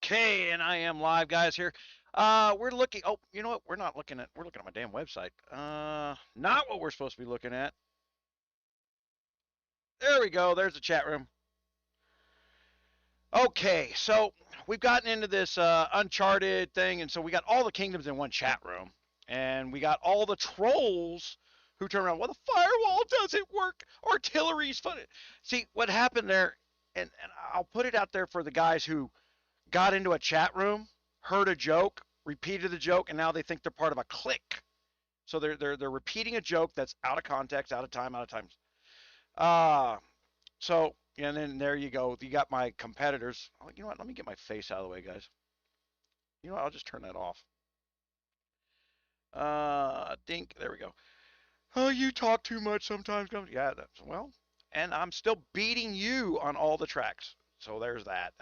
Okay, and I am live, guys. Here, we're looking. Oh, you know what? We're looking at my damn website. Not what we're supposed to be looking at. There we go. There's the chat room. Okay, so we've gotten into this Uncharted thing, and so we got all the kingdoms in one chat room, and we got all the trolls who turn around. Well, the firewall doesn't work. Artillery's fun. See what happened there, and I'll put it out there for the guys who got into a chat room, heard a joke, repeated the joke, and now they think they're part of a clique. So they're repeating a joke that's out of context, out of time, out of time. Uh so and then there you go. You got my competitors. Oh, you know what? Let me get my face out of the way, guys. You know what? I'll just turn that off. Dink. There we go. Oh, you talk too much sometimes. Yeah, that's well. And I'm still beating you on all the tracks. So there's that.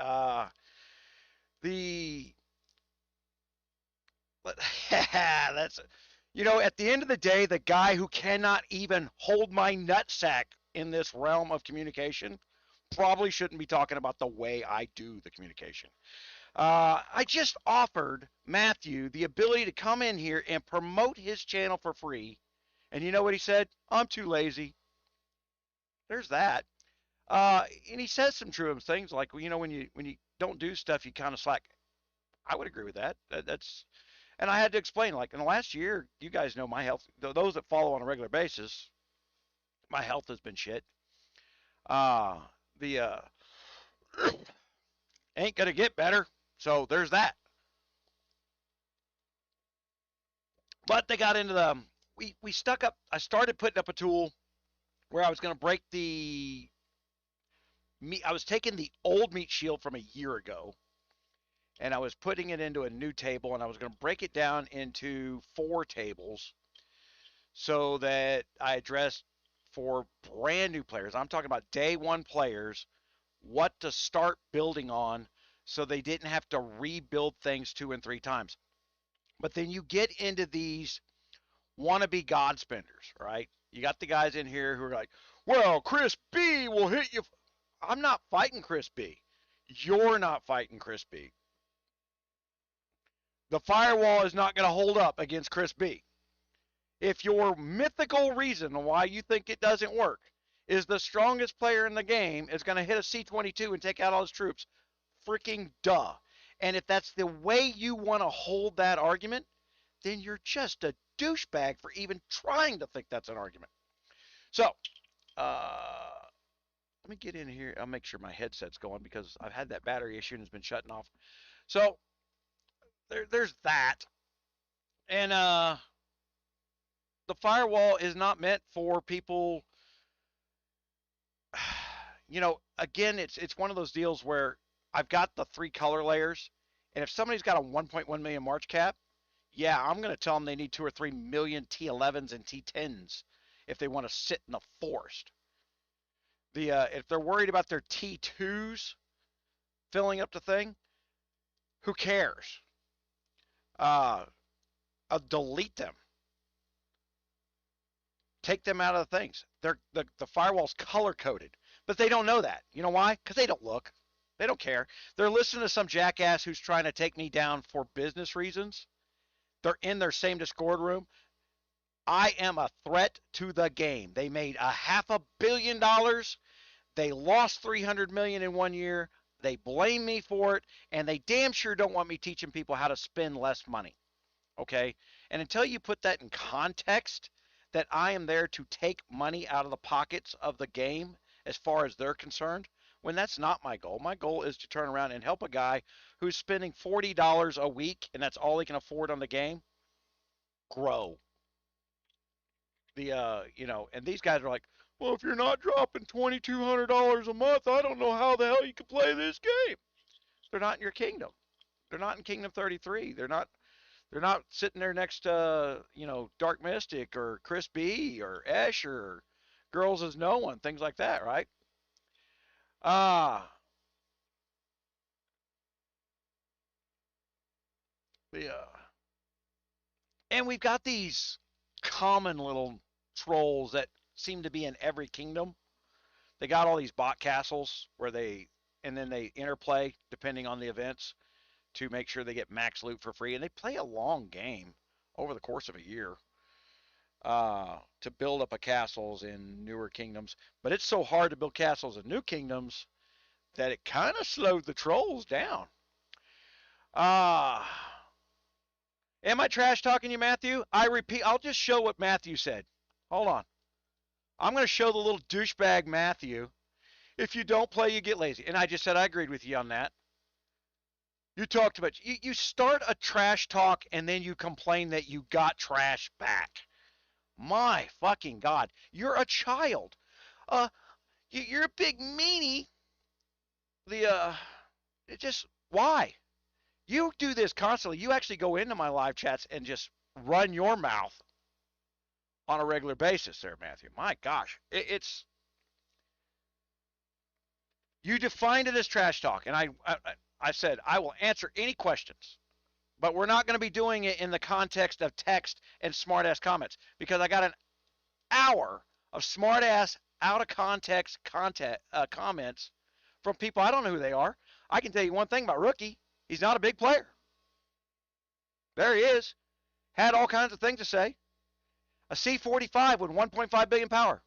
The that's at the end of the day, the guy who cannot even hold my nutsack in this realm of communication probably shouldn't be talking about the way I do the communication. I just offered Matthew the ability to come in here and promote his channel for free, and you know what he said? I'm too lazy. There's that. And he says some true things like, well, when you don't do stuff, you kind of slack. I would agree with that. That's And I had to explain, like, in the last year, you guys know my health. Those that follow on a regular basis, my health has been shit. Uh, the ain't gonna get better. So there's that. But they got into the we stuck up. I started putting up a tool where I was gonna break the meat. I was taking the old meat shield from a year ago, and I was putting it into a new table, and I was gonna break it down into 4 tables so that I addressed for brand new players. I'm talking about day one players, what to start building on so they didn't have to rebuild things 2 and 3 times. But then you get into these wannabe God spenders, right? You got the guys in here who are like, well, Chris B will hit you. I'm not fighting Chris B. You're not fighting Chris B. The firewall is not going to hold up against Chris B. If your mythical reason why you think it doesn't work is the strongest player in the game is going to hit a C-22 and take out all his troops, freaking duh. And if that's the way you want to hold that argument, then you're just a douchebag for even trying to think that's an argument. So, let me get in here. I'll make sure my headset's going because I've had that battery issue and it's been shutting off. So, there's that. And the firewall is not meant for people. Again, it's one of those deals where I've got the 3 color layers, and if somebody's got a 1.1 million March cap, yeah, I'm going to tell them they need 2 or 3 million T11s and T10s if they want to sit in the forest. If they're worried about their T2s filling up the thing, who cares? I'll delete them. Take them out of the things. The firewall's color coded, but they don't know that. You know why? Because they don't look. They don't care. They're listening to some jackass who's trying to take me down for business reasons. They're in their same Discord room. I am a threat to the game. They made $500 million. They lost $300 million in 1 year. They blame me for it, and they damn sure don't want me teaching people how to spend less money. Okay? And until you put that in context, that I am there to take money out of the pockets of the game as far as they're concerned, when that's not my goal. My goal is to turn around and help a guy who's spending $40 a week and that's all he can afford on the game grow. And these guys are like, well, if you're not dropping $2,200 a month, I don't know how the hell you can play this game. They're not in your kingdom. They're not in Kingdom 33. They're not sitting there next to, Dark Mystic or Chris B or Esh or Girls As No One, things like that, right? Ah, yeah. And we've got these common little trolls that seem to be in every kingdom. They got all these bot castles and then they interplay depending on the events. to make sure they get max loot for free, and they play a long game over the course of a year to build up a castles in newer kingdoms. But it's so hard to build castles in new kingdoms that it kind of slowed the trolls down. Am I trash talking you, Matthew? I repeat, I'll just show what Matthew said. Hold on. I'm going to show the little douchebag Matthew. If you don't play, you get lazy. And I just said I agreed with you on that. You talked about, you start a trash talk and then you complain that you got trash back. My fucking God. You're a child. You're a big meanie. Why? You do this constantly. You actually go into my live chats and just run your mouth on a regular basis there, Matthew. My gosh. You defined it as trash talk, and I said I will answer any questions, but we're not going to be doing it in the context of text and smart-ass comments, because I got an hour of smart-ass, out-of-context comments from people I don't know who they are. I can tell you one thing about Rookie. He's not a big player. There he is. Had all kinds of things to say. A C-45 with 1.5 billion power.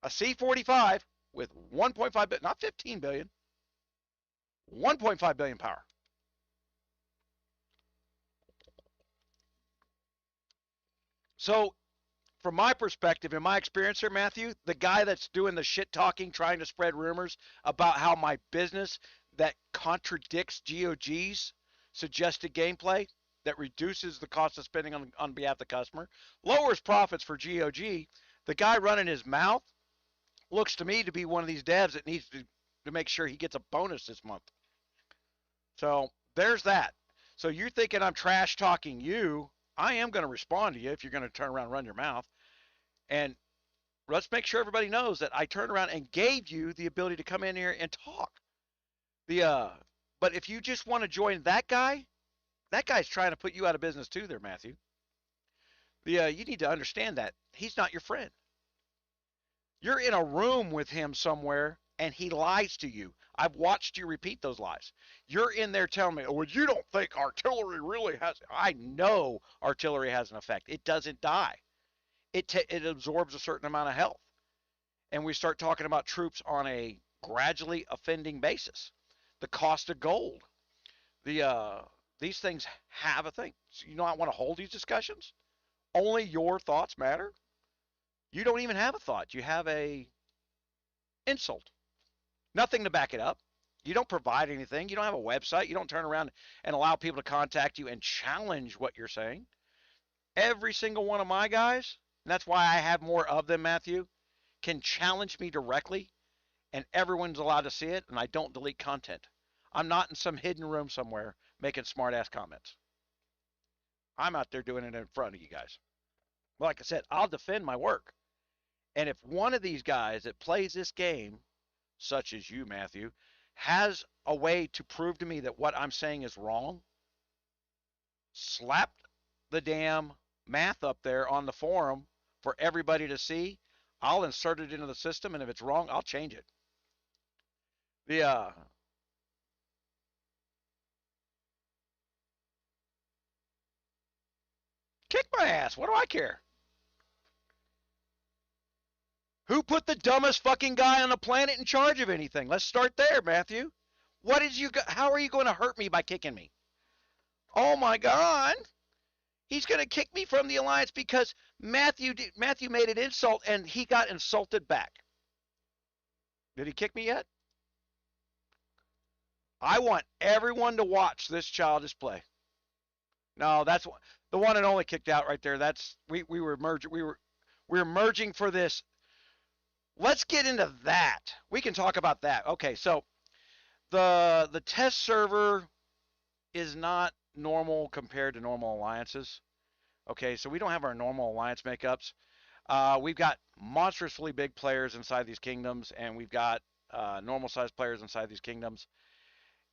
A C-45 with 1.5 billion, not 15 billion, 1.5 billion power. So, from my perspective, in my experience here, Matthew, the guy that's doing the shit talking, trying to spread rumors about how my business that contradicts GOG's suggested gameplay, that reduces the cost of spending on behalf of the customer, lowers profits for GOG, the guy running his mouth looks to me to be one of these devs that needs to make sure he gets a bonus this month. So there's that. So you're thinking I'm trash talking you. I am going to respond to you if you're going to turn around and run your mouth. And let's make sure everybody knows that I turned around and gave you the ability to come in here and talk. But if you just want to join that guy's trying to put you out of business too there, Matthew. You need to understand that he's not your friend. You're in a room with him somewhere and he lies to you. I've watched you repeat those lies. You're in there telling me, well, you don't think artillery really has. I know artillery has an effect. It doesn't die. It absorbs a certain amount of health. And we start talking about troops on a gradually offending basis. The cost of gold. These things have a thing. So you not want to hold these discussions? Only your thoughts matter? You don't even have a thought. You have a insult. Nothing to back it up. You don't provide anything. You don't have a website. You don't turn around and allow people to contact you and challenge what you're saying. Every single one of my guys, and that's why I have more of them, Matthew, can challenge me directly, and everyone's allowed to see it, and I don't delete content. I'm not in some hidden room somewhere making smart-ass comments. I'm out there doing it in front of you guys. Like I said, I'll defend my work. And if one of these guys that plays this game, such as you, Matthew, has a way to prove to me that what I'm saying is wrong, slap the damn math up there on the forum for everybody to see. I'll insert it into the system, and if it's wrong, I'll change it. Kick my ass. What do I care? Who put the dumbest fucking guy on the planet in charge of anything? Let's start there, Matthew. How are you going to hurt me by kicking me? Oh my God. He's going to kick me from the alliance because Matthew made an insult and he got insulted back. Did he kick me yet? I want everyone to watch this childish play. No, that's the one and only kicked out right there. That's we were merging. We're merging for this. Let's get into that. We can talk about that. Okay, so the test server is not normal compared to normal alliances. Okay, so we don't have our normal alliance makeups. We've got monstrously big players inside these kingdoms, and we've got normal sized players inside these kingdoms.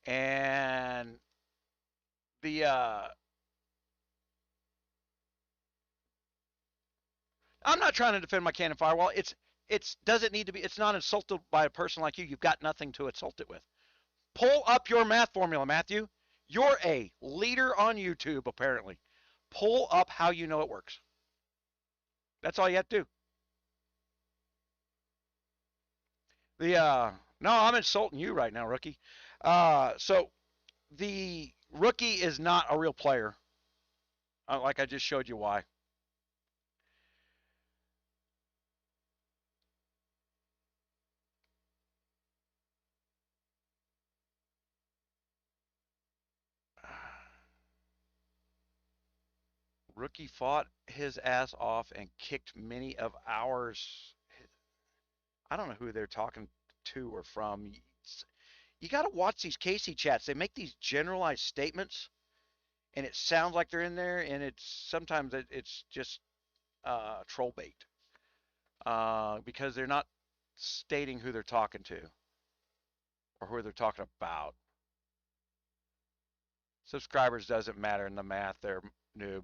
And I'm not trying to defend my cannon firewall. It doesn't need to be. It's not insulted by a person like you. You've got nothing to insult it with. Pull up your math formula, Matthew. You're a leader on YouTube, apparently. Pull up how you know it works. That's all you have to do. No, I'm insulting you right now, rookie. So the rookie is not a real player. Like I just showed you why. Rookie fought his ass off and kicked many of ours. I don't know who they're talking to or from. You got to watch these Casey chats. They make these generalized statements, and it sounds like they're in there, and sometimes it's just troll bait because they're not stating who they're talking to or who they're talking about. Subscribers doesn't matter in the math there, noob.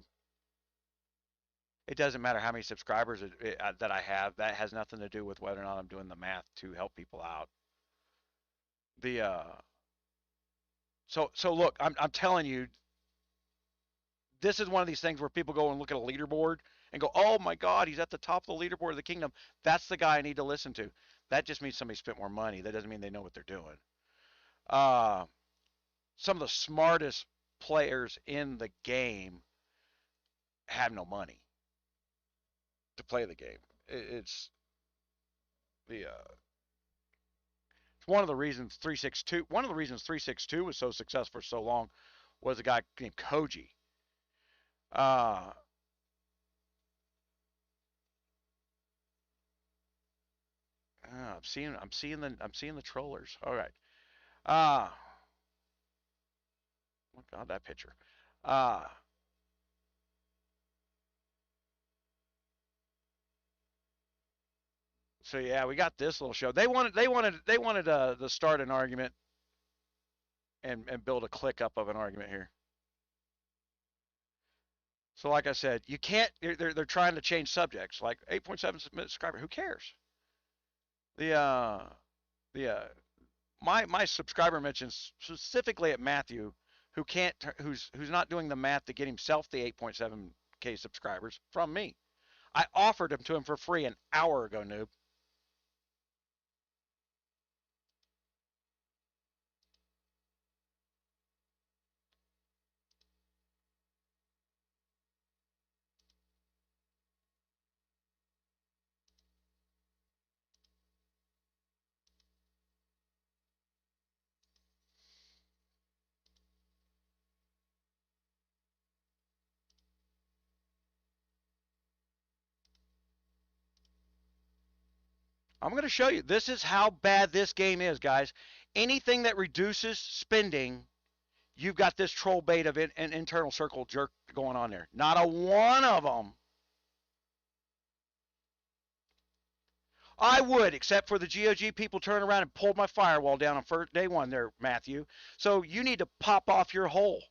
It doesn't matter how many subscribers that I have. That has nothing to do with whether or not I'm doing the math to help people out. So look, I'm telling you, this is one of these things where people go and look at a leaderboard and go, oh my God, he's at the top of the leaderboard of the kingdom. That's the guy I need to listen to. That just means somebody spent more money. That doesn't mean they know what they're doing. Some of the smartest players in the game have no money to play the game. It's one of the reasons 362. One of the reasons 362 was so successful for so long was a guy named Koji. I'm seeing the trollers. All right. Oh God, that picture. So yeah, we got this little show. They wanted to start an argument and build a click up of an argument here. So like I said, you can't. They're trying to change subjects. Like 8.7 subscriber. Who cares? My subscriber mentions specifically at Matthew, who's not doing the math to get himself the 8.7K subscribers from me. I offered them to him for free an hour ago, noob. I'm going to show you. This is how bad this game is, guys. Anything that reduces spending, you've got this troll bait of an internal circle jerk going on there. Not a one of them. I would, except for the GOG people turn around and pulled my firewall down on first day one there, Matthew. So you need to pop off your hole.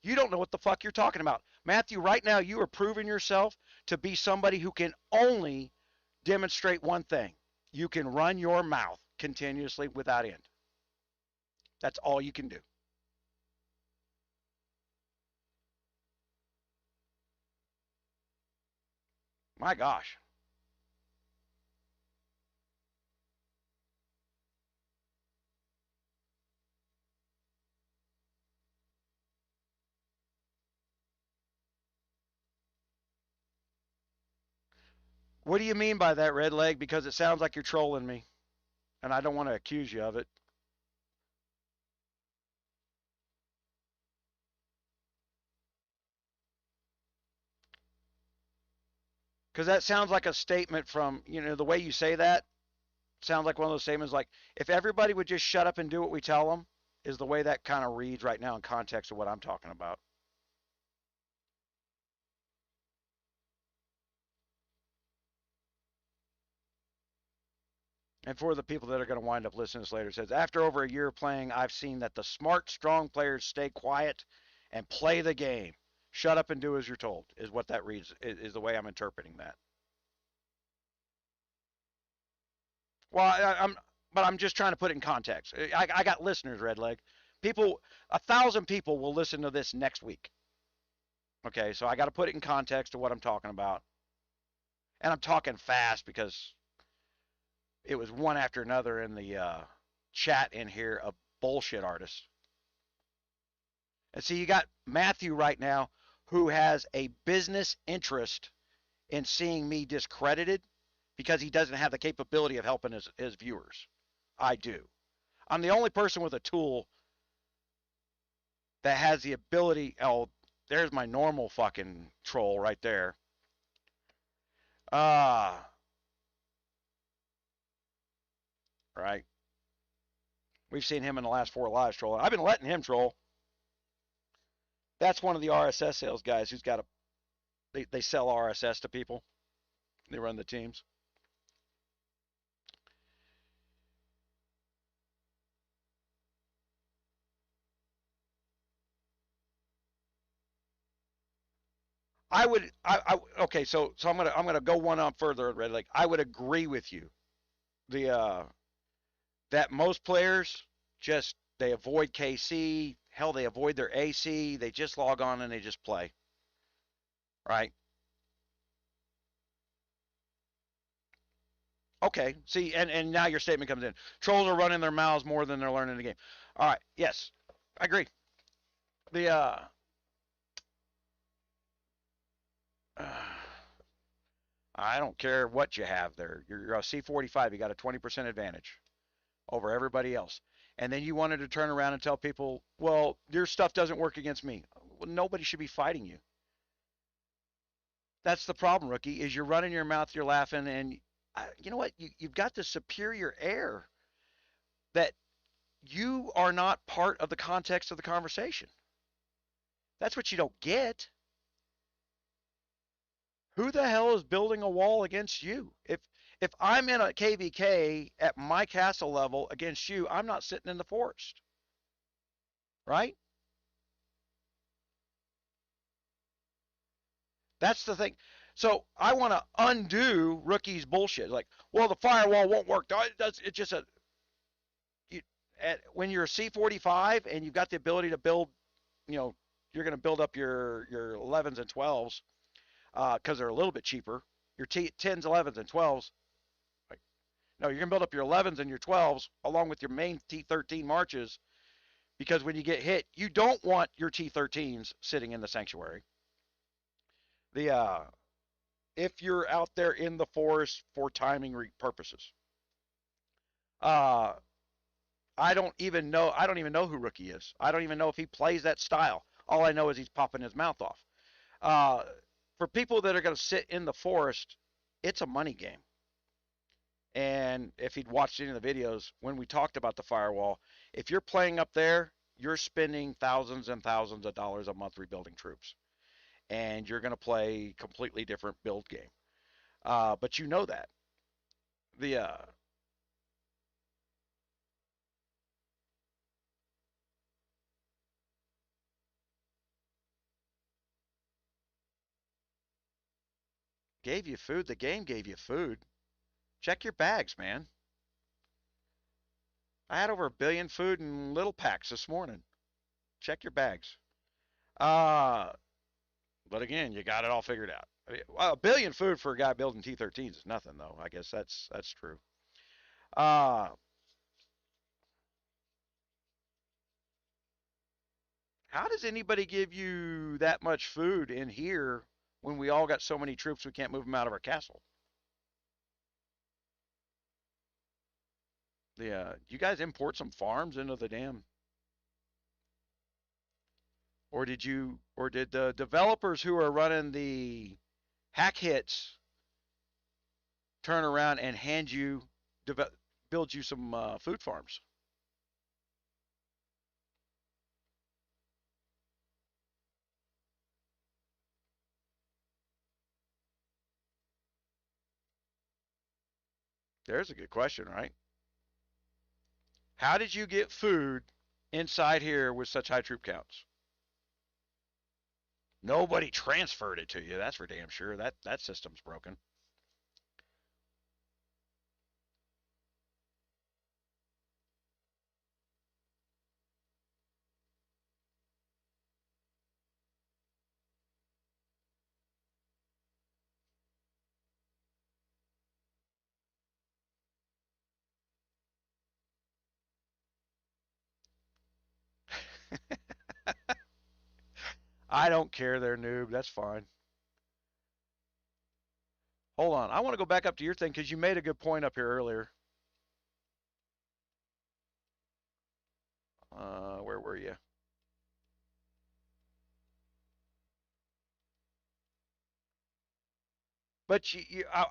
You don't know what the fuck you're talking about. Matthew, right now you are proving yourself to be somebody who can only demonstrate one thing. You can run your mouth continuously without end. That's all you can do. My gosh. What do you mean by that, Red Leg? Because it sounds like you're trolling me, and I don't want to accuse you of it. Because that sounds like a statement from, the way you say that sounds like one of those statements like, if everybody would just shut up and do what we tell them, is the way that kind of reads right now in context of what I'm talking about. And for the people that are going to wind up listening to this later, it says, after over a year of playing, I've seen that the smart, strong players stay quiet and play the game. Shut up and do as you're told, is what that reads, is the way I'm interpreting that. Well, but I'm just trying to put it in context. I got listeners, Redleg. People, 1,000 people will listen to this next week. Okay, so I got to put it in context to what I'm talking about. And I'm talking fast because it was one after another in the chat in here of bullshit artists. And see, you got Matthew right now who has a business interest in seeing me discredited because he doesn't have the capability of helping his viewers. I do. I'm the only person with a tool that has the ability. Oh, there's my normal fucking troll right there. Right. We've seen him in the last 4 lives troll. I've been letting him troll. That's one of the RSS sales guys who's got they sell RSS to people. They run the teams. Okay, so I'm gonna go one up further, Red Lake. I would agree with you. That most players just they avoid KC, hell they avoid their AC, they just log on and they just play. Right? Okay. See, and now your statement comes in. Trolls are running their mouths more than they're learning the game. All right. Yes, I agree. The I don't care what you have there. You're a C45. You got a 20% advantage over everybody else. And then you wanted to turn around and tell people, well, your stuff doesn't work against me. Well, nobody should be fighting you. That's the problem, rookie, is you're running your mouth, you're laughing, and you know what? You've got this superior air that you are not part of the context of the conversation. That's what you don't get. Who the hell is building a wall against you? If I'm in a KVK at my castle level against you, I'm not sitting in the forest. Right? That's the thing. So I want to undo rookie's bullshit. Like, well, the firewall won't work. It's just when you're a C45 and you've got the ability to build, you're going to build up your 11s and 12s because they're a little bit cheaper. Your 10s, 11s, and 12s. No, you're going to build up your 11s and your 12s along with your main T13 marches because when you get hit, you don't want your T13s sitting in the sanctuary. If you're out there in the forest for timing purposes. I don't even know who Rookie is. I don't even know if he plays that style. All I know is he's popping his mouth off. For people that are going to sit in the forest, it's a money game. And if he'd watched any of the videos when we talked about the firewall, if you're playing up there, you're spending thousands and thousands of dollars a month rebuilding troops. And you're going to play completely different build game. But you know that. Gave you food. The game gave you food. Check your bags, man. I had over 1 billion food in little packs this morning. Check your bags. But again, you got it all figured out. I mean, 1 billion food for a guy building T13s is nothing, though. I guess that's true. How does anybody give you that much food in here when we all got so many troops we can't move them out of our castle? Yeah, you guys import some farms into the damn, or did the developers who are running the hack hits turn around and build you some food farms? There's a good question, right? How did you get food inside here with such high troop counts? Nobody transferred it to you. That's for damn sure. That system's broken. I don't care there, noob. That's fine. Hold on. I want to go back up to your thing because you made a good point up here earlier. Where were you? But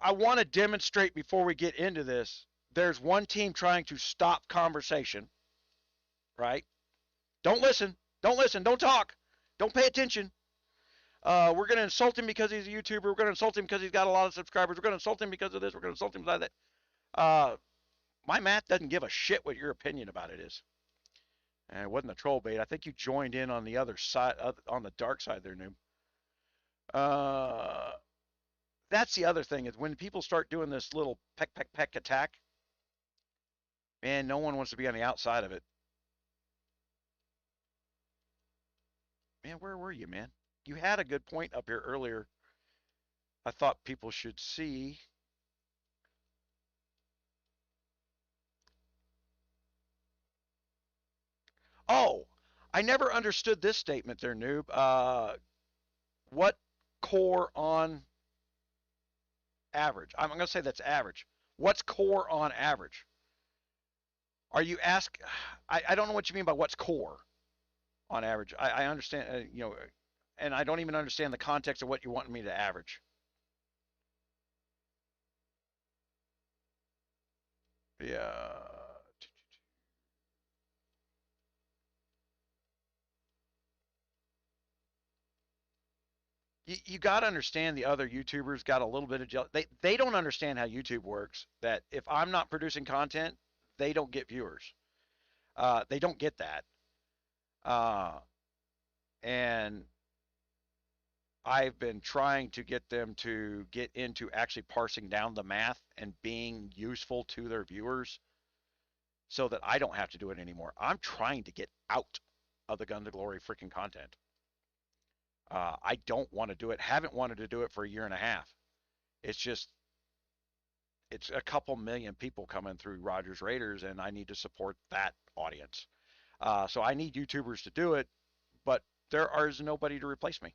I want to demonstrate before we get into this. There's one team trying to stop conversation, right? Don't listen. Don't listen. Don't talk. Don't pay attention. We're going to insult him because he's a YouTuber. We're going to insult him because he's got a lot of subscribers. We're going to insult him because of this. We're going to insult him because of that. My math doesn't give a shit what your opinion about it is. And it wasn't a troll bait. I think you joined in on the other side, on the dark side there, noob. Uh, that's the other thing is when people start doing this little peck, peck, peck attack, man, no one wants to be on the outside of it. Man, where were you, man? You had a good point up here earlier. I thought people should see. Oh, I never understood this statement there, noob. What core on average? I'm going to say that's average. What's core on average? Are you ask? I don't know what you mean by what's core on average. I understand, and I don't even understand the context of what you want me to average. Yeah. You got to understand the other YouTubers got a little bit of they don't understand how YouTube works. That if I'm not producing content, they don't get viewers. They don't get that. Uh, and I've been trying to get them to get into actually parsing down the math and being useful to their viewers so that I don't have to do it anymore. I'm trying to get out of the Gun to Glory freaking content. I don't want to do it. Haven't wanted to do it for a year and a half. It's just it's a couple million people coming through Rogers Raiders, and I need to support that audience. So I need YouTubers to do it, but there is nobody to replace me.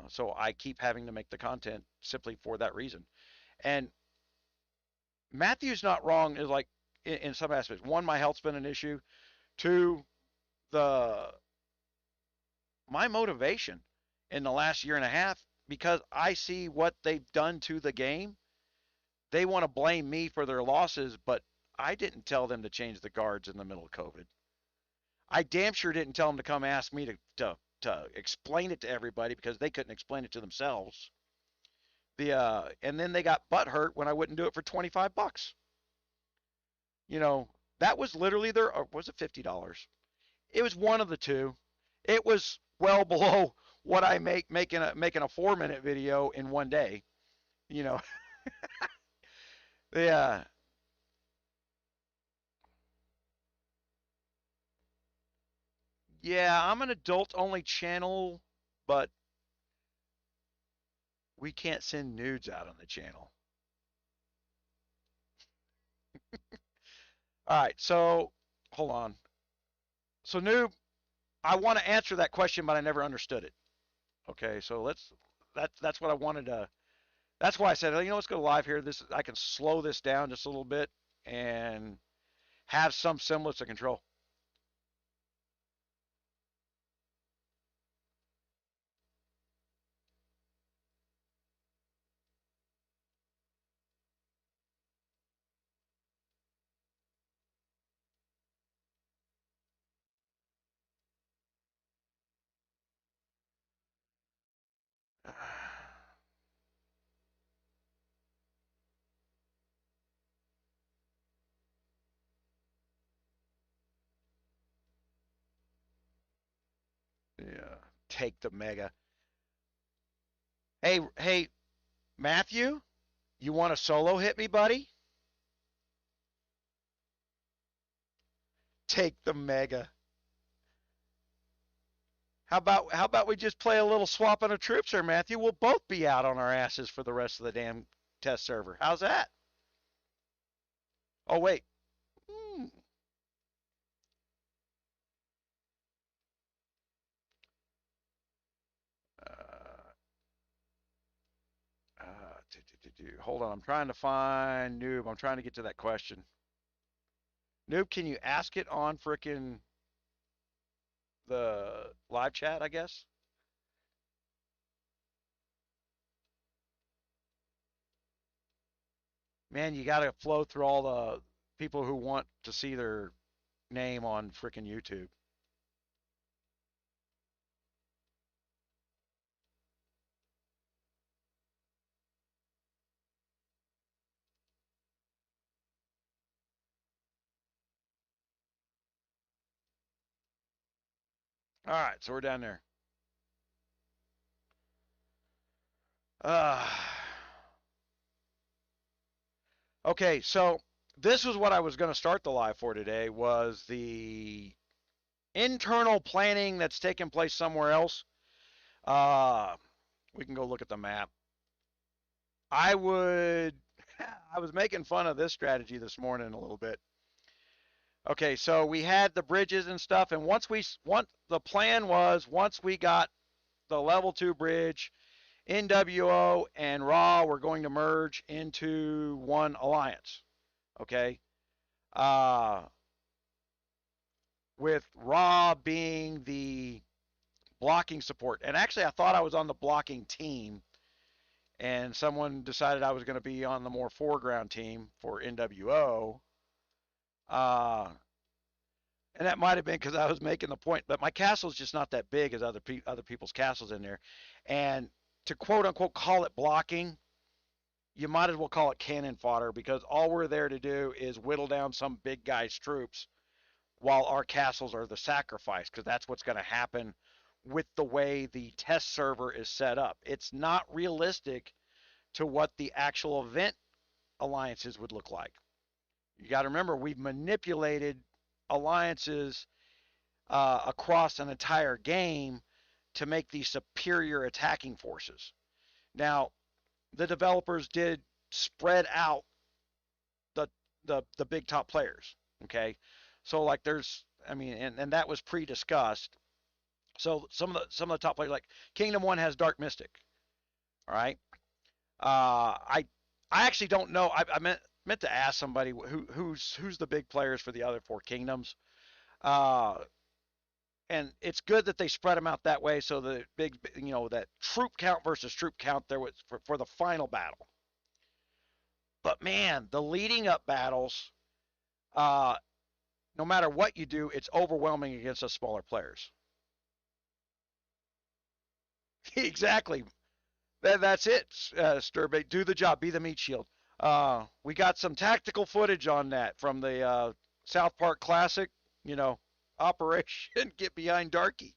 So I keep having to make the content simply for that reason. And Matthew's not wrong. Is like in some aspects. One, my health's been an issue. Two, the my motivation in the last year and a half because I see what they've done to the game. They want to blame me for their losses, but I didn't tell them to change the guards in the middle of COVID. I damn sure didn't tell them to come ask me to explain it to everybody because they couldn't explain it to themselves. And then they got butt hurt when I wouldn't do it for $25. You know, that was literally their or was it $50? It was one of the two. It was well below what I make making a 4-minute video in one day. You know, yeah, yeah. I'm an adult only channel, but we can't send nudes out on the channel. All right, so hold on. So noob, I want to answer that question, but I never understood it. Okay, so that's what I wanted to. That's why I said, let's go live here. This I can slow this down just a little bit and have some semblance of control. Yeah, take the mega. Hey, Matthew, you want to solo hit me, buddy? Take the mega. How about we just play a little swapping of troops here, Matthew? We'll both be out on our asses for the rest of the damn test server. How's that? Oh wait. Hmm. Hold on, I'm trying to find Noob. I'm trying to get to that question. Noob, can you ask it on frickin' the live chat, I guess? Man, you got to flow through all the people who want to see their name on frickin' YouTube. All right, so we're down there. Uh, okay, so this was what I was going to start the live for today was the internal planning that's taking place somewhere else. Uh, we can go look at the map. I would I was making fun of this strategy this morning a little bit. Okay, so we had the bridges and stuff, and the plan was once we got the level 2 bridge, NWO and Raw were going to merge into one alliance. Okay, uh, with Raw being the blocking support, and actually I thought I was on the blocking team, and someone decided I was going to be on the more foreground team for NWO. Uh, and that might have been because I was making the point, but my castle's just not that big as other people's castles in there. And to quote unquote call it blocking, you might as well call it cannon fodder because all we're there to do is whittle down some big guy's troops while our castles are the sacrifice because that's what's going to happen with the way the test server is set up. It's not realistic to what the actual event alliances would look like. You got to remember, we've manipulated alliances across an entire game to make these superior attacking forces. Now, the developers did spread out the the big top players. Okay, so like there's, I mean, and that was pre-discussed. So some of the top players like Kingdom One has Dark Mystic. All right, I actually don't know. I meant to ask somebody who's the big players for the other four kingdoms. Uh, and it's good that they spread them out that way so the big, that troop count versus troop count there was for the final battle. But man, the leading up battles, uh, no matter what you do, it's overwhelming against the smaller players. Exactly. That's it, Sturbait. Do the job. Be the meat shield. We got some tactical footage on that from the South Park Classic, you know, Operation Get Behind Darky.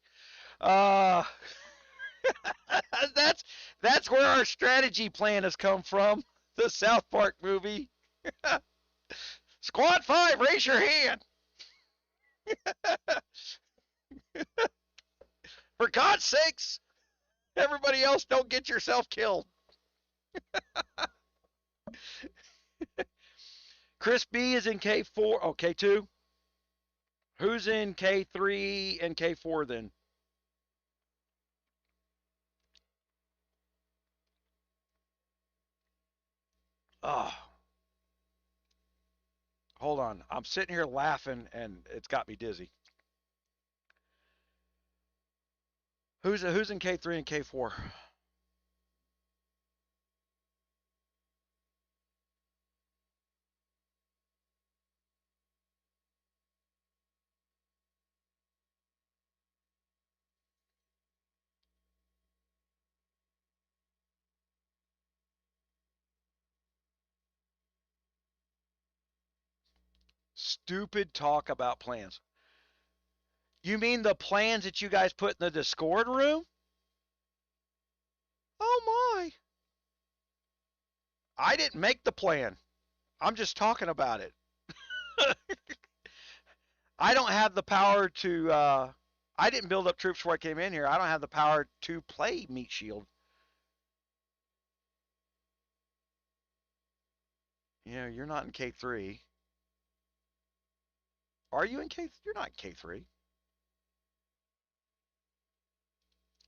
Uh, that's that's where our strategy plan has come from. The South Park movie. Squad 5, raise your hand. For God's sakes, everybody else don't get yourself killed. Chris B is in K4. Oh, K2. Who's in K3 and K4 then? Oh, hold on. I'm sitting here laughing and it's got me dizzy. Who's in K3 and K4? Stupid talk about plans. You mean the plans that you guys put in the Discord room? Oh my. I didn't make the plan. I'm just talking about it. I don't have the power to I didn't build up troops before I came in here. I don't have the power to play Meat Shield. You know, you're not in K3. Are you in K? You're not in K3.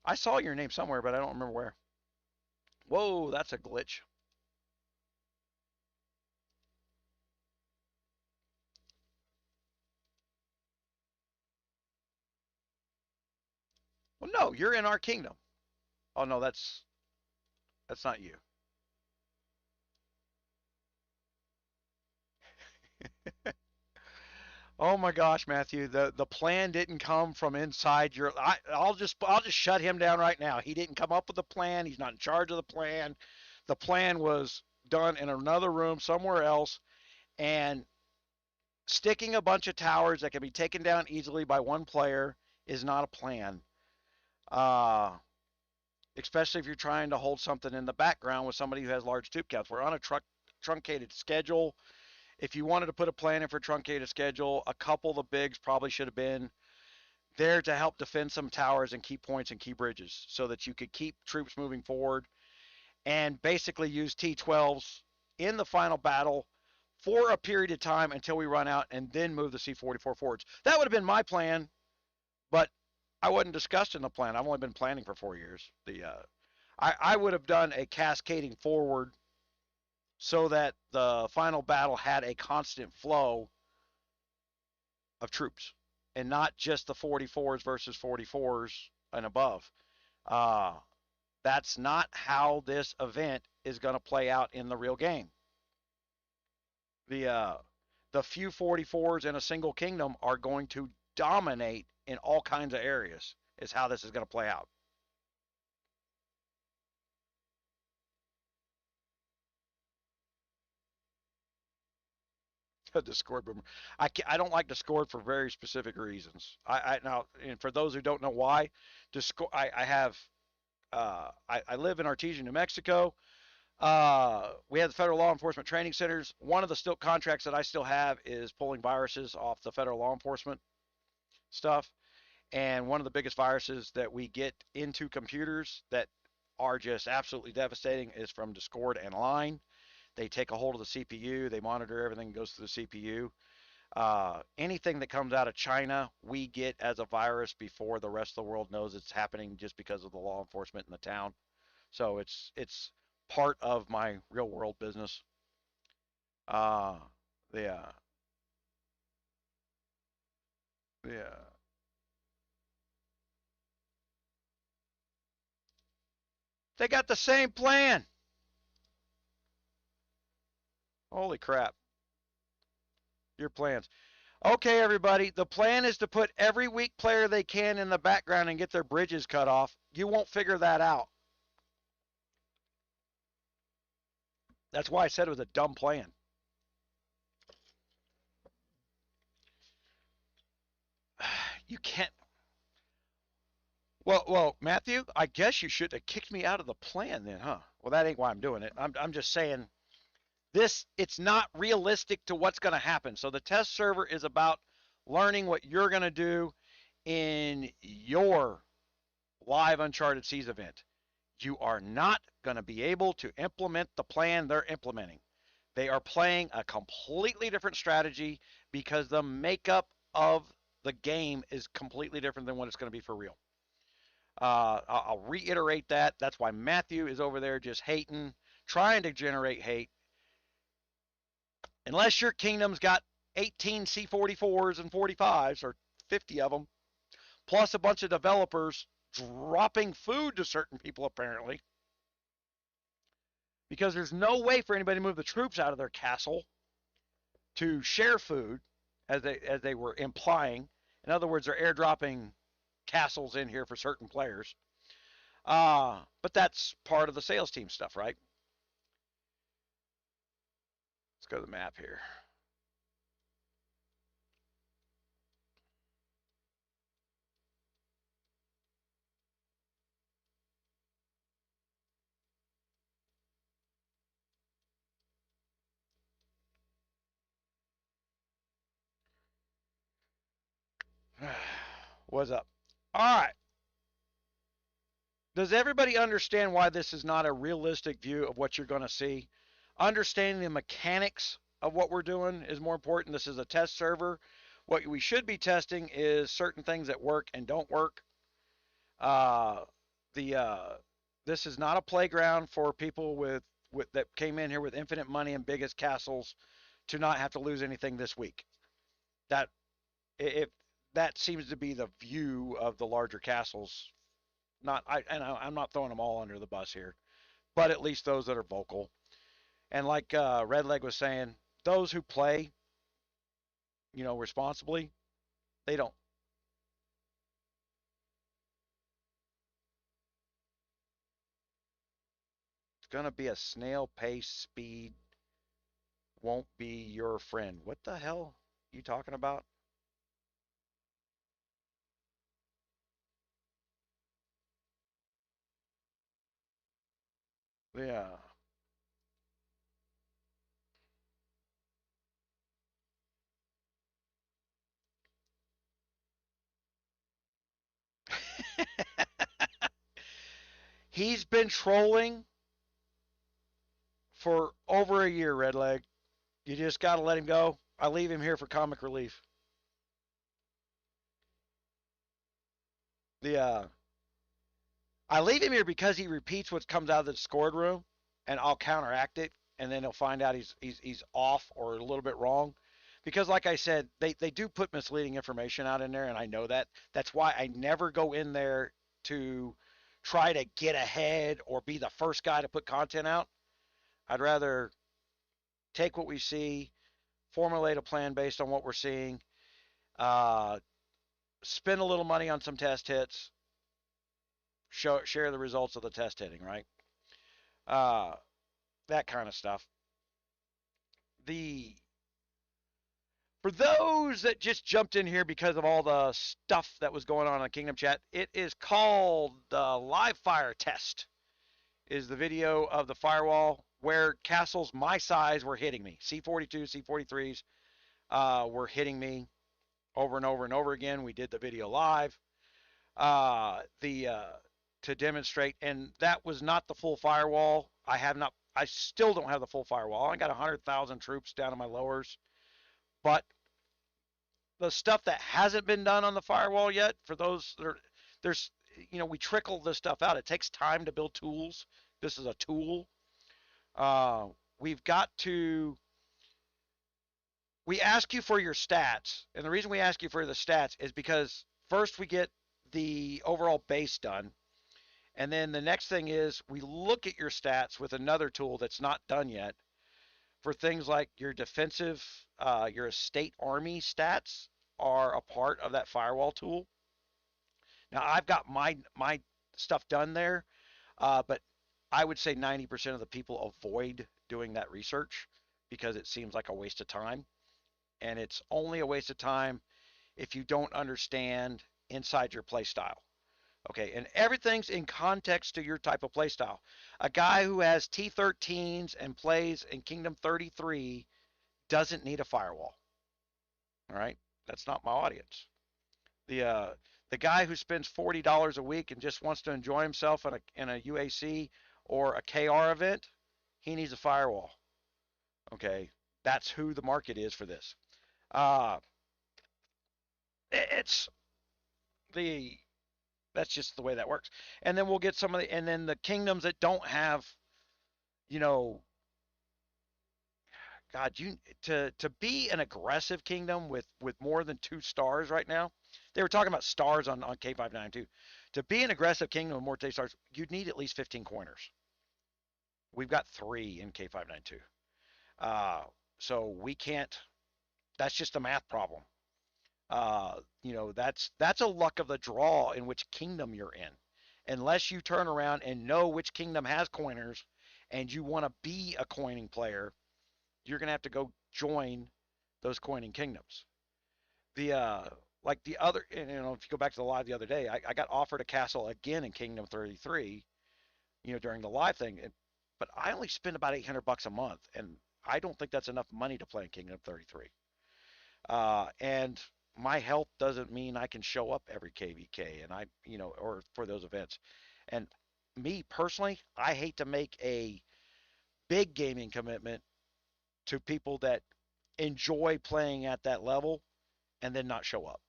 I saw your name somewhere, but I don't remember where. Whoa, that's a glitch. Well, no, you're in our kingdom. Oh no, that's not you. Oh my gosh, Matthew, the plan didn't come from inside your. I'll just shut him down right now. He didn't come up with the plan. He's not in charge of the plan. The plan was done in another room somewhere else, and sticking a bunch of towers that can be taken down easily by one player is not a plan. Uh, Especially if you're trying to hold something in the background with somebody who has large tube counts. We're on a truncated schedule. If you wanted to put a plan in for a truncated schedule, a couple of the bigs probably should have been there to help defend some towers and key points and key bridges so that you could keep troops moving forward and basically use T12s in the final battle for a period of time until we run out and then move the C-44 forwards. That would have been my plan, but I wasn't discussing the plan. I've only been planning for 4 years. I would have done a cascading forward so that the final battle had a constant flow of troops and not just the 44s versus 44s and above. Uh, that's not how this event is going to play out in the real game. The uh, the few 44s in a single kingdom are going to dominate in all kinds of areas. Is how this is going to play out. Discord boomer. I don't like Discord for very specific reasons. I now, and for those who don't know why, Discord. I have. I live in Artesia, New Mexico. We have the federal law enforcement training centers. One of the still contracts that I still have is pulling viruses off the federal law enforcement stuff. And one of the biggest viruses that we get into computers that are just absolutely devastating is from Discord and Line. They take a hold of the CPU, they monitor everything that goes through the CPU. Anything that comes out of China, we get as a virus before the rest of the world knows it's happening just because of the law enforcement in the town. So it's part of my real world business. Uh, yeah, yeah. They got the same plan. Holy crap. Your plans. Okay, everybody. The plan is to put every weak player they can in the background and get their bridges cut off. You won't figure that out. That's why I said it was a dumb plan. You can't. Well, Matthew, I guess you should have kicked me out of the plan then, huh? Well, that ain't why I'm doing it. I'm just saying this. It's not realistic to what's going to happen. So the test server is about learning what you're going to do in your live Uncharted Seas event. You are not going to be able to implement the plan they're implementing. They are playing a completely different strategy because the makeup of the game is completely different than what it's going to be for real. I'll reiterate that. That's why Matthew is over there just hating, trying to generate hate. Unless your kingdom's got 18 C44s and 45s or 50 of them, plus a bunch of developers dropping food to certain people apparently, because there's no way for anybody to move the troops out of their castle to share food, as they were implying. In other words, they're airdropping castles in here for certain players. But that's part of the sales team stuff, right? Let's go to the map here. What's up? All right. Does everybody understand why this is not a realistic view of what you're going to see? Understanding the mechanics of what we're doing is more important. This is a test server. What we should be testing is certain things that work and don't work. Uh, the This is not a playground for people with that came in here with infinite money and biggest castles to not have to lose anything this week. That if that seems to be the view of the larger castles Not I'm not throwing them all under the bus here, but at least those that are vocal. And like Redleg was saying, those who play, responsibly, they don't. It's gonna be a snail pace speed. Won't be your friend. What the hell are you talking about? Yeah. He's been trolling for over a year, Redleg. You just got to let him go. I leave him here for comic relief. The I leave him here because he repeats what comes out of the Discord room, and I'll counteract it, and then he'll find out he's off or a little bit wrong. Because, like I said, they do put misleading information out in there, and I know that. That's why I never go in there to try to get ahead or be the first guy to put content out. I'd rather take what we see, formulate a plan based on what we're seeing, uh, spend a little money on some test hits, share the results of the test hitting, right? Uh, that kind of stuff. The For those that just jumped in here because of all the stuff that was going on Kingdom Chat, it is called the live fire test. Is the video of the firewall where castles my size were hitting me. C42, C43s were hitting me over and over and over again. We did the video live. The To demonstrate, and that was not the full firewall. I still don't have the full firewall. I got 100,000 troops down in my lowers, but the stuff that hasn't been done on the firewall yet, for those that are, there's, we trickle this stuff out. It takes time to build tools. This is a tool. Uh, we've got to, we ask you for your stats. And the reason we ask you for the stats is because first we get the overall base done. And then the next thing is we look at your stats with another tool that's not done yet for things like your defensive, your estate army stats are a part of that firewall tool. Now I've got my stuff done there, but I would say 90% of the people avoid doing that research because it seems like a waste of time, and it's only a waste of time if you don't understand inside your play style. Okay, and everything's in context to your type of play style. A guy who has T13s and plays in Kingdom 33 doesn't need a firewall. All right, that's not my audience. The uh, the guy who spends $40 a week and just wants to enjoy himself in a UAC or a KR event, he needs a firewall. Okay, that's who the market is for this. Uh, it's the That's just the way that works. And then we'll get and then the kingdoms that don't have, you know, God, to be an aggressive kingdom with more than 2 stars right now. They were talking about stars on K592. To be an aggressive kingdom with more than 2 stars, you'd need at least 15 coiners. We've got 3 in K592. So we can't. That's just a math problem. That's a luck of the draw in which kingdom you're in. Unless you turn around and know which kingdom has coiners and you want to be a coining player, you're gonna have to go join those coining kingdoms. The Like the other, if you go back to the live the other day, I got offered a castle again in Kingdom 33, during the live thing, but I only spend about $800 a month, and I don't think that's enough money to play in Kingdom 33. And my health doesn't mean I can show up every KVK, and or for those events. And me personally, I hate to make a big gaming commitment to people that enjoy playing at that level and then not show up,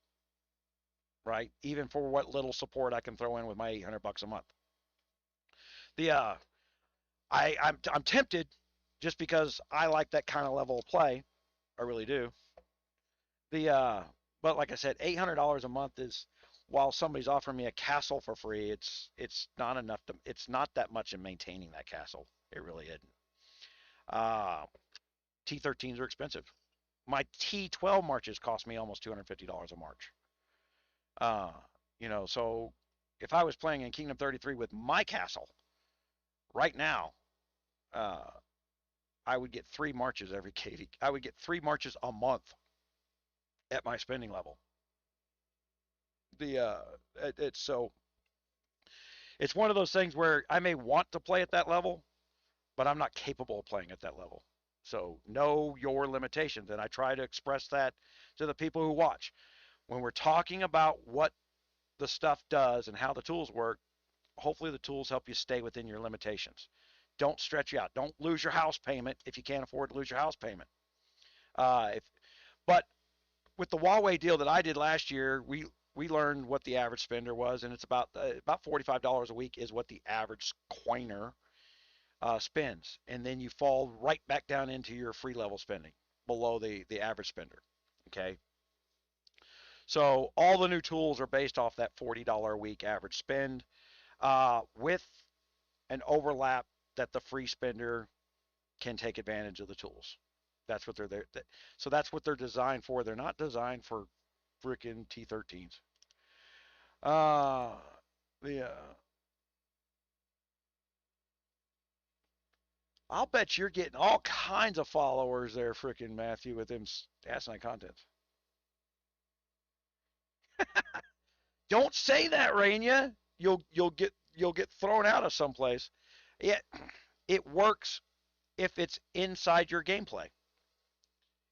right? Even for what little support I can throw in with my $800 a month. The I'm tempted just because I like that kind of level of play. I really do. The But like I said, $800 a month is while somebody's offering me a castle for free, it's not enough to it's not that much in maintaining that castle. It really isn't. Uh, T13s are expensive. My T12 marches cost me almost $250 a march. Uh, so if I was playing in Kingdom 33 with my castle right now, uh, I would get 3 marches every KV. I would get 3 marches a month at my spending level. The it's so it's one of those things where I may want to play at that level, but I'm not capable of playing at that level. So know your limitations, and I try to express that to the people who watch. When we're talking about what the stuff does and how the tools work, hopefully the tools help you stay within your limitations. Don't stretch you out. Don't lose your house payment if you can't afford to lose your house payment. If but with the Huawei deal that I did last year, we learned what the average spender was, and it's about $45 a week is what the average coiner spends, and then you fall right back down into your free level spending below the average spender. Okay, so all the new tools are based off that $40 a week average spend, with an overlap that the free spender can take advantage of the tools. That's what they're there. So that's what they're designed for. They're not designed for freaking T13s. Uh, the I'll bet you're getting all kinds of followers there, freaking Matthew, with them asinine contents. Don't say that, Raina. You'll get thrown out of someplace. It it works if it's inside your gameplay.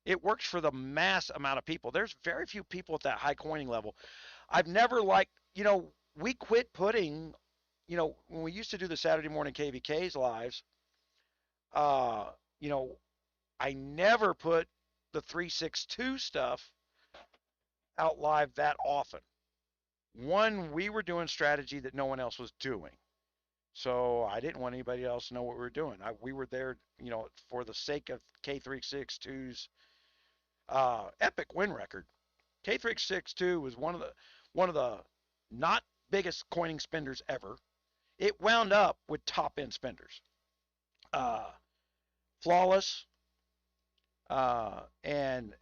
It works for the mass amount of people. There's very few people at that high coining level. I've never liked, we quit putting, when we used to do the Saturday morning KVKs lives, uh, you know, I never put the 362 stuff out live that often. One, we were doing strategy that no one else was doing. So I didn't want anybody else to know what we were doing. We were there, for the sake of K362's epic win record. K362 was one of the not biggest coining spenders ever. It wound up with top end spenders. Uh, Flawless, and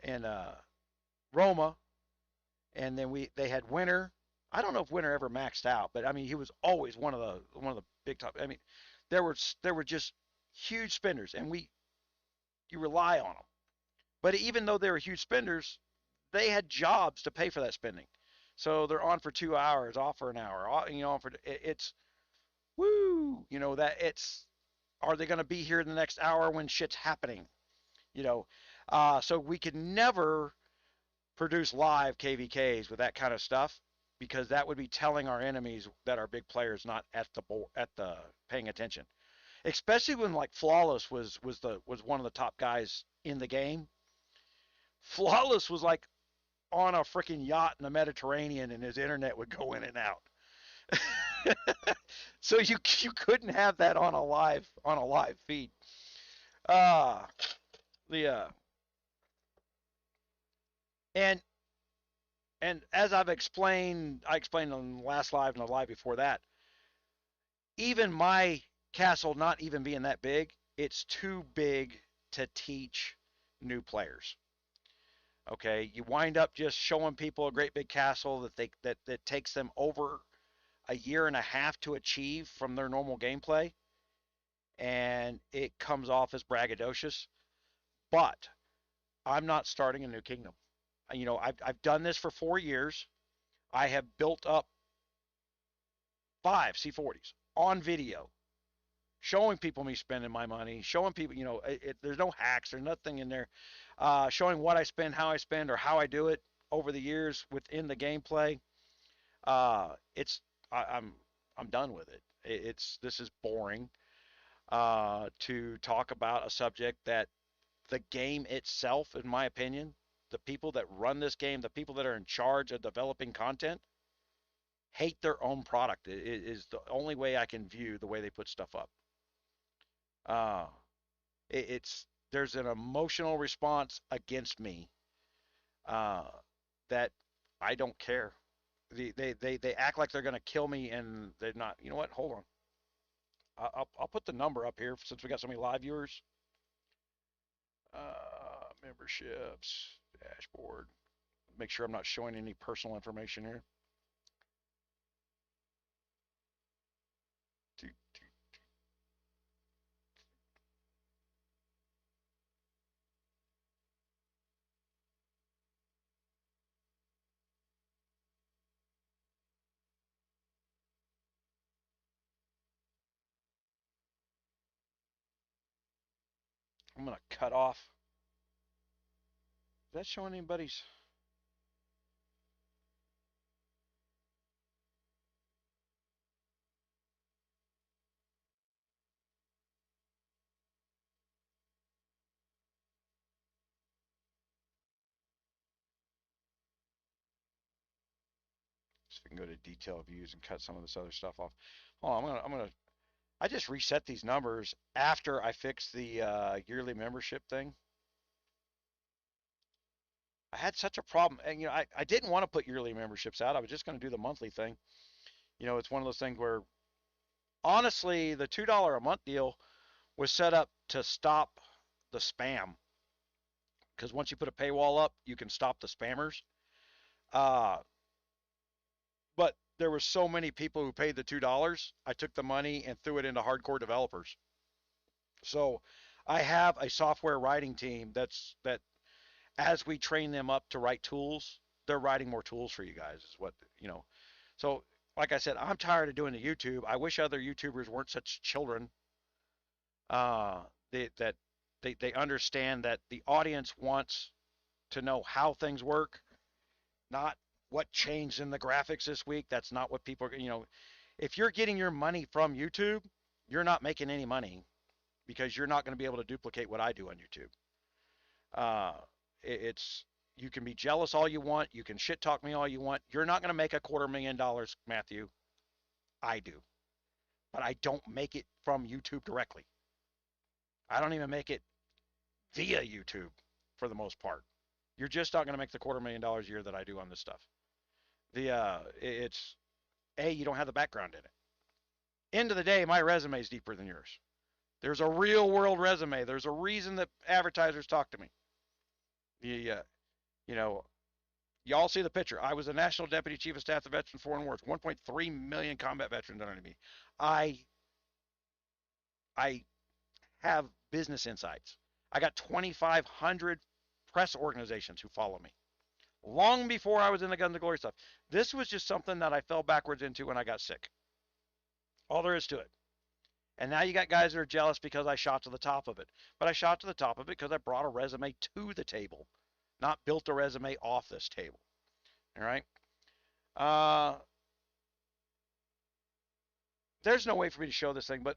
Roma, and then they had Winter. I don't know if Winter ever maxed out, but I mean he was always one of the big top. I mean there were just huge spenders, and you rely on them. But even though they were huge spenders, they had jobs to pay for that spending. So they're on for 2 hours, off for an hour, for it's woo, that it's are they going to be here in the next hour when shit's happening? You know, so we could never produce live KVKs with that kind of stuff because that would be telling our enemies that our big players not at the paying attention. Especially when like Flawless was one of the top guys in the game. Flawless was like on a freaking yacht in the Mediterranean, and his internet would go in and out. So you couldn't have that on a live feed. Uh the and and as I explained on the last live and the live before that, even my castle not even being that big, it's too big to teach new players. Okay, you wind up just showing people a great big castle that takes them over a year and a half to achieve from their normal gameplay, and it comes off as braggadocious. But I'm not starting a new kingdom. I've done this for 4 years. I have built up 5 C40s on video, showing people me spending my money, showing people, there's no hacks, there's nothing in there, showing what I spend, how I spend, or how I do it over the years within the gameplay. It's I'm done with it. This is boring to talk about a subject that the game itself, in my opinion, the people that run this game, the people that are in charge of developing content, hate their own product. It is the only way I can view the way they put stuff up. Uh, it's there's an emotional response against me, uh, that I don't care. They act like they're going to kill me, and they're not. You know what? Hold on. I'll put the number up here since we got so many live viewers. Memberships dashboard. Make sure I'm not showing any personal information here. I'm going to cut off. Is that showing anybody's? So we can go to detail views and cut some of this other stuff off. Hold on, I just reset these numbers after I fixed the yearly membership thing. I had such a problem, and I didn't want to put yearly memberships out. I was just going to do the monthly thing. It's one of those things where, honestly, the $2 a month deal was set up to stop the spam, because once you put a paywall up, you can stop the spammers. Uh, but there were so many people who paid the $2, I took the money and threw it into hardcore developers. So I have a software writing team that as we train them up to write tools, they're writing more tools for you guys is what. So like I said, I'm tired of doing the YouTube. I wish other YouTubers weren't such children. Uh, that they understand that the audience wants to know how things work, not what changed in the graphics this week. That's not what people are. If you're getting your money from YouTube, you're not making any money because you're not going to be able to duplicate what I do on YouTube. Uh, it's you can be jealous all you want. You can shit talk me all you want. You're not going to make $250,000, Matthew. I do, but I don't make it from YouTube directly. I don't even make it via YouTube for the most part. You're just not going to make the $250,000 a year that I do on this stuff. It's you don't have the background in it. End of the day, my resume is deeper than yours. There's a real world resume. There's a reason that advertisers talk to me. You know, y'all see the picture. I was a National Deputy Chief of Staff to Veterans Foreign Wars. 1.3 million combat veterans under me. I have business insights. I got 2,500 press organizations who follow me. Long before I was in the Guns of Glory stuff. This was just something that I fell backwards into when I got sick. All there is to it. And now you got guys that are jealous because I shot to the top of it. But I shot to the top of it because I brought a resume to the table, not built a resume off this table. All right? There's no way for me to show this thing, but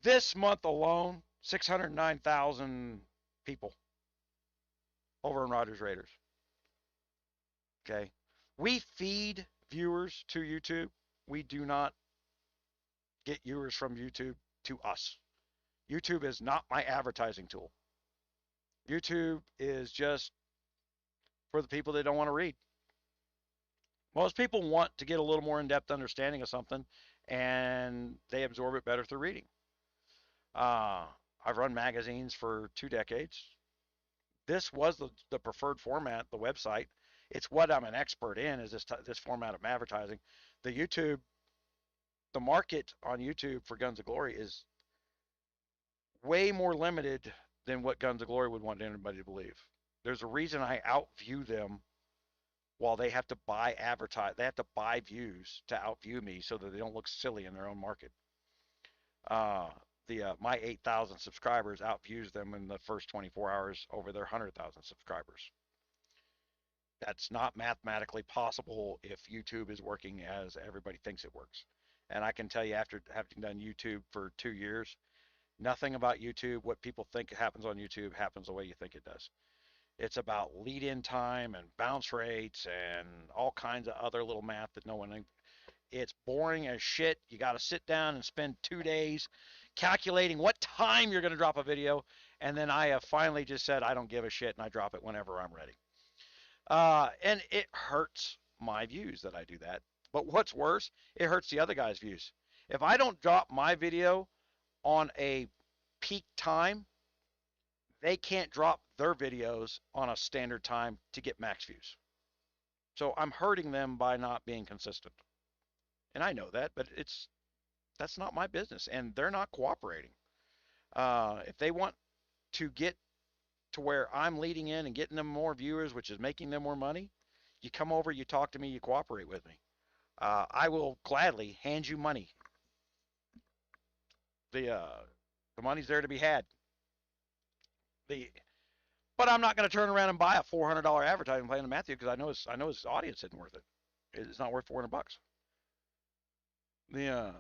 this month alone, 609,000 people over in Rogers Raiders. Okay? We feed viewers to YouTube. We do not get viewers from YouTube to us. YouTube is not my advertising tool. YouTube is just for the people that don't want to read. Most people want to get a little more in-depth understanding of something, and they absorb it better through reading. I've run magazines for 2 decades. This was the preferred format, the website. It's what I'm an expert in, is this format of advertising. The market on YouTube for Guns of Glory is way more limited than what Guns of Glory would want anybody to believe. There's a reason I outview them while they have to buy views to outview me so that they don't look silly in their own market. My 8,000 subscribers outviews them in the first 24 hours over their 100,000 subscribers. That's not mathematically possible if YouTube is working as everybody thinks it works. And I can tell you, after having done YouTube for 2 years, nothing about YouTube, what people think happens on YouTube, happens the way you think it does. It's about lead-in time and bounce rates and all kinds of other little math that no one. It's boring as shit. You got to sit down and spend 2 days calculating what time you're going to drop a video. And then I have finally just said, I don't give a shit, and I drop it whenever I'm ready. And it hurts my views that I do that. But what's worse, it hurts the other guy's views. If I don't drop my video on a peak time, they can't drop their videos on a standard time to get max views. So I'm hurting them by not being consistent. And I know that, but that's not my business, and they're not cooperating. If they want to get to where I'm leading in and getting them more viewers, which is making them more money, you come over, you talk to me, you cooperate with me. I will gladly hand you money. The money's there to be had. The But I'm not going to turn around and buy a $400 advertising plan to Matthew because I know his audience isn't worth it. It's not worth $400. The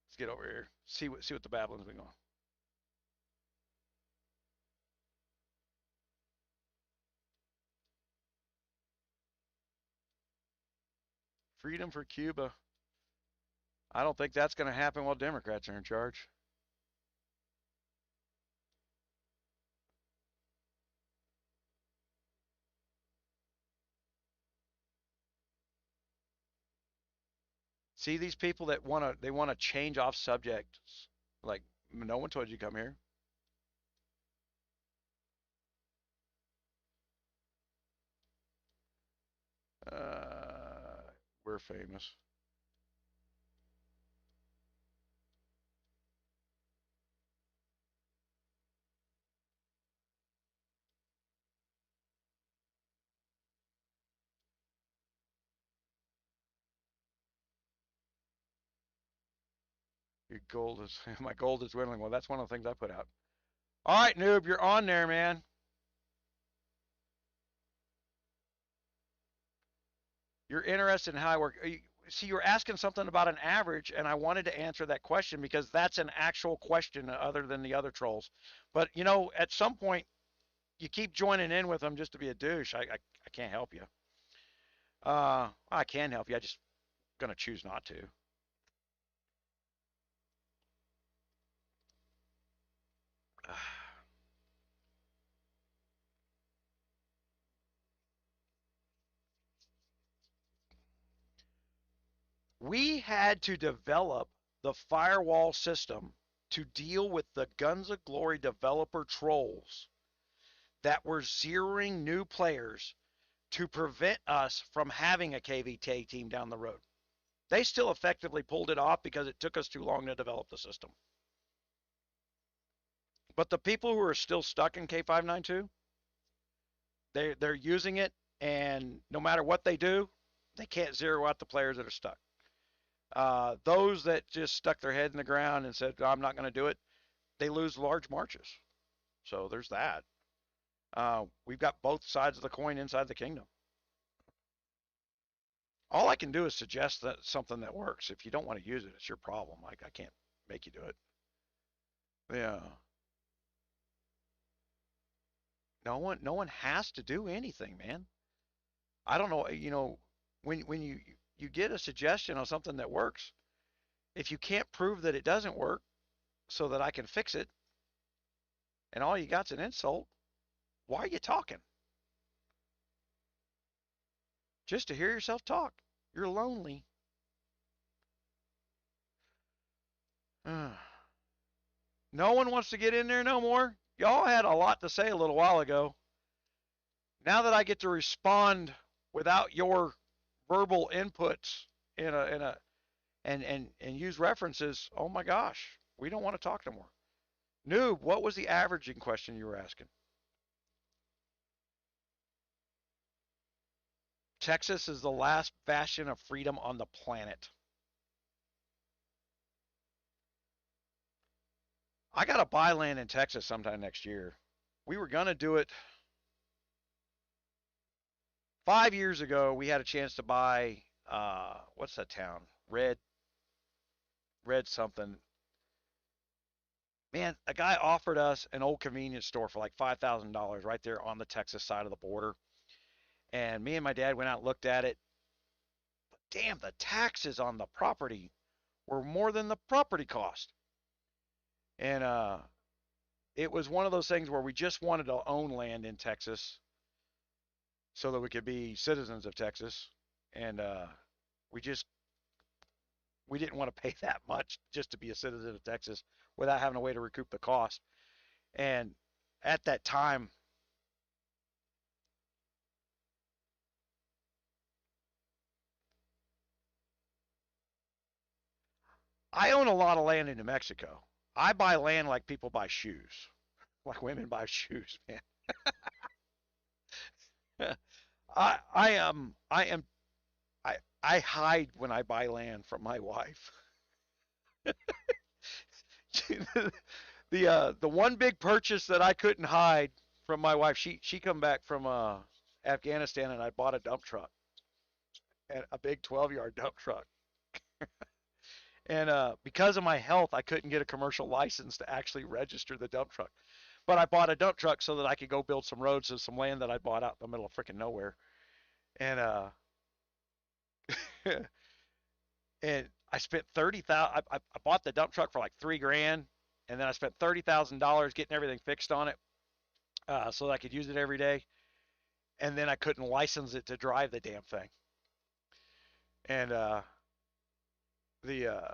Let's get over here. See what the babbling's been going. Freedom for Cuba. I don't think that's going to happen while Democrats are in charge. See these people that want to change off subjects. Like, no one told you to come here. We're famous. Your gold is my gold is dwindling. Well, that's one of the things I put out. All right, noob, you're on there, man. You're interested in how I work. See, you were asking something about an average, and I wanted to answer that question because that's an actual question other than the other trolls. But at some point, you keep joining in with them just to be a douche. I can't help you. I can help you. I just gonna choose not to. We had to develop the firewall system to deal with the Guns of Glory developer trolls that were zeroing new players to prevent us from having a KVT team down the road. They still effectively pulled it off because it took us too long to develop the system. But the people who are still stuck in K592, they're using it, and no matter what they do, they can't zero out the players that are stuck. Those that just stuck their head in the ground and said, I'm not going to do it, they lose large marches. So there's that. We've got both sides of the coin inside the kingdom. All I can do is suggest that something that works. If you don't want to use it, it's your problem. I can't make you do it. Yeah. No one has to do anything, man. I don't know, when you get a suggestion on something that works, if you can't prove that it doesn't work so that I can fix it, and all you got's an insult, why are you talking? Just to hear yourself talk. You're lonely. No one wants to get in there no more. Y'all had a lot to say a little while ago. Now that I get to respond without your verbal inputs in a and use references, oh my gosh, we don't want to talk no more. Noob, what was the averaging question you were asking? Texas is the last bastion of freedom on the planet. I got to buy land in Texas sometime next year. We were going to do it 5 years ago. We had a chance to buy, what's that town? Red something. Man, a guy offered us an old convenience store for like $5,000 right there on the Texas side of the border. And me and my dad went out and looked at it. But damn, the taxes on the property were more than the property cost. And it was one of those things where we just wanted to own land in Texas so that we could be citizens of Texas, and we just we didn't want to pay that much just to be a citizen of Texas without having a way to recoup the cost. And at that time, I own a lot of land in New Mexico. I buy land like people buy shoes, like women buy shoes, man. I am I hide when I buy land from my wife. The one big purchase that I couldn't hide from my wife, she come back from Afghanistan, and I bought a dump truck, and a big 12-yard dump truck. And because of my health, I couldn't get a commercial license to actually register the dump truck. But I bought a dump truck so that I could go build some roads and some land that I bought out in the middle of freaking nowhere. And and I spent 30,000. I bought the dump truck for like 3 grand, and then I spent $30,000 getting everything fixed on it, so that I could use it every day. And then I couldn't license it to drive the damn thing. And the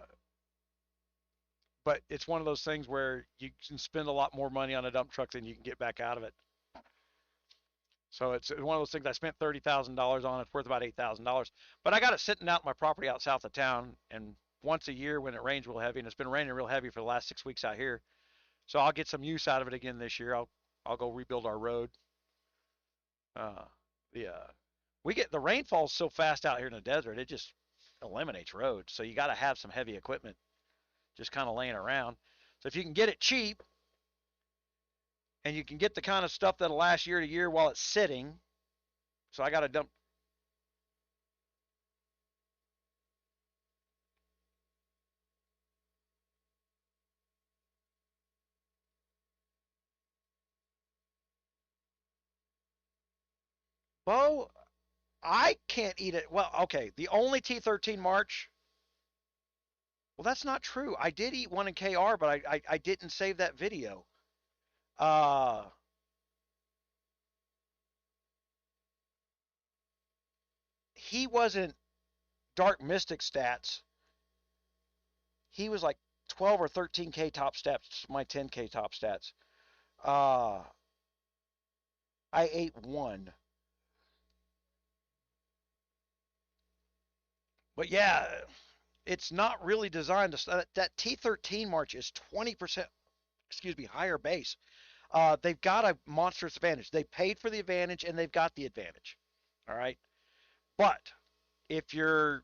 but it's one of those things where you can spend a lot more money on a dump truck than you can get back out of it. So it's one of those things. I spent $30,000 on it. It's worth about $8,000, but I got it sitting out in my property out south of town. And once a year when it rains real heavy, and it's been raining real heavy for the last 6 weeks out here, so I'll get some use out of it again this year. I'll go rebuild our road. Uh, the we get the rain falls so fast out here in the desert, it just eliminates roads. So you got to have some heavy equipment just kind of laying around. So if you can get it cheap, and you can get the kind of stuff that'll last year to year while it's sitting. So I got to dump. Bo, I can't eat it. Well, okay. The only T13 March. Well, that's not true. I did eat one in KR, but I didn't save that video. Uh, he wasn't Dark Mystic stats. He was like 12 or 13K top stats, my 10K top stats. Uh, I ate one. But yeah, it's not really designed to. That T13 March is 20%, excuse me, higher base. They've got a monstrous advantage. They paid for the advantage, and they've got the advantage. All right. But if you're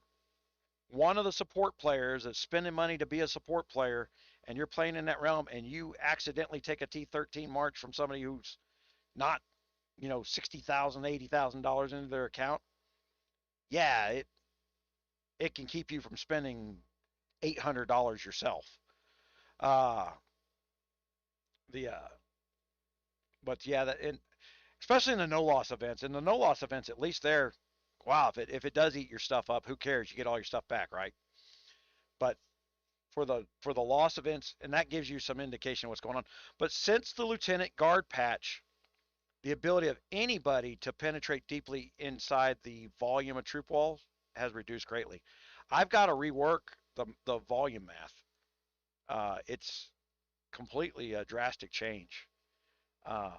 one of the support players that's spending money to be a support player, and you're playing in that realm, and you accidentally take a T13 March from somebody who's not, $60,000, $80,000 into their account, yeah, it can keep you from spending $800 yourself. Uh, the but yeah, that and especially in the no loss events. In the no loss events, at least there, wow, if it does eat your stuff up, who cares? You get all your stuff back, right? But for the loss events, and that gives you some indication of what's going on. But since the Lieutenant Guard patch, the ability of anybody to penetrate deeply inside the volume of troop walls has reduced greatly. I've got to rework the volume math. It's completely a drastic change. Uh,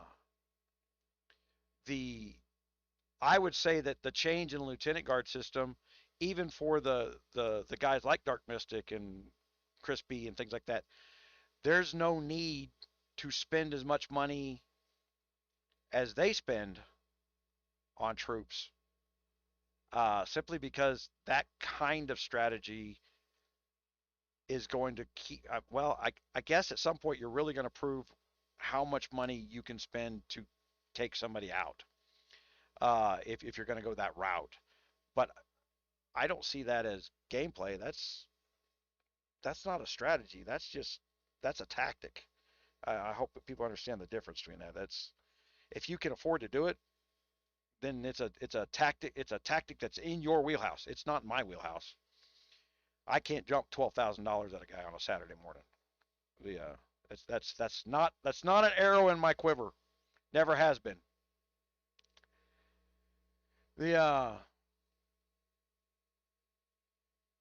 the I would say that the change in the Lieutenant Guard system, even for the guys like Dark Mystic and Crispy and things like that, there's no need to spend as much money as they spend on troops, simply because that kind of strategy is going to keep. Well, I guess at some point you're really going to prove how much money you can spend to take somebody out, if you're going to go that route. But I don't see that as gameplay. That's not a strategy. That's a tactic. I hope that people understand the difference between that. That's if you can afford to do it, then it's a tactic. It's a tactic that's in your wheelhouse. It's not in my wheelhouse. I can't jump $12,000 at a guy on a Saturday morning. The That's not an arrow in my quiver. Never has been. The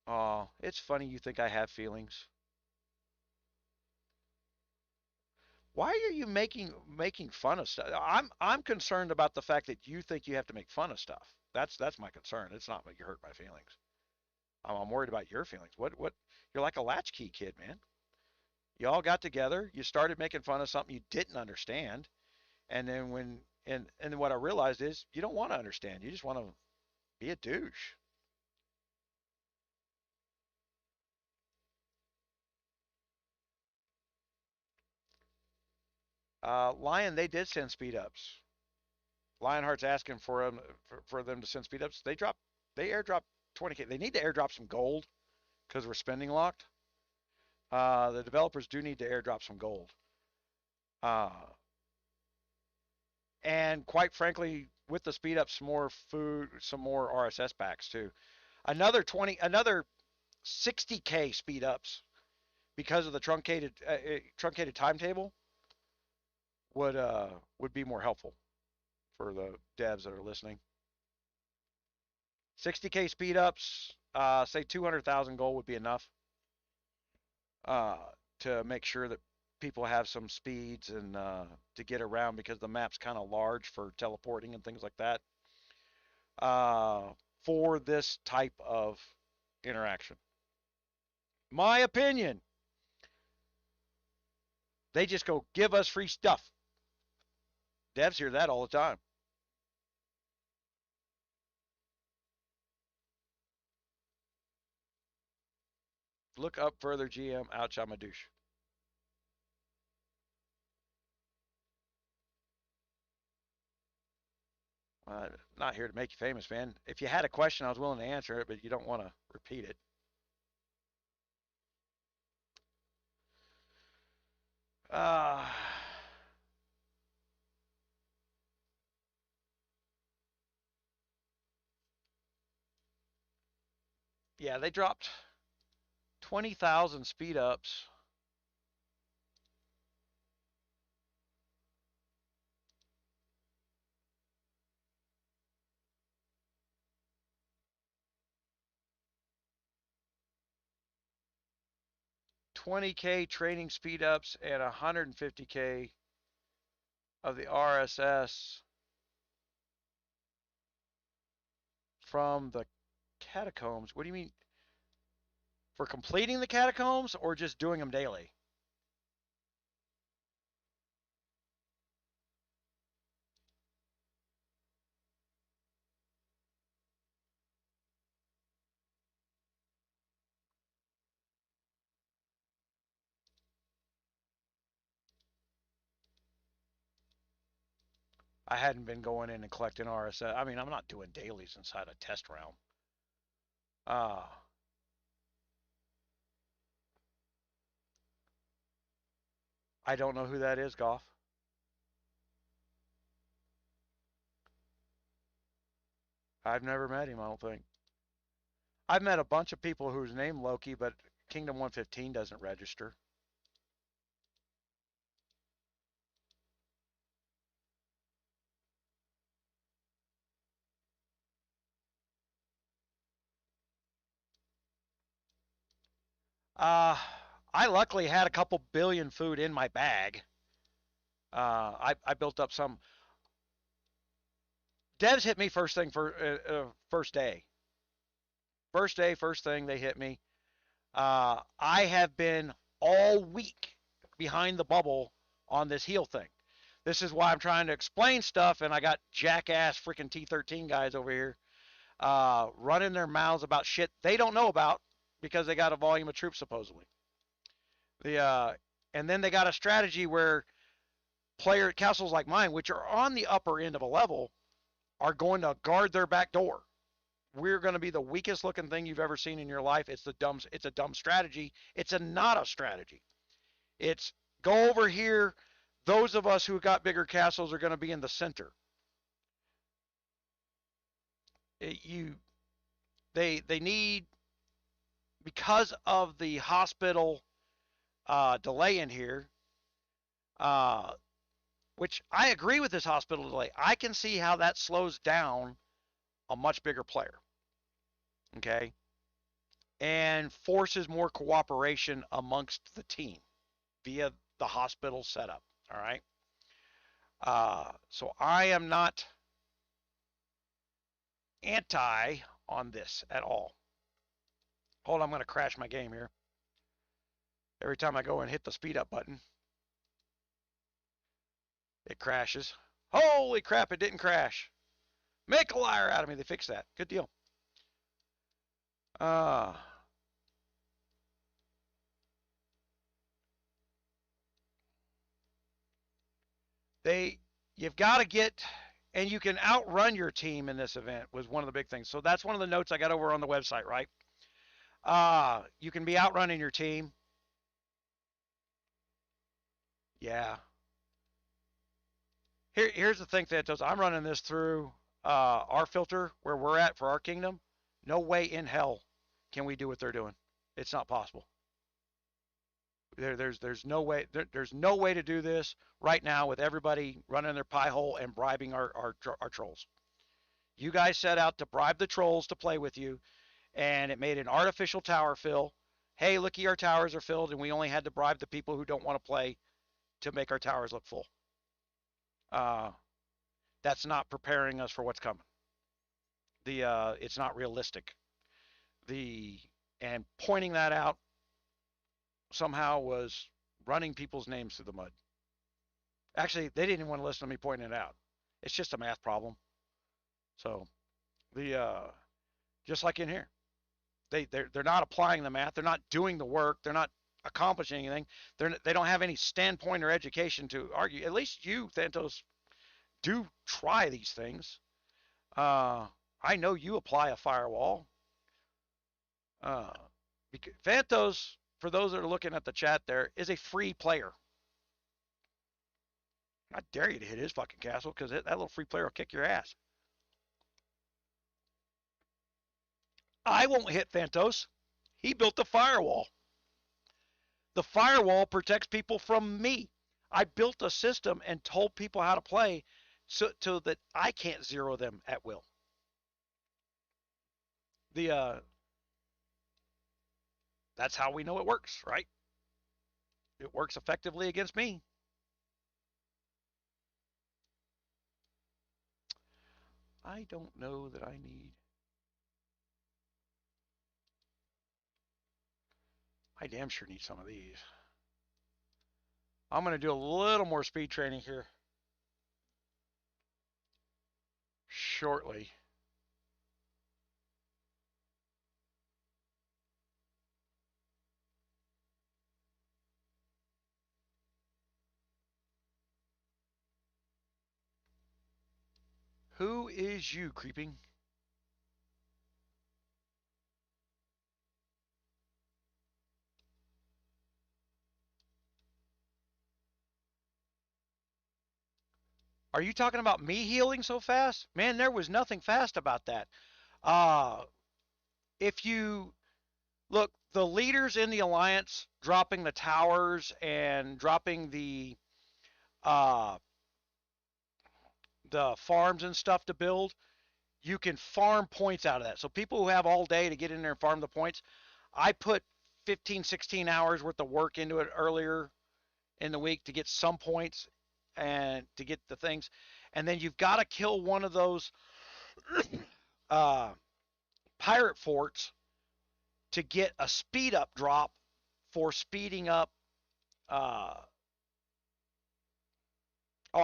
oh, it's funny you think I have feelings. Why are you making fun of stuff? I'm concerned about the fact that you think you have to make fun of stuff. That's my concern. It's not that you hurt my feelings. I'm worried about your feelings. What? You're like a latchkey kid, man. You all got together. You started making fun of something you didn't understand, and then and then what I realized is you don't want to understand. You just want to be a douche. Lion, they did send speed ups. Lionheart's asking for them to send speed ups. They airdrop 20K. They need to airdrop some gold because we're spending locked. The developers do need to airdrop some gold. Uh, and quite frankly, with the speed ups, some more food, some more RSS packs too. Another 60K speed ups because of the truncated timetable would be more helpful for the devs that are listening. 60K speed ups, say 200,000 gold would be enough uh, to make sure that people have some speeds and to get around because the map's kind of large for teleporting and things like that uh, for this type of interaction. My opinion, they just go give us free stuff. Devs hear that all the time. Look up further, GM. Ouch, I'm a douche. Not here to make you famous, man. If you had a question, I was willing to answer it, but you don't want to repeat it. Uh, yeah, they dropped 20,000 speed ups. $20K training speed ups and 150K of the RSS from the catacombs. What do you mean? For completing the catacombs or just doing them daily? I hadn't been going in and collecting RSS. I mean, I'm not doing dailies inside a test realm. Uh, I don't know who that is, Goff. I've never met him, I don't think. I've met a bunch of people whose name Loki, but Kingdom 115 doesn't register. Uh, I luckily had a couple billion food in my bag. I built up some. Devs hit me first thing for first day. First day, first thing they hit me. I have been all week behind the bubble on this heal thing. This is why I'm trying to explain stuff, and I got jackass freaking T13 guys over here running their mouths about shit they don't know about because they got a volume of troops supposedly. The and then they got a strategy where player castles like mine, which are on the upper end of a level, are going to guard their back door. We're going to be the weakest looking thing you've ever seen in your life. It's a dumb strategy. It's a not a strategy. It's go over here. Those of us who got bigger castles are going to be in the center. You they need because of the hospital delay in here. Uh, which I agree with this hospital delay. I can see how that slows down a much bigger player. Okay. And forces more cooperation amongst the team via the hospital setup. All right. So I am not anti on this at all. Hold on, I'm going to crash my game here. Every time I go and hit the speed up button, it crashes. Holy crap, it didn't crash. Make a liar out of me. They fixed that. Good deal. Uh, you've got to get, and you can outrun your team in this event was one of the big things. So that's one of the notes I got over on the website, right? You can be outrunning your team. Yeah. Here's the thing, Thantos. I'm running this through our filter where we're at for our kingdom. No way in hell can we do what they're doing. It's not possible. There's no way there's no way to do this right now with everybody running their pie hole and bribing our trolls. You guys set out to bribe the trolls to play with you, and it made an artificial tower fill. Hey, looky, our towers are filled, and we only had to bribe the people who don't want to play to make our towers look full. That's not preparing us for what's coming. It's not realistic. And pointing that out somehow was running people's names through the mud. Actually, they didn't even want to listen to me pointing it out. It's just a math problem. So just like in here, they're not applying the math. They're not doing the work. They're not accomplishing anything. They don't have any standpoint or education to argue. At least you, Thantos, do try these things. I know you apply a firewall. Thantos, for those that are looking at the chat there, is a free player. I dare you to hit his fucking castle because that little free player will kick your ass. I won't hit Thantos. He built the firewall. The firewall protects people from me. I built a system and told people how to play so that I can't zero them at will. That's how we know it works, right? It works effectively against me. I don't know that I need. I damn sure need some of these. I'm going to do a little more speed training here shortly. Who is you, creeping? Are you talking about me healing so fast? Man, there was nothing fast about that. If you look, the leaders in the alliance dropping the towers and dropping the farms and stuff to build, you can farm points out of that. So people who have all day to get in there and farm the points, I put 15, 16 hours worth of work into it earlier in the week to get some points and to get the things. And then you've got to kill one of those pirate forts to get a speed up drop for speeding up. I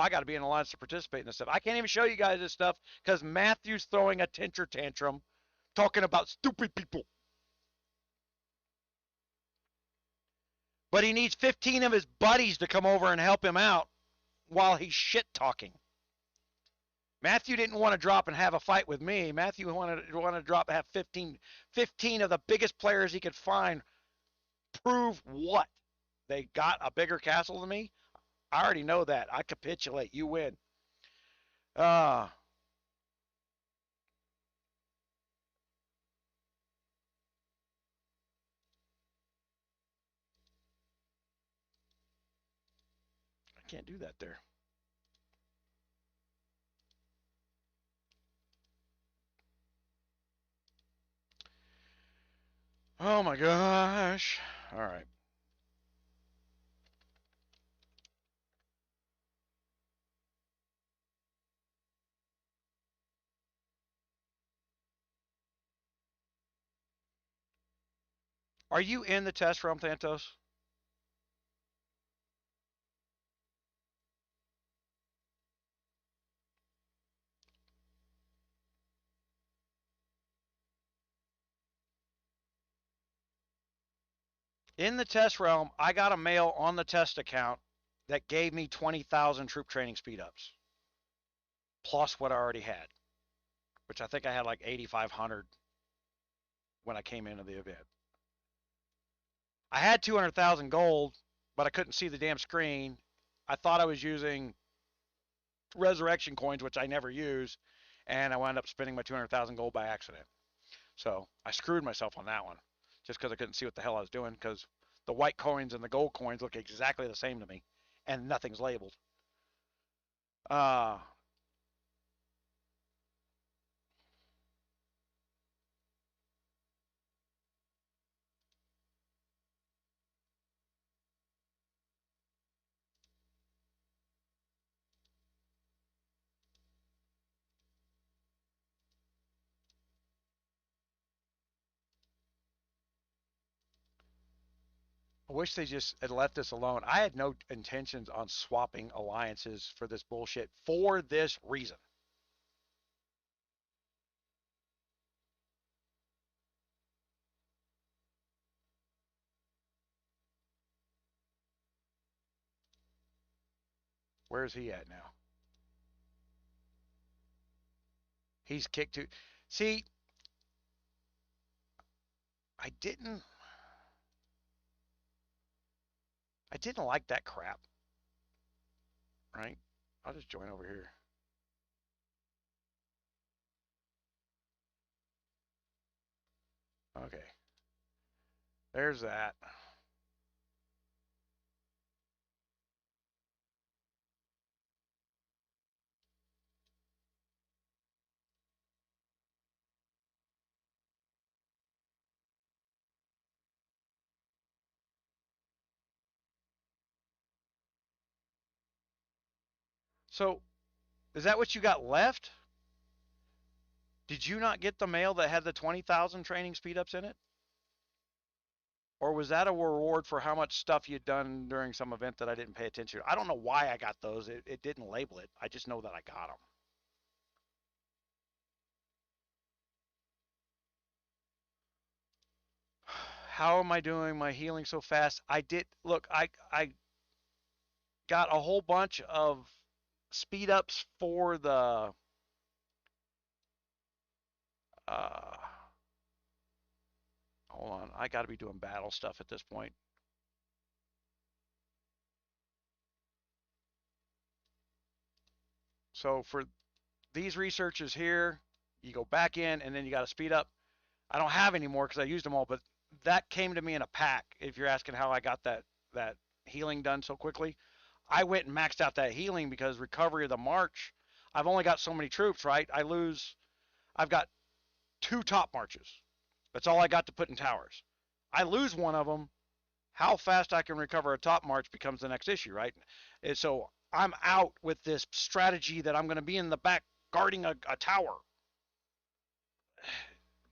got to be in alliance to participate in this stuff. I can't even show you guys this stuff because Matthew's throwing a tinter tantrum talking about stupid people. But he needs 15 of his buddies to come over and help him out while he's shit talking. Matthew didn't want to drop and have a fight with me. Matthew wanted to drop and have 15 of the biggest players he could find. Prove what? They got a bigger castle than me? I already know that. I capitulate. You win. can't do that there. Oh my gosh. All right. Are you in the test realm, Thantos? In the test realm, I got a mail on the test account that gave me 20,000 troop training speed ups, plus what I already had, which I think I had like 8,500 when I came into the event. I had 200,000 gold, but I couldn't see the damn screen. I thought I was using resurrection coins, which I never use, and I wound up spending my 200,000 gold by accident. So I screwed myself on that one, just because I couldn't see what the hell I was doing, because the white coins and the gold coins look exactly the same to me, and nothing's labeled. Uh, I wish they just had let this alone. I had no intentions on swapping alliances for this bullshit for this reason. Where's he at now? He's kicked to. See, I didn't. I didn't like that crap. Right? I'll just join over here. Okay. There's that. So, is that what you got left? Did you not get the mail that had the 20,000 training speed ups in it? Or was that a reward for how much stuff you'd done during some event that I didn't pay attention to? I don't know why I got those. It didn't label it. I just know that I got them. How am I doing my healing so fast? I did look. I got a whole bunch of speed ups for the uh, hold on. I got to be doing battle stuff at this point. So for these researches here, you go back in and then you got to speed up. I don't have any more because I used them all, but that came to me in a pack. If you're asking how I got that healing done so quickly, I went and maxed out that healing because recovery of the march. I've only got so many troops, right? I've got 2 top marches. That's all I got to put in towers. I lose one of them. How fast I can recover a top march becomes the next issue, right? And so I'm out with this strategy that I'm going to be in the back guarding a tower.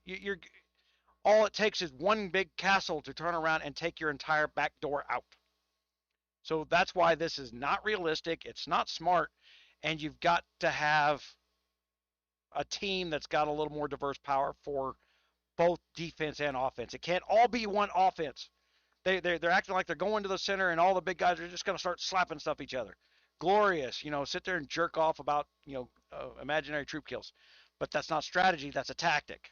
You're all it takes is one big castle to turn around and take your entire back door out. So that's why this is not realistic. It's not smart, and you've got to have a team that's got a little more diverse power for both defense and offense. It can't all be one offense. They're acting like they're going to the center and all the big guys are just going to start slapping stuff each other. Glorious, sit there and jerk off about imaginary troop kills, but that's not strategy. That's a tactic.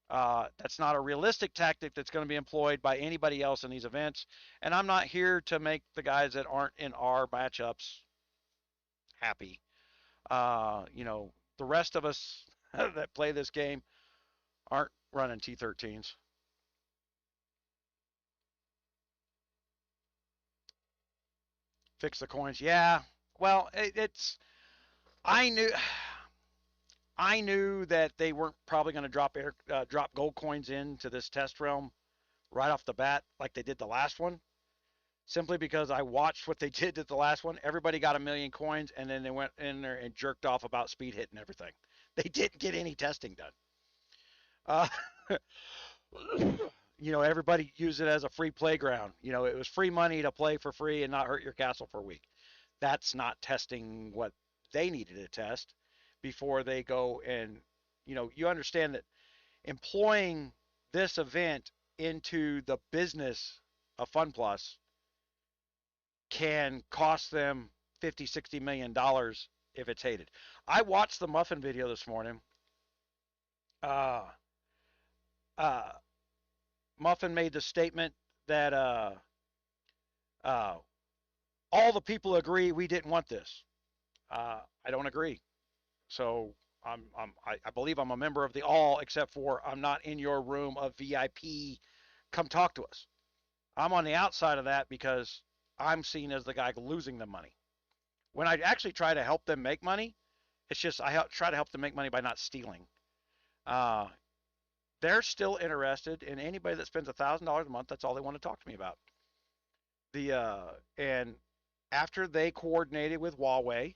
That's not a realistic tactic that's going to be employed by anybody else in these events. And I'm not here to make the guys that aren't in our matchups happy. The rest of us that play this game aren't running T13s. Fix the coins. Yeah. Well, it's I knew I knew that they weren't probably going to drop gold coins into this test realm right off the bat like they did the last one. Simply because I watched what they did to the last one. Everybody got a million coins, and then they went in there and jerked off about speed hit and everything. They didn't get any testing done. Uh, everybody used it as a free playground. It was free money to play for free and not hurt your castle for a week. That's not testing what they needed to test before they go and, you understand that employing this event into the business of Fun Plus can cost them 50, $60 million if it's hated. I watched the Muffin video this morning. Uh, uh, Muffin made the statement that uh, all the people agree we didn't want this. I don't agree. So I believe I'm a member of the all, except for I'm not in your room of VIP. Come talk to us. I'm on the outside of that because I'm seen as the guy losing the money. When I actually try to help them make money, it's just try to help them make money by not stealing. Uh, they're still interested in anybody that spends $1,000 a month. That's all they want to talk to me about. And after they coordinated with Huawei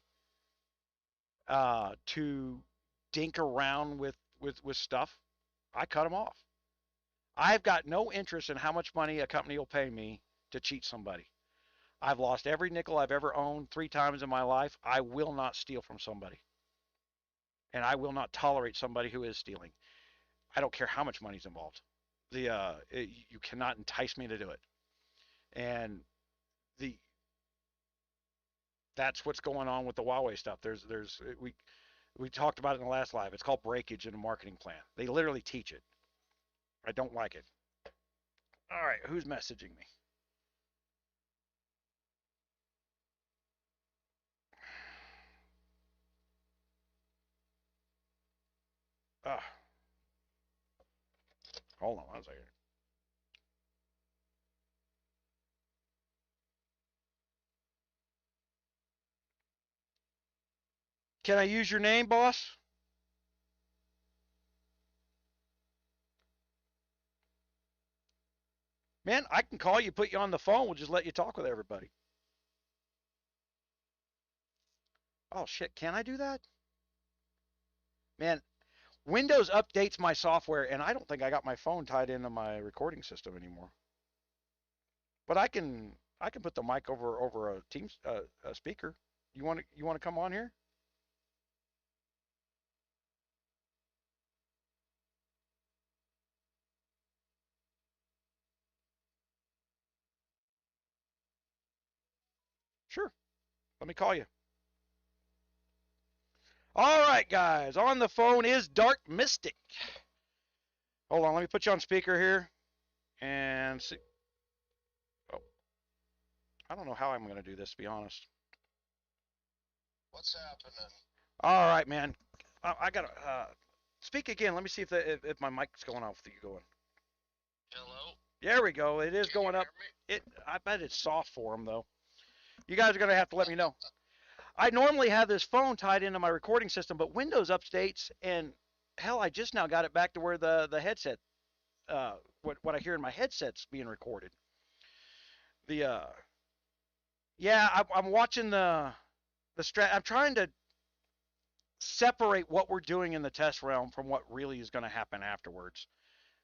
to dink around with stuff, I cut them off. I've got no interest in how much money a company will pay me to cheat somebody. I've lost every nickel I've ever owned 3 times in my life. I will not steal from somebody. And I will not tolerate somebody who is stealing. I don't care how much money's involved. You cannot entice me to do it. And the that's what's going on with the Huawei stuff. We talked about it in the last live. It's called breakage in a marketing plan. They literally teach it. I don't like it. All right, who's messaging me? Uh, Hold on one second. Can I use your name, boss? Man, I can call you, put you on the phone. We'll just let you talk with everybody. Oh, shit. Can I do that? Man, Windows updates my software, and I don't think I got my phone tied into my recording system anymore. But I can put the mic over a Teams a speaker. You want to come on here? Sure. Let me call you. All right, guys. On the phone is Dark Mystic. Hold on. Let me put you on speaker here and see. Oh, I don't know how I'm going to do this, to be honest. What's happening? All right, man. I got to speak again. Let me see if my mic's going off with you going. Hello? There we go. It is going up. I bet it's soft for them, though. You guys are going to have to let me know. I normally have this phone tied into my recording system, but Windows updates, and hell, I just now got it back to where the headset, what I hear in my headset's being recorded. The Yeah, I'm watching the strat. I'm trying to separate what we're doing in the test realm from what really is going to happen afterwards.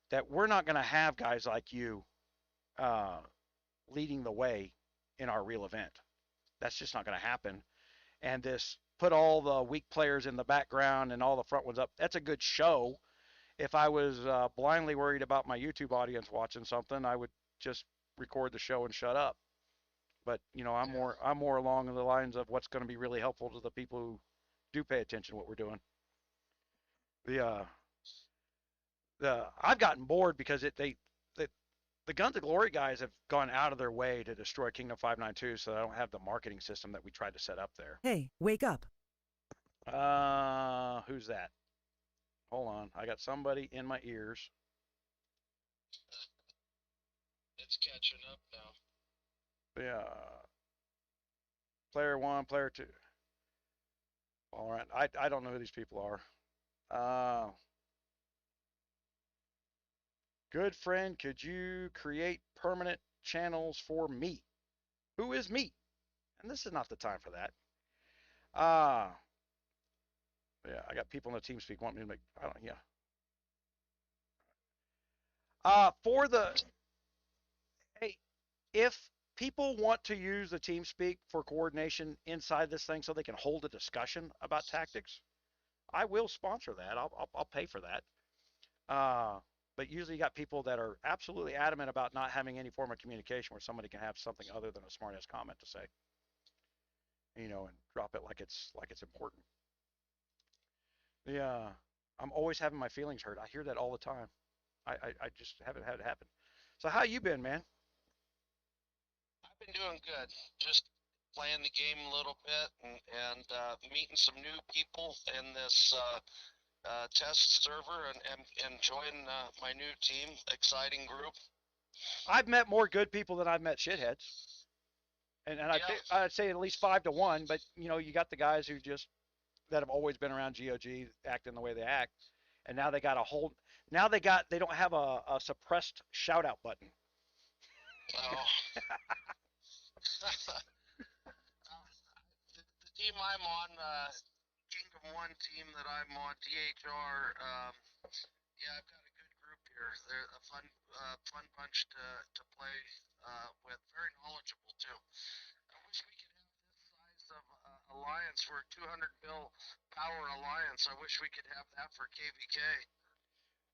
That we're not going to have guys like you uh, leading the way in our real event. That's just not going to happen. And this put all the weak players in the background and all the front ones up. That's a good show. If I was blindly worried about my YouTube audience watching something, I would just record the show and shut up. But I'm more along the lines of what's going to be really helpful to the people who do pay attention to what we're doing. The I've gotten bored because the Guns of Glory guys have gone out of their way to destroy Kingdom 592, so I don't have the marketing system that we tried to set up there. Hey, wake up. Who's that? Hold on. I got somebody in my ears. It's catching up now. Yeah. Player one, player two. All right. I don't know who these people are. Good friend, could you create permanent channels for me? Who is me? And this is not the time for that. Uh, yeah, I got people in the team speak want me to make. I don't. Yeah. For the hey, if people want to use the team speak for coordination inside this thing so they can hold a discussion about tactics, I will sponsor that. I'll pay for that. Uh, but usually you got people that are absolutely adamant about not having any form of communication where somebody can have something other than a smart ass comment to say, and drop it like it's important. Yeah, I'm always having my feelings hurt. I hear that all the time. I just haven't had it happen. So how you been, man? I've been doing good. Just playing the game a little bit and meeting some new people in this test server and enjoying my new team. Exciting group. I've met more good people than I've met shitheads, and Yeah. I'd say at least 5 to 1. But you got the guys who just that have always been around GOG acting the way they act, and now they got a hold. Now they don't have a suppressed shout out button. Oh. The team I'm on, Kingdom One team that I'm on, DHR. Yeah, I've got a good group here. They're a fun bunch to play with. Very knowledgeable too. I wish we could have this size of alliance for 200 mil power alliance. I wish we could have that for KVK.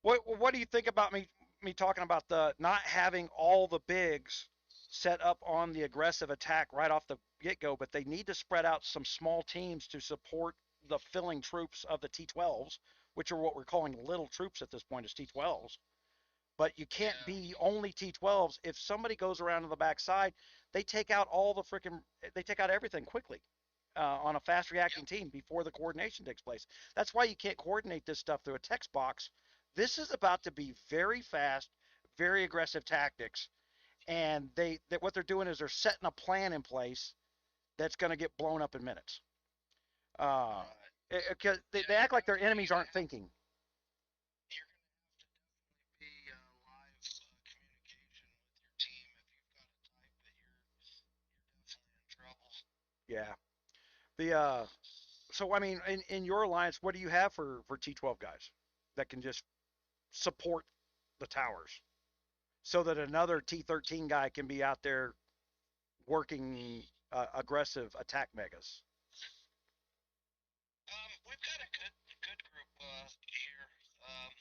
What do you think about me talking about the not having all the bigs set up on the aggressive attack right off the get go, but they need to spread out some small teams to support the filling troops of the T12s, which are what we're calling little troops at this point, is T12s. But you can't Yeah. be only T12s. If somebody goes around to the backside, they take out they take out everything quickly on a fast reacting Yep. team before the coordination takes place. That's why you can't coordinate this stuff through a text box. This is about to be very fast, very aggressive tactics, and what they're doing is they're setting a plan in place that's going to get blown up in minutes. Uh, Right. because Yeah, they act like their enemies aren't thinking. you're gonna have to definitely be live communication with your team. If you've got a type that you're definitely in trouble. Yeah. The so I mean, in your alliance, what do you have for T12 guys that can just support the towers so that another T13 guy can be out there working aggressive attack megas? We've got a good group here. Um,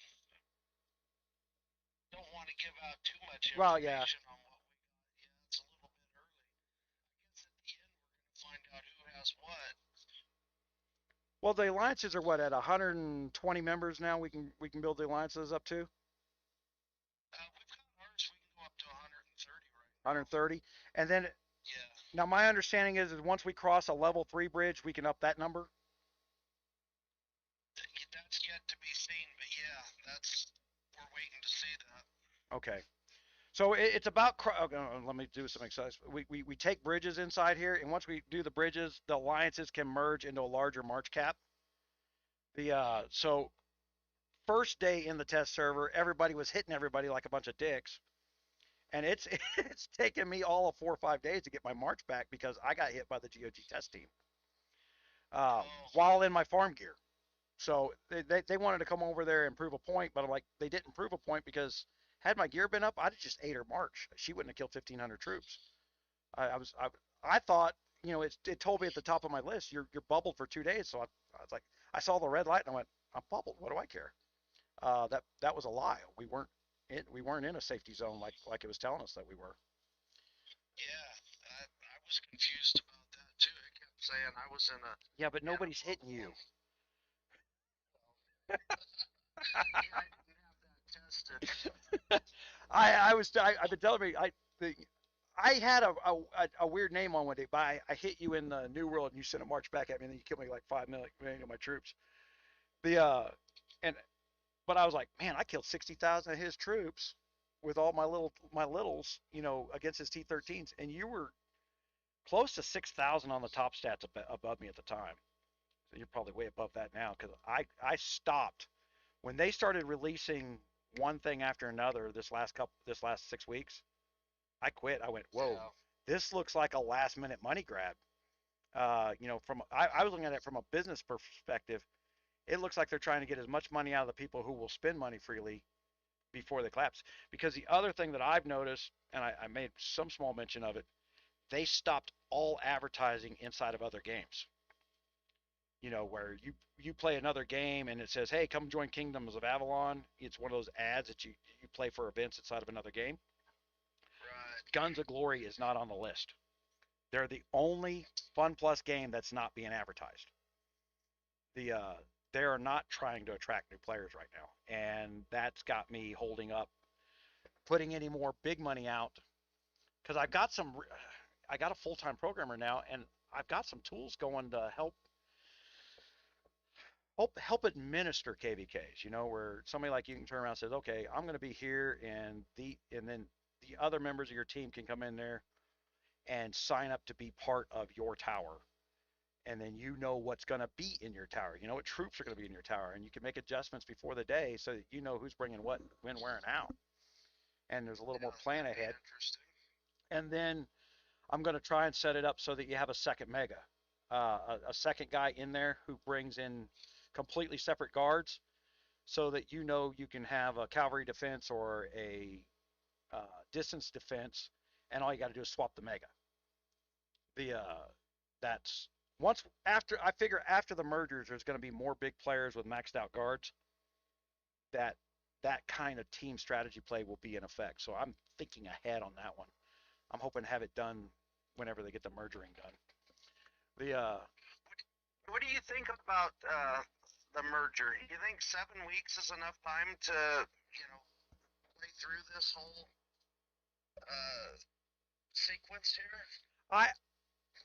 don't want to give out too much Well, yeah. information on what we got. Yeah, it's a little bit early. I guess at the end we're gonna find out who has what. Well, the alliances are what at 120 members now. We can build the alliances up to We've got ours. We can go up to 130 right now. 130, and then Yeah, now my understanding is once we cross a level 3 bridge, we can up that number. that's yet to be seen. But yeah, that's we're waiting to see that. Okay. So it's about. Okay, let me do some exercise. We take bridges inside here, and once we do the bridges, the alliances can merge into a larger March cap. The so first day in the test server, everybody was hitting everybody like a bunch of dicks, and it's it's taken me all of 4 or 5 days to get my March back because I got hit by the GOG test team Oh, while in my farm gear. So they wanted to come over there and prove a point, but I'm like, they didn't prove a point because had my gear been up, I'd have just ate her March. She wouldn't have killed 1,500 troops. I thought, it told me at the top of my list, you're bubbled for 2 days. So I was like, I saw the red light and I went, I'm bubbled. What do I care? That was a lie. We weren't in a safety zone like it was telling us that we were. yeah. I was confused about that too. It kept saying I was Yeah, but in a nobody's hitting bubble. you. Yeah, I didn't have that tested. I've been telling me I had a weird name on one day, but I hit you in the New World and you sent a march back at me, and then you killed me like 5 million of my troops. The and but I was like, man, I killed 60,000 of his troops with all my littles, against his T13s, and close to 6,000 on the top stats above me at the time. So you're probably way above that now because I stopped when they started releasing one thing after another this last 6 weeks. I quit. I went, whoa, Yeah. this looks like a last minute money grab. From I was looking at it from a business perspective. It looks like they're trying to get as much money out of the people who will spend money freely before they collapse. Because the other thing that I've noticed, and I made some small mention of it, they stopped all advertising inside of other games. Where you play another game and it says, "Hey, come join Kingdoms of Avalon." It's one of those ads that you play for events inside of another game. Right. Guns of Glory is not on the list. They're the only Fun Plus game that's not being advertised. The they are not trying to attract new players right now, and that's got me holding up putting any more big money out because I got a full time programmer now, and I've got some tools going to help administer KVKs. Where somebody like you can turn around and says, okay, I'm going to be here, and then the other members of your team can come in there and sign up to be part of your tower. And then what's going to be in your tower. You know what troops are going to be in your tower, and you can make adjustments before the day so that you know who's bringing what, when, where, and how. And there's a little more plan ahead. Interesting. And then I'm going to try and set it up so that you have a second mega, a second guy in there who brings in completely separate guards, so that you can have a cavalry defense or a distance defense, and all you got to do is swap the mega. The That's once after I figure after the mergers, there's going to be more big players with maxed out guards. That that kind of team strategy play will be in effect. So I'm thinking ahead on that one. I'm hoping to have it done whenever they get the mergering done. The What do you think about the merger? Do you think 7 weeks is enough time to, play through this whole uh, sequence here? I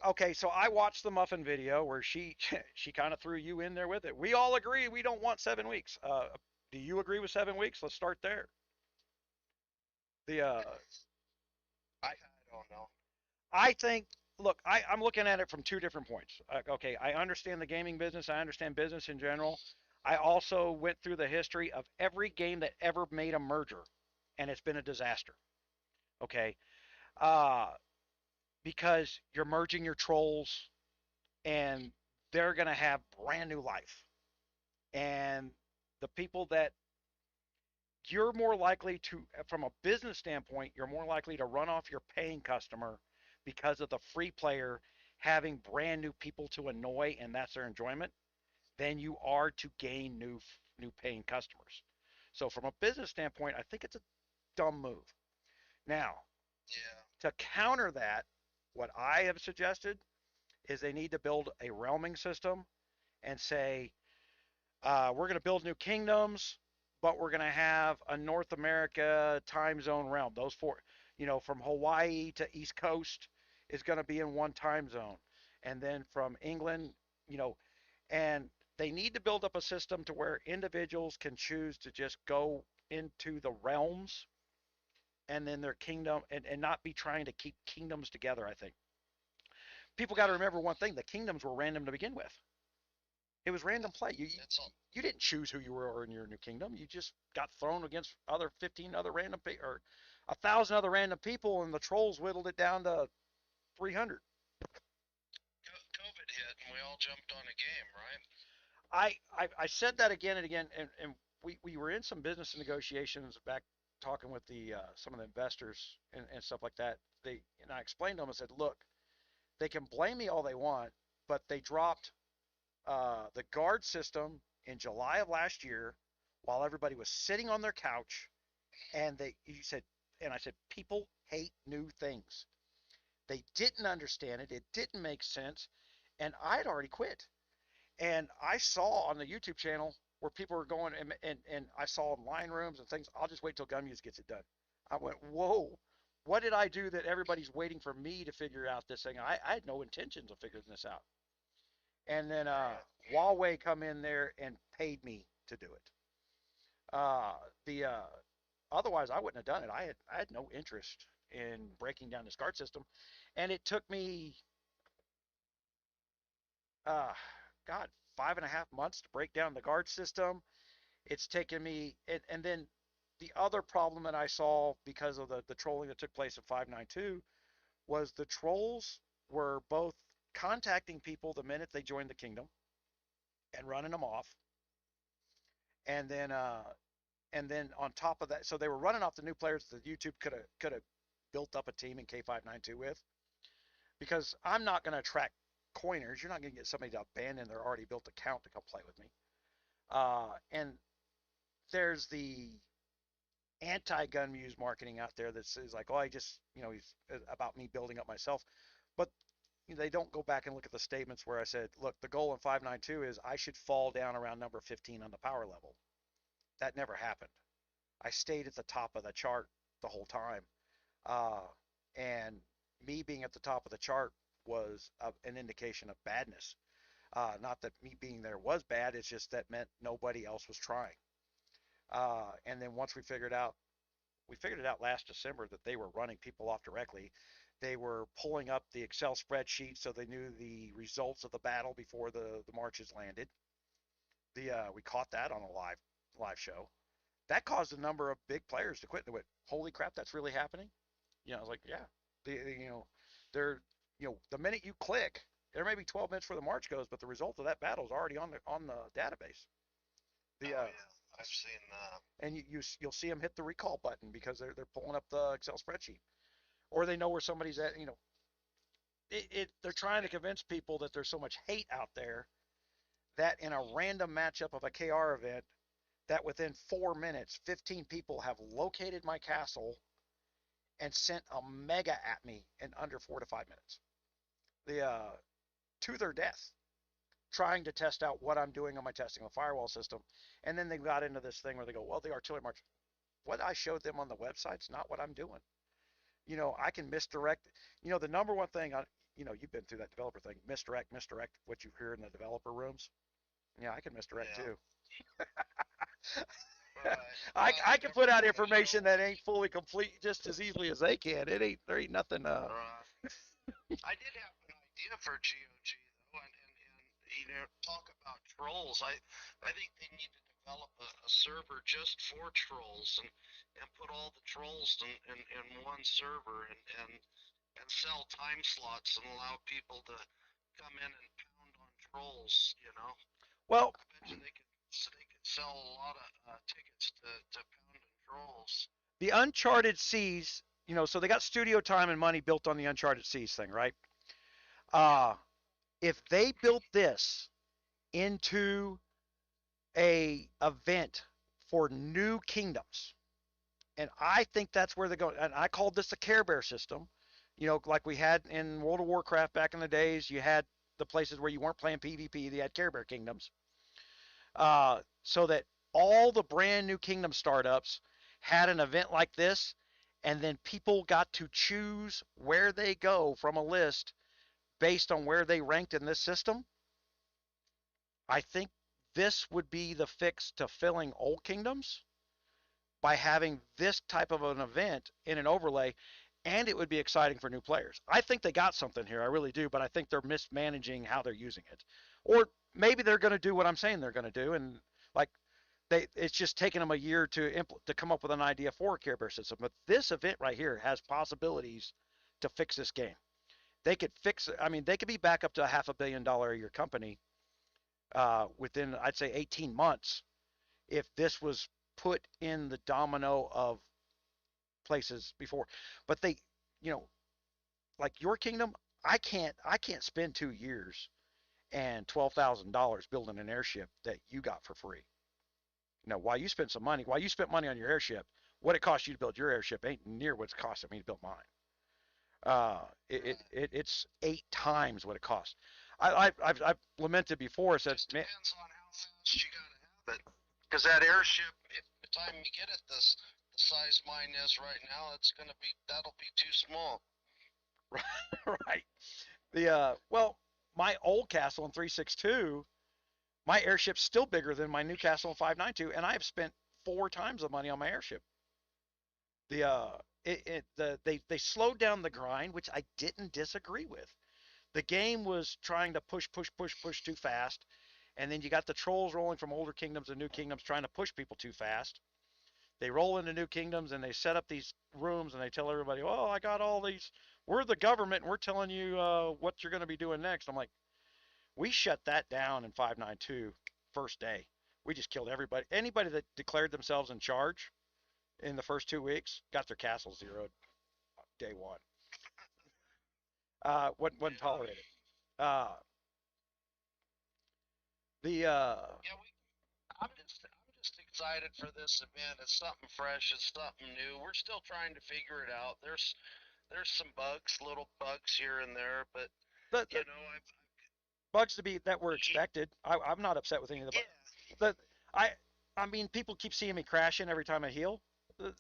Okay, so I watched the muffin video where she she kind of threw you in there with it. We all agree we don't want 7 weeks. Do you agree with 7 weeks? Let's start there. The I I don't know. I think look, I'm looking at it from two different points. Okay, I understand the gaming business. I understand business in general. I also went through the history of every game that ever made a merger, and it's been a disaster. Okay, uh, because you're merging your trolls, and they're gonna have brand new life. And the people that you're more likely to, from a business standpoint, you're more likely to run off your paying customer because of the free player having brand new people to annoy, and that's their enjoyment, than you are to gain new paying customers. So from a business standpoint, I think it's a dumb move. Now, Yeah. to counter that, what I have suggested is they need to build a realming system and say, we're going to build new kingdoms, but we're going to have a North America time zone realm. Those four, from Hawaii to East Coast is going to be in one time zone. And then from England, you know, and they need to build up a system to where individuals can choose to just go into the realms and then their kingdom, and not be trying to keep kingdoms together. I think people got to remember one thing: the kingdoms were random to begin with. It was random play. It's all. You didn't choose who you were in your new kingdom. You just got thrown against other 15 other random or 1,000 other random people, and the trolls whittled it down to 300. COVID hit and we all jumped on a game, right? I said that again and again, and we were in some business negotiations back talking with the some of the investors and stuff like that. And I explained to them. I said, look, they can blame me all they want, but they dropped the guard system in July of last year while everybody was sitting on their couch, and he said, and I said, people hate new things. They didn't understand it. It didn't make sense, and I'd already quit. And I saw on the YouTube channel where people were going, and I saw line rooms and things. I'll just wait till GunMuse gets it done. I went, whoa, what did I do that everybody's waiting for me to figure out this thing? I had no intentions of figuring this out. And then Huawei come in there and paid me to do it. The Otherwise I wouldn't have done it. I had no interest in breaking down this guard system, and it took me uh, God, 5.5 months to break down the guard system. It's taken me, and then the other problem that I saw because of the trolling that took place at 592 was the trolls were both contacting people the minute they joined the kingdom and running them off, and then on top of that, so they were running off the new players that YouTube could have built up a team in K592 with, because I'm not going to attract coiners. You're not going to get somebody to abandon their already built account to come play with me. And there's the anti-GunMuse marketing out there that says like, oh, I just, he's about me building up myself. But they don't go back and look at the statements where I said, look, the goal in 592 is I should fall down around number 15 on the power level. That never happened. I stayed at the top of the chart the whole time. Uh, and me being at the top of the chart was an indication of badness. Not that me being there was bad, it's just that meant nobody else was trying. And then once we figured it out last December that they were running people off directly. They were pulling up the Excel spreadsheet so they knew the results of the battle before the marches landed. We caught that on a live show. That caused a number of big players to quit. They went, "Holy crap, that's really happening!" I was like, "Yeah." They're the minute you click, there may be 12 minutes before the march goes, but the result of that battle is already on the database. The Oh yeah, I've seen that. and you'll see them hit the recall button because they're pulling up the Excel spreadsheet, or they know where somebody's at. They're trying to convince people that there's so much hate out there that in a random matchup of a KR event, that within 4 minutes, 15 people have located my castle and sent a mega at me in under 4 to 5 minutes. The To their death, trying to test out what I'm doing on my testing the firewall system, and then they got into this thing where they go, well, the artillery march. What I showed them on the website's not what I'm doing. I can misdirect. The number one thing you've been through that developer thing. Misdirect what you hear in the developer rooms. Yeah, I can misdirect Yeah. too. Right. I can put Never out want to information show. that ain't fully complete just as easily as they can. There ain't nothing. I did have an idea for GOG though, and talk about trolls. I think they need to develop a server just for trolls and put all the trolls in one server and sell time slots and allow people to come in and pound on trolls. Well, I bet you they could sell a lot of tickets to pound on trolls. the Uncharted Seas. So they got studio time and money built on the Uncharted Seas thing, right? Yeah. Uh, if they built this into a event for new kingdoms, and I think that's where they're going. And I called this the Care Bear system. Like we had in World of Warcraft back in the days, you had the places where you weren't playing PvP, they had Care Bear kingdoms. So that all the brand new kingdom startups had an event like this, and then people got to choose where they go from a list based on where they ranked in this system. I think this would be the fix to filling old kingdoms by having this type of an event in an overlay, and it would be exciting for new players. I think they got something here, I really do, but I think they're mismanaging how they're using it. Or maybe they're going to do what I'm saying they're going to do, and like it's just taken them a year to come up with an idea for a Care Bear system. But this event right here has possibilities to fix this game. They could fix it. I mean, they could be back up to a $500 million a year company within, I'd say, 18 months if this was put in the domino of places before. But they, you know, like your kingdom, I can't spend 2 years and $12,000 building an airship that you got for free. While you spent some money, while you spent money on your airship, what it cost you to build your airship ain't near what it's costing me to build mine. Right. It's 8 times what it costs. I've lamented before. Said, Just man, depends on how fast you gotta have it. Because that airship, if the time you get it the size mine is right now, that'll be too small. right? My old castle in 362, my airship's still bigger than my new castle in 592, and I have spent 4 times the money on my airship. The uh, it, it the they slowed down the grind, which I didn't disagree with. The game was trying to push too fast, and then you got the trolls rolling from older kingdoms and new kingdoms trying to push people too fast. They roll into new kingdoms and they set up these rooms and they tell everybody, "Oh, I got all these. We're the government and we're telling you what you're going to be doing next." I'm like, we shut that down in 592 first day. We just killed everybody. Anybody that declared themselves in charge in the first 2 weeks got their castle zeroed day one. Wouldn't Yeah. tolerate it. Uh, the Yeah, I'm just excited for this event. It's something fresh. It's something new. We're still trying to figure it out. There's some bugs, little bugs here and there, but the, you the know, bugs to be that were expected. I'm not upset with any of the bugs. yeah, The I I mean, people keep seeing me crashing every time I heal.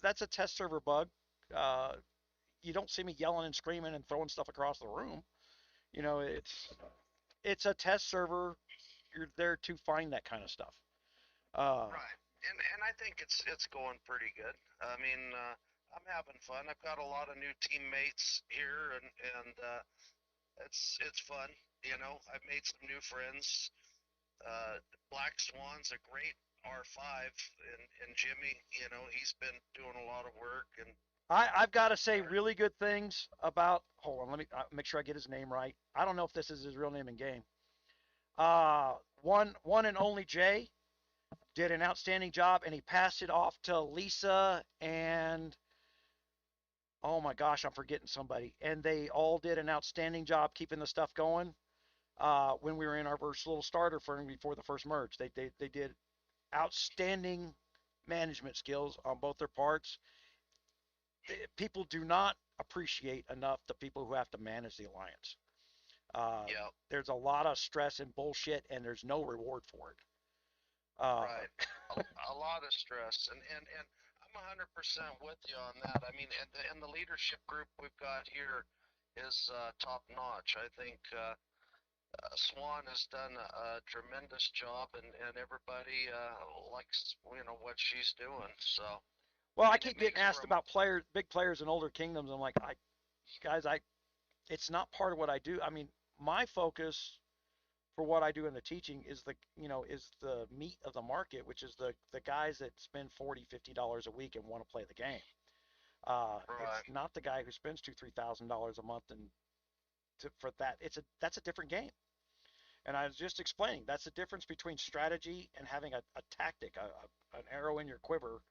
That's a test server bug. Uh, you don't see me yelling and screaming and throwing stuff across the room. You know, it's a test server. You're there to find that kind of stuff. Uh, right. And I think it's going pretty good. I mean, I'm having fun. I've got a lot of new teammates here, and it's fun. You know, I've made some new friends. Black Swan's a great R5, and Jimmy, you know, he's been doing a lot of work, and I've got to say really good things about. Hold on, let me make sure I get his name right. I don't know if this is his real name in game. Uh, one and only Jay did an outstanding job, and he passed it off to Lisa and oh my gosh, I'm forgetting somebody. And they all did an outstanding job keeping the stuff going. When we were in our first little starter firm before the first merge, they did outstanding management skills on both their parts. People do not appreciate enough the people who have to manage the alliance. yeah, There's a lot of stress and bullshit, and there's no reward for it. Uh, right. A lot of stress, and I'm 100% with you on that. I mean, and the leadership group we've got here is top notch. I think Swan has done a tremendous job, and everybody likes what she's doing. So, well, I and it keep getting makes for asked about players, big players in older kingdoms. I'm like, guys, it's not part of what I do. I mean, my focus for what I do in the teaching is is the meat of the market, which is the guys that spend $40-50 a week and want to play the game. It's right, not the guy who spends $2,000-3,000 a month and for that. That's a different game. And I was just explaining that's the difference between strategy and having a tactic, an arrow in your quiver,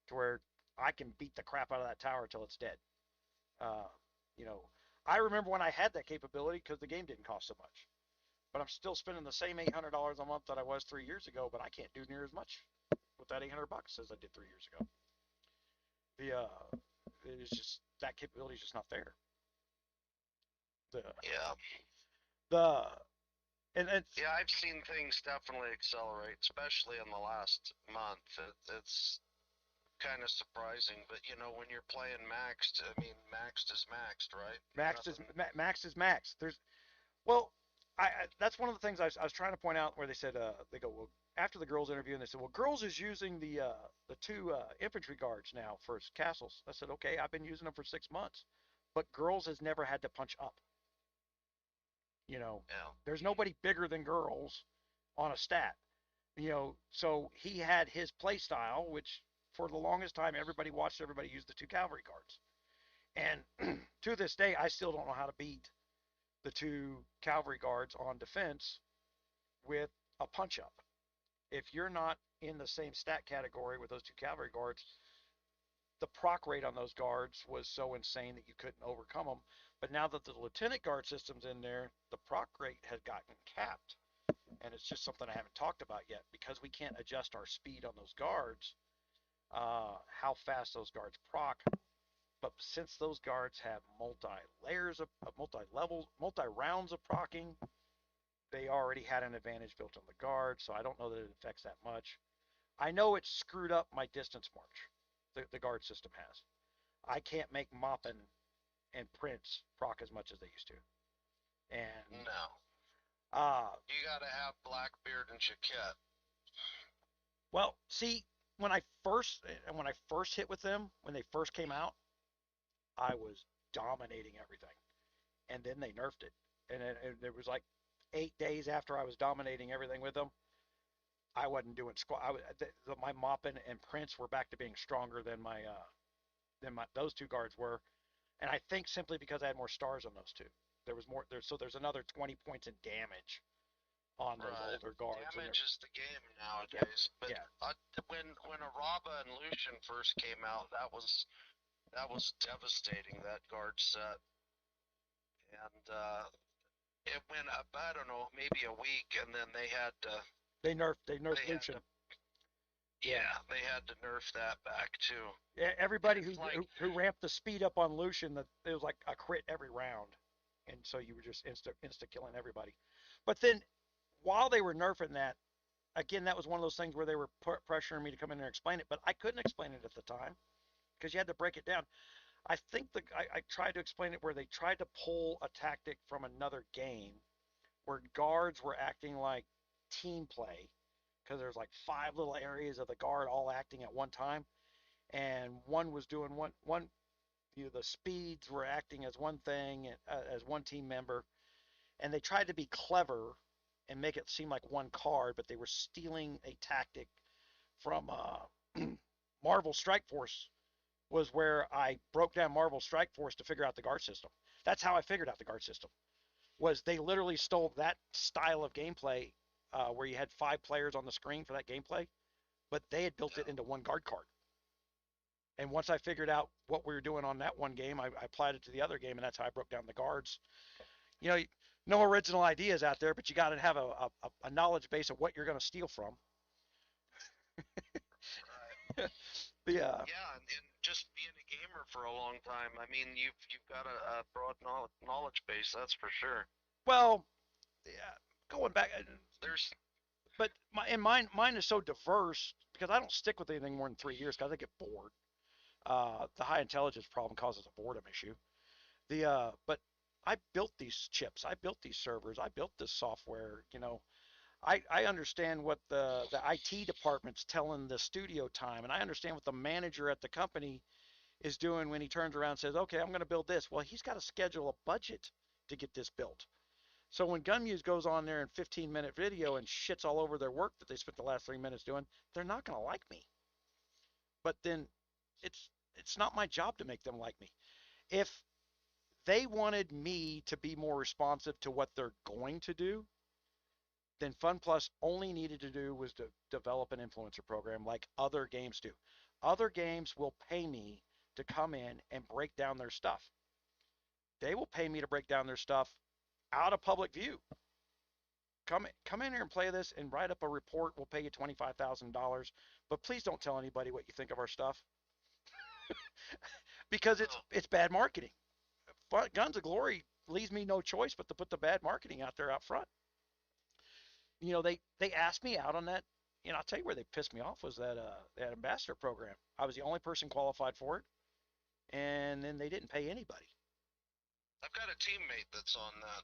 to where I can beat the crap out of that tower until it's dead. Uh, you know, I remember when I had that capability because the game didn't cost so much. But I'm still spending the same $800 a month that I was 3 years ago, but I can't do near as much with that $800 as I did 3 years ago. The it's just that capability is just not there. The yeah. the and it's Yeah, I've seen things definitely accelerate, especially in the last month. It's kind of surprising, but when you're playing maxed, I mean, maxed is maxed, right? Nothing. max is max. There's well, that's one of the things I was trying to point out where they said they go well after the girls interview and they said well girls is using the two infantry guards now for castles. I said okay I've been using them for 6 months, but girls has never had to punch up. You know, Yeah, there's nobody bigger than girls on a stat. So he had his play style, which for the longest time everybody watched everybody use the two cavalry guards. And to this day, I still don't know how to beat the two cavalry guards on defense with a punch up. If you're not in the same stat category with those two cavalry guards, the proc rate on those guards was so insane that you couldn't overcome them. But now that the lieutenant guard system's in there, the proc rate has gotten capped. And it's just something I haven't talked about yet because we can't adjust our speed on those guards, how fast those guards proc. But since those guards have multi layers of multi levels, multi rounds of procking, they already had an advantage built on the guard. So I don't know that it affects that much. I know it's screwed up my distance march. The guard system has. I can't make Moppin and Prince proc as much as they used to. And no. uh, You got to have Blackbeard and Jaquette. well, see, when I first hit with them when they first came out, I was dominating everything, and then they nerfed it, it was like 8 days after I was dominating everything with them. I wasn't doing squat. My Moppin and Prince were back to being stronger than my those two guards were, and I think simply because I had more stars on those two. There was more there, so there's another 20 points in damage on those Right. older guards. Damage is the game Yeah, nowadays. But yeah. when Araba and Lucian first came out, that was devastating. That guard set, and it went up. I don't know, maybe a week, and then They nerfed they had to Lucian. Yeah, yeah, they had to nerf that back too. everybody It's like who ramped the speed up on Lucian, that it was like a crit every round, and so you were just insta killing everybody. But then while they were nerfing that, again, that was one of those things where they were pressuring me to come in there and explain it, but I couldn't explain it at the time because you had to break it down. I think I tried to explain it where they tried to pull a tactic from another game where guards were acting like team play because there's like five little areas of the guard all acting at one time, and one was doing one. The speeds were acting as one thing, as one team member, and they tried to be clever and make it seem like one card, but they were stealing a tactic from Marvel Strike Force. Was where I broke down Marvel Strike Force to figure out the guard system. That's how I figured out the guard system. Was they literally stole that style of gameplay where you had five players on the screen for that gameplay, but they had built it yeah. into one guard card. And once I figured out what we were doing on that one game, I applied it to the other game, and that's how I broke down the guards. You know, no original ideas out there, but you got to have a knowledge base of what you're going to steal from. Right. the Yeah, and just being a gamer for a long time, I mean, you've got a broad knowledge base, that's for sure. well, yeah, going back, There's but mine is so diverse because I don't stick with anything more than 3 years because I get bored. The high intelligence problem causes a boredom issue. But I built these chips, I built these servers, I built this software. I understand what the IT department's telling the studio time, and I understand what the manager at the company is doing when he turns around and says, "Okay, I'm going to build this." Well, he's got to schedule a budget to get this built. So when GunMuse goes on there in 15-minute video and shits all over their work that they spent the last 3 minutes doing, they're not going to like me. But then it's it's not my job to make them like me. If they wanted me to be more responsive to what they're going to do, then FunPlus only needed to do was to develop an influencer program like other games do. Other games will pay me to come in and break down their stuff. They will pay me to break down their stuff out of public view. Come in here and play this and write up a report. We'll pay you $25,000, but please don't tell anybody what you think of our stuff because it's oh, it's bad marketing. Guns of Glory leaves me no choice but to put the bad marketing out there out front. They asked me out on that. I'll tell you where they pissed me off was that ambassador program. I was the only person qualified for it, and then they didn't pay anybody. I've got a teammate that's on that.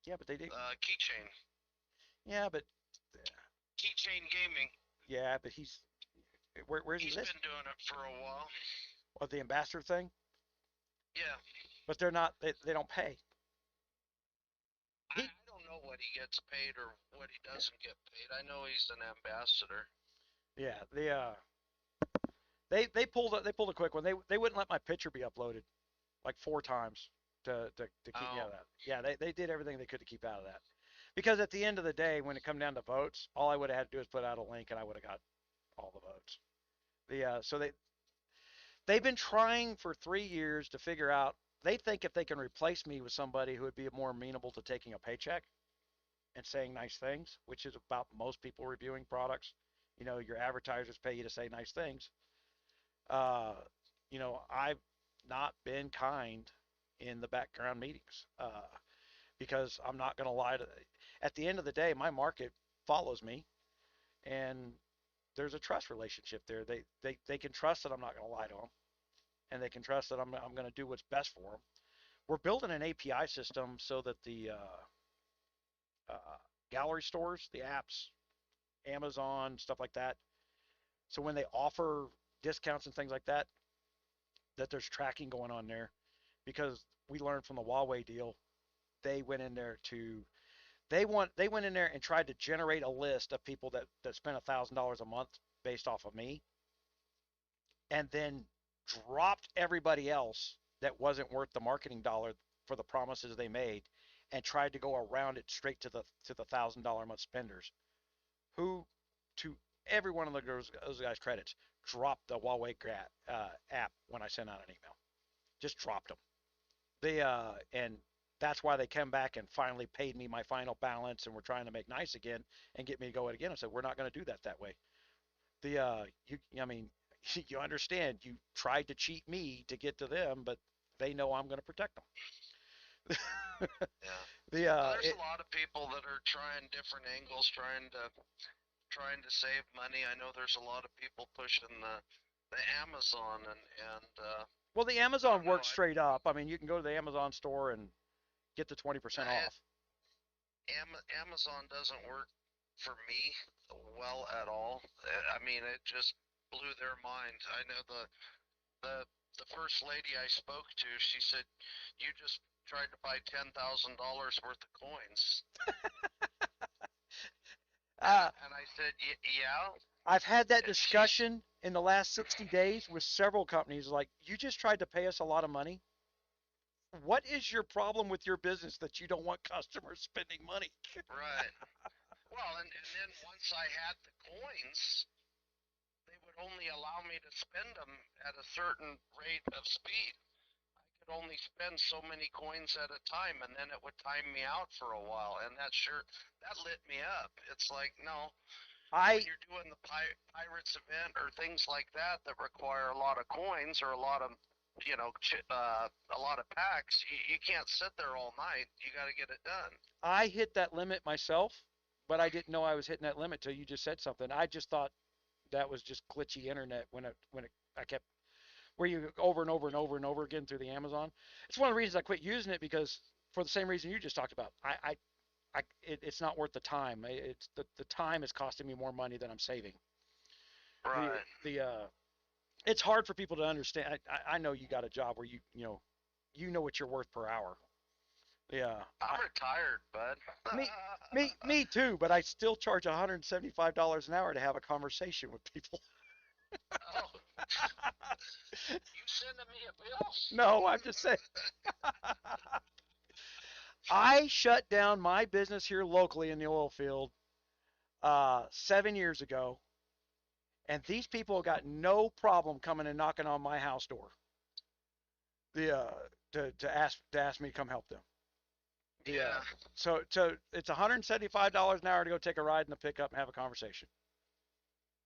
Yeah, but they did. Keychain. Yeah, but Keychain Gaming. where's he He's listed? been doing it for a while. Or the ambassador thing, Yeah. but they're not. They don't pay. I He don't know what he gets paid or what he doesn't get paid. I know he's an ambassador. Yeah, they pulled a quick one. They wouldn't let my picture be uploaded like four times to keep me out Oh, of that. Yeah, they did everything they could to keep out of that. Because at the end of the day, when it come down to votes, all I would have had to do is put out a link, and I would have got all the votes. So they've been trying for 3 years to figure out. They think if they can replace me with somebody who would be more amenable to taking a paycheck and saying nice things, which is about most people reviewing products. Your advertisers pay you to say nice things. Uh, I've not been kind in the background meetings because I'm not going to lie to. At the end of the day, my market follows me, and there's a trust relationship there. They can trust that I'm not going to lie to them, and they can trust that I'm going to do what's best for them. We're building an API system so that the gallery stores, the apps, Amazon, stuff like that. So when they offer discounts and things like that, that there's tracking going on there because we learned from the Huawei deal they went in there to they went in there and tried to generate a list of people that spent $1,000 a month based off of me, and then dropped everybody else that wasn't worth the marketing dollar for the promises they made, and tried to go around it straight to the $1,000 a month spenders, who, to every one of those guys' credits, dropped the Huawei app when I sent out an email. Just dropped them. And that's why they came back and finally paid me my final balance, and were trying to make nice again and get me to go it again. I said, we're not going to do that way. I mean, you understand, you tried to cheat me to get to them, but they know I'm going to protect them. Yeah. the Well, there's it, a lot of people that are trying different angles, trying to save money. I know there's a lot of people pushing the Amazon and well, the I Amazon don't know. works straight up. I mean, you can go to the Amazon store and get the 20% I off. Amazon doesn't work for me well at all. I mean, it just blew their mind. I know the the first lady I spoke to, she said, "You just tried to buy $10,000 worth of coins," Uh, and I said, "Yeah." I've had that And she's discussion in the last 60 days with several companies. Like, you just tried to pay us a lot of money. What is your problem with your business that you don't want customers spending money? right. Well, and then once I had the coins, they would only allow me to spend them at a certain rate of speed. I could only spend so many coins at a time, and then it would time me out for a while, and that lit me up. It's like, no, when I you're doing the pirates event or things like that that require a lot of coins or a lot of a lot of packs, you can't sit there all night. You got to get it done. I hit that limit myself, but I didn't know I was hitting that limit till you just said something. I just thought that was just glitchy internet I kept where you over and over and over and over again through the Amazon. It's one of the reasons I quit using it, because for the same reason you just talked about. It's not worth the time. It's the time is costing me more money than I'm saving. The Right. the It's hard for people to understand. I know you got a job where you know what you're worth per hour. Yeah, I'm retired, bud. me me too. But I still charge $175 an hour to have a conversation with people. Oh, you sending me a bill? No, I'm just saying. I shut down my business here locally in the oil field 7 years ago, and these people got no problem coming and knocking on my house door. The to ask me to come help them. The Yeah. so it's $175 an hour to go take a ride in the pickup and have a conversation.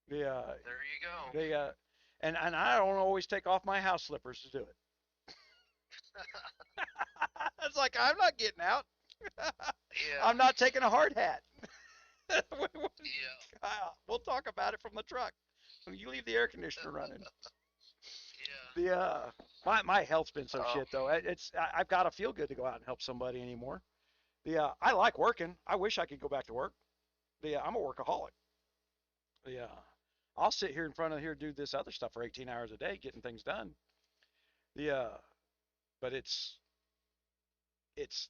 The There you go. the and I don't always take off my house slippers to do it. It's like, I'm not getting out. Yeah. I'm not taking a hard hat. Yeah. We'll talk about it from the truck. You leave the air conditioner running. Yeah. The my health's been so Oh. shit though. I've got to feel good to go out and help somebody anymore. I like working. I wish I could go back to work. I'm a workaholic. The I'll sit here in front of here, do this other stuff for 18 hours a day getting things done. The But it's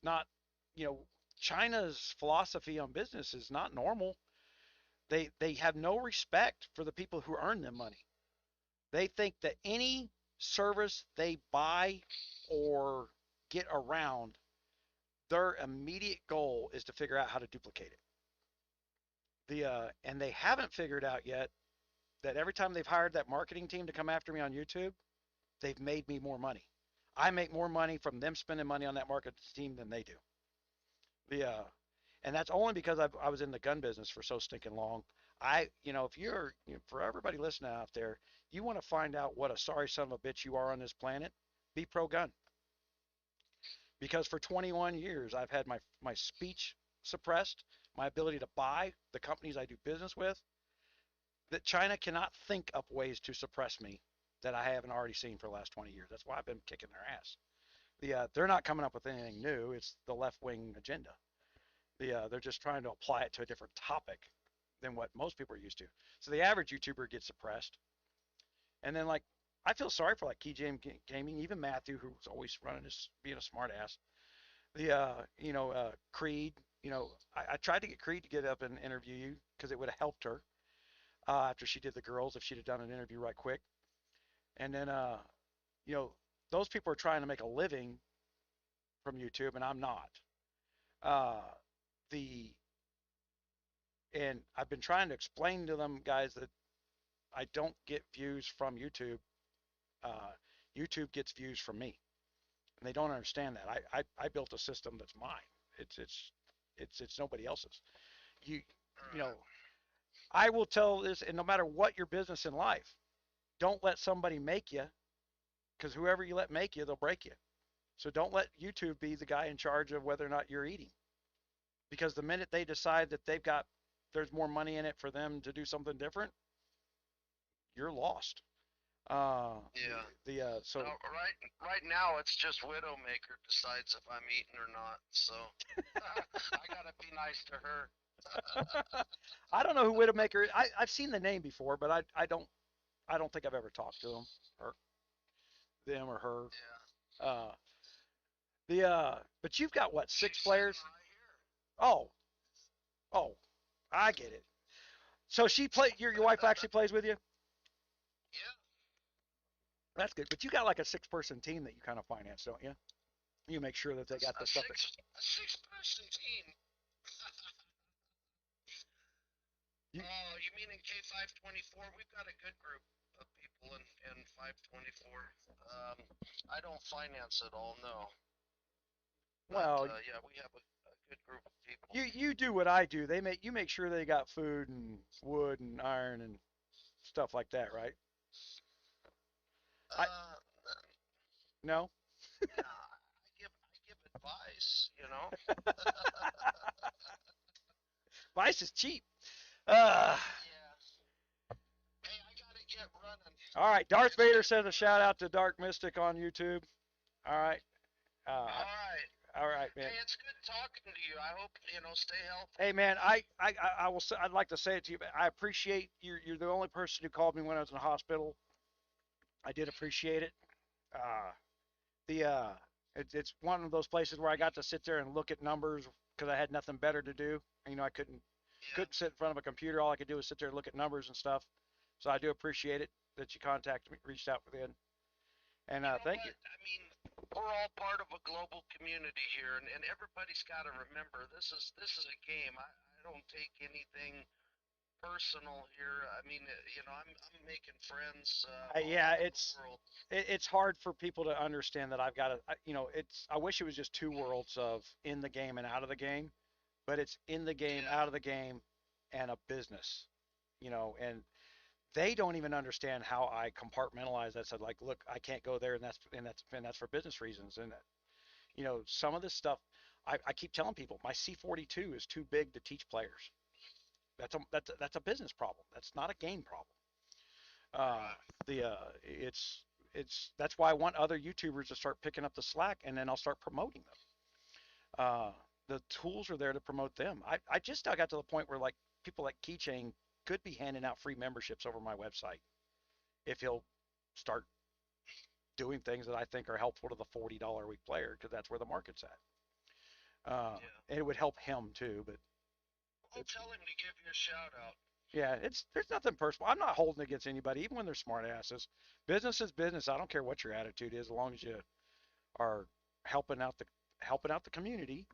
not, you know, China's philosophy on business is not normal. They have no respect for the people who earn them money. They think that any service they buy or get around, their immediate goal is to figure out how to duplicate it. And they haven't figured out yet that every time they've hired that marketing team to come after me on YouTube, they've made me more money. I make more money from them spending money on that marketing team than they do. The And that's only because I was in the gun business for so stinking long. If for everybody listening out there, you want to find out what a sorry son of a bitch you are on this planet, be pro gun. Because for 21 years, I've had my speech suppressed, my ability to buy the companies I do business with. That China cannot think up ways to suppress me that I haven't already seen for the last 20 years. That's why I've been kicking their ass. They're not coming up with anything new. It's the left wing agenda. They're just trying to apply it to a different topic than what most people are used to. So the average YouTuber gets suppressed, and then, like, I feel sorry for like Key James Gaming, even Matthew, who's always running being a smart ass. Creed. I tried to get Creed to get up and interview you because it would have helped her after she did the girls if she'd have done an interview right quick. And then, you know, those people are trying to make a living from YouTube, and I'm not. Uh, the and I've been trying to explain to them guys that I don't get views from YouTube. Uh, YouTube gets views from me, and they don't understand that. I built a system that's mine. It's nobody else's. You you know I will tell this, and no matter what your business in life, don't let somebody make you, because whoever you let make you, they'll break you. So don't let YouTube be the guy in charge of whether or not you're eating, because the minute they decide that there's more money in it for them to do something different, you're lost. Uh, Yeah. so No, right now it's just Widowmaker decides if I'm eating or not. So I gotta be nice to her. I don't know who Widowmaker is. I've seen the name before, but I don't think I've ever talked to them or her. Yeah. Uh, but you've got what, six She's sitting players? right here. Oh, oh, I get it. So your wife actually plays with you? Yeah. That's good. But you got like a six-person team that you kind of finance, don't you? You make sure that they got the A stuff six person team. you, Oh, you mean in K524? We've got a good group of people in 524. I don't finance it all, no. But well, yeah, we have a good group of people. you do what I do. You make sure they got food and wood and iron and stuff like that, right? I Uh, no. yeah, I give advice, you know. Vice is cheap. Uh, Yeah. Hey, I gotta get running. all right. Darth It's Vader good. says a shout out to Dark Mystic on YouTube. All right. All right. All right, man. Hey, it's good talking to you. I hope stay healthy. Hey, man. I'd like to say it to you, but I appreciate you're the only person who called me when I was in the hospital. I did appreciate it. Uh, the it's one of those places where I got to sit there and look at numbers because I had nothing better to do. I Yeah. couldn't sit in front of a computer. All I could do was sit there and look at numbers and stuff. So I do appreciate it that you contacted me, reached out within, and You know thank you. what? I mean, we're all part of a global community here, and everybody's got to remember this is a game. I don't take anything personal here. I mean, I'm making friends all Yeah, over the world. it's hard for people to understand that I've got to, it's I wish it was just two worlds of in the game and out of the game, but it's in the game, Yeah. out of the game, and a business, and they don't even understand how I compartmentalize that. Said like, look, I can't go there, and that's for business reasons. And some of this stuff, I keep telling people, my C42 is too big to teach players. That's a business problem. That's not a game problem. Uh, Right. it's that's why I want other YouTubers to start picking up the slack, and then I'll start promoting them. The tools are there to promote them. I just now got to the point where like people like Keychain could be handing out free memberships over my website if he'll start doing things that I think are helpful to the $40 a week player, because that's where the market's at. Yeah. And it would help him too, but I'll it's tell him to give you a shout out. yeah, there's nothing personal. I'm not holding against anybody, even when they're smart asses. Business is business. I don't care what your attitude is, as long as you are helping out the community,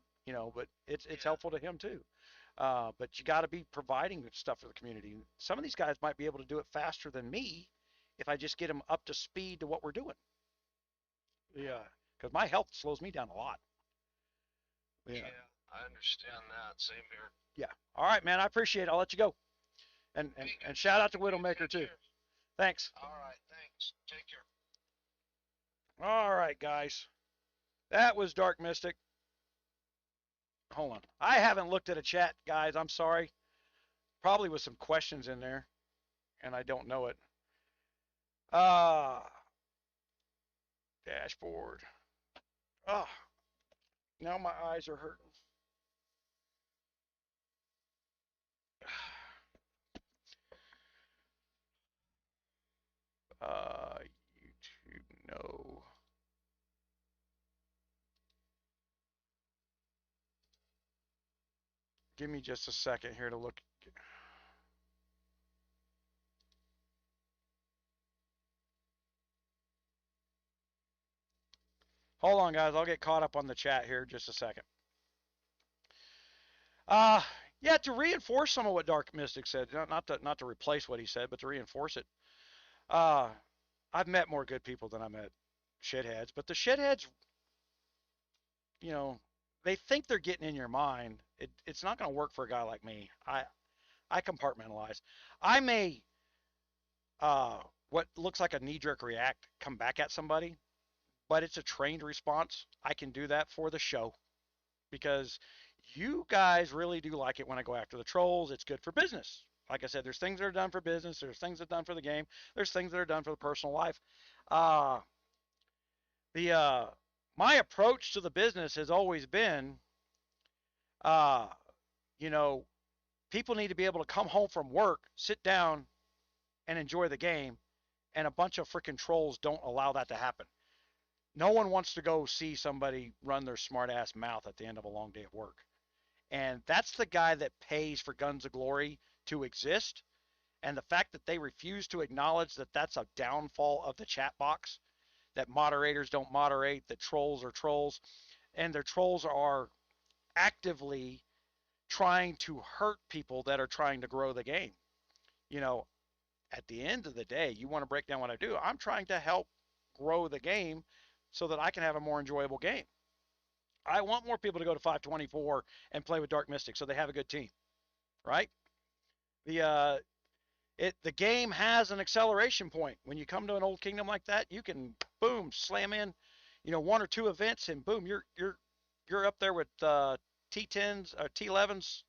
but it's Yeah. helpful to him too. But you got to be providing stuff for the community. Some of these guys might be able to do it faster than me if I just get them up to speed to what we're doing. Yeah, because my health slows me down a lot. Yeah, Yeah. I understand that. Same here. yeah. All right, man. I appreciate it. I'll let you go. And and, Hey, and good shout out to talking to you. Widowmaker Take too. care. Thanks. All right. Thanks. Take care. All right, guys. That was Dark Mystic. Hold on. I haven't looked at a chat, guys. I'm sorry. Probably with some questions in there, and I don't know it. Ah, dashboard. Ah, now my eyes are hurting. YouTube, no. Give me just a second here to look. Hold on, guys. I'll get caught up on the chat here just a second. Uh, yeah, to reinforce some of what Dark Mystic said, not to replace what he said, but to reinforce it. Uh, I've met more good people than I met shitheads, but the shitheads, you know, they think they're getting in your mind. It's not going to work for a guy like me. I compartmentalize. I may what looks like a knee-jerk react come back at somebody, but it's a trained response. I can do that for the show because you guys really do like it when I go after the trolls. It's good for business. Like I said, there's things that are done for business. There's things that are done for the game. There's things that are done for the personal life. Uh, the My approach to the business has always been, uh, you know, people need to be able to come home from work, sit down, and enjoy the game, and a bunch of freaking trolls don't allow that to happen. No one wants to go see somebody run their smart ass mouth at the end of a long day of work. And that's the guy that pays for Guns of Glory to exist. And the fact that they refuse to acknowledge that that's a downfall of the chat box, that moderators don't moderate, that trolls are trolls, and their trolls are actively trying to hurt people that are trying to grow the game. You know, at the end of the day, you want to break down what I do. I'm trying to help grow the game so that I can have a more enjoyable game. I want more people to go to 524 and play with Dark Mystic so they have a good team, right? The the game has an acceleration point. When you come to an old kingdom like that, you can boom slam in, one or two events and boom, you're up there with T10s or T11s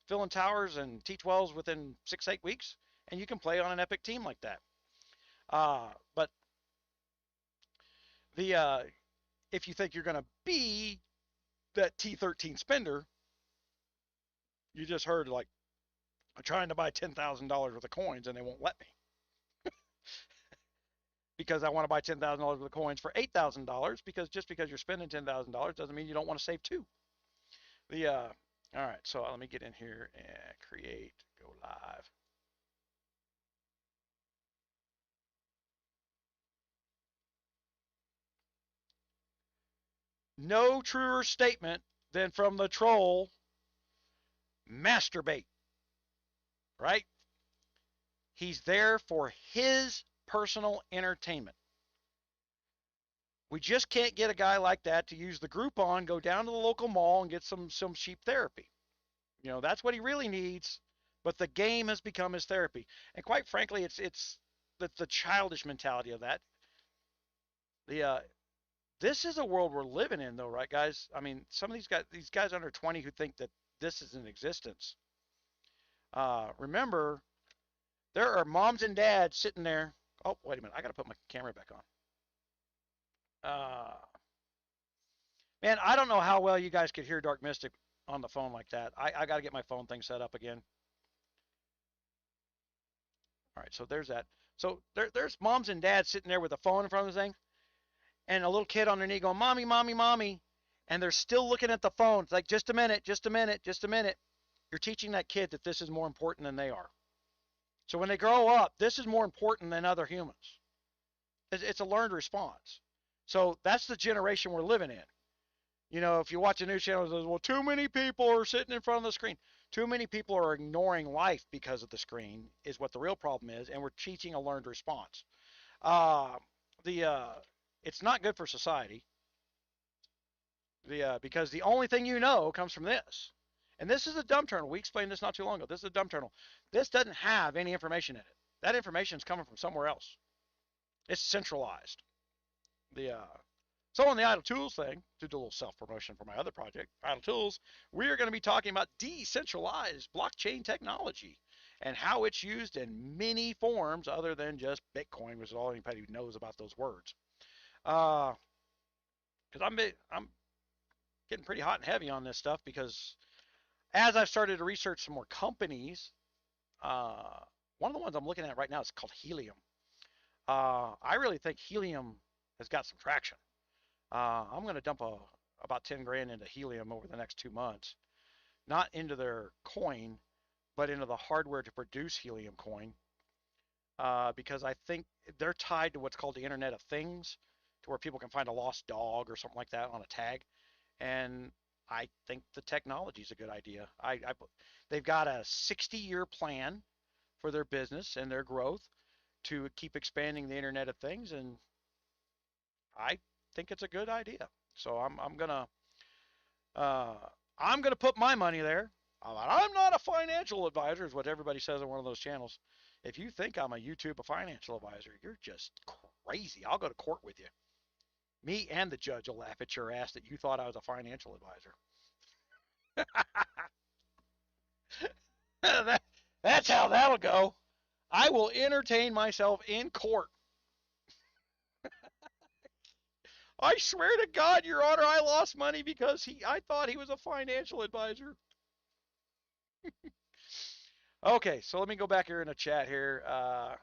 filling towers and T12s within 6-8 weeks, and you can play on an epic team like that. But the if you think you're going to be that T13 spender, you just heard like I'm trying to buy $10,000 worth of coins and they won't let me because I want to buy $10,000 worth of coins for $8,000 because just because you're spending $10,000 doesn't mean you don't want to save two. All right, so let me get in here and create, go live. No truer statement than from the troll, masturbate, right? He's there for his personal entertainment. We just can't get a guy like that to use the Groupon, go down to the local mall and get some cheap therapy. That's what he really needs. But the game has become his therapy. And quite frankly, it's the childish mentality of that. This is a world we're living in, though, right, guys? I mean, some of these guys under 20 who think that this is in existence. Remember, there are moms and dads sitting there. Oh, wait a minute. I got to put my camera back on. Man, I don't know how well you guys could hear Dark Mystic on the phone like that. I got to get my phone thing set up again. All right, so there's that. So there's moms and dads sitting there with a phone in front of the thing, and a little kid on their knee going, "Mommy, mommy, mommy," and they're still looking at the phone. It's like, just a minute, just a minute, just a minute. You're teaching that kid that this is more important than they are. So when they grow up, this is more important than other humans. It's a learned response. So that's the generation we're living in. If you watch a news channel, it says, well, too many people are sitting in front of the screen. Too many people are ignoring life because of the screen is what the real problem is, and we're teaching a learned response. It's not good for society. Because the only thing comes from this. And this is a dumb terminal. We explained this not too long ago. This is a dumb terminal. This doesn't have any information in it. That information is coming from somewhere else. It's centralized. So on the Idle Tools thing, to do a little self-promotion for my other project, Idle Tools, we are going to be talking about decentralized blockchain technology and how it's used in many forms other than just Bitcoin, which is all anybody knows about those words. Because I'm getting pretty hot and heavy on this stuff because as I've started to research some more companies, one of the ones I'm looking at right now is called Helium. I really think Helium has got some traction. I'm going to dump about 10 grand into Helium over the next 2 months not into their coin, but into the hardware to produce helium coin, because I think they're tied to what's called the Internet of Things, to where people can find a lost dog or something like that on a tag. And I think the technology is a good idea. They've got a 60-year plan for their business and their growth to keep expanding the Internet of Things, and I think it's a good idea. So uh, I'm gonna put my money there. I'm not a financial advisor, is what everybody says on one of those channels. If you think I'm a YouTube financial advisor, you're just crazy. I'll go to court with you. Me and the judge will laugh at your ass that you thought I was a financial advisor. that, that's how that'll go. I will entertain myself in court. I swear to God, Your Honor, I lost money because I thought he was a financial advisor. Okay, so let me go back here in the chat here. Uh,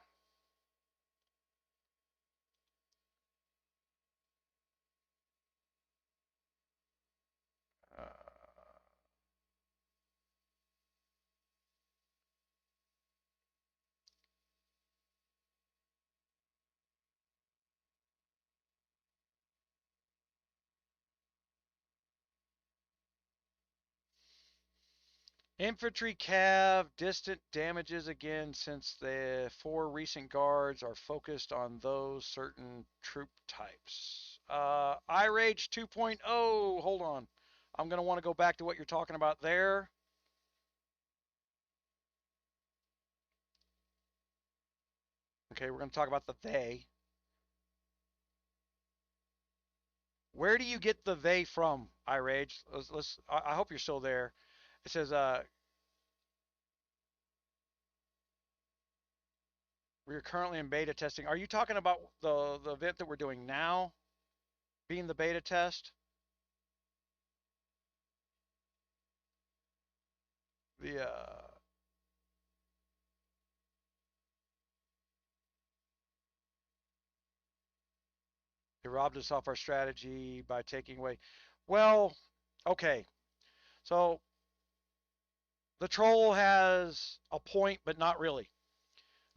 Infantry cav, distant damages again since the 4 recent guards are focused on those certain troop types. iRage 2.0, hold on. I'm going to want to go back to what you're talking about there. Okay, we're going to talk about the they. Where do you get the they from, iRage? I hope you're still there. It says, we're currently in beta testing. Are you talking about the event that we're doing now being the beta test? The They robbed us off our strategy by taking away. Well, okay. So the troll has a point, but not really.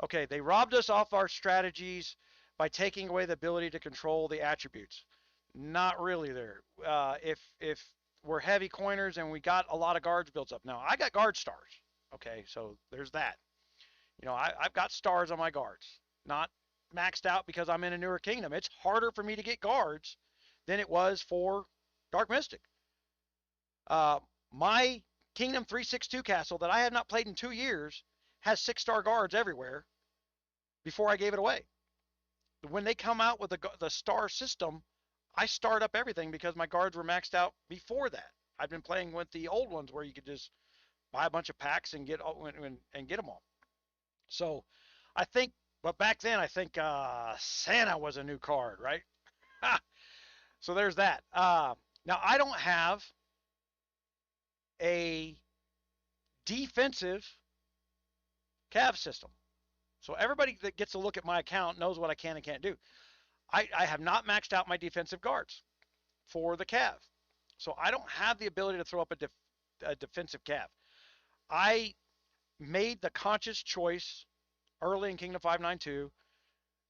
Okay, they robbed us off our strategies by taking away the ability to control the attributes. Not really there. If we're heavy coiners and we got a lot of guards built up. Now I got guard stars. Okay, so there's that. I've got stars on my guards. Not maxed out because I'm in a newer kingdom. It's harder for me to get guards than it was for Dark Mystic. My Kingdom 362 castle that I have not played in 2 years has 6-star guards everywhere before I gave it away. When they come out with the star system, I start up everything because my guards were maxed out before that. I've been playing with the old ones where you could just buy a bunch of packs and get them all. So I think, but back then I think Santa was a new card, right? So there's that. Now I don't have a defensive cav system. So everybody that gets a look at my account knows what I can and can't do. I have not maxed out my defensive guards for the cav. So I don't have the ability to throw up a defensive cav. I made the conscious choice early in Kingdom 592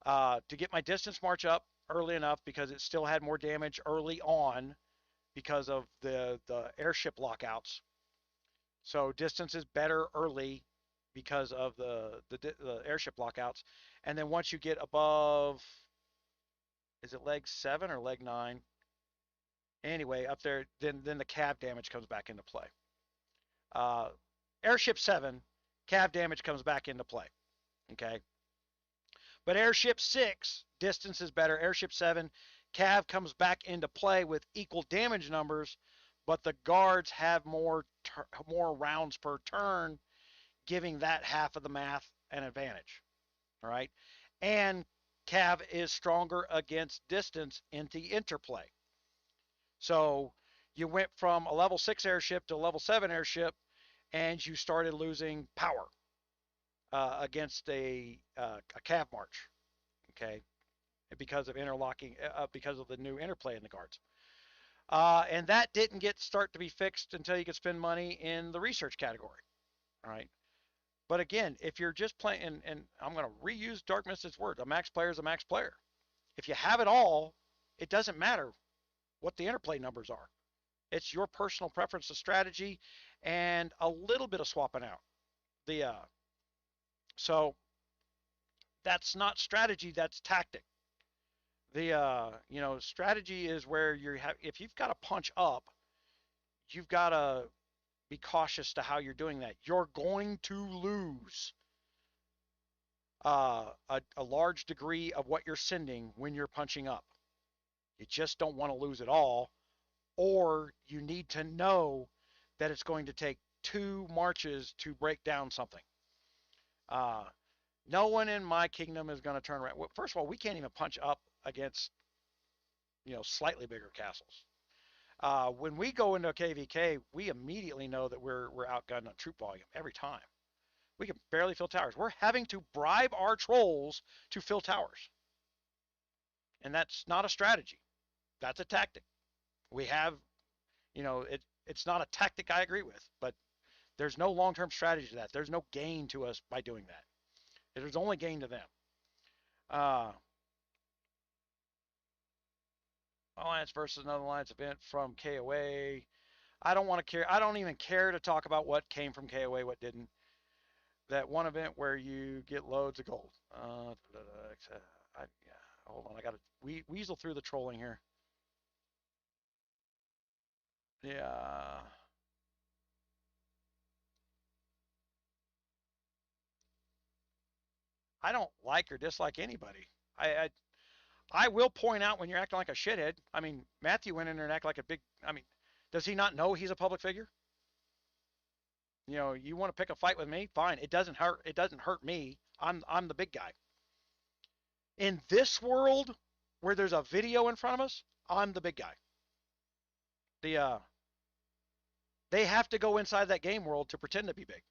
to get my distance march up early enough because it still had more damage early on because of the airship lockouts. So distance is better early because of the airship lockouts. And then once you get above, is it leg 7 or leg 9? Anyway, up there, then the cav damage comes back into play. Uh, Airship 7, cav damage comes back into play. Okay. But Airship 6, distance is better. Airship 7, cav comes back into play with equal damage numbers, but the guards have more rounds per turn, giving that half of the math an advantage. All right. And cav is stronger against distance in the interplay. So you went from a level 6 airship to a level 7 airship, and you started losing power against a cav march. Okay. Because of interlocking, because of the new interplay in the guards. And that didn't start to be fixed until you could spend money in the research category. All right. But again, if you're just playing, and I'm going to reuse Dark Mist's words, a max player is a max player. If you have it all, it doesn't matter what the interplay numbers are. It's your personal preference to strategy and a little bit of swapping out. So that's not strategy, that's tactic. Strategy is where if you've got to punch up, you've got to be cautious to how you're doing that. You're going to lose a large degree of what you're sending when you're punching up. You just don't want to lose it all, or you need to know that it's going to take 2 marches to break down something. No one in my kingdom is going to turn around. First of all, we can't even punch up against slightly bigger castles. When we go into a KVK, we immediately know that we're outgunned on troop volume every time. We can barely fill towers. We're having to bribe our trolls to fill towers. And that's not a strategy. That's a tactic. We have, it's not a tactic I agree with, but there's no long-term strategy to that. There's no gain to us by doing that. There's only gain to them. Alliance versus another alliance event from KOA. I don't want to care. I don't even care to talk about what came from KOA, what didn't. That one event where you get loads of gold. Hold on. I got to weasel through the trolling here. Yeah. I don't like or dislike anybody. I will point out when you're acting like a shithead. I mean, Matthew went in there and acted like a big. I mean, does he not know he's a public figure? You want to pick a fight with me? Fine. It doesn't hurt. It doesn't hurt me. I'm the big guy. In this world where there's a video in front of us, I'm the big guy. They have to go inside that game world to pretend to be big.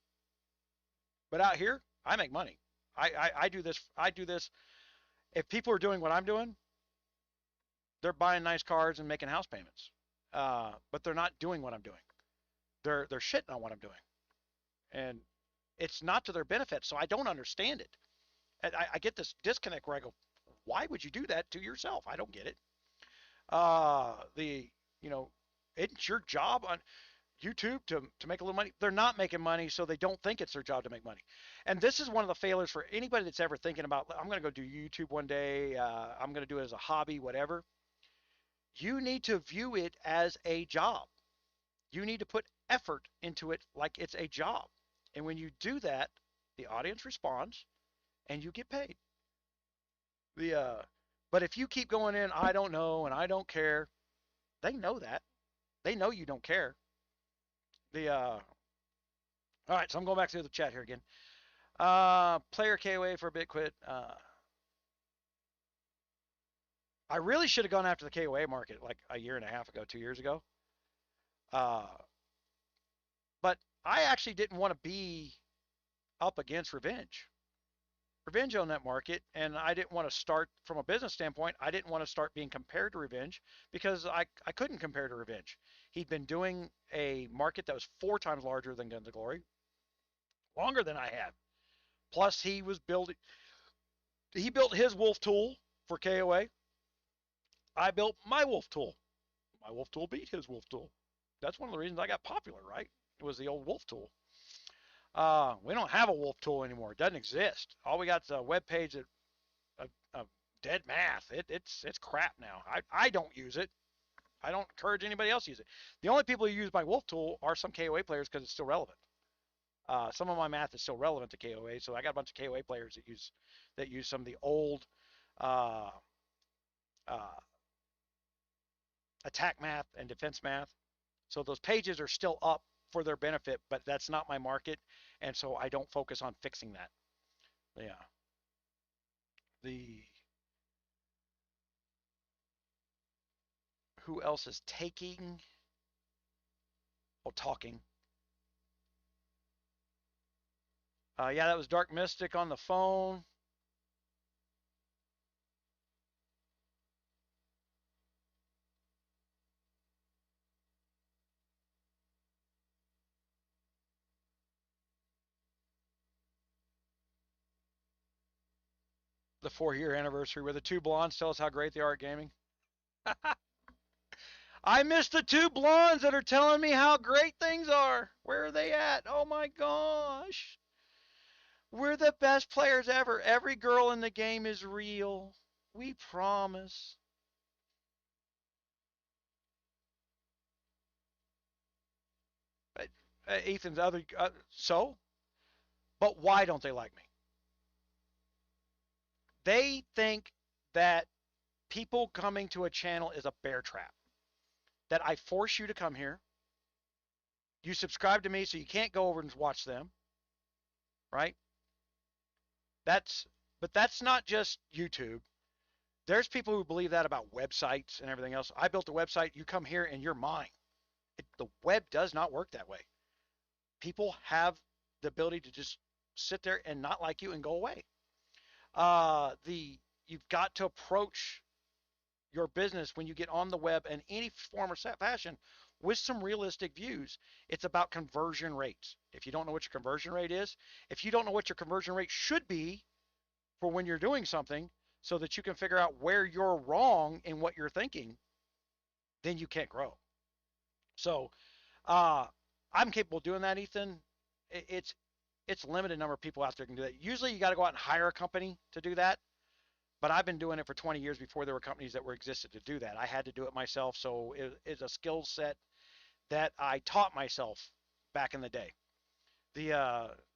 But out here, I make money. I do this. I do this. If people are doing what I'm doing, they're buying nice cars and making house payments. But they're not doing what I'm doing. They're shitting on what I'm doing. And it's not to their benefit, so I don't understand it. And I get this disconnect where I go, why would you do that to yourself? I don't get it. It's your job on YouTube to make a little money. They're not making money, so they don't think it's their job to make money. And this is one of the failures for anybody that's ever thinking about, I'm going to go do YouTube one day. I'm going to do it as a hobby, whatever. You need to view it as a job. You need to put effort into it like it's a job. And when you do that, the audience responds and you get paid. But if you keep going in, I don't know and I don't care, they know that. They know you don't care. All right, so I'm going back to the chat here again. Player KOA for a bit quit. I really should have gone after the KOA market like a year and a half ago, 2 years ago. But I actually didn't want to be up against Revenge on that market, and I didn't want to start from a business standpoint. I didn't want to start being compared to Revenge because I couldn't compare to Revenge. He'd been doing a market that was 4 times larger than Guns of Glory, longer than I had. Plus, he built his wolf tool for KOA. I built my wolf tool. My wolf tool beat his wolf tool. That's one of the reasons I got popular, right? It was the old wolf tool. We don't have a wolf tool anymore. It doesn't exist. All we got is a web page of dead math. It's crap now. I don't use it. I don't encourage anybody else to use it. The only people who use my wolf tool are some KOA players because it's still relevant. Some of my math is still relevant to KOA, so I got a bunch of KOA players that use some of the old attack math and defense math. So those pages are still up for their benefit, but that's not my market, and so I don't focus on fixing that. Yeah. Who else is taking or talking? Yeah, that was Dark Mystic on the phone. The 4-year anniversary where the two blondes tell us how great they are at gaming. I miss the two blondes that are telling me how great things are. Where are they at? Oh my gosh. We're the best players ever. Every girl in the game is real. We promise. Ethan's other. So? But why don't they like me? They think that people coming to a channel is a bear trap. That I force you to come here. You subscribe to me so you can't go over and watch them. Right? That's but that's not just YouTube. There's people who believe that about websites and everything else. I built a website, you come here and you're mine. The web does not work that way. People have the ability to just sit there and not like you and go away. You've got to approach your business when you get on the web in any form or fashion with some realistic views. It's about conversion rates. If you don't know what your conversion rate is, if you don't know what your conversion rate should be for when you're doing something so that you can figure out where you're wrong in what you're thinking, then you can't grow. So uh, I'm capable of doing that, Ethan. It's a limited number of people out there can do that. Usually you got to go out and hire a company to do that. But I've been doing it for 20 years before there were companies that were existed to do that. I had to do it myself. So it's a skill set that I taught myself back in the day.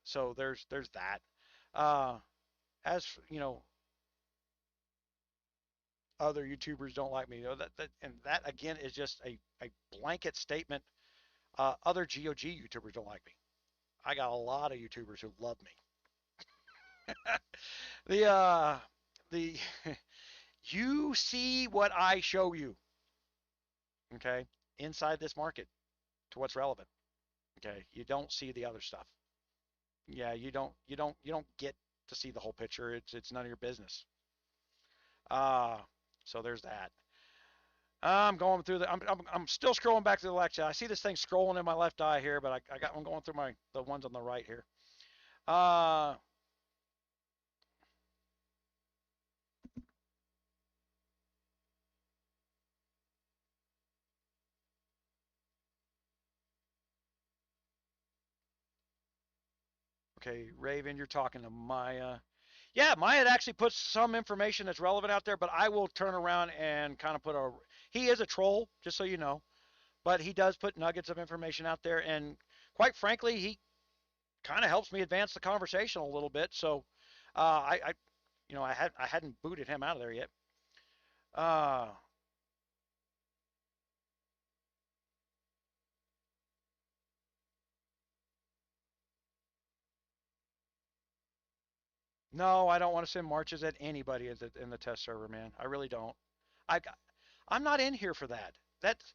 So there's that. Uh, as you know, other YouTubers don't like me. And that again is just a blanket statement. Other GOG YouTubers don't like me. I got a lot of YouTubers who love me. the the You see what I show you, okay, inside this market to what's relevant. Okay, you don't see the other stuff. Yeah, you don't get to see the whole picture. It's none of your business. Uh so there's that. I'm going through I'm still scrolling back to the lecture. I see this thing scrolling in my left eye here, but I'm going through the ones on the right here. Uh okay, Raven, you're talking to Maya. Yeah, Maya had actually put some information that's relevant out there, but I will turn around and kind of put a. He is a troll, just so you know, but he does put nuggets of information out there, and quite frankly, he kind of helps me advance the conversation a little bit. So, I hadn't booted him out of there yet. Uh, no, I don't want to send marches at anybody in the test server, man. I really don't. I, I'm not in here for that. That's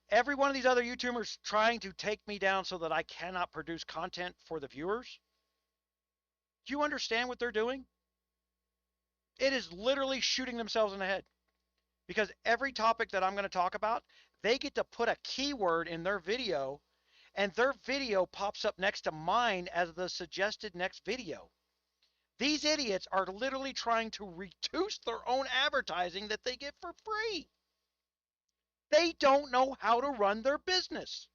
every one of these other YouTubers trying to take me down so that I cannot produce content for the viewers. Do you understand what they're doing? It is literally shooting themselves in the head because every topic that I'm going to talk about, they get to put a keyword in their video and their video pops up next to mine as the suggested next video. These idiots are literally trying to reduce their own advertising that they get for free. They don't know how to run their business.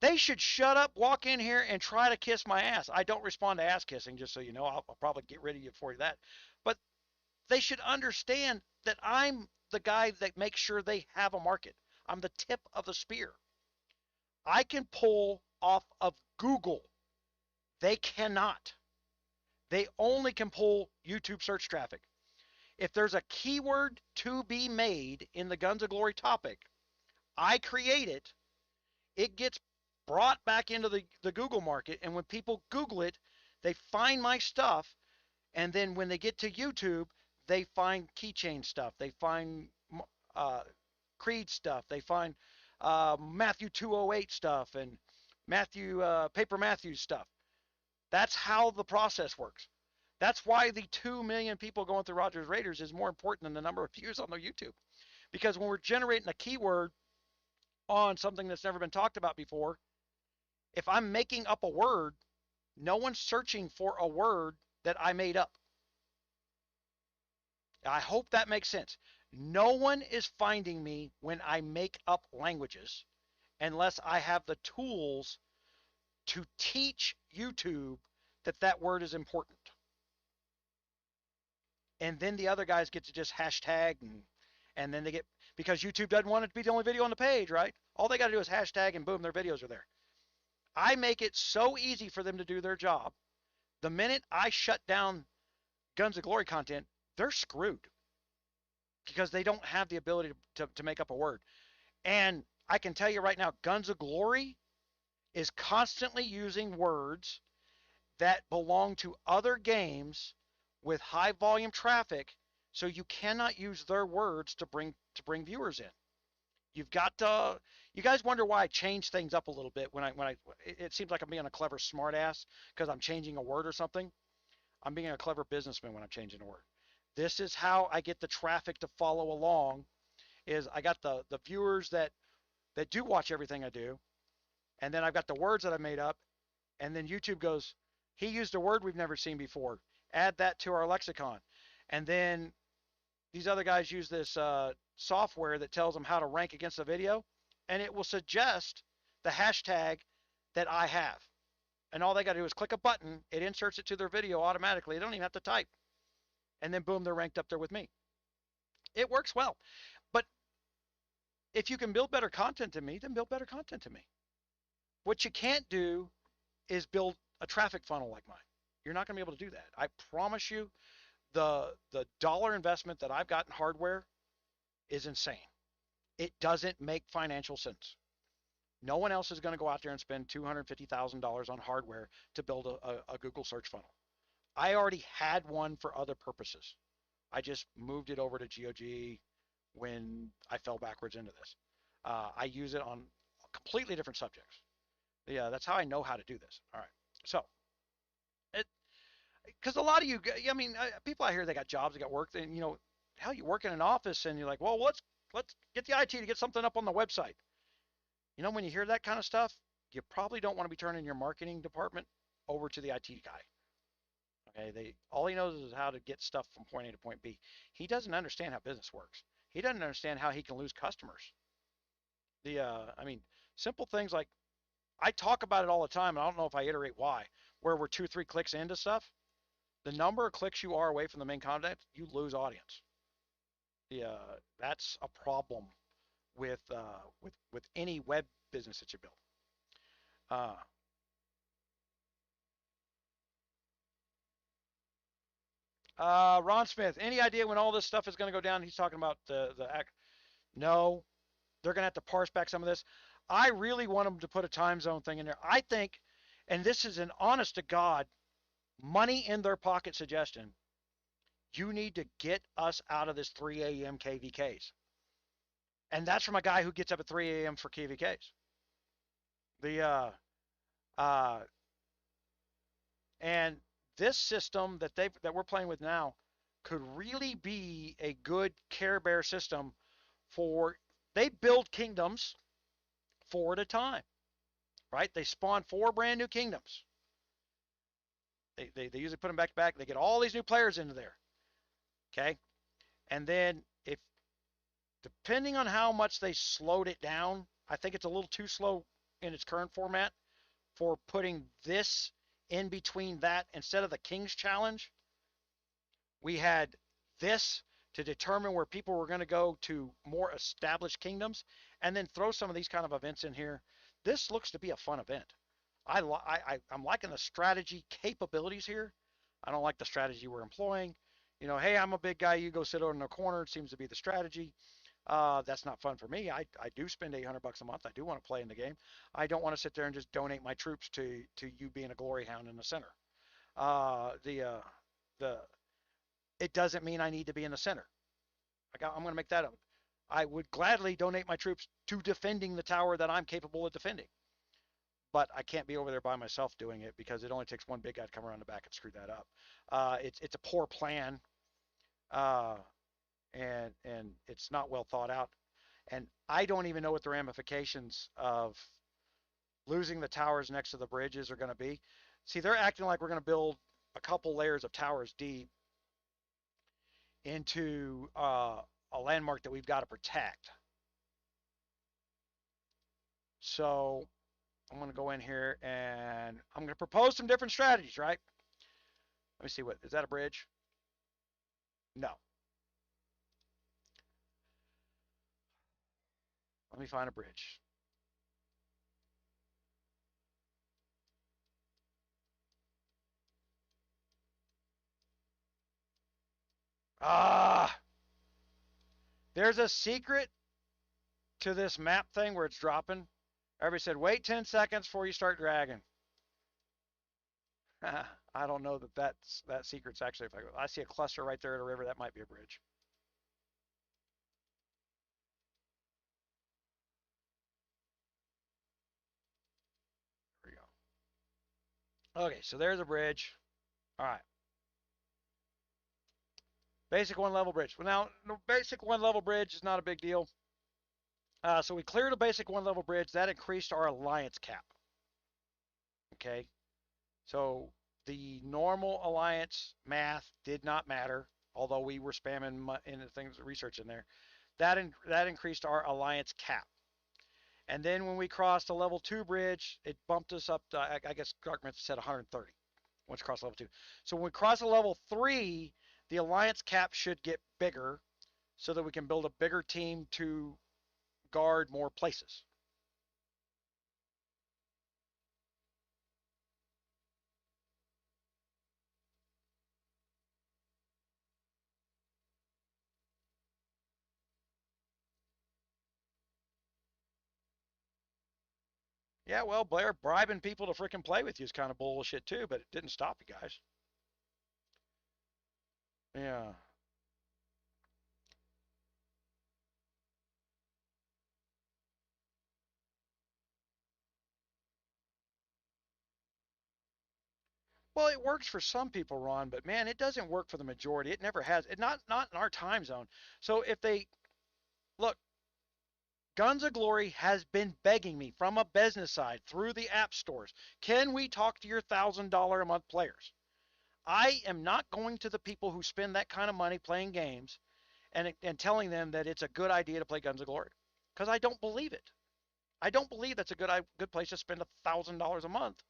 They should shut up, walk in here, and try to kiss my ass. I don't respond to ass kissing, just so you know. I'll probably get rid of you for that. But they should understand that I'm the guy that makes sure they have a market. I'm the tip of the spear. I can pull off of Google. They cannot. They only can pull YouTube search traffic. If there's a keyword to be made in the Guns of Glory topic, I create it. It gets brought back into the Google market. And when people Google it, they find my stuff. And then when they get to YouTube, they find keychain stuff. They find Creed stuff. They find Matthew 208 stuff and Paper Matthews stuff. That's how the process works. That's why the 2 million people going through Rogers Raiders is more important than the number of views on their YouTube. Because when we're generating a keyword on something that's never been talked about before, if I'm making up a word, no one's searching for a word that I made up. I hope that makes sense. No one is finding me when I make up languages unless I have the tools to teach YouTube that that word is important. And then the other guys get to just hashtag and then they get, because YouTube doesn't want it to be the only video on the page, right? All they got to do is hashtag and boom, their videos are there. I make it so easy for them to do their job. The minute I shut down Guns of Glory content, they're screwed because they don't have the ability to make up a word. And I can tell you right now, Guns of Glory is constantly using words that belong to other games with high volume traffic, so you cannot use their words to bring viewers in. You've got to. You guys wonder why I change things up a little bit when I. It seems like I'm being a clever smartass because I'm changing a word or something. I'm being a clever businessman when I'm changing a word. This is how I get the traffic to follow along. Is I got the viewers that do watch everything I do, and then I've got the words that I made up, and then YouTube goes, he used a word we've never seen before. Add that to our lexicon, and then these other guys use this software that tells them how to rank against a video, and it will suggest the hashtag that I have. And all they got to do is click a button. It inserts it to their video automatically. They don't even have to type. And then boom, they're ranked up there with me. It works well. But if you can build better content to me, then build better content to me. What you can't do is build a traffic funnel like mine. You're not going to be able to do that. I promise you, the dollar investment that I've got in hardware is insane. It doesn't make financial sense. No one else is going to go out there and spend $250,000 on hardware to build a Google search funnel. I already had one for other purposes. I just moved it over to GOG when I fell backwards into this. I use it on completely different subjects. Yeah, that's how I know how to do this. All right. So, because a lot of you, I mean, people out here, they got jobs, they got work, and hell, you work in an office, and you're like, well, let's get the IT to get something up on the website. When you hear that kind of stuff, you probably don't want to be turning your marketing department over to the IT guy. Okay, all he knows is how to get stuff from point A to point B. He doesn't understand how business works. He doesn't understand how he can lose customers. I mean, simple things like, I talk about it all the time, and I don't know if I iterate why, where we're 2-3 clicks into stuff. The number of clicks you are away from the main content, you lose audience. That's a problem with any web business that you build. Ron Smith, any idea when all this stuff is going to go down? He's talking about the act. No, they're going to have to parse back some of this. I really want them to put a time zone thing in there. I think, and this is an honest to God, money in their pocket suggestion, you need to get us out of this 3 a.m. KVKs. And that's from a guy who gets up at 3 a.m. for KVKs. And this system that we're playing with now could really be a good Care Bear system for, they build kingdoms 4 at a time, right? They spawn 4 brand new kingdoms. They usually put them back to back. They get all these new players into there. Okay. And then depending on how much they slowed it down, I think it's a little too slow in its current format for putting this in between that. Instead of the King's Challenge, we had this to determine where people were going to go to more established kingdoms, and then throw some of these kind of events in here. This looks to be a fun event. I'm liking the strategy capabilities here. I don't like the strategy we're employing. Hey, I'm a big guy. You go sit over in the corner. It seems to be the strategy. That's not fun for me. I do spend $800 a month. I do want to play in the game. I don't want to sit there and just donate my troops to you being a glory hound in the center. It doesn't mean I need to be in the center. I'm going to make that up. I would gladly donate my troops to defending the tower that I'm capable of defending. But I can't be over there by myself doing it because it only takes one big guy to come around the back and screw that up. It's a poor plan, and it's not well thought out. And I don't even know what the ramifications of losing the towers next to the bridges are going to be. See, they're acting like we're going to build a couple layers of towers deep. into a landmark that we've got to protect. So I'm going to go in here and I'm going to propose some different strategies, right? Let me see, what is that, a bridge? No. Let me find a bridge. Ah, there's a secret to this map thing where it's dropping. Everybody said, wait 10 seconds before you start dragging. I don't know that secret's actually, if I see a cluster right there at a river, that might be a bridge. There we go. Okay, so there's a bridge. All right. Basic one level bridge. Well, now, the basic one level bridge is not a big deal. So we cleared a basic one level bridge. That increased our alliance cap. Okay. So the normal alliance math did not matter, although we were spamming in the things research in there. That increased our alliance cap. And then when we crossed the level 2 bridge, it bumped us up to, I guess Darkmyth said 130 once we crossed level 2. So when we cross a level 3, the alliance cap should get bigger so that we can build a bigger team to guard more places. Yeah, well, Blair, bribing people to freaking play with you is kind of bullshit too, but it didn't stop you guys. Yeah. Well, it works for some people, Ron, but man, it doesn't work for the majority. It never has. It not in our time zone. So if they look, Guns of Glory has been begging me from a business side through the app stores, can we talk to your $1,000 a month players? I am not going to the people who spend that kind of money playing games and telling them that it's a good idea to play Guns of Glory, because I don't believe it. I don't believe that's a good place to spend $1,000 a month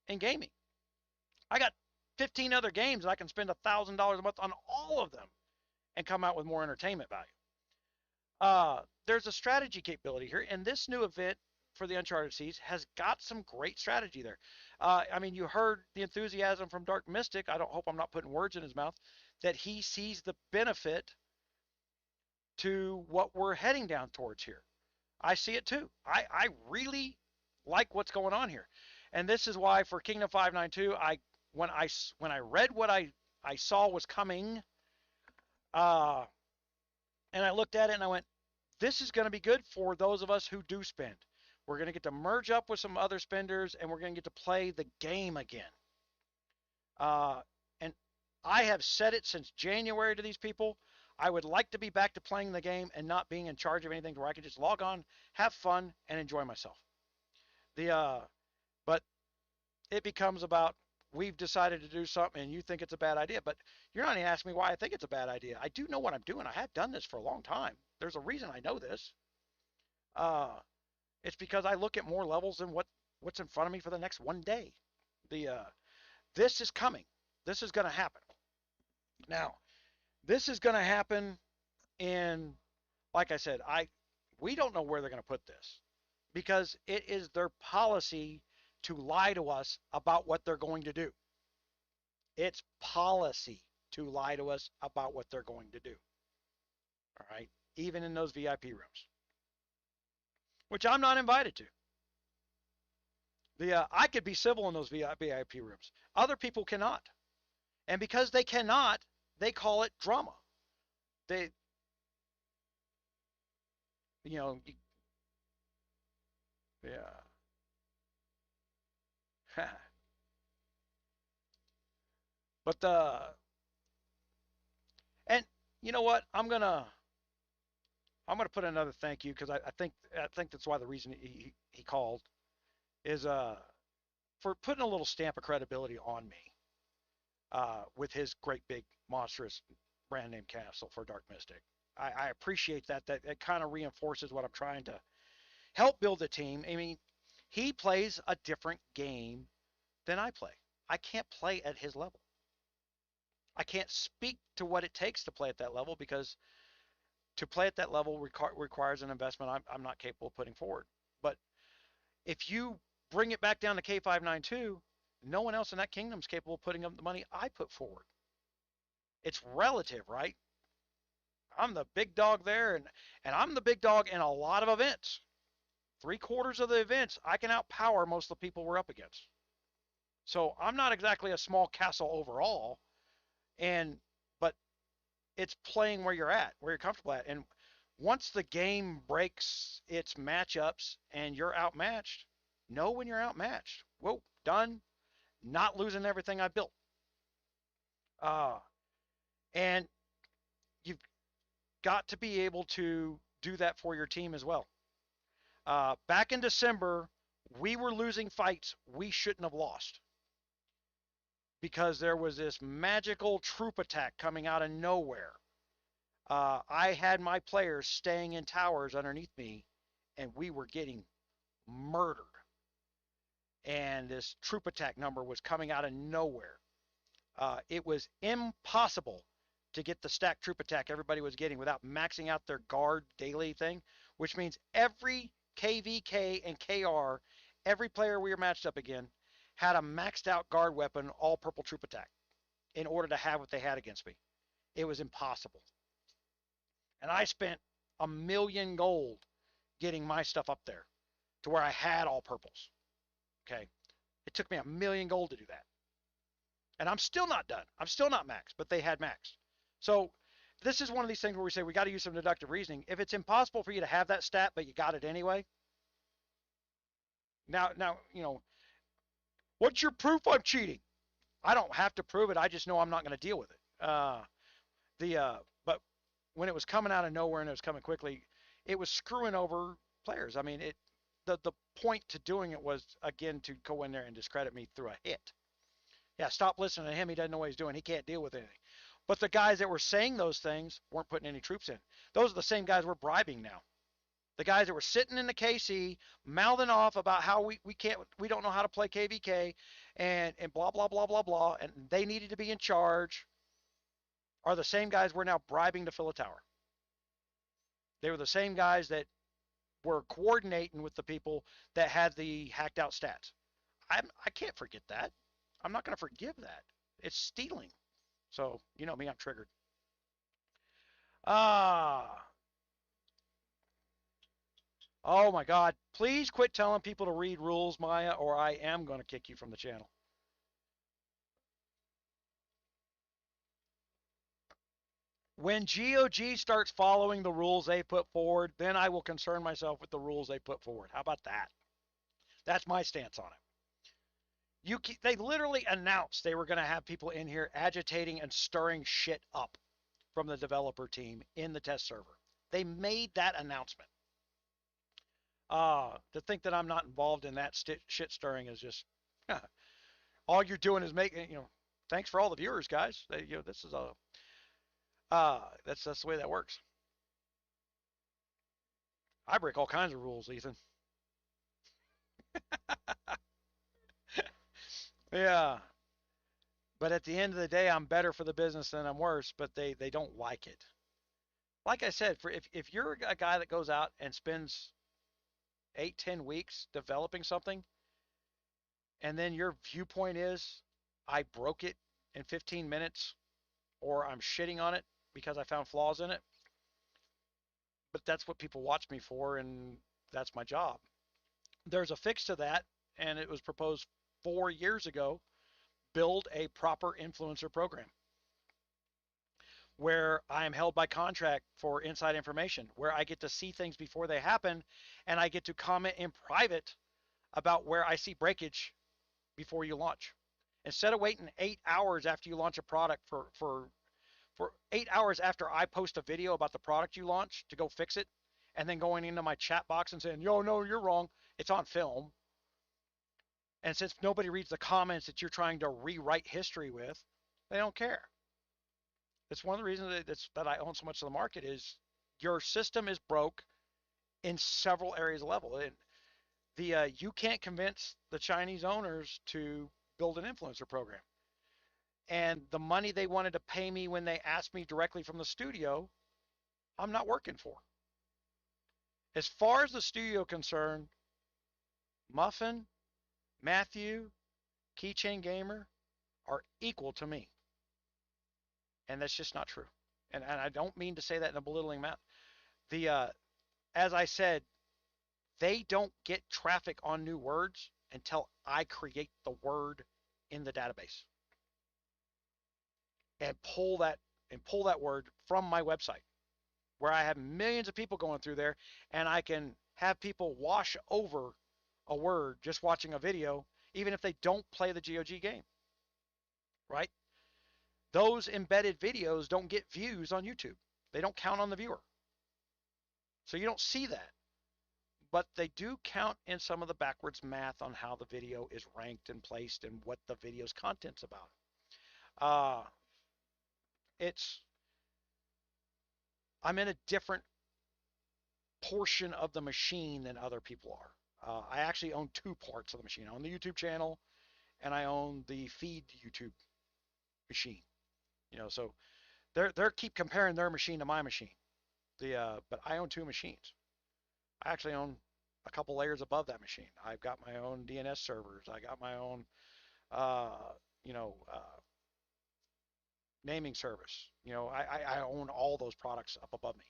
in gaming. I got 15 other games and I can spend $1,000 a month on all of them and come out with more entertainment value. There's a strategy capability here, and this new event for the Uncharted Seas has got some great strategy there. I mean, you heard the enthusiasm from Dark Mystic. I don't hope I'm not putting words in his mouth, that he sees the benefit to what we're heading down towards here. I see it too. I really like what's going on here. And this is why for Kingdom 592, when I read what I saw was coming, uh, and I looked at it and I went, this is going to be good for those of us who do spend. We're going to get to merge up with some other spenders and we're going to get to play the game again. And I have said it since January to these people. I would like to be back to playing the game and not being in charge of anything where I could just log on, have fun, and enjoy myself. But it becomes about, we've decided to do something and you think it's a bad idea, but you're not even asking me why I think it's a bad idea. I do know what I'm doing. I have done this for a long time. There's a reason I know this. Uh, it's because I look at more levels than what's in front of me for the next one day. This is coming. This is going to happen. Now, this is going to happen in, like I said, we don't know where they're going to put this because it is their policy to lie to us about what they're going to do. It's policy to lie to us about what they're going to do. All right. Even in those VIP rooms, which I'm not invited to. I could be civil in those VIP rooms. Other people cannot. And because they cannot, they call it drama. They, you know, yeah. But and you know what? I'm gonna put another thank you because I think that's why the reason he called is for putting a little stamp of credibility on me with his great big monstrous brand name castle for Dark Mystic. I appreciate that. That it kind of reinforces what I'm trying to help build a team. I mean, he plays a different game than I play. I can't play at his level. I can't speak to what it takes to play at that level because to play at that level requires an investment I'm not capable of putting forward. But if you bring it back down to K592, no one else in that kingdom is capable of putting up the money I put forward. It's relative, right? I'm the big dog there, and I'm the big dog in a lot of events. 3/4 of the events, I can outpower most of the people we're up against. So I'm not exactly a small castle overall, and but it's playing where you're at, where you're comfortable at. And once the game breaks its matchups and you're outmatched, know when you're outmatched. Whoa, done. Not losing everything I built. Uh, and you've got to be able to do that for your team as well. Back in December, we were losing fights we shouldn't have lost because there was this magical troop attack coming out of nowhere. I had my players staying in towers underneath me, and we were getting murdered. And this troop attack number was coming out of nowhere. It was impossible to get the stack troop attack everybody was getting without maxing out their guard daily thing, which means every KVK and KR, every player we were matched up again, had a maxed out guard weapon, all purple troop attack, in order to have what they had against me. It was impossible. And I spent $1,000,000 gold getting my stuff up there to where I had all purples. Okay. It took me $1,000,000 gold to do that. And I'm still not done. I'm still not maxed, but they had maxed. So this is one of these things where we say we got to use some deductive reasoning. If it's impossible for you to have that stat, but you got it anyway. Now, what's your proof I'm cheating? I don't have to prove it. I just know I'm not going to deal with it. But when it was coming out of nowhere and it was coming quickly, it was screwing over players. I mean, the point to doing it was, again, to go in there and discredit me through a hit. Yeah, stop listening to him. He doesn't know what he's doing. He can't deal with anything. But the guys that were saying those things weren't putting any troops in. Those are the same guys we're bribing now. The guys that were sitting in the KC mouthing off about how we don't know how to play KVK and blah, blah, blah, blah, blah, and they needed to be in charge are the same guys we're now bribing to fill a tower. They were the same guys that were coordinating with the people that had the hacked out stats. I can't forget that. I'm not going to forgive that. It's stealing. So, you know me, I'm triggered. Oh my God. Please quit telling people to read rules, Maya, or I am going to kick you from the channel. When GOG starts following the rules they put forward, then I will concern myself with the rules they put forward. How about that? That's my stance on it. They literally announced they were going to have people in here agitating and stirring shit up from the developer team in the test server. They made that announcement. To think that I'm not involved in that shit stirring is just all you're doing is making, thanks for all the viewers, guys. This is that's the way that works. I break all kinds of rules, Ethan. Yeah. But at the end of the day, I'm better for the business than I'm worse, but they don't like it. Like I said, if you're a guy that goes out and spends 8-10 weeks developing something, and then your viewpoint is I broke it in 15 minutes, or I'm shitting on it because I found flaws in it, but that's what people watch me for, and that's my job. There's a fix to that, and it was proposed 4 years ago. Build a proper influencer program where I am held by contract for inside information, where I get to see things before they happen, and I get to comment in private about where I see breakage before you launch. Instead of waiting 8 hours after you launch a product for 8 hours after I post a video about the product you launched to go fix it, and then going into my chat box and saying, yo, no, you're wrong. It's on film. And since nobody reads the comments that you're trying to rewrite history with, they don't care. It's one of the reasons that I own so much of the market is your system is broke in several areas of level. And you can't convince the Chinese owners to build an influencer program. And the money they wanted to pay me when they asked me directly from the studio, I'm not working for. As far as the studio concerned, Muffin, Matthew, Keychain Gamer are equal to me. And that's just not true. And I don't mean to say that in a belittling manner. The As I said, they don't get traffic on new words until I create the word in the database and pull that word from my website where I have millions of people going through there, and I can have people wash over a word just watching a video, even if they don't play the GOG game, right? Those embedded videos don't get views on YouTube. They don't count on the viewer. So you don't see that. But they do count in some of the backwards math on how the video is ranked and placed and what the video's content's about. Uh, it's I'm in a different portion of the machine than other people are. I actually own two parts of the machine. I own the YouTube channel and I own the feed YouTube machine. So they're keep comparing their machine to my machine. But I own two machines. I actually own a couple layers above that machine. I've got my own DNS servers. I got my own, uh, you know, uh, naming service. I own all those products up above me.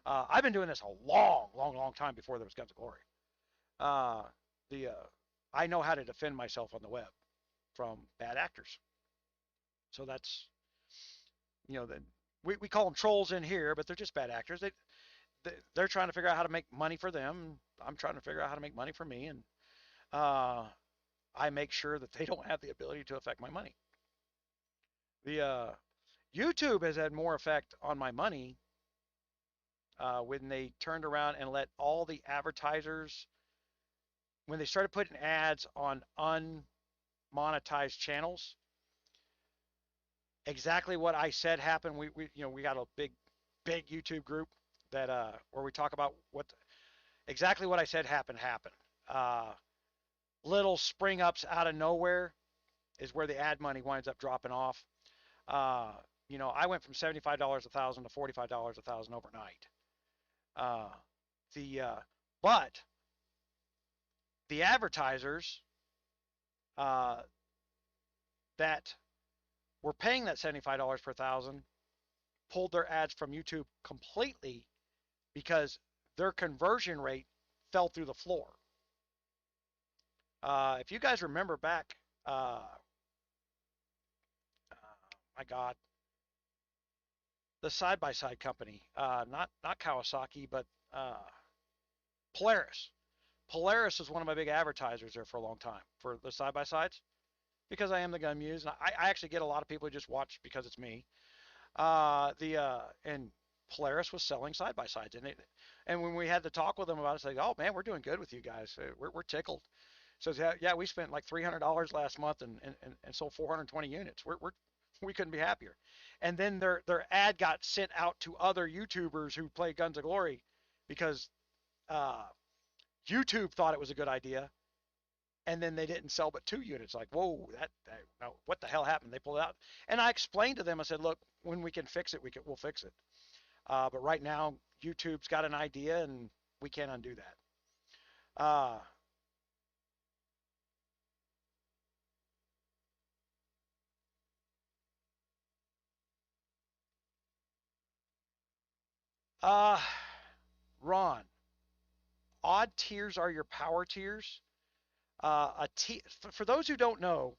I've been doing this a long, long, long time before there was Guns of Glory. Uh, the I know how to defend myself on the web from bad actors. So that's then we call them trolls in here, but they're just bad actors. They're trying to figure out how to make money for them. I'm trying to figure out how to make money for me, and uh, I make sure that they don't have the ability to affect my money. The YouTube has had more effect on my money when they turned around and let all the advertisers, when they started putting ads on unmonetized channels. Exactly what I said happened. We got a big YouTube group that where we talk about exactly what I said happened. Uh, Little spring ups out of nowhere is where the ad money winds up dropping off. I went from $75 a thousand to $45 a thousand overnight. Uh, the But the advertisers uh, that were paying that $75 per thousand pulled their ads from YouTube completely because their conversion rate fell through the floor. If you guys remember back, my God, the side-by-side company, not Kawasaki, but Polaris. Polaris was one of my big advertisers there for a long time for the side-by-sides because I am the GunMuse, and I actually get a lot of people who just watch because it's me. And Polaris was selling side-by-sides, and when we had to talk with them about it, say, "Oh man, we're doing good with you guys. We're tickled." So yeah, we spent like $300 last month and sold 420 units. We couldn't be happier. And then their ad got sent out to other YouTubers who play Guns of Glory because uh, YouTube thought it was a good idea, and then they didn't sell but 2 units. Like, whoa, no, what the hell happened? They pulled it out, and I explained to them. I said, look, when we can fix it, we'll fix it. But right now, YouTube's got an idea, and we can't undo that. Uh, Ron, odd tiers are your power tiers. For those who don't know,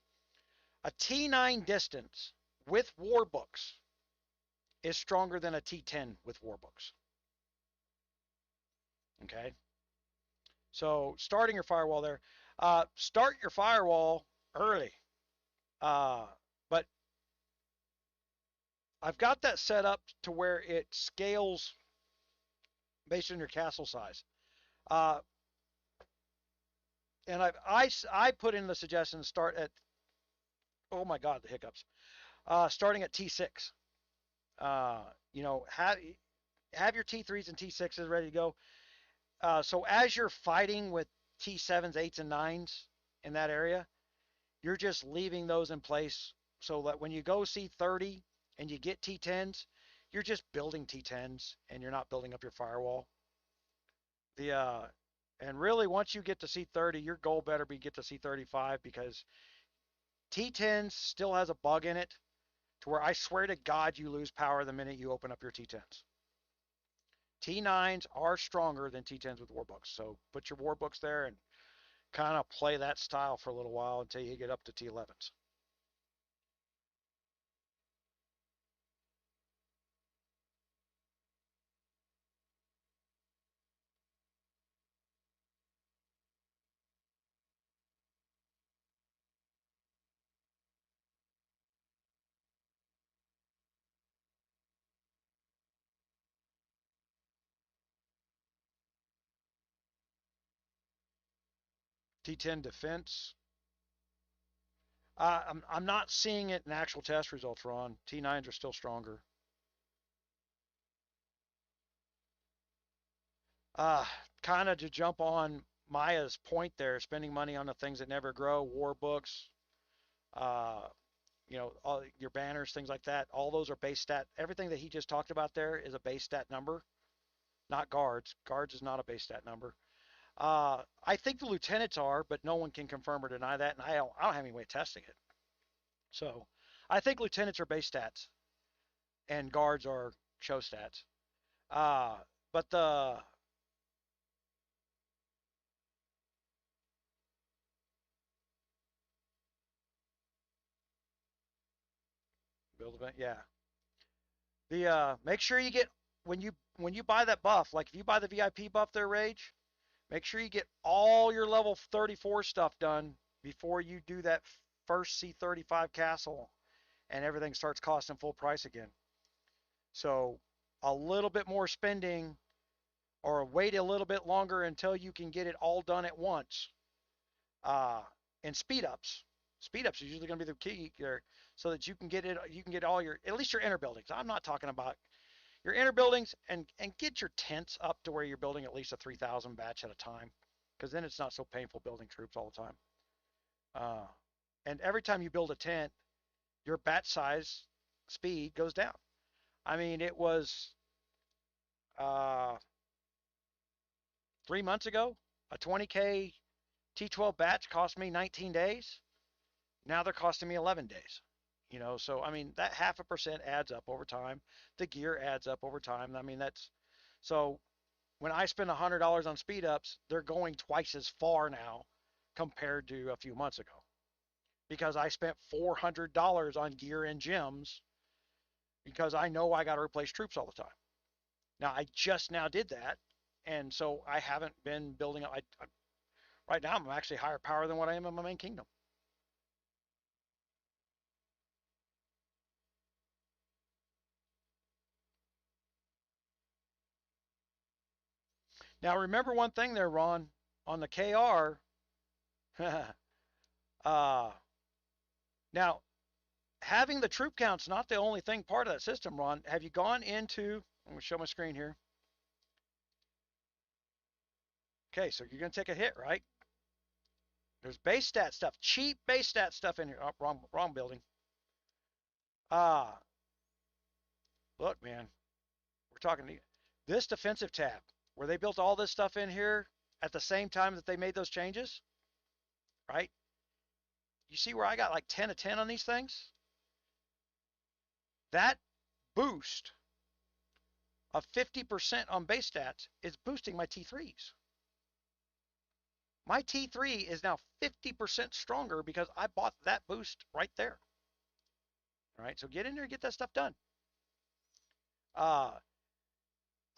a T9 distance with war books is stronger than a T10 with war books. Okay, so starting your firewall there, start your firewall early. But I've got that set up to where it scales based on your castle size. Uh, and I put in the suggestion start at, oh my God, the hiccups. Starting at T6. You know, have your T3s and T6s ready to go. So as you're fighting with T7s, 8s, and 9s in that area, you're just leaving those in place so that when you go C30 and you get T10s, you're just building T10s and you're not building up your firewall. The and really once you get to C30, your goal better be get to C35 because T10s still has a bug in it to where I swear to God you lose power the minute you open up your T10s. T9s are stronger than T10s with warbooks, so put your warbooks there and kind of play that style for a little while until you get up to T11s. T10 defense. I'm not seeing it in actual test results, Ron. T9s are still stronger. Uh, Kind of to jump on Maya's point there, spending money on the things that never grow, war books, uh, you know, all your banners, things like that. All those are base stat. Everything that he just talked about there is a base stat number, not guards. Guards is not a base stat number. I think the lieutenants are, but no one can confirm or deny that, and I don't have any way of testing it. So I think lieutenants are base stats and guards are show stats. Uh, but the build event, yeah. The make sure you get when you buy that buff, like if you buy the VIP buff there, Rage, make sure you get all your level 34 stuff done before you do that first C35 castle and everything starts costing full price again. So a little bit more spending or wait a little bit longer until you can get it all done at once. Uh, and speed ups. Speed ups is usually going to be the key here, so that you can get it. You can get all your at least your inner buildings. I'm not talking about your inner buildings and get your tents up to where you're building at least a 3,000 batch at a time, because then it's not so painful building troops all the time. Uh, and every time you build a tent, your batch size speed goes down. I mean, it was uh, 3 months ago, a 20K T12 batch cost me 19 days. Now they're costing me 11 days. You know, so I mean that half a percent adds up over time. The gear adds up over time. I mean that's so when I spend $100 on speed ups, they're going twice as far now compared to a few months ago because I spent $400 on gear and gems because I know I got to replace troops all the time. Now I just now did that, and so I haven't been building up. Right now I'm actually higher power than what I am in my main kingdom. Now remember one thing there, Ron, on the KR. uh, Now having the troop count's not the only thing part of that system, Ron. Have you gone into? I'm going to show my screen here. Okay, so you're going to take a hit, right? There's base stat stuff, cheap base stat stuff in here. Oh, wrong building. Ah, look, man, we're talking this defensive tab where they built all this stuff in here at the same time that they made those changes, right? You see where I got like 10 of 10 on these things? That boost of 50% on base stats is boosting my T3s. My T3 is now 50% stronger because I bought that boost right there. All right, so get in there and get that stuff done. Uh,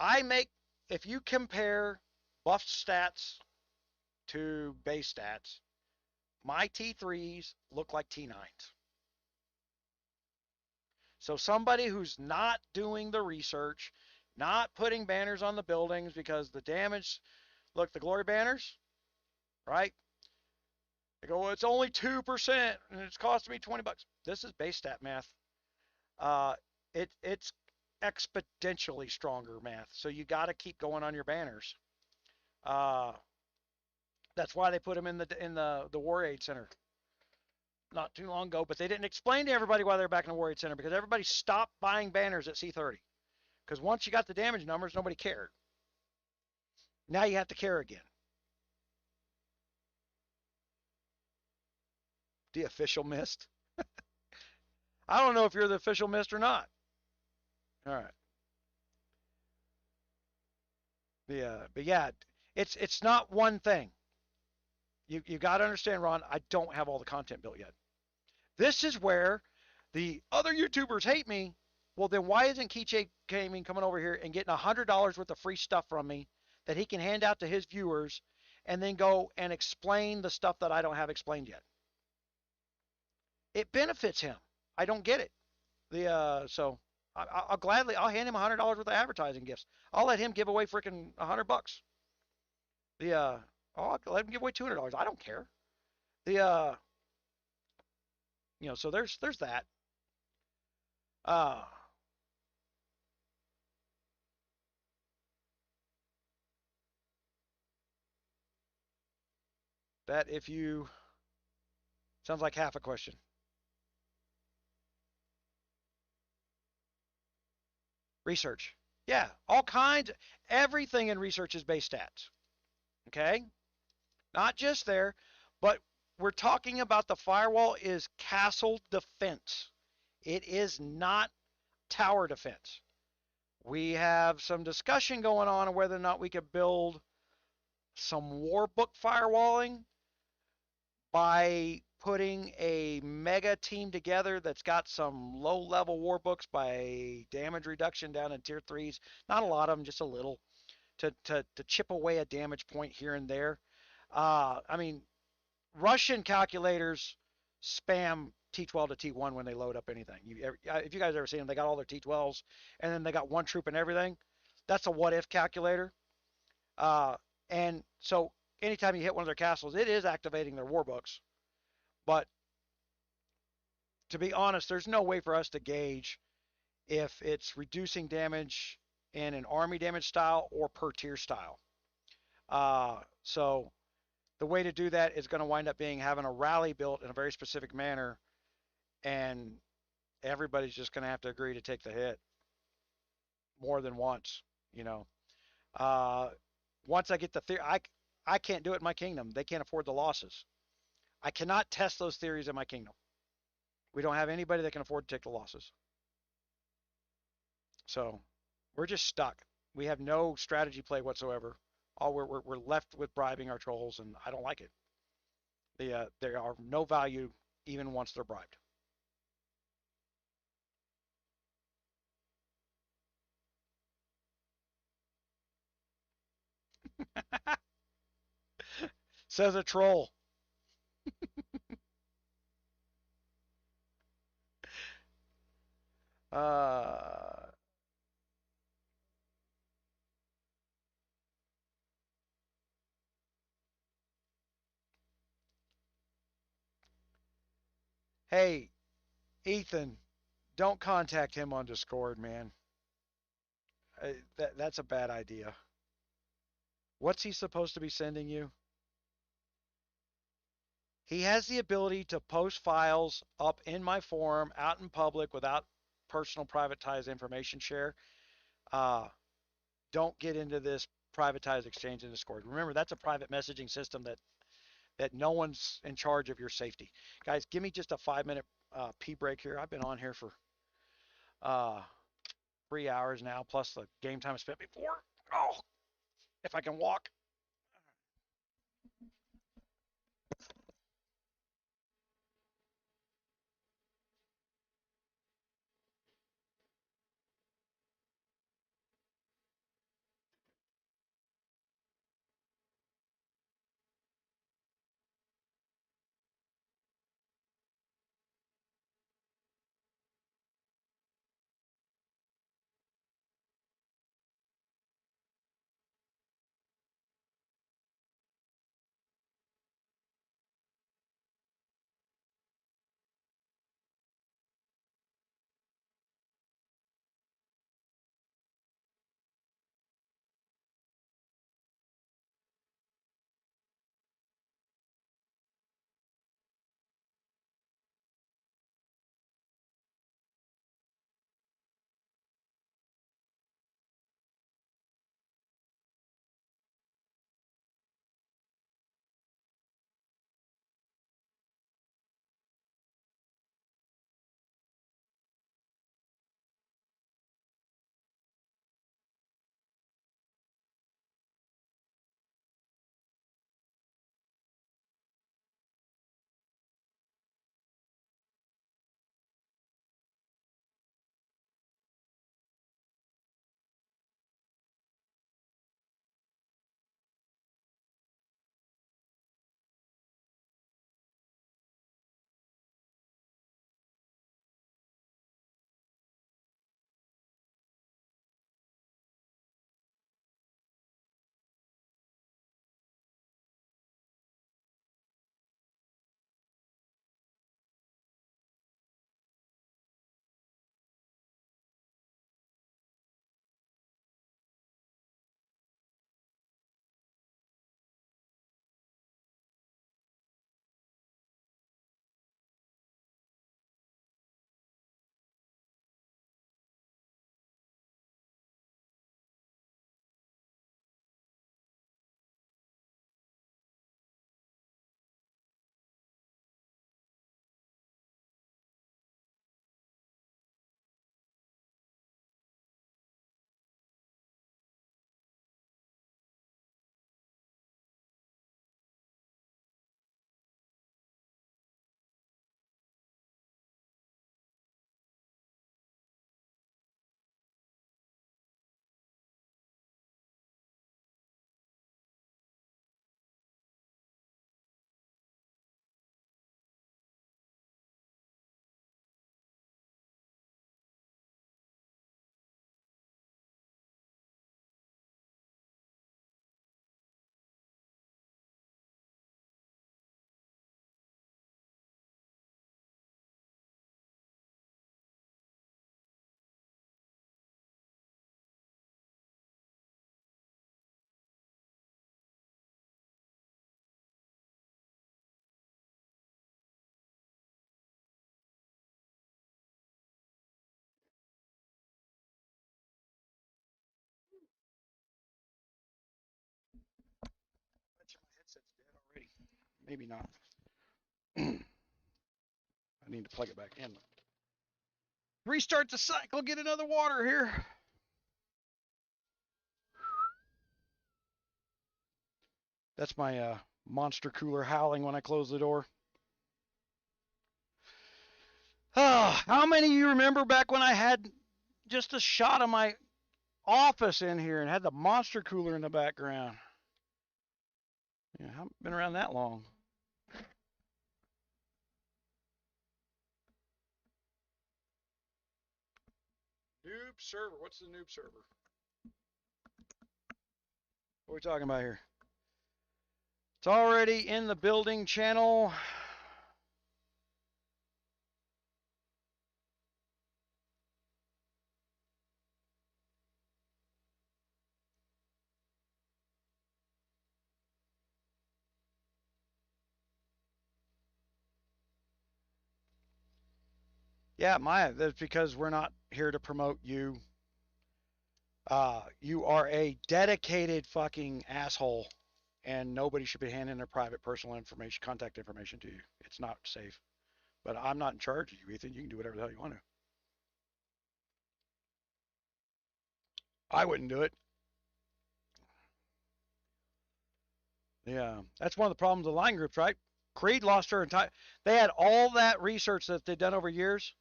I make, if you compare buff stats to base stats, my T3s look like T9s. So somebody who's not doing the research, not putting banners on the buildings because the damage, look, the glory banners, right? They go, well, it's only 2% and it's costing me $20. This is base stat math. Uh, it's exponentially stronger math. So you got to keep going on your banners. Uh, that's why they put them in the War Aid Center not too long ago. But they didn't explain to everybody why they're back in the War Aid Center because everybody stopped buying banners at C30. Because once you got the damage numbers, nobody cared. Now you have to care again. The official mist. I don't know if you're the official mist or not. All right. But yeah, it's not one thing. You got to understand, Ron. I don't have all the content built yet. This is where the other YouTubers hate me. Well, then why isn't Keychain Gaming coming over here and getting $100 worth of free stuff from me that he can hand out to his viewers, and then go and explain the stuff that I don't have explained yet? It benefits him. I don't get it. So I'll hand him $100 worth of advertising gifts. I'll let him give away freaking $100. I'll let him give away $200. I don't care. The so there's that. Uh, that if you sounds like half a question. Research. Yeah, all kinds. Everything in research is base stats. Okay, not just there, but we're talking about the firewall is castle defense. It is not tower defense. We have some discussion going on whether or not we could build some warbook firewalling by putting a mega team together that's got some low-level warbooks by damage reduction down in tier 3s. Not a lot of them, just a little, to chip away a damage point here and there. I mean, Russian calculators spam T12 to T1 when they load up anything. If you guys ever seen them, they got all their T12s, and then they got one troop and everything. That's a what-if calculator. And so anytime you hit one of their castles, it is activating their warbooks. But to be honest, there's no way for us to gauge if it's reducing damage in an army damage style or per tier style. So the way to do that is going to wind up being having a rally built in a very specific manner, and everybody's just going to have to agree to take the hit more than once. You know, once I get the theory, I can't do it in my kingdom. They can't afford the losses. I cannot test those theories in my kingdom. We don't have anybody that can afford to take the losses. So we're just stuck. We have no strategy play whatsoever. All we're left with bribing our trolls, and I don't like it. They are no value even once they're bribed. Says a troll. Uh, hey, Ethan, don't contact him on Discord, man. That's a bad idea. What's he supposed to be sending you? He has the ability to post files up in my forum, out in public, without personal privatized information share. Uh, don't get into this privatized exchange in Discord. Remember, that's a private messaging system that no one's in charge of your safety. Guys, give me just a 5-minute pee break here. I've been on here for uh, 3 hours now, plus the game time I spent before. Oh, if I can walk. Maybe not. I need to plug it back in. Restart the cycle, get another water here. That's my monster cooler howling when I close the door. Oh, how many of you remember back when I had just a shot of my office in here and had the monster cooler in the background? Yeah, I haven't been around that long. Noob server. What's the noob server? What are we talking about here? It's already in the building channel. Yeah, Maya, that's because we're not here to promote you. You are a dedicated fucking asshole, and nobody should be handing their private personal information, contact information to you. It's not safe. But I'm not in charge of you, Ethan. You can do whatever the hell you want to. I wouldn't do it. Yeah, that's one of the problems of line groups, right? Creed lost her entire. They had all that research that they'd done over years.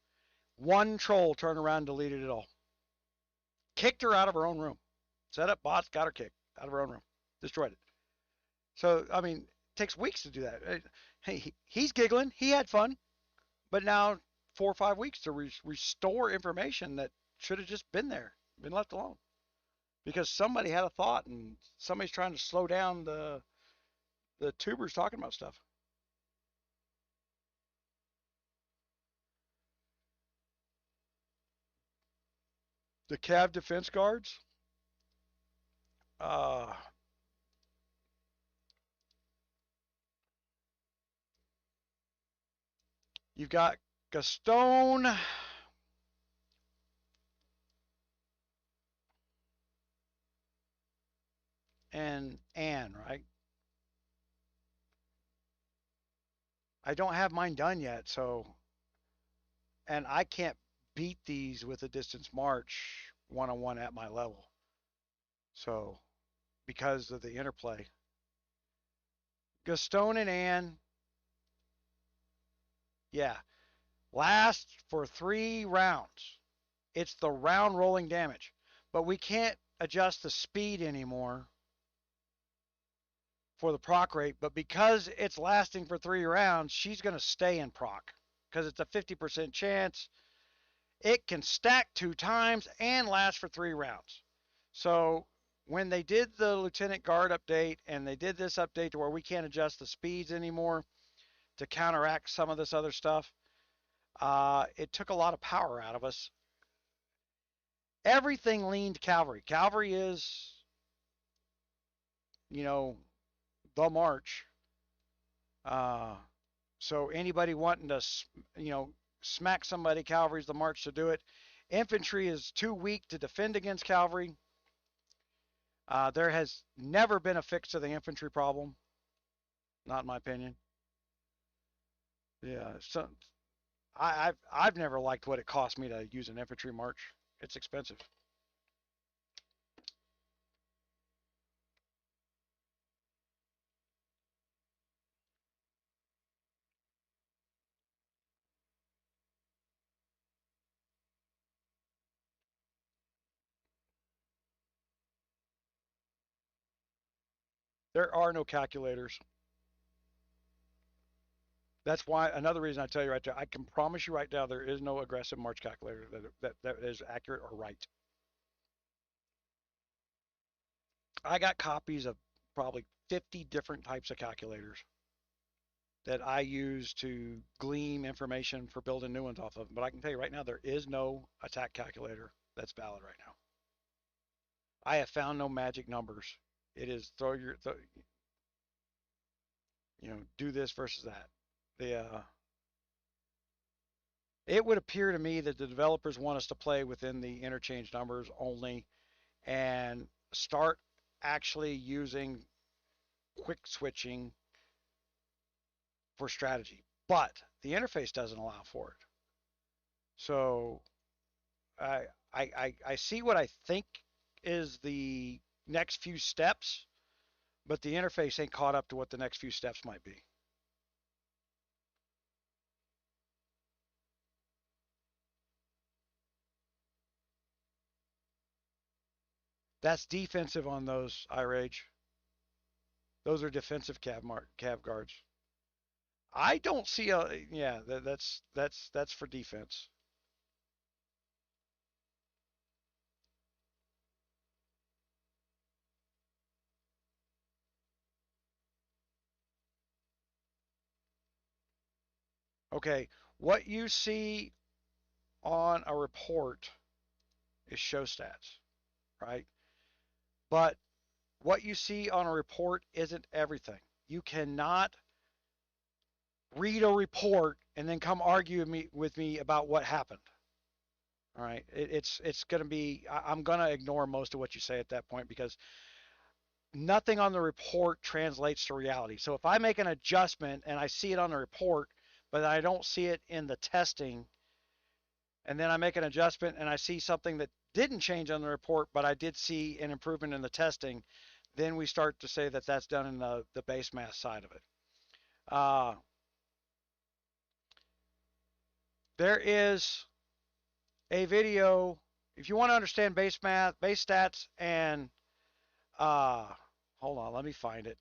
One troll turned around and deleted it all. Kicked her out of her own room. Set up bots, got her kicked out of her own room. Destroyed it. So, I mean, it takes weeks to do that. Hey, he's giggling. He had fun. But now 4 or 5 weeks to restore information that should have just been there, been left alone. Because somebody had a thought and somebody's trying to slow down the tubers talking about stuff. The Cav defense guards, uh, you've got Gaston and Anne, right? I don't have mine done yet, so, and I can't beat these with a distance march one-on-one at my level. So, because of the interplay. Gaston and Anne, yeah, last for 3 rounds. It's the round rolling damage. But we can't adjust the speed anymore for the proc rate. But because it's lasting for 3 rounds, she's going to stay in proc because it's a 50% chance. It can stack 2 times and last for 3 rounds. So when they did the Lieutenant Guard update and they did this update to where we can't adjust the speeds anymore to counteract some of this other stuff, it took a lot of power out of us. Everything leaned cavalry. Cavalry is, you know, the march. Uh, so anybody wanting to, you know, smack somebody, cavalry's the march to do it. Infantry is too weak to defend against cavalry. There has never been a fix to the infantry problem, not in my opinion. Yeah, so I've never liked what it cost me to use an infantry march. It's expensive. There are no calculators. That's why another reason I tell you right there, I can promise you right now, there is no aggressive march calculator that is accurate or right. I got copies of probably 50 different types of calculators that I use to glean information for building new ones off of. But I can tell you right now, there is no attack calculator that's valid right now. I have found no magic numbers. It is do this versus that. It would appear to me that the developers want us to play within the interchange numbers only and start actually using quick switching for strategy, but the interface doesn't allow for it. So I see what I think is the next few steps, but the interface ain't caught up to what the next few steps might be. That's defensive on those, iRage. Those are defensive cav guards. I don't see a, yeah, that's for defense. Okay, what you see on a report is show stats, right? But what you see on a report isn't everything. You cannot read a report and then come argue with me about what happened. All right, it's going to be, I'm going to ignore most of what you say at that point because nothing on the report translates to reality. So if I make an adjustment and I see it on the report, but I don't see it in the testing, and then I make an adjustment and I see something that didn't change on the report, but I did see an improvement in the testing, then we start to say that that's done in the base mass side of it. There is a video, if you want to understand base stats, and hold on, let me find it.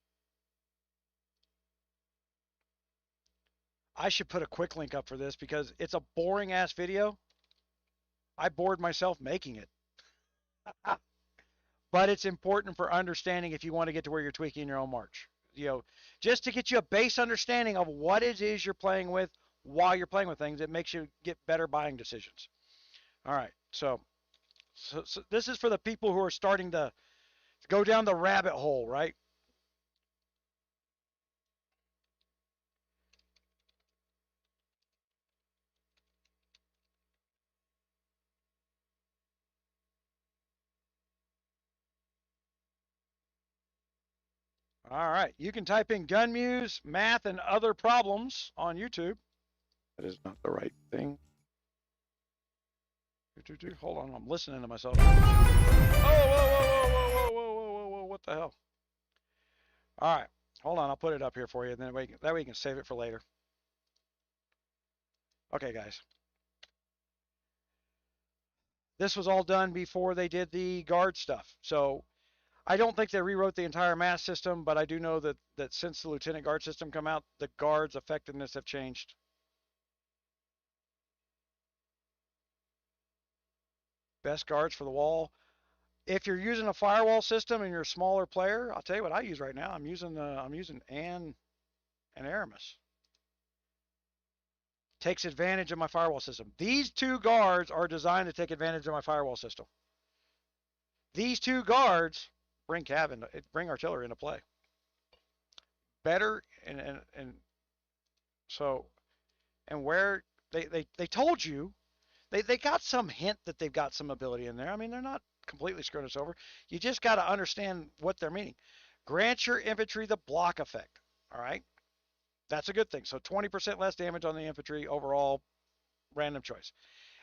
I should put a quick link up for this because it's a boring ass video. I bored myself making it. But it's important for understanding if you want to get to where you're tweaking your own march. You know, just to get you a base understanding of what it is you're playing with while you're playing with things, it makes you get better buying decisions. All right, so this is for the people who are starting to go down the rabbit hole, right? All right, you can type in GunMuse, math, and other problems on YouTube. That is not the right thing. Hold on, I'm listening to myself. Oh, whoa, what the hell? All right, hold on, I'll put it up here for you, and then that way you can save it for later. Okay, guys. This was all done before they did the guard stuff. So I don't think they rewrote the entire mass system, but I do know that since the lieutenant guard system come out, the guards' effectiveness have changed. Best guards for the wall. If you're using a firewall system and you're a smaller player, I'll tell you what I use right now. I'm using Ann and Aramis. Takes advantage of my firewall system. These two guards are designed to take advantage of my firewall system. These two guards bring artillery into play. Better and so, and where they told you, they got some hint that they've got some ability in there. I mean, they're not completely screwing us over. You just got to understand what they're meaning. Grant your infantry the block effect. All right, that's a good thing. So 20% less damage on the infantry overall, random choice,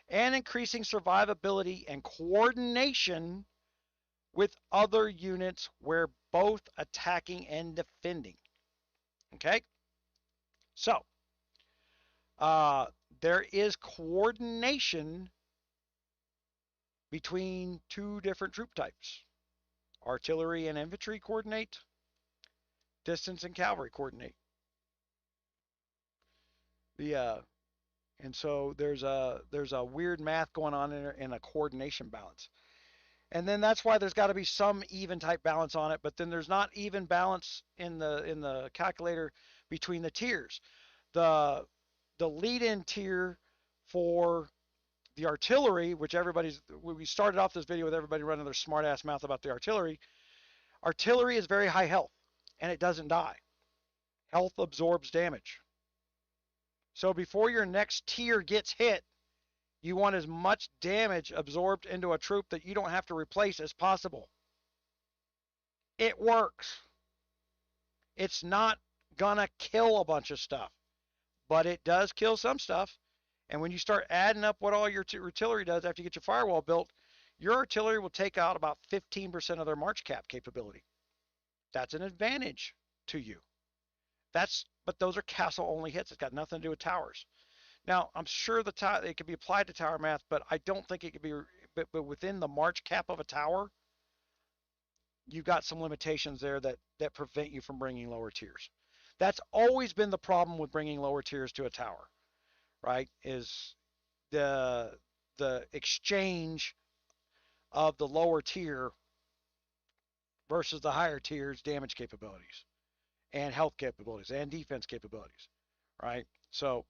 and increasing survivability and coordination with other units where both attacking and defending. Okay, so there is coordination between two different troop types. Artillery and infantry coordinate. Distance and cavalry coordinate. And so there's a weird math going on in a coordination balance. And then that's why there's got to be some even type balance on it, but then there's not even balance in the calculator between the tiers. The lead-in tier for the artillery, which we started off this video with everybody running their smart ass mouth about the artillery. Artillery is very high health, and it doesn't die. Health absorbs damage. So before your next tier gets hit, you want as much damage absorbed into a troop that you don't have to replace as possible. It works. It's not gonna kill a bunch of stuff. but it does kill some stuff. And when you start adding up what all your artillery does after you get your firewall built, your artillery will take out about 15% of their March cap capability. That's an advantage to you. But those are castle only hits. It's got nothing to do with towers. Now, I'm sure it could be applied to tower math, but I don't think it could be. But within the March cap of a tower, you've got some limitations there that prevent you from bringing lower tiers. That's always been the problem with bringing lower tiers to a tower, right? Is the exchange of the lower tier versus the higher tier's damage capabilities and health capabilities and defense capabilities, right? So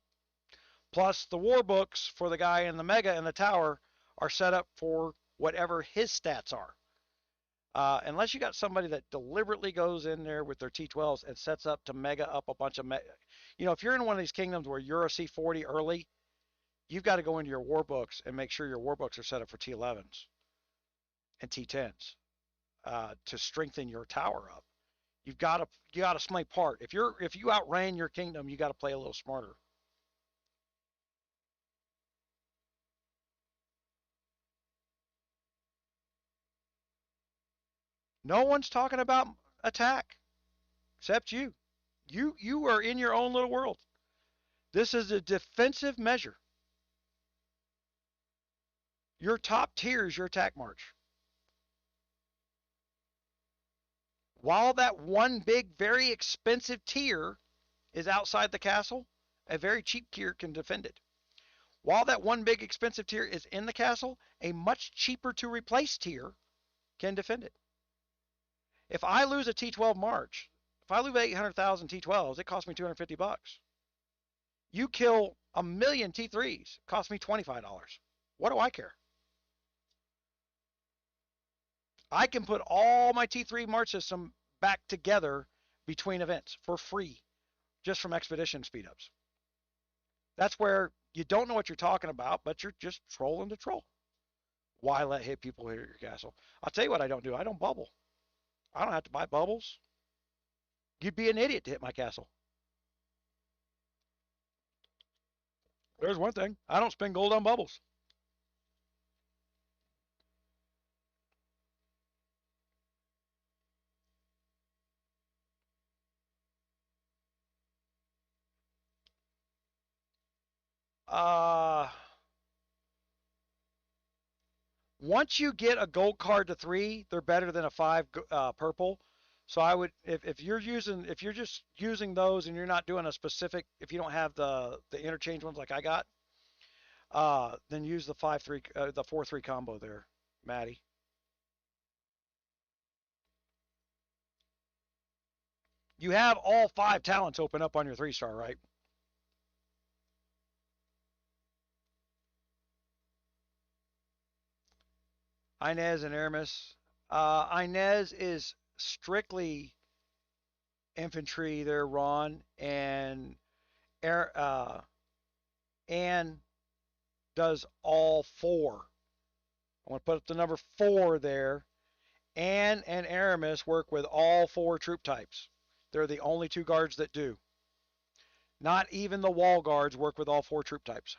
plus the war books for the guy in the mega and the tower are set up for whatever his stats are. Unless you got somebody that deliberately goes in there with their T12s and sets up to mega up a bunch of, if you're in one of these kingdoms where you're a C40 early, you've got to go into your war books and make sure your war books are set up for T11s and T10s to strengthen your tower up. You got to play part. If you outran your kingdom, you got to play a little smarter. No one's talking about attack except you. You are in your own little world. This is a defensive measure. Your top tier is your attack march. While that one big, very expensive tier is outside the castle, a very cheap tier can defend it. While that one big, expensive tier is in the castle, a much cheaper to replace tier can defend it. If I lose a T12 march, if I lose 800,000 T12s, it costs me $250. You kill a million T3s, it costs me $25. What do I care? I can put all my T3 march system back together between events for free, just from expedition speedups. That's where you don't know what you're talking about, but you're just trolling to troll. Why let hit people hit your castle? I'll tell you what I don't do. I don't bubble. I don't have to buy bubbles. You'd be an idiot to hit my castle. There's one thing. I don't spend gold on bubbles. Once you get a gold card to 3, they're better than a 5 purple. So I would, if you're just using those and you're not doing a specific, if you don't have the interchange ones like I got, then use the 5-3, the 4-3 combo there, Maddie. You have all 5 talents open up on your 3-star, right? Inez and Aramis. Inez is strictly infantry there, Ron, and Anne does all 4. I want to put up the number 4 there. Anne and Aramis work with all 4 troop types. They're the only 2 guards that do. Not even the wall guards work with all 4 troop types.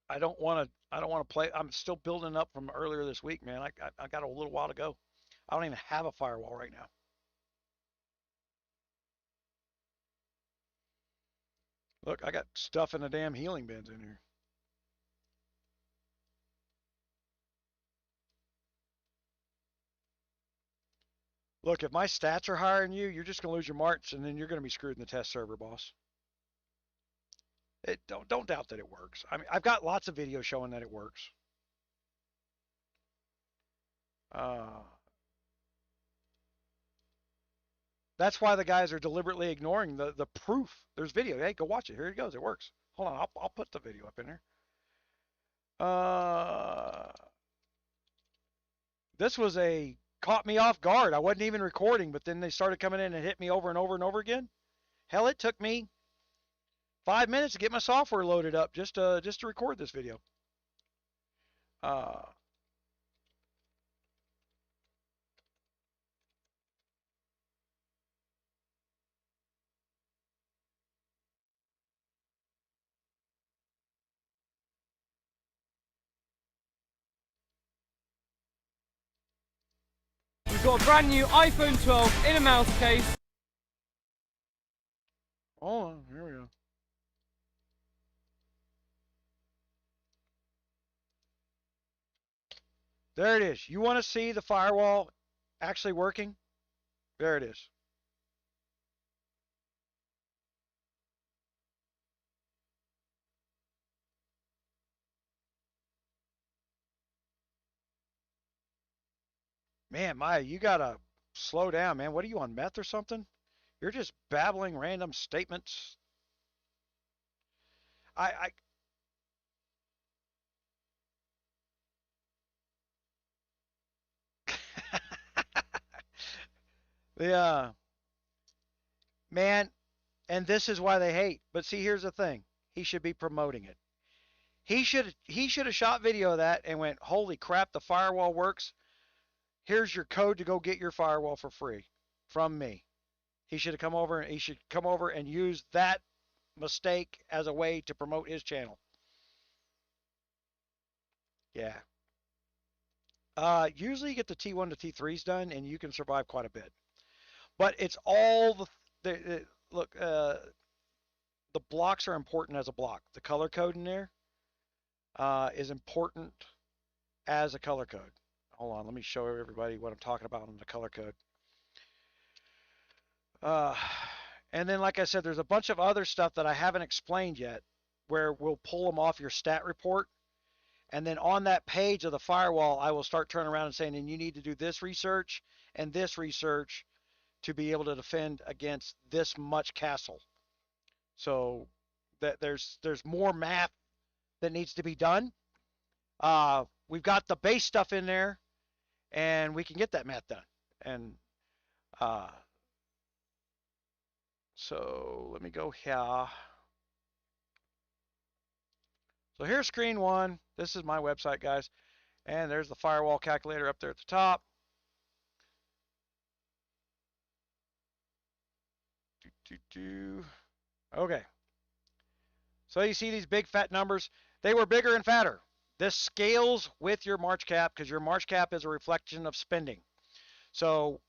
I don't want to play. I'm still building up from earlier this week, man. I got a little while to go. I don't even have a firewall right now. Look, I got stuff in the damn healing bins in here. Look, if my stats are higher than you, you're just going to lose your march, and then you're going to be screwed in the test server, boss. Don't doubt that it works. I mean, I've got lots of videos showing that it works. That's why the guys are deliberately ignoring the proof. There's video. Hey, go watch it. Here it goes. It works. Hold on. I'll put the video up in there. This was caught me off guard. I wasn't even recording, but then they started coming in and hit me over and over and over again. Hell, it took me 5 minutes to get my software loaded up just to record this video. We've got a brand new iPhone 12 in a mouse case. Oh, here we go. There it is. You want to see the firewall actually working? There it is. Man, Maya, you gotta slow down, man. What are you on, meth or something? You're just babbling random statements. I yeah, man, and this is why they hate. But see, here's the thing. He should be promoting it. He should have shot video of that and went, "Holy crap, the firewall works. Here's your code to go get your firewall for free from me." He should come over and use that mistake as a way to promote his channel. Yeah. Usually you get the T1 to T3s done and you can survive quite a bit. But it's all look, the blocks are important as a block. The color code in there is important as a color code. Hold on, let me show everybody what I'm talking about in the color code. And then, like I said, there's a bunch of other stuff that I haven't explained yet where we'll pull them off your stat report. And then on that page of the firewall, I will start turning around and saying, and you need to do this research and this research to be able to defend against this much castle. So that there's more math that needs to be done. We've got the base stuff in there, and we can get that math done. And so let me go here. So here's screen one. This is my website, guys. And there's the firewall calculator up there at the top. Okay. So you see these big fat numbers. They were bigger and fatter. This scales with your March cap because your March cap is a reflection of spending. So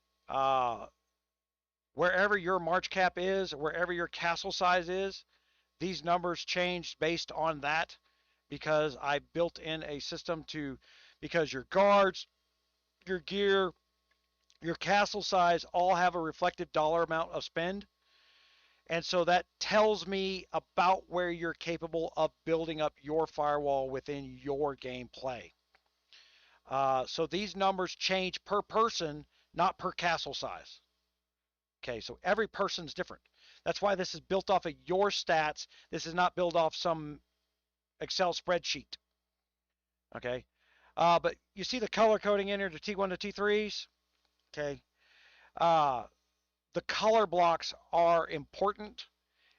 wherever your March cap is, wherever your castle size is, these numbers changed based on that because I built in a system because your guards, your gear, your castle size all have a reflective dollar amount of spend. And so that tells me about where you're capable of building up your firewall within your gameplay. So these numbers change per person, not per castle size. Okay, so every person's different. That's why this is built off of your stats. This is not built off some Excel spreadsheet. Okay, but you see the color coding in here to T1 to T3s. Okay, the color blocks are important.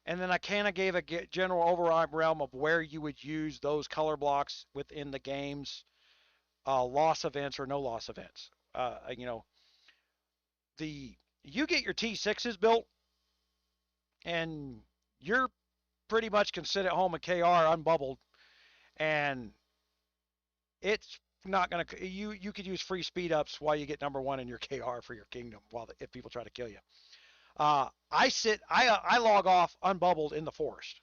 And then I kind of gave a general overall realm of where you would use those color blocks within the game's loss events or no loss events. You know, you get your T6s built, and you're pretty much can sit at home at KR unbubbled, and it's not gonna. You could use free speed ups while you get number one in your KR for your kingdom if people try to kill you. I log off unbubbled in the forest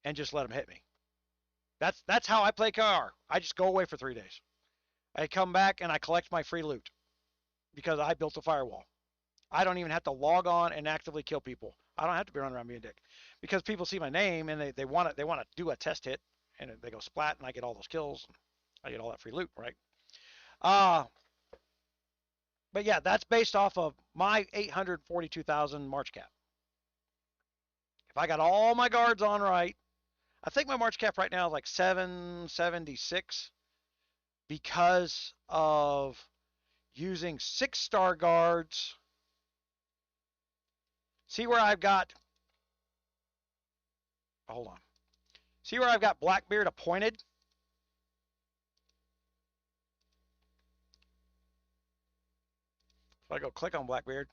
and just let them hit me. That's how I play KR. I just go away for 3 days. I come back and I collect my free loot because I built a firewall. I don't even have to log on and actively kill people. I don't have to be running around being a dick because people see my name and they want to do a test hit and they go splat and I get all those kills. And I get all that free loot, right? But yeah, that's based off of my 842,000 March cap. If I got all my guards on right, I think my March cap right now is like 776 because of using 6-star guards. See where I've got hold on. See where I've got Blackbeard appointed? If I go click on Blackbeard,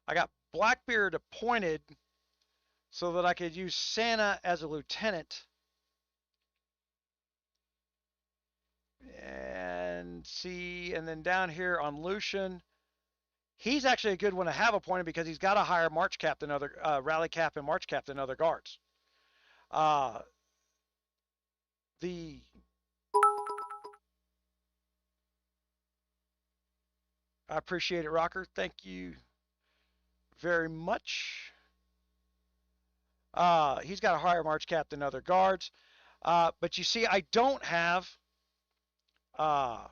I got Blackbeard appointed so that I could use Santa as a lieutenant. And see, and then down here on Lucian, he's actually a good one to have appointed because he's got a higher march cap than other rally cap and march cap than other guards. The I appreciate it, Rocker. Thank you very much. He's got a higher march cap than other guards. But you see, I don't have Moppin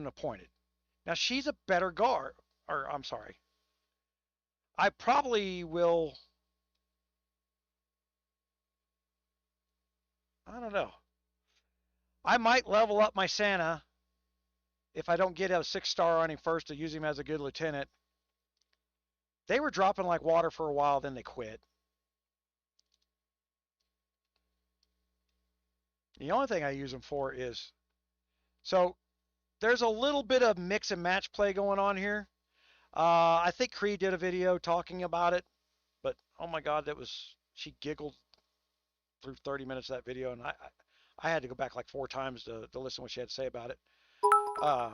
appointed. Now, she's a better guard. Or, I'm sorry. I probably will... I don't know. I might level up my Santa if I don't get a 6-star on him first to use him as a good lieutenant. They were dropping like water for a while, then they quit. The only thing I use them for is... So, there's a little bit of mix and match play going on here. I think Cree did a video talking about it, but oh my God, she giggled through 30 minutes of that video, and I had to go back like 4 times to listen to what she had to say about it. R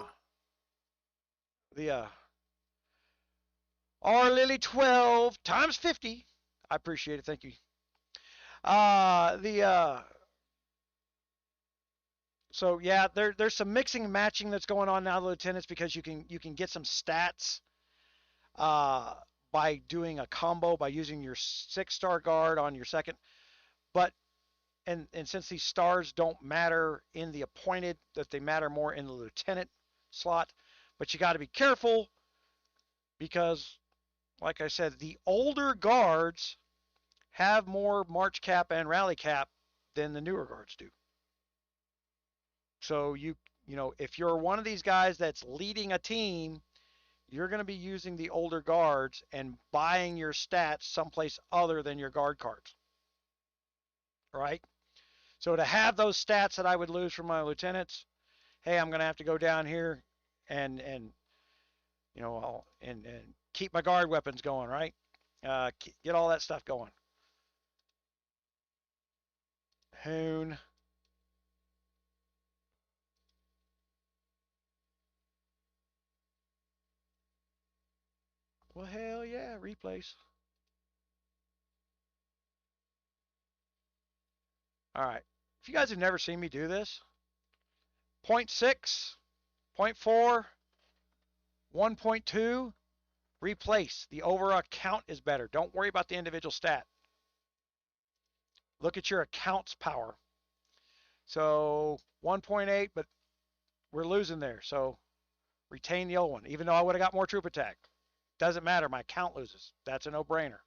Lily 12 times 50. I appreciate it. Thank you. So yeah, there's some mixing and matching that's going on now, lieutenants, because you can get some stats by doing a combo by using your 6-star guard on your second. But and since these stars don't matter in the appointed, that they matter more in the lieutenant slot. But you got to be careful because, like I said, the older guards have more march cap and rally cap than the newer guards do. So you know, if you're one of these guys that's leading a team, you're going to be using the older guards and buying your stats someplace other than your guard cards. Right? So to have those stats that I would lose from my lieutenants, hey, I'm going to have to go down here and you know, and keep my guard weapons going, right? Get all that stuff going. Hoon. Well, hell yeah, replays. All right. If you guys have never seen me do this, 0.6, 0.4, 1.2, replace. The overall count is better. Don't worry about the individual stat. Look at your account's power. So 1.8, but we're losing there. So retain the old one, even though I would have got more troop attack. Doesn't matter. My count loses. That's a no-brainer.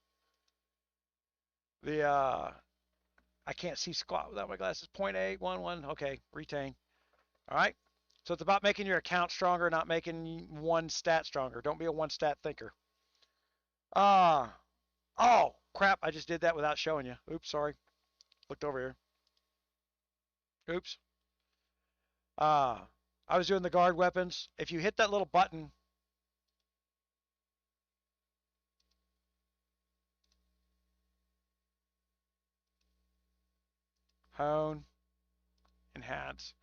I can't see squat without my glasses. 0.811. Okay, retain. All right. So it's about making your account stronger, not making one stat stronger. Don't be a one stat thinker. Oh, crap. I just did that without showing you. Oops, sorry. Looked over here. Oops. I was doing the guard weapons. If you hit that little button, hone, enhance.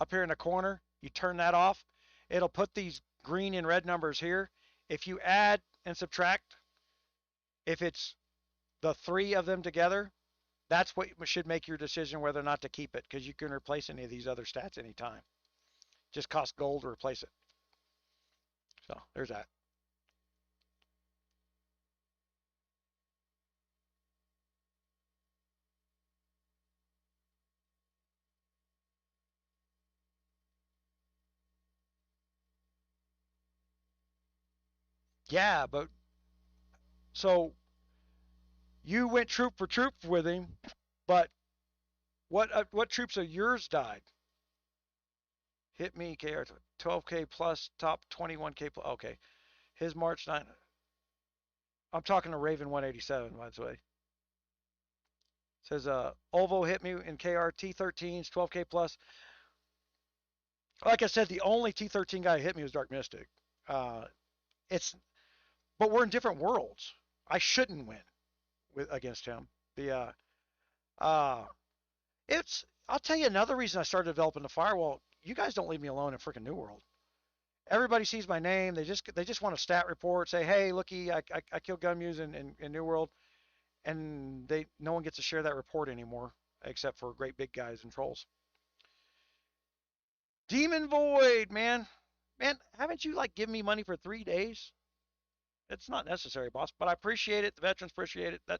Up here in the corner, you turn that off. It'll put these green and red numbers here. If you add and subtract, if it's the 3 of them together, that's what should make your decision whether or not to keep it, because you can replace any of these other stats anytime. Just costs gold to replace it. So there's that. Yeah, but so you went troop for troop with him, but what troops of yours died? Hit me, KR 12K plus, top 21K plus. Okay, his March 9. I'm talking to Raven 187, by the way. Says Olvo hit me in KR T13s, 12K plus. Like I said, the only T13 guy who hit me was Dark Mystic. It's but we're in different worlds. I shouldn't win against him. It's I'll tell you another reason I started developing the firewall. You guys don't leave me alone in freaking New World. Everybody sees my name. They just want a stat report. Say, hey, looky, I killed GunMuse in New World, and no one gets to share that report anymore except for great big guys and trolls. Demon Void, man, haven't you like given me money for 3 days? It's not necessary, boss, but I appreciate it. The veterans appreciate it. That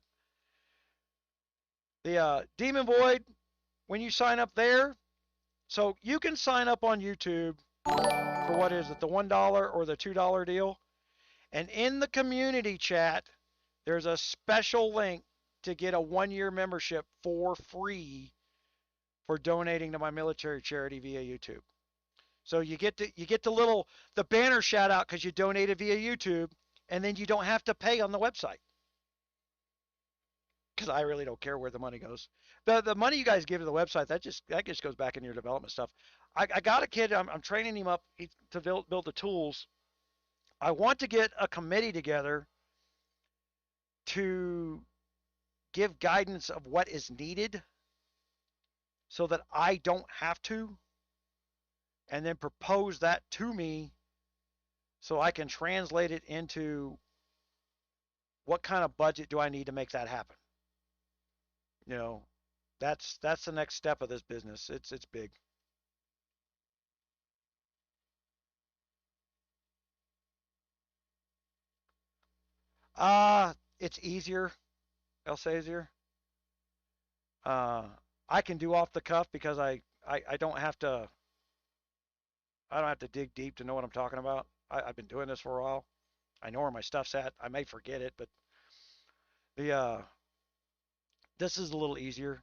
the Demon Void, when you sign up there, so you can sign up on YouTube for what is it, the $1 or the $2 deal, and in the community chat, there's a special link to get a 1-year membership for free for donating to my military charity via YouTube. So you get the banner shout out because you donated via YouTube, and then you don't have to pay on the website. Because I really don't care where the money goes. The money you guys give to the website, that just goes back into your development stuff. I got a kid, I'm training him up to build the tools. I want to get a committee together to give guidance of what is needed so that I don't have to, and then propose that to me so I can translate it into what kind of budget do I need to make that happen. You know, that's the next step of this business. It's big. It's easier, Elsazier. I can do off the cuff because I don't have to dig deep to know what I'm talking about. I've been doing this for a while. I know where my stuff's at. I may forget it, but this is a little easier.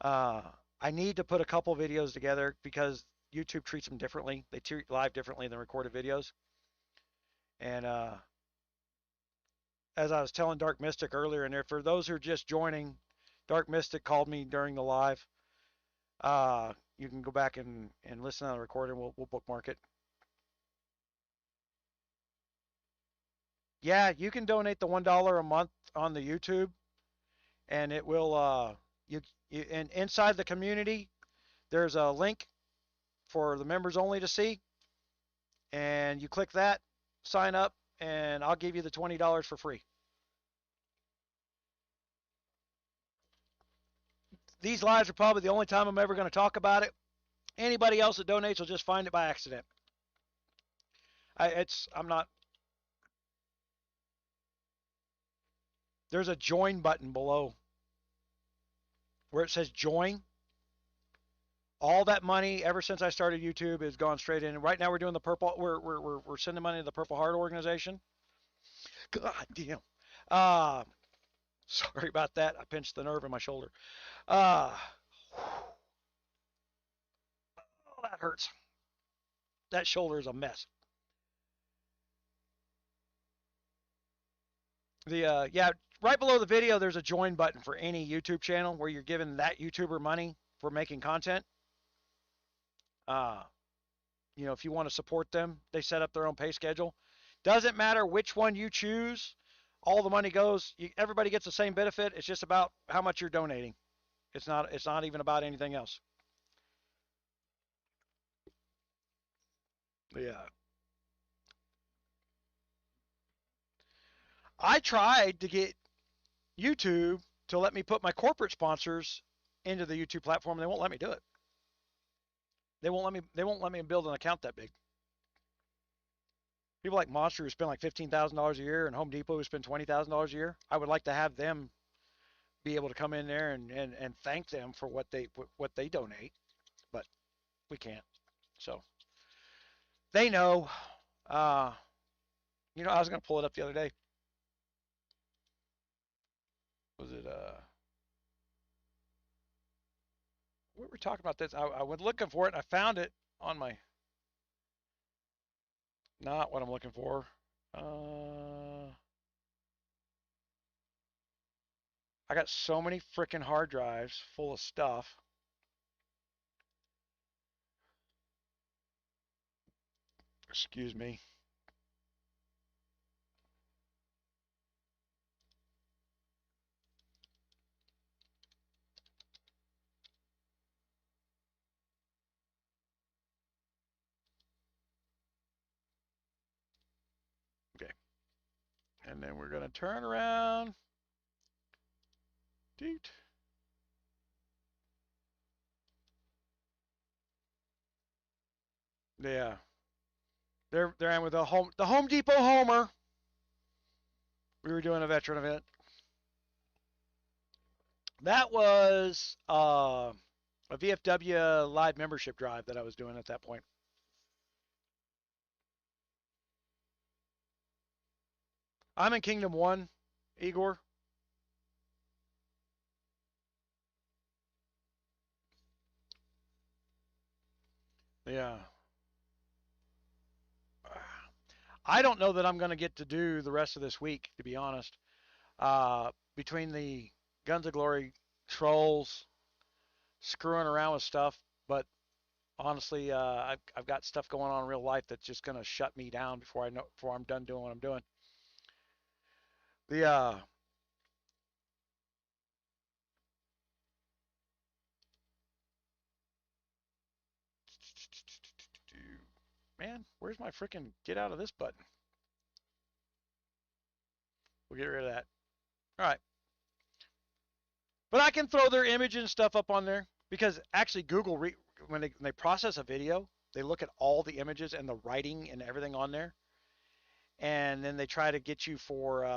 I need to put a couple videos together because YouTube treats them differently. They treat live differently than recorded videos. And as I was telling Dark Mystic earlier, and for those who are just joining, Dark Mystic called me during the live. You can go back and listen on the recording. We'll bookmark it. Yeah, you can donate the $1 a month on the YouTube, and it will and inside the community, there's a link for the members only to see, and you click that, sign up, and I'll give you the $20 for free. These lives are probably the only time I'm ever going to talk about it. Anybody else that donates will just find it by accident. I'm not. There's a join button below where it says join. All that money ever since I started YouTube has gone straight in. Right now we're doing the purple. We're sending money to the Purple Heart organization. God damn. Sorry about that. I pinched the nerve in my shoulder. Oh, that hurts. That shoulder is a mess. Yeah, right below the video, there's a join button for any YouTube channel where you're giving that YouTuber money for making content. You know, if you want to support them, they set up their own pay schedule. Doesn't matter which one you choose. All the money goes. Everybody gets the same benefit. It's just about how much you're donating. It's not even about anything else. Yeah. I tried to get YouTube to let me put my corporate sponsors into the YouTube platform. They won't let me do it. They won't let me build an account that big. People like Monster who spend like $15,000 a year and Home Depot who spend $20,000 a year. I would like to have them be able to come in there and thank them for what they donate, but we can't. So they know. You know, I was gonna pull it up the other day. Was it we were talking about this. I was looking for it and I found it on my, not what I'm looking for. I got so many freaking hard drives full of stuff. Excuse me. Okay. And then we're going to turn around. Doot. Yeah. There I am with the Home Depot Homer. We were doing a veteran event. That was a VFW live membership drive that I was doing at that point. I'm in Kingdom 1, Igor. Yeah. I don't know that I'm going to get to do the rest of this week, to be honest. Between the Guns of Glory trolls, screwing around with stuff, but honestly, I've got stuff going on in real life that's just going to shut me down before I'm done doing what I'm doing. The man, where's my freaking get out of this button? We'll get rid of that. All right. But I can throw their image and stuff up on there because actually Google, when they process a video, they look at all the images and the writing and everything on there. And then they try to get you for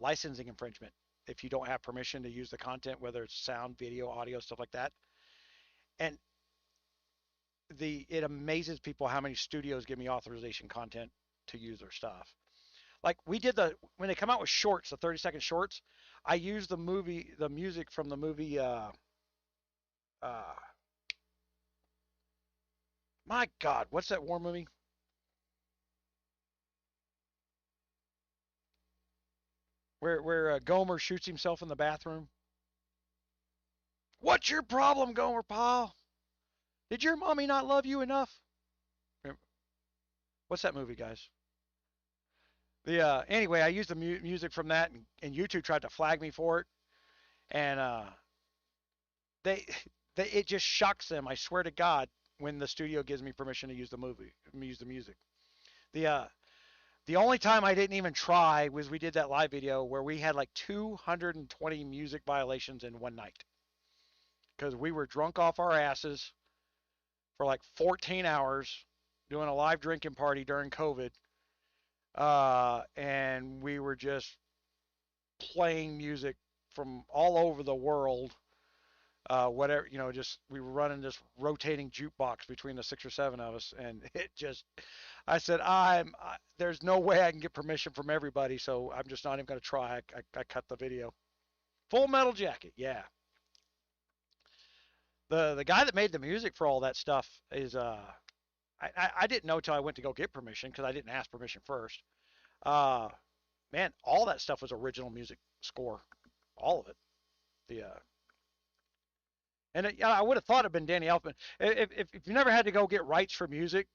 licensing infringement if you don't have permission to use the content, whether it's sound, video, audio, stuff like that. And it amazes people how many studios give me authorization content to use their stuff. Like we did when they come out with shorts, the 30-second shorts, I use the music from the movie. My God, what's that war movie? Where Gomer shoots himself in the bathroom. What's your problem, Gomer pal? Did your mommy not love you enough? What's that movie, guys? Anyway, I used the music from that, and YouTube tried to flag me for it, and they it just shocks them. I swear to God, when the studio gives me permission to use the music. The only time I didn't even try was we did that live video where we had like 220 music violations in one night because we were drunk off our asses for like 14 hours doing a live drinking party during COVID. And we were just playing music from all over the world. Whatever, just we were running this rotating jukebox between the 6 or 7 of us, and it just, I said, there's no way I can get permission from everybody, so I'm just not even going to try. I cut the video. Full Metal Jacket, yeah. The guy that made the music for all that stuff is I didn't know till I went to go get permission because I didn't ask permission first. Man, all that stuff was original music score, all of it. I would have thought it'd been Danny Elfman. If you never had to go get rights for music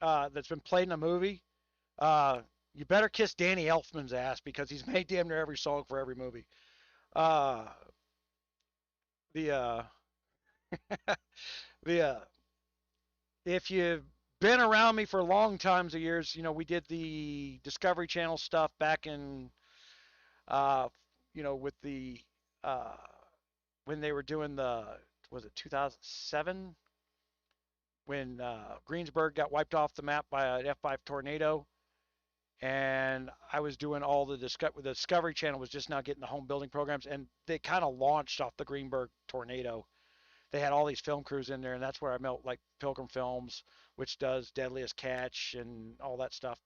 that's been played in a movie, you better kiss Danny Elfman's ass because he's made damn near every song for every movie. Uh, the if you've been around me for long times of years, we did the Discovery Channel stuff back in, with the when they were doing was it 2007 when Greensburg got wiped off the map by an F5 tornado, and I was doing all the Discovery Channel was just now getting the home building programs, and they kind of launched off the Greenberg tornado. They had all these film crews in there, and that's where I met like Pilgrim Films, which does Deadliest Catch and all that stuff.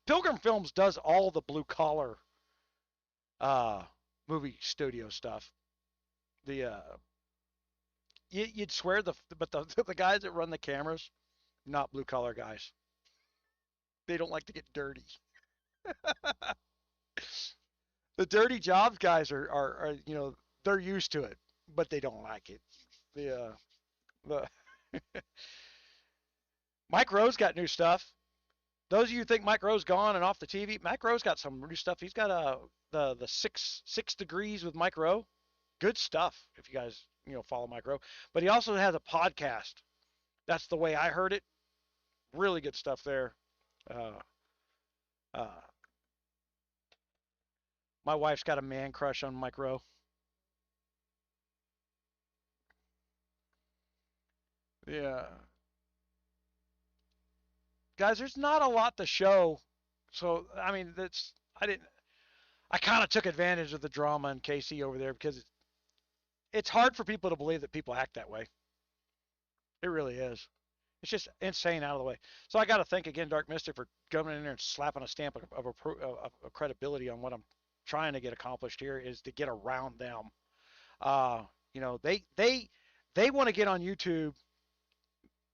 Pilgrim Films does all the blue collar movie studio stuff. You'd swear but the guys that run the cameras, not blue collar guys. They don't like to get dirty. The dirty jobs guys are they're used to it, but they don't like it. The Mike Rowe's got new stuff. Those of you who think Mike Rowe's gone and off the TV, Mike Rowe's got some new stuff. He's got the six degrees with Mike Rowe. Good stuff if you guys follow Mike Rowe. But he also has a podcast. That's the way I heard it. Really good stuff there. Uh, uh, my wife's got a man crush on Mike Rowe. Yeah. Guys, there's not a lot to show. So, I mean, I kind of took advantage of the drama in KC over there because it's hard for people to believe that people act that way. It really is. It's just insane out of the way. So I got to thank again Dark Mystic for coming in there and slapping a stamp of credibility on what I'm trying to get accomplished here is to get around them. They want to get on YouTube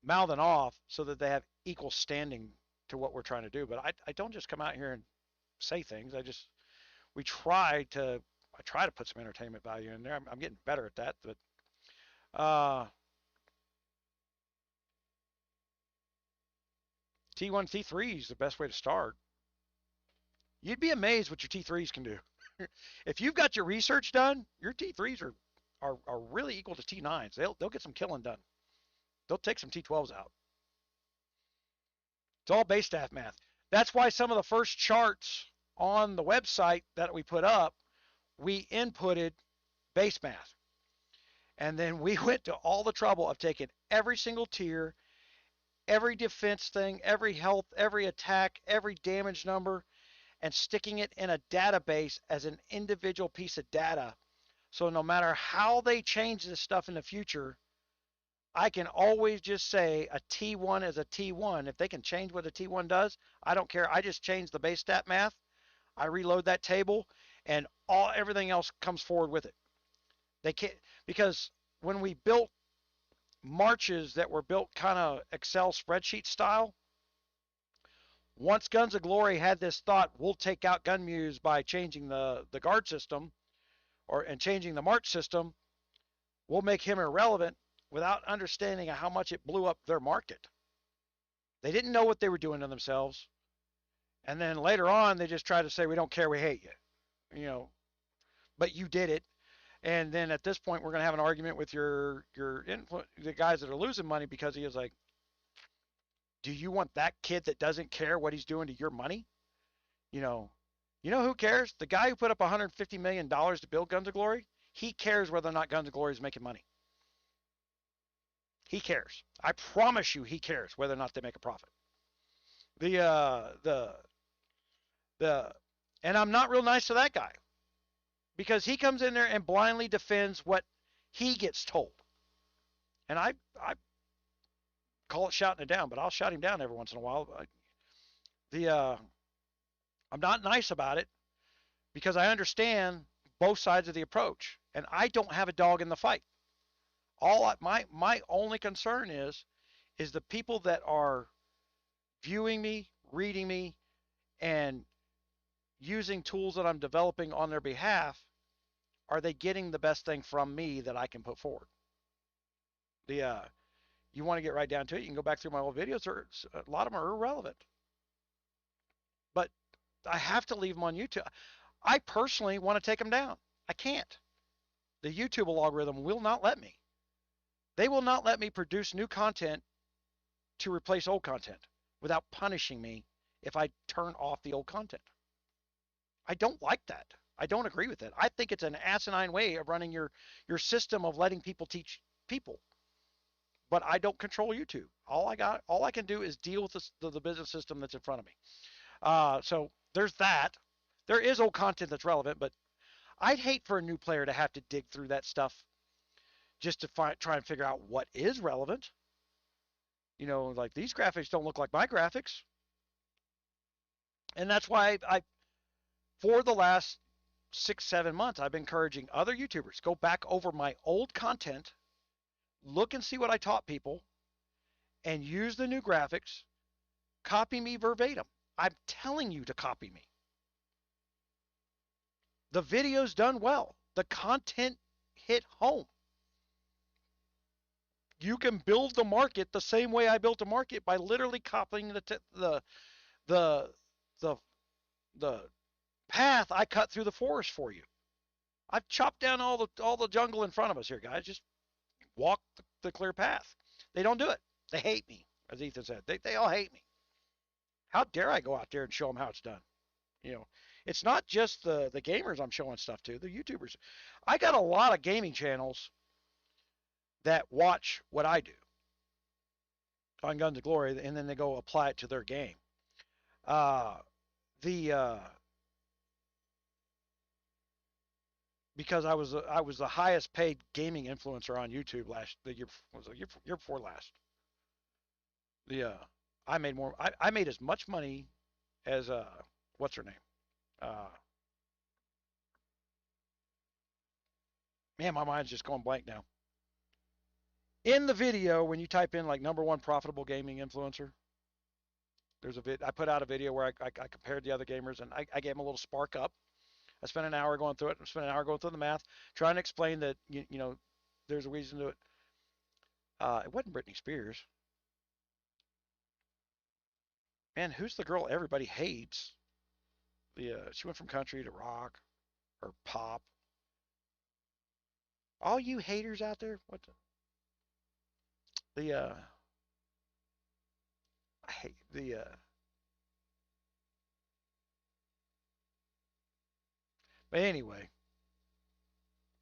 mouthing off so that they have equal standing to what we're trying to do. But I don't just come out here and say things. I try to put some entertainment value in there. I'm getting better at that, but T1, T3 is the best way to start. You'd be amazed what your T3s can do. If you've got your research done, your T3s are really equal to T9s. They'll get some killing done. They'll take some T12s out. It's all base staff math. That's why some of the first charts on the website that we put up, we inputted base math. And then we went to all the trouble of taking every single tier, every defense thing, every health, every attack, every damage number, and sticking it in a database as an individual piece of data. So no matter how they change this stuff in the future, I can always just say a T1 is a T1. If they can change what a T1 does, I don't care. I just change the base stat math. I reload that table, and everything else comes forward with it. They can't, because when we built marches that were built kind of Excel spreadsheet style, once Guns of Glory had this thought, we'll take out GunMuse by changing the guard system and changing the march system, we'll make him irrelevant, without understanding how much it blew up their market. They didn't know what they were doing to themselves. And then later on, they just tried to say, we don't care, we hate you. But you did it. And then at this point, we're going to have an argument with the guys that are losing money because he is like, do you want that kid that doesn't care what he's doing to your money? You know who cares? The guy who put up $150 million to build Guns of Glory, he cares whether or not Guns of Glory is making money. He cares. I promise you he cares whether or not they make a profit. And I'm not real nice to that guy because he comes in there and blindly defends what he gets told. And I call it shouting it down, but I'll shout him down every once in a while. I'm not nice about it because I understand both sides of the approach, and I don't have a dog in the fight. My only concern is the people that are viewing me, reading me, and using tools that I'm developing on their behalf, are they getting the best thing from me that I can put forward? You want to get right down to it, you can go back through my old videos. A lot of them are irrelevant. But I have to leave them on YouTube. I personally want to take them down. I can't. The YouTube algorithm will not let me. They will not let me produce new content to replace old content without punishing me if I turn off the old content. I don't like that. I don't agree with it. I think it's an asinine way of running your system of letting people teach people. But I don't control YouTube. All I can do is deal with the business system that's in front of me. So there's that. There is old content that's relevant, but I'd hate for a new player to have to dig through that stuff just to try and figure out what is relevant. Like these graphics don't look like my graphics. And that's why for the last 6-7 months, I've been encouraging other YouTubers, go back over my old content, look and see what I taught people, and use the new graphics, copy me verbatim. I'm telling you to copy me. The video's done well. The content hit home. You can build the market the same way I built a market by literally copying the the the path I cut through the forest for you. I've chopped down all the jungle in front of us here, guys. Just walk the clear path. They don't do it. They hate me, as Ethan said. They all hate me. How dare I go out there and show them how it's done? You know, it's not just the gamers I'm showing stuff to, the YouTubers. I got a lot of gaming channels that watch what I do on Guns of Glory, and then they go apply it to their game. Uh, the Because I was the highest paid gaming influencer on YouTube the year before last. I made more. I made as much money as what's her name? Uh, Man, my mind's just going blank now. In the video, when you type in like #1 profitable gaming influencer, there's a I put out a video where I compared the other gamers, and I gave them a little spark up. I spent an hour going through it. I spent an hour going through the math, trying to explain that you know there's a reason to it. It wasn't Britney Spears. Man, who's the girl everybody hates? She went from country to rock or pop. All you haters out there, what the I hate but anyway,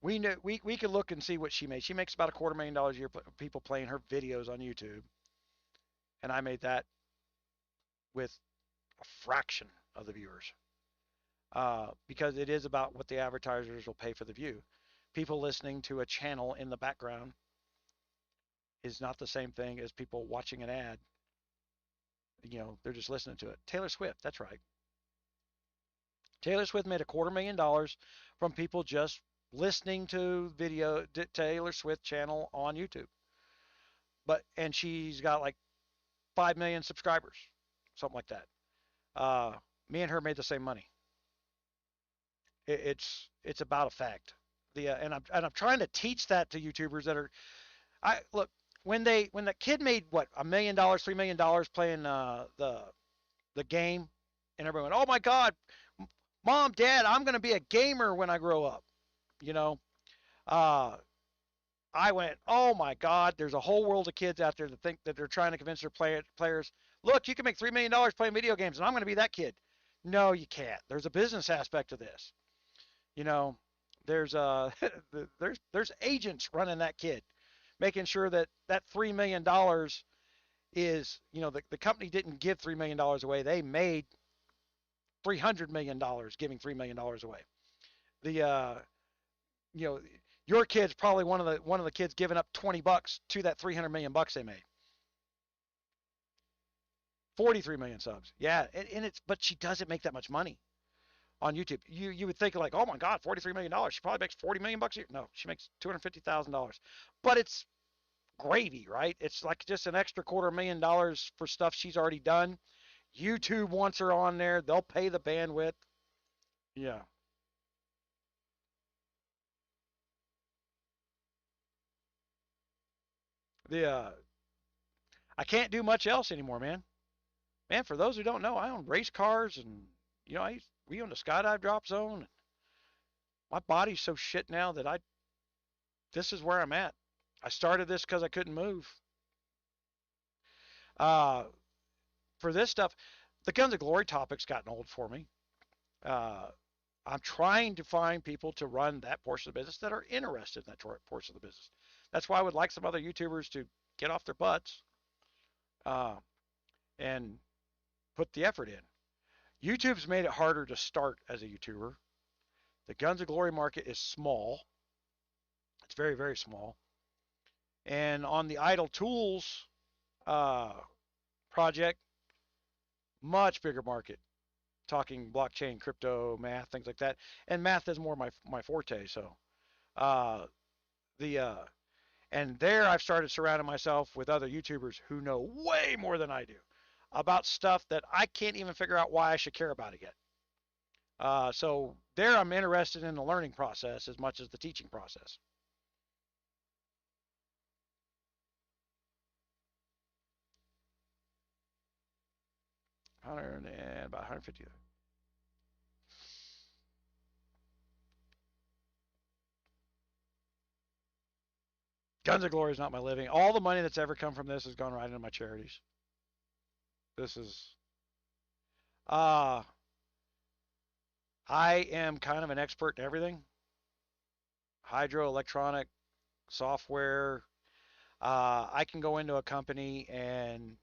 we know we could look and see what she made. She makes about $250,000 a year people playing her videos on YouTube, and I made that with a fraction of the viewers. Because it is about what the advertisers will pay for the view. People listening to a channel in the background is not the same thing as people watching an ad. You know, they're just listening to it. Taylor Swift, that's right. Taylor Swift made $250,000 from people just listening to video Taylor Swift channel on YouTube. And she's got like 5 million subscribers, something like that. Me and her made the same money. It's about a fact. And I'm trying to teach that to YouTubers that are. Look, when the kid made what, $1 million, $3 million playing the game, and everyone went, oh my God, Mom, Dad, I'm gonna be a gamer when I grow up. You know, I went, oh my God, there's a whole world of kids out there that think that they're trying to convince their players, look, you can make $3 million playing video games, and I'm gonna be that kid. No, you can't. There's a business aspect to this. You know, there's there's agents running that kid, making sure that $3 million is, you know, the company didn't give $3 million away. They made $300 million giving $3 million away. You know, your kid's probably one of the kids giving up $20 to that $300 million they made. 43 million subs. Yeah, but she doesn't make that much money on YouTube. You would think like, oh my God, $43 million. She probably makes $40 million a year. No, she makes $250,000. But it's gravy, right? It's like just an extra $250,000 for stuff she's already done. YouTube wants her on there. They'll pay the bandwidth. Yeah. I can't do much else anymore, man. Man, for those who don't know, I own race cars, and you know, we own a skydive drop zone. My body's so shit now that this is where I'm at. I started this because I couldn't move. For this stuff, the Guns of Glory topic's gotten old for me. I'm trying to find people to run that portion of the business that are interested in that portion of the business. That's why I would like some other YouTubers to get off their butts and put the effort in. YouTube's made it harder to start as a YouTuber. The Guns of Glory market is small. It's very, very small. And on the Idle Tools project, much bigger market. Talking blockchain, crypto, math, things like that. And math is more my forte. So and there I've started surrounding myself with other YouTubers who know way more than I do about stuff that I can't even figure out why I should care about it yet. So there I'm interested in the learning process as much as the teaching process. About 150. Guns of Glory is not my living. All the money that's ever come from this has gone right into my charities. This is, uh, I am kind of an expert in everything. Hydro, electronic, software. I can go into a company and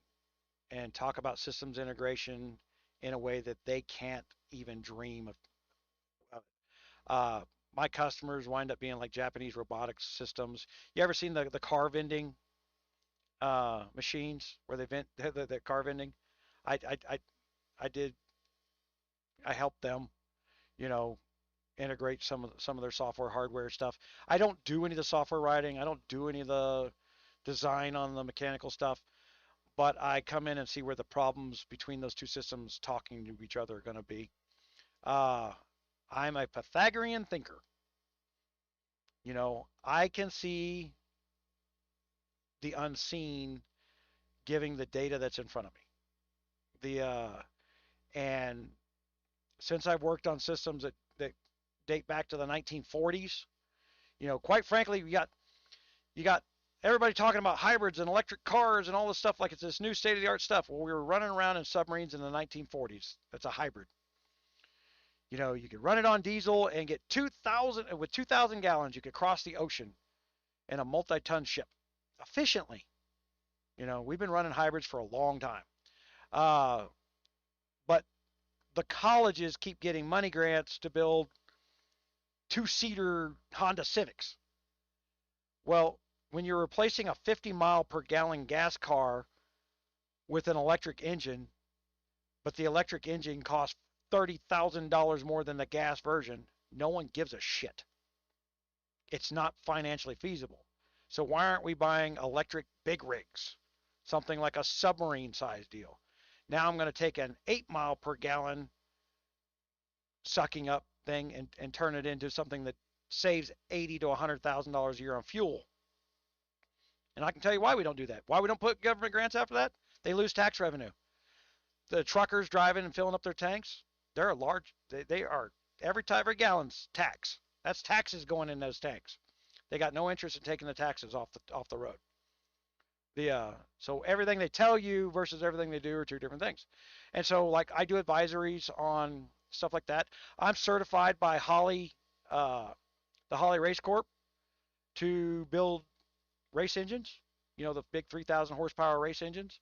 talk about systems integration in a way that they can't even dream of. Uh, my customers wind up being like Japanese robotics systems. You ever seen the car vending machines where they vent the car vending? I, I I I did I helped them, you know, integrate some of their software hardware stuff. I don't do any of the software writing. I don't do any of the design on the mechanical stuff, but I come in and see where the problems between those two systems talking to each other are going to be. Uh, I'm a Pythagorean thinker. I can see the unseen giving the data that's in front of me. And since I've worked on systems that date back to the 1940s, quite frankly, you got everybody talking about hybrids and electric cars and all this stuff like it's this new state of the art stuff. Well, we were running around in submarines in the 1940s. That's a hybrid. You could run it on diesel and get 2,000 gallons. You could cross the ocean in a multi-ton ship efficiently. We've been running hybrids for a long time. Uh, but the colleges keep getting money grants to build two-seater Honda Civics. Well, when you're replacing a 50 mile per gallon gas car with an electric engine, but the electric engine costs $30,000 more than the gas version, no one gives a shit. It's not financially feasible. So why aren't we buying electric big rigs? Something like a submarine size deal. Now I'm going to take an 8 mile per gallon sucking up thing and turn it into something that saves $80,000 to $100,000 a year on fuel. And I can tell you why we don't do that. Why we don't put government grants after that? They lose tax revenue. The truckers driving and filling up their tanks, they're large. They are every gallon's tax. That's taxes going in those tanks. They got no interest in taking the taxes off the road. So everything they tell you versus everything they do are two different things. And so like I do advisories on stuff like that. I'm certified by Holley, the Holley Race Corp, to build race engines. The big 3,000 horsepower race engines,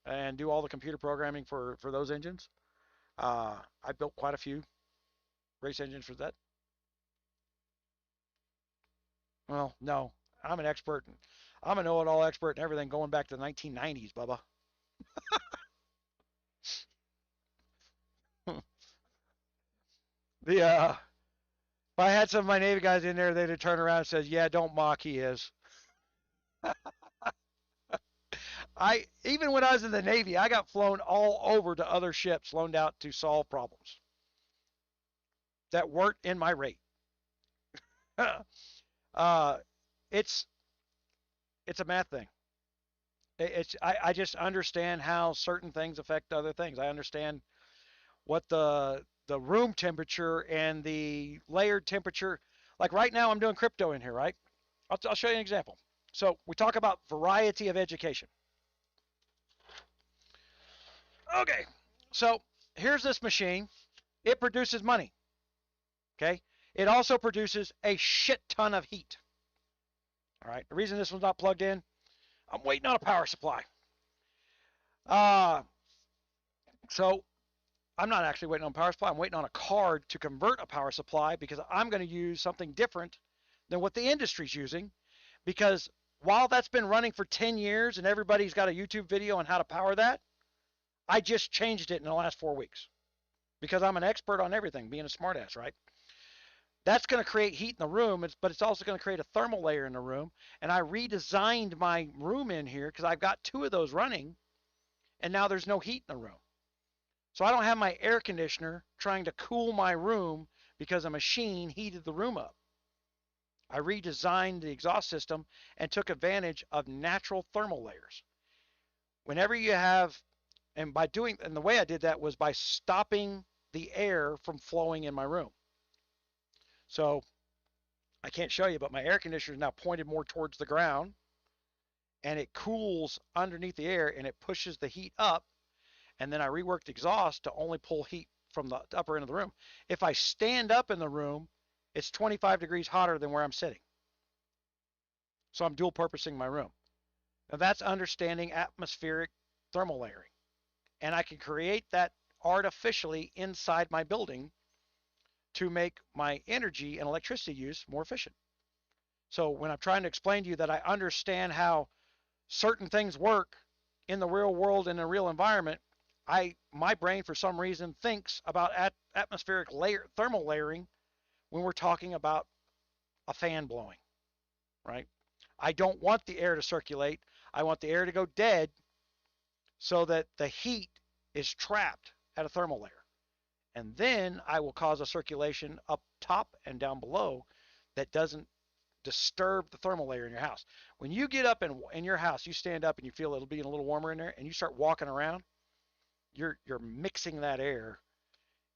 and do all the computer programming for those engines. I built quite a few race engines for that. Well, no, I'm an expert. I'm a know-it-all expert in everything going back to the 1990s, Bubba. If I had some of my Navy guys in there, they'd have turned around and said, "Yeah, don't mock, he is." Even when I was in the Navy, I got flown all over to other ships loaned out to solve problems that weren't in my rate. uh, it's it's a math thing. I just understand how certain things affect other things. I understand what the room temperature and the layered temperature. Like right now, I'm doing crypto in here, right? I'll show you an example. So we talk about variety of education. Okay, so here's this machine. It produces money. Okay, it also produces a shit ton of heat. All right, the reason this one's not plugged in, I'm waiting on a power supply. So I'm not actually waiting on a power supply. I'm waiting on a card to convert a power supply because I'm going to use something different than what the industry's using. Because while that's been running for 10 years and everybody's got a YouTube video on how to power that, I just changed it in the last 4 weeks because I'm an expert on everything, being a smartass, right? That's going to create heat in the room, but it's also going to create a thermal layer in the room. And I redesigned my room in here because I've got 2 of those running, and now there's no heat in the room. So I don't have my air conditioner trying to cool my room because a machine heated the room up. I redesigned the exhaust system and took advantage of natural thermal layers. Whenever you have, and the way I did that was by stopping the air from flowing in my room. So I can't show you, but my air conditioner is now pointed more towards the ground, and it cools underneath the air and it pushes the heat up. And then I reworked the exhaust to only pull heat from the upper end of the room. If I stand up in the room, it's 25 degrees hotter than where I'm sitting. So I'm dual purposing my room. Now that's understanding atmospheric thermal layering. And I can create that artificially inside my building to make my energy and electricity use more efficient. So when I'm trying to explain to you that I understand how certain things work in the real world, in a real environment, my brain for some reason thinks about atmospheric thermal layering when we're talking about a fan blowing, right? I don't want the air to circulate. I want the air to go dead so that the heat is trapped at a thermal layer. And then I will cause a circulation up top and down below that doesn't disturb the thermal layer in your house. When you get up in your house, you stand up and you feel it'll be a little warmer in there, and you start walking around, you're mixing that air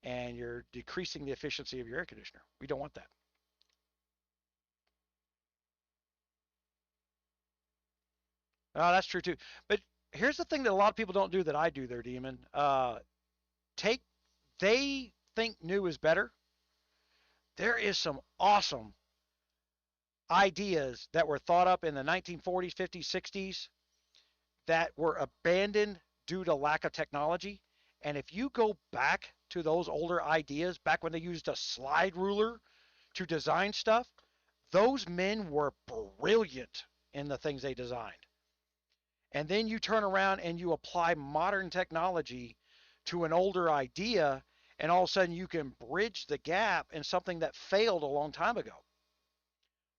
and you're decreasing the efficiency of your air conditioner. We don't want that. Oh, that's true too. But here's the thing that a lot of people don't do that I do there, Demon. Take They think new is better. There is some awesome ideas that were thought up in the 1940s, 50s, 60s that were abandoned due to lack of technology. And if you go back to those older ideas, back when they used a slide ruler to design stuff, those men were brilliant in the things they designed. And then you turn around and you apply modern technology to an older idea, and all of a sudden you can bridge the gap in something that failed a long time ago.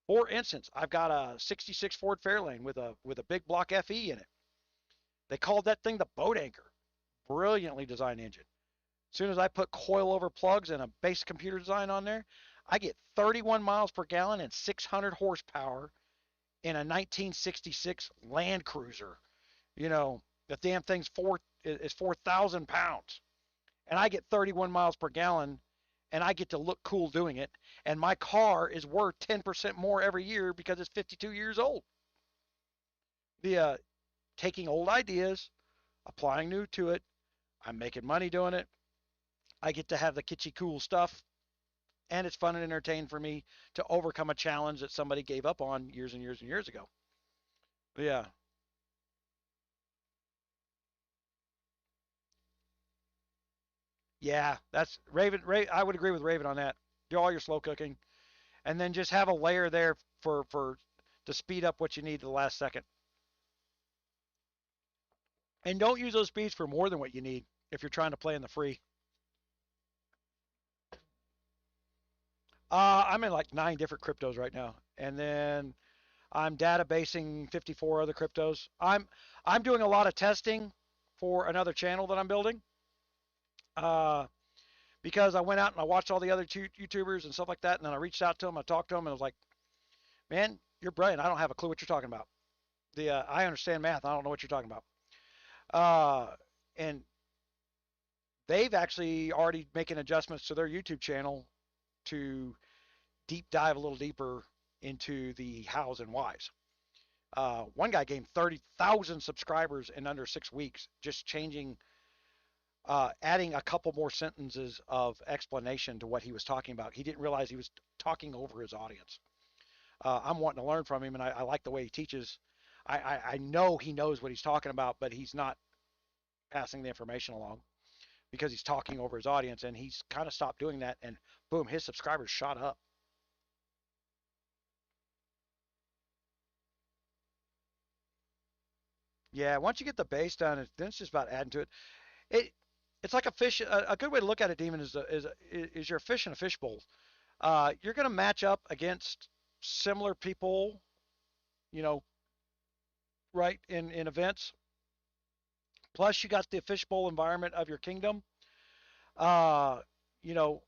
For instance, I've got a 66 Ford Fairlane with a big block FE in it. They called that thing the boat anchor. Brilliantly designed engine. As soon as I put coilover plugs and a base computer design on there, I get 31 miles per gallon and 600 horsepower in a 1966 Land Cruiser. You know, the damn thing's 4,000 pounds. And I get 31 miles per gallon, and I get to look cool doing it. And my car is worth 10% more every year because it's 52 years old. The taking old ideas, applying new to it. I'm making money doing it. I get to have the kitschy cool stuff, and it's fun and entertaining for me to overcome a challenge that somebody gave up on years and years and years ago. But yeah. Yeah, that's Raven. I would agree with Raven on that. Do all your slow cooking, and then just have a layer there for to speed up what you need to the last second. And don't use those speeds for more than what you need if you're trying to play in the free. I'm in like 9 different cryptos right now, and then I'm databasing 54 other cryptos. I'm doing a lot of testing for another channel that I'm building. Uh, because I went out and I watched all the other YouTubers and stuff like that, and then I reached out to them, I talked to them, and I was like, "Man, you're brilliant. I don't have a clue what you're talking about. I understand math. I don't know what you're talking about." And they've actually already making adjustments to their YouTube channel to deep dive a little deeper into the hows and whys. One guy gained 30,000 subscribers in under 6 weeks, just changing, adding a couple more sentences of explanation to what he was talking about. He didn't realize he was talking over his audience. I'm wanting to learn from him, and I like the way he teaches. I know he knows what he's talking about, but he's not passing the information along because he's talking over his audience, and he's kind of stopped doing that, and boom, his subscribers shot up. Yeah, once you get the base done, then it's just about adding to it. It it's like a fish. A good way to look at it, Demon, is you're a fish in a fishbowl. You're going to match up against similar people, you know, right in events. Plus, you got the fishbowl environment of your kingdom. Uh, you know,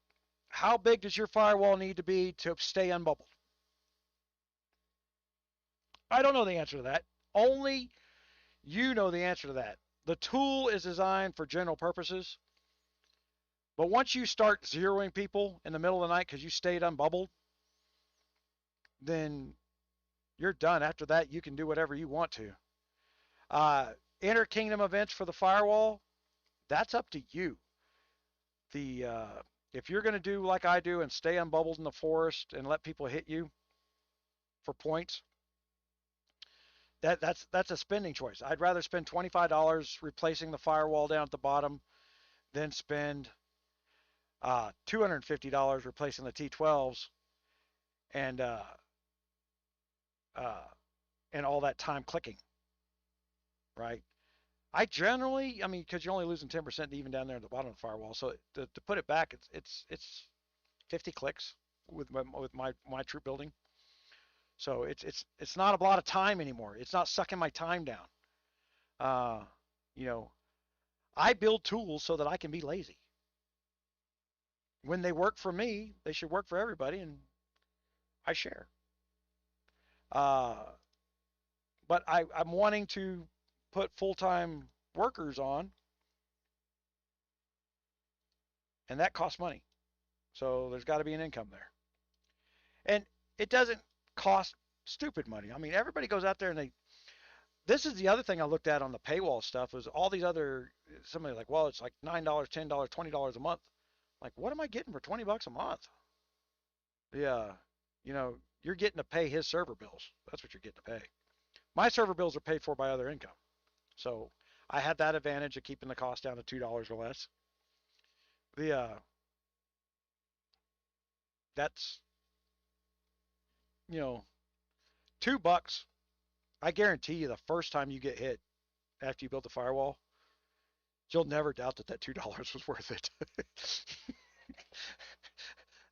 how big does your firewall need to be to stay unbubbled? I don't know the answer to that. Only you know the answer to that. The tool is designed for general purposes, but once you start zeroing people in the middle of the night because you stayed unbubbled, then you're done. After that, you can do whatever you want to. Inter-kingdom events for the firewall, that's up to you. The If you're going to do like I do and stay unbubbled in the forest and let people hit you for points, that's a spending choice. I'd rather spend $25 replacing the firewall down at the bottom than spend $250 replacing the T12s and uh, and all that time clicking, right? I generally, I mean, because you're only losing 10% even down there at the bottom of the firewall. So to put it back, it's 50 clicks with my troop building. So it's not a lot of time anymore. It's not sucking my time down. Uh, you know, I build tools so that I can be lazy. When they work for me, they should work for everybody, and I share. Uh, but I'm wanting to put full-time workers on, and that costs money. So there's got to be an income there. And it doesn't cost stupid money. I mean, everybody goes out there and they. This is the other thing I looked at on the paywall stuff was all these other. Somebody like, well, it's like $9, $10, $20 a month. Like, what am I getting for $20 a month? Yeah, you're getting to pay his server bills. That's what you're getting to pay. My server bills are paid for by other income. So I had that advantage of keeping the cost down to $2 or less. The That's you know $2. I guarantee you, the first time you get hit after you build the firewall, you'll never doubt that $2 was worth it.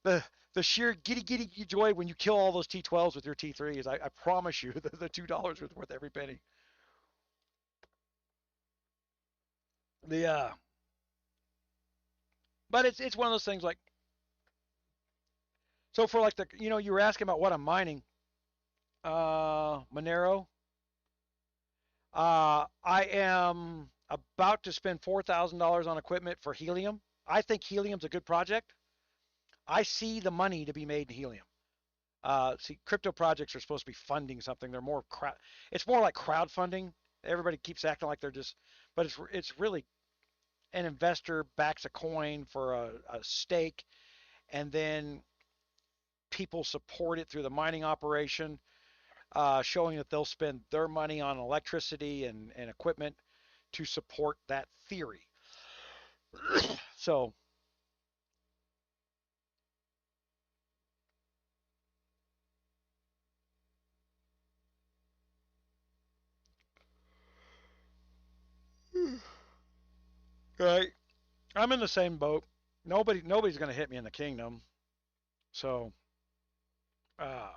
the the sheer giddy joy when you kill all those T12s with your T3s, I promise you, the $2 was worth every penny. The But it's one of those things like so for like you were asking about what I'm mining. Monero. I am about to spend $4,000 on equipment for helium. I think helium's a good project. I see the money to be made in helium. See, crypto projects are supposed to be funding something. They're more it's more like crowdfunding. Everybody keeps acting like they're just, but it's really an investor backs a coin for a stake, and then people support it through the mining operation, showing that they'll spend their money on electricity and equipment to support that theory. So, right, I'm in the same boat. Nobody's going to hit me in the kingdom. So, uh,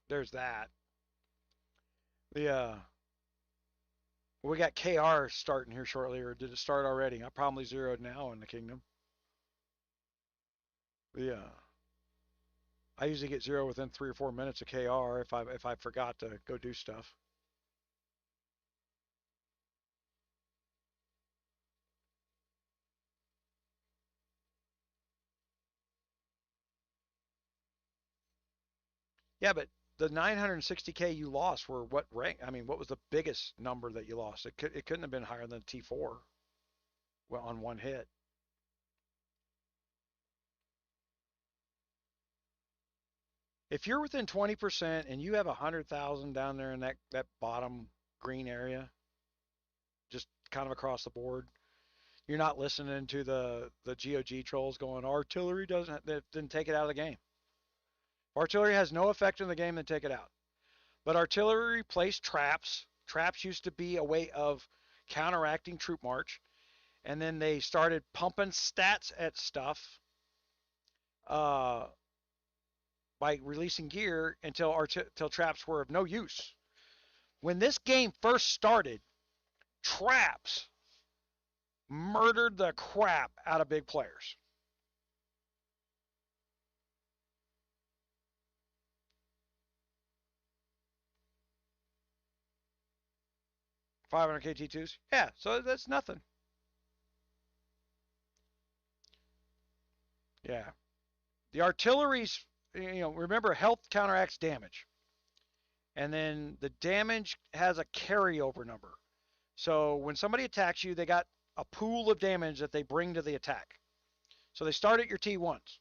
there's that. The We got KR starting here shortly, or did it start already? I probably zeroed now in the kingdom. The I usually get zero within 3 or 4 minutes of KR if I forgot to go do stuff. Yeah, but the 960K you lost were what rank? I mean, what was the biggest number that you lost? It couldn't have been higher than T4 on one hit. If you're within 20% and you have 100,000 down there in that bottom green area, just kind of across the board, you're not listening to the GOG trolls going, artillery didn't take it out of the game. Artillery has no effect in the game, then take it out. But artillery replaced traps. Traps used to be a way of counteracting troop march, and then they started pumping stats at stuff uh, by releasing gear until traps were of no use. When this game first started, traps murdered the crap out of big players. $500 KT2s, yeah. So that's nothing. Yeah, the artillery's, remember, health counteracts damage, and then the damage has a carryover number. So when somebody attacks you, they got a pool of damage that they bring to the attack. So they start at your T1s.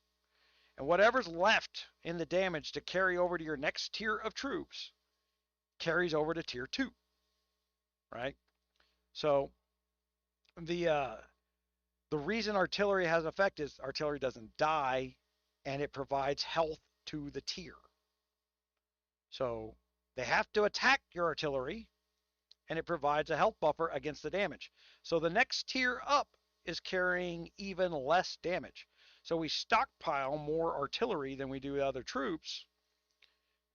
And whatever's left in the damage to carry over to your next tier of troops carries over to tier 2. Right? So the reason artillery has an effect is artillery doesn't die, and it provides health to the tier. So they have to attack your artillery, and it provides a health buffer against the damage. So the next tier up is carrying even less damage. So we stockpile more artillery than we do other troops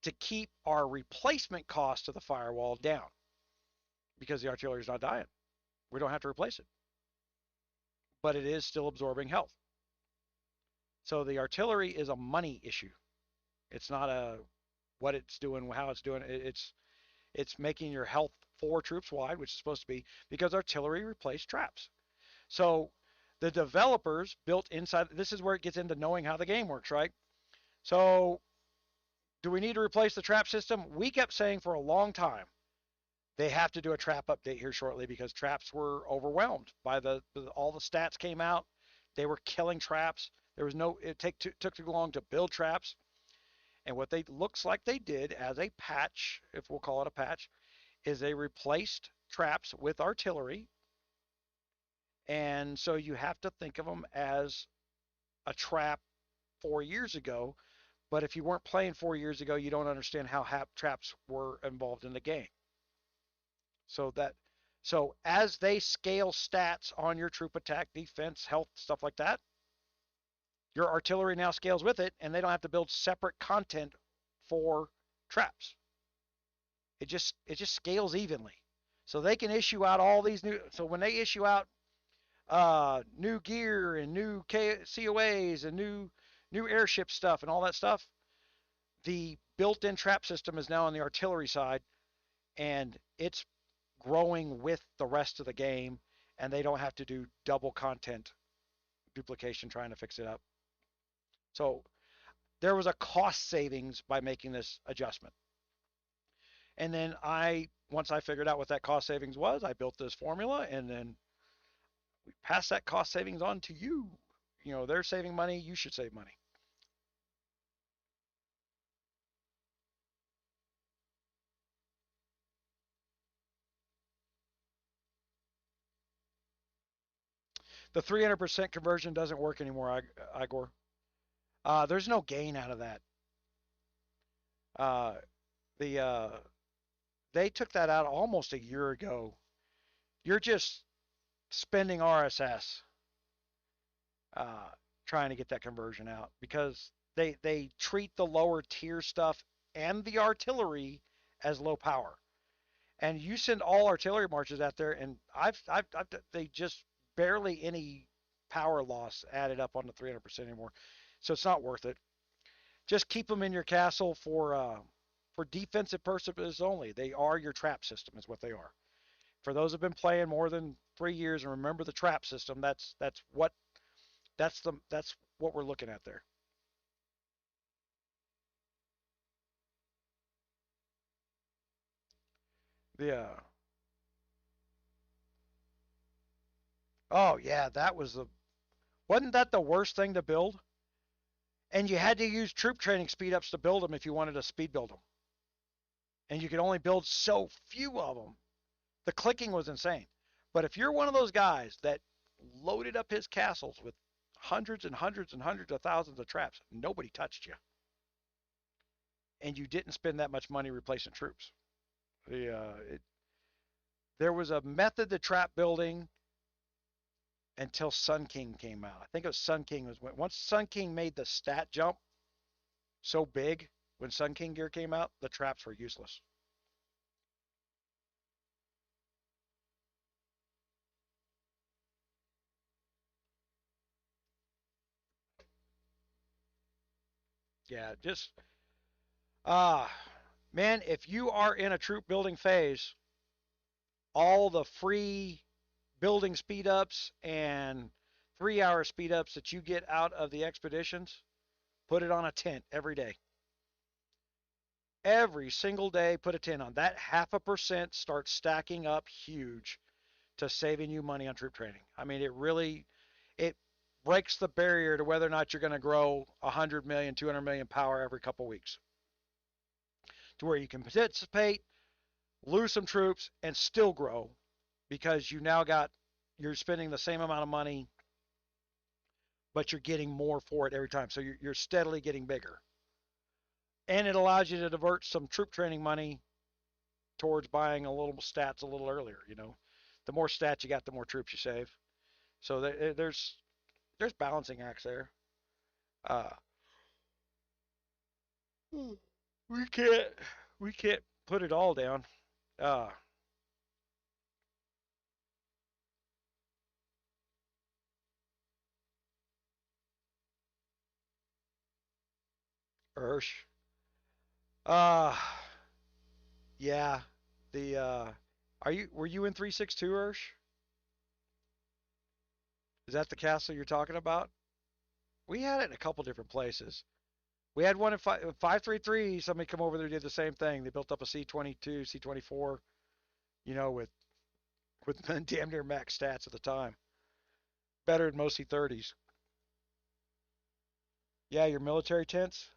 to keep our replacement cost to the firewall down, because the artillery is not dying. We don't have to replace it, but it is still absorbing health. So the artillery is a money issue. It's not a what it's doing, how it's doing. It's making your health 4 troops wide, which is supposed to be, because artillery replaced traps. So the developers built inside, this is where it gets into knowing how the game works, right? So do we need to replace the trap system? We kept saying for a long time, they have to do a trap update here shortly, because traps were overwhelmed by all the stats came out. They were killing traps. There was it took too long to build traps. And what looks like they did as a patch, if we'll call it a patch, is they replaced traps with artillery. And so you have to think of them as a trap 4 years ago. But if you weren't playing 4 years ago, you don't understand how traps were involved in the game. So as they scale stats on your troop attack, defense, health, stuff like that, your artillery now scales with it, and they don't have to build separate content for traps. It just scales evenly. So they can issue out all these new. So when they issue out new gear and new COAs and new airship stuff and all that stuff, the built-in trap system is now on the artillery side, and it's growing with the rest of the game, and they don't have to do double content duplication trying to fix it up. So there was a cost savings by making this adjustment. And then once I figured out what that cost savings was, I built this formula, and then we pass that cost savings on to you. They're saving money, you should save money. The 300% conversion doesn't work anymore, Igor. There's no gain out of that. They took that out almost a year ago. You're just spending RSS trying to get that conversion out, because they treat the lower tier stuff and the artillery as low power. And you send all artillery marches out there, and they just barely any power loss added up on the 300% anymore. So it's not worth it. Just keep them in your castle for defensive purposes only. They are your trap system, is what they are. For those who've been playing more than 3 years and remember the trap system, that's what we're looking at there. Yeah. Oh yeah, wasn't that the worst thing to build? And you had to use troop training speed ups to build them if you wanted to speed build them. And you could only build so few of them. The clicking was insane. But if you're one of those guys that loaded up his castles with hundreds and hundreds and hundreds of thousands of traps, nobody touched you. And you didn't spend that much money replacing troops. There was a method to trap building until Sun King came out. I think it was Sun King once Sun King made the stat jump so big, when Sun King gear came out, the traps were useless. Yeah, just uh man, if you are in a troop building phase, all the free building speed ups and 3 hour speed ups that you get out of the expeditions, put it on a tent every day. Every single day, put a 10 on. That 0.5% starts stacking up huge to saving you money on troop training. I mean, it breaks the barrier to whether or not you're going to grow 100 million, 200 million power every couple of weeks, to where you can participate, lose some troops, and still grow because you're spending the same amount of money, but you're getting more for it every time. So you're steadily getting bigger. And it allows you to divert some troop training money towards buying a little stats a little earlier. The more stats you got, the more troops you save. So there's balancing acts there. Uh, we can't we can't put it all down. Uh, Ursh. Uh, yeah. The were you in 362, Ursh? Is that the castle you're talking about? We had it in a couple different places. We had one in 533. Somebody come over there and did the same thing. They built up a C22, C24, with damn near max stats at the time. Better than most C30s. Yeah, your military tents.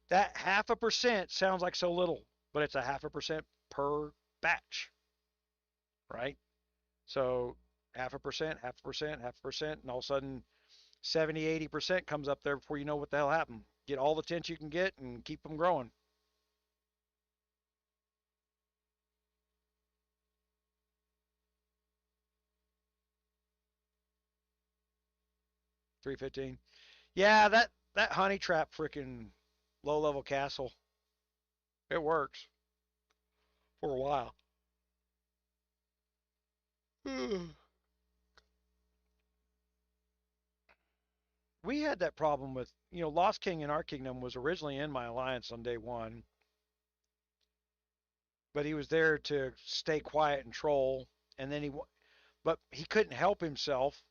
That 0.5% sounds like so little, but it's a 0.5% per batch, right? So 0.5%, 0.5%, 0.5%, and all of a sudden 70, 80% comes up there before you know what the hell happened. Get all the tents you can get and keep them growing. 315. Yeah, that honey trap freaking low level castle. It works for a while. We had that problem with, Lost King in our kingdom was originally in my alliance on day one, but he was there to stay quiet and troll, and then but he couldn't help himself,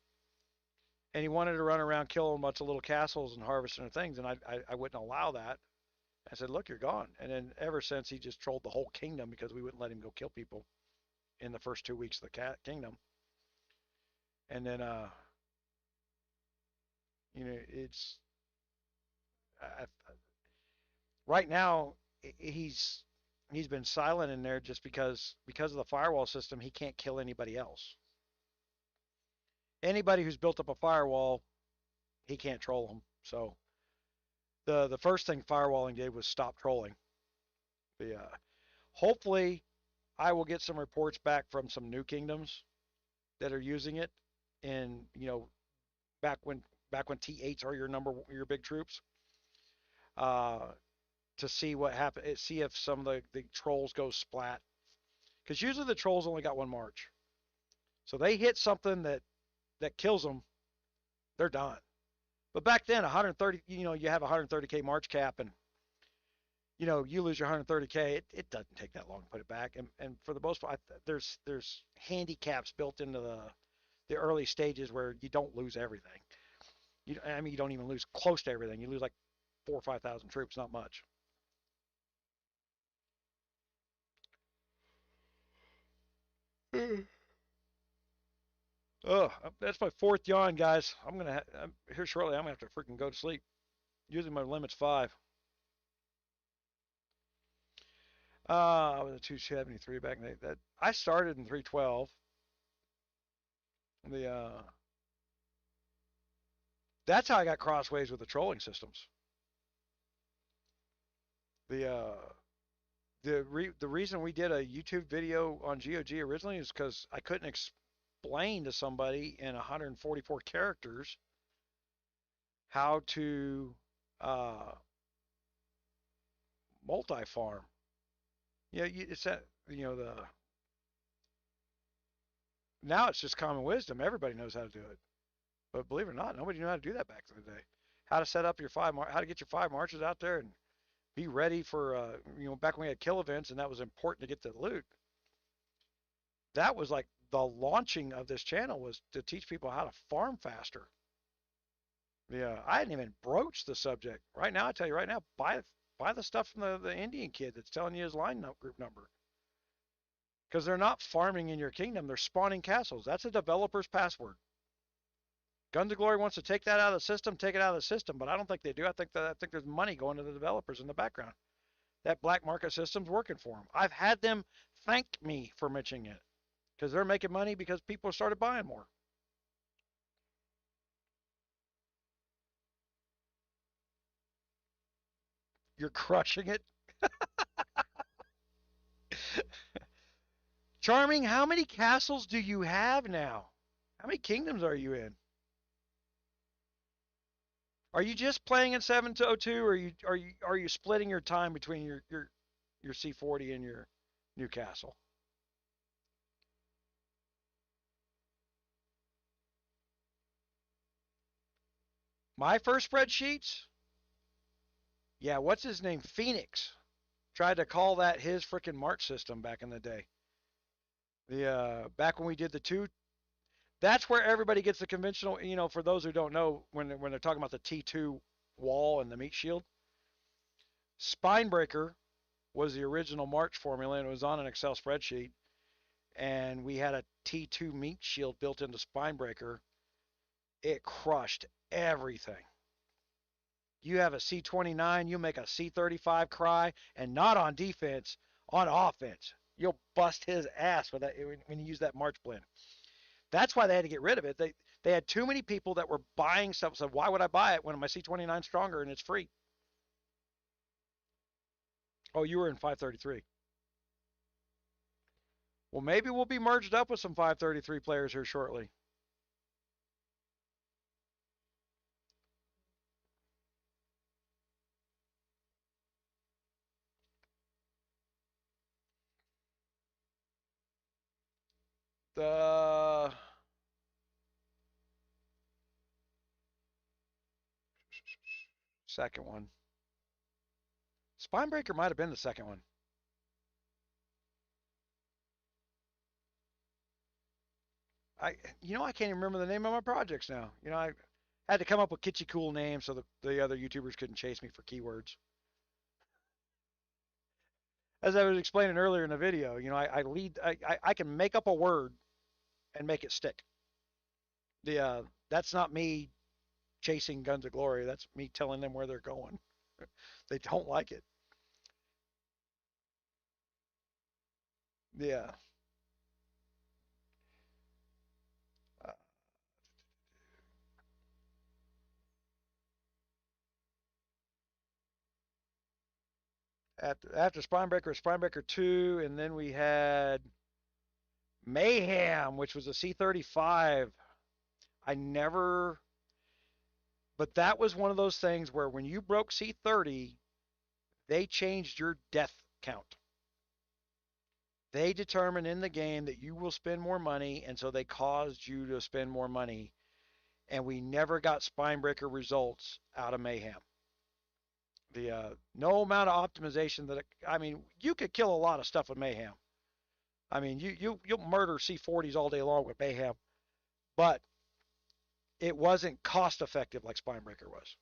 and he wanted to run around killing a bunch of little castles and harvesting things, and I wouldn't allow that. I said, look, you're gone. And then ever since, he just trolled the whole kingdom because we wouldn't let him go kill people in the first 2 weeks of the kingdom. And then, it's I, right now he's been silent in there just because of the firewall system. He can't kill anybody else. Anybody who's built up a firewall, he can't troll them. So the first thing firewalling did was stop trolling. The Hopefully I will get some reports back from some new kingdoms that are using it, and back when T8s are your big troops, uh, to see what happened, see if some of the trolls go splat, because usually the trolls only got one march, so they hit something that kills them, they're done. But back then, 130, you have a 130K march cap, and you lose your 130K. It doesn't take that long to put it back, and for the most part, there's handicaps built into the early stages where you don't lose everything. You don't even lose close to everything. You lose like 4 or 5 thousand troops, not much. Oh, that's my fourth yawn, guys. I'm here shortly. I'm gonna have to freaking go to sleep. Usually my limit's 5. I was a 273 back in that. I started in 312. The That's how I got crossways with the trolling systems. The the reason we did a YouTube video on GOG originally is because I couldn't explain to somebody in 144 characters how to uh, multi-farm. It's that the now it's just common wisdom. Everybody knows how to do it, but believe it or not, nobody knew how to do that back in the day. how to set up your how to get your 5 marches out there and be ready for, back when we had kill events and that was important to get the loot. That was like the launching of this channel was to teach people how to farm faster. Yeah, I hadn't even broached the subject. Right now, I tell you right now, buy the stuff from the Indian kid that's telling you his group number. Because they're not farming in your kingdom, they're spawning castles. That's a developer's password. Guns of Glory wants to take that out of the system, take it out of the system, but I don't think they do. I think there's money going to the developers in the background. That black market system's working for them. I've had them thank me for mentioning it because they're making money because people started buying more. You're crushing it. Charming, how many castles do you have now? How many kingdoms are you in? Are you just playing in 702 or are you splitting your time between your C40 and your Newcastle? My first spreadsheets? Yeah, what's his name? Phoenix tried to call that his freaking March system back in the day. The back when we did the two, that's where everybody gets the conventional. For those who don't know, when they're talking about the T2 wall and the meat shield, Spinebreaker was the original March formula and it was on an Excel spreadsheet. And we had a T2 meat shield built into Spinebreaker. It crushed everything. You have a C29, you make a C35 cry, and not on defense, on offense. You'll bust his ass with that when you use that March blend. That's why they had to get rid of it. They had too many people that were buying stuff. So why would I buy it when my C29 is stronger and it's free? Oh, you were in 533. Well, maybe we'll be merged up with some 533 players here shortly. The second one. Spinebreaker might have been the second one. I can't even remember the name of my projects now. I had to come up with kitschy cool names so the other YouTubers couldn't chase me for keywords. As I was explaining earlier in the video, I can make up a word and make it stick. That's not me chasing Guns of Glory. That's me telling them where they're going. They don't like it. Yeah. Uh, after Spinebreaker 2, and then we had Mayhem, which was a C35. I never, but that was one of those things where when you broke C30, they changed your death count. They determine in the game that you will spend more money, and so they caused you to spend more money. And we never got Spinebreaker results out of Mayhem. The no amount of optimization you could kill a lot of stuff with Mayhem. You'll murder C40s all day long with Mayhem, but it wasn't cost effective like Spinebreaker was.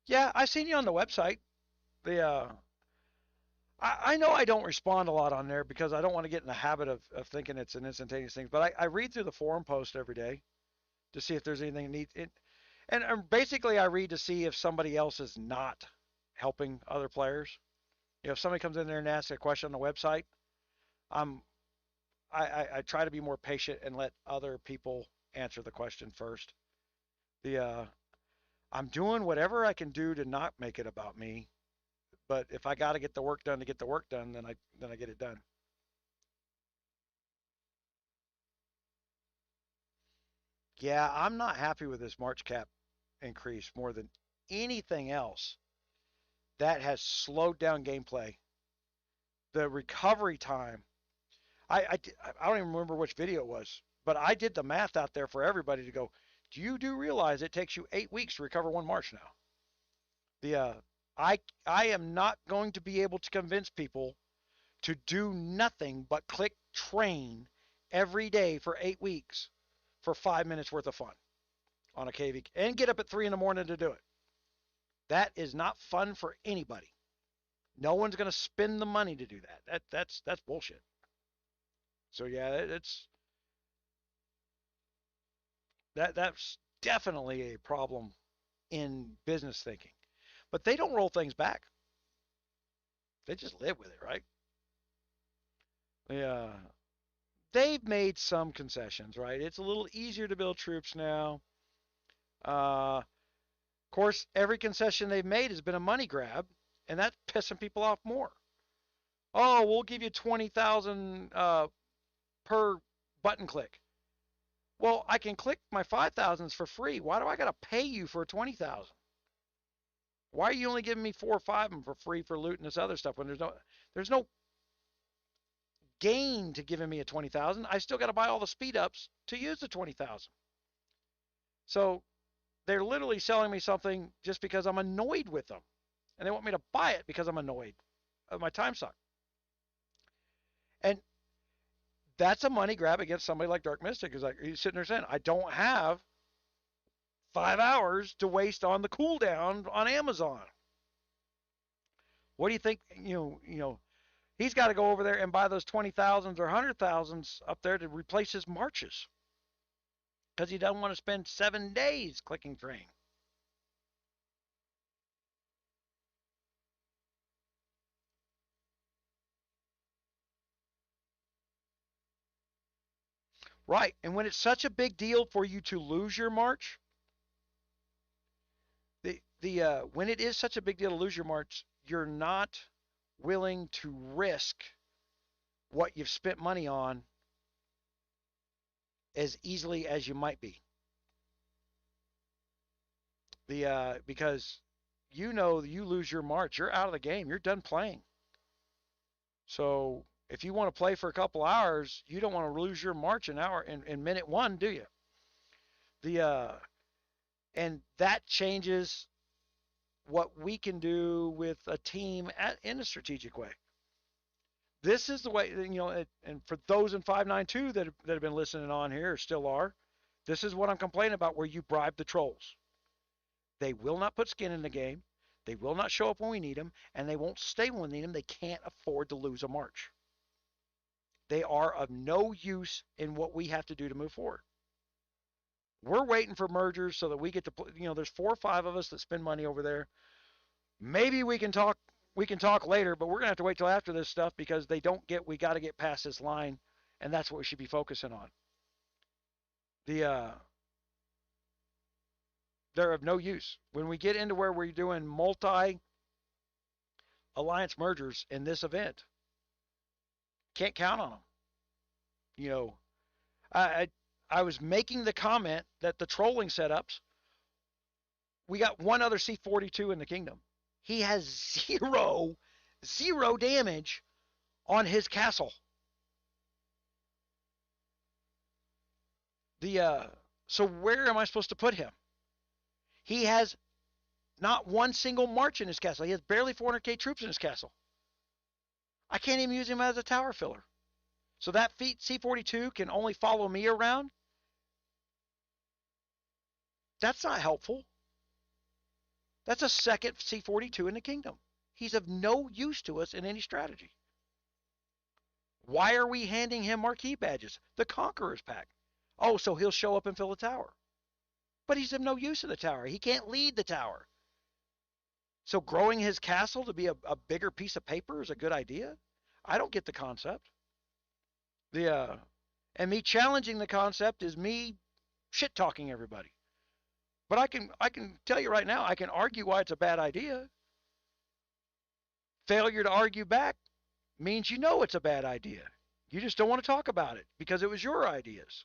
Yeah, I've seen you on the website. The I know I don't respond a lot on there because I don't want to get in the habit of thinking it's an instantaneous thing. But I read through the forum post every day to see if there's anything neat. And basically, I read to see if somebody else is not helping other players. If somebody comes in there and asks a question on the website, I'm I try to be more patient and let other people answer the question first. The I'm doing whatever I can do to not make it about me. But if I got to get the work done to get the work done, then I get it done. Yeah, I'm not happy with this March cap increase more than anything else. that has slowed down gameplay. The recovery time, I don't even remember which video it was, but I did the math out there for everybody to go, do realize it takes you 8 weeks to recover one march now? I am not going to be able to convince people to do nothing but click train every day for 8 weeks for 5 minutes worth of fun on a KV and get up at 3 in the morning to do it. That is not fun for anybody. No one's going to spend the money to do that. That's bullshit. So yeah, that's definitely a problem in business thinking. But they don't roll things back. They just live with it, right? Yeah. They've made some concessions, right? It's a little easier to build troops now. Of course, every concession they've made has been a money grab, and that's pissing people off more. Oh, we'll give you 20,000 per button click. Well, I can click my 5,000s for free. Why do I got to pay you for 20,000? Why are you only giving me 4 or 5 of them for free for loot and this other stuff when there's no gain to giving me a 20,000? I still got to buy all the speed ups to use the 20,000. So they're literally selling me something just because I'm annoyed with them, and they want me to buy it because I'm annoyed of my time suck. And that's a money grab against somebody like Dark Mystic. Is like he's sitting there saying, I don't have 5 hours to waste on the cooldown on Amazon. What do you think? You know, he's got to go over there and buy those 20,000s or 100,000s up there to replace his marches because he doesn't want to spend 7 days clicking train. Right, and when it's such a big deal for you to lose your march, when it is such a big deal to lose your march, you're not willing to risk what you've spent money on as easily as you might be. Because you lose your march, you're out of the game, you're done playing. So if you want to play for a couple hours, you don't want to lose your march an hour in minute 1, do you? And that changes what we can do with a team in a strategic way. This is the way, and for those in 592 that have been listening on here or still are, this is what I'm complaining about, where you bribe the trolls. They will not put skin in the game. They will not show up when we need them, and they won't stay when we need them. They can't afford to lose a march. They are of no use in what we have to do to move forward. We're waiting for mergers so that we get to, there's 4 or 5 of us that spend money over there. Maybe we can talk later, but we're going to have to wait till after this stuff because we got to get past this line, and that's what we should be focusing on. They're of no use. When we get into where we're doing multi-alliance mergers in this event, can't count on them. I was making the comment that the trolling setups, we got one other C-42 in the kingdom. He has zero damage on his castle. So where am I supposed to put him? He has not one single march in his castle. He has barely 400k troops in his castle. I can't even use him as a tower filler. So that C-42 can only follow me around. That's not helpful. That's a second C-42 in the kingdom. He's of no use to us in any strategy. Why are we handing him marquee badges? The Conqueror's pack. Oh, so he'll show up and fill the tower. But he's of no use in the tower. He can't lead the tower. So growing his castle to be a bigger piece of paper is a good idea? I don't get the concept. And me challenging the concept is me shit-talking everybody. But I can tell you right now, I can argue why it's a bad idea. Failure to argue back means it's a bad idea. You just don't want to talk about it because it was your ideas.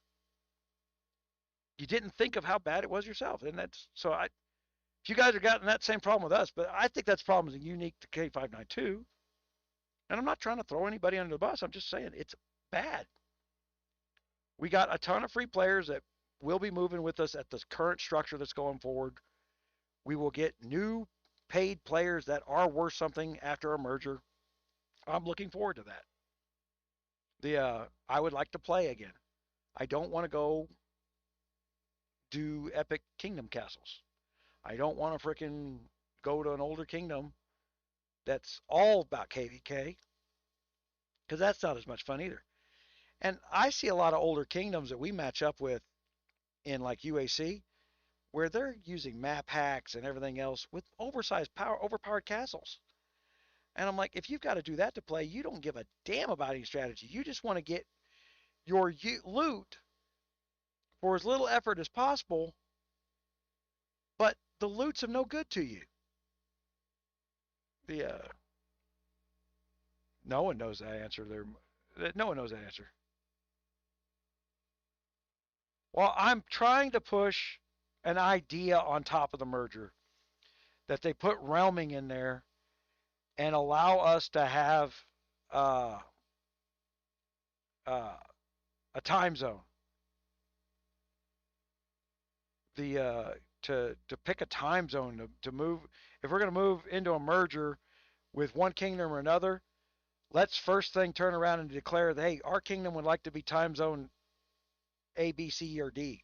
You didn't think of how bad it was yourself. And If you guys are gotten that same problem with us, but I think that's problems unique to K592. And I'm not trying to throw anybody under the bus. I'm just saying it's bad. We got a ton of free players that will be moving with us at the current structure that's going forward. We will get new paid players that are worth something after a merger. I'm looking forward to that. I would like to play again. I don't want to go do epic kingdom castles. I don't want to freaking go to an older kingdom that's all about KVK because that's not as much fun either. And I see a lot of older kingdoms that we match up with in like UAC where they're using map hacks and everything else with overpowered castles. And I'm like, if you've got to do that to play, you don't give a damn about any strategy. You just want to get your loot for as little effort as possible, but the loot's of no good to you. No one knows that answer. No one knows that answer. Well, I'm trying to push an idea on top of the merger that they put realming in there and allow us to have uh, uh, a time zone. To pick a time zone to move. If we're going to move into a merger with one kingdom or another, let's first thing turn around and declare that, hey, our kingdom would like to be time zone A, B, C, or D.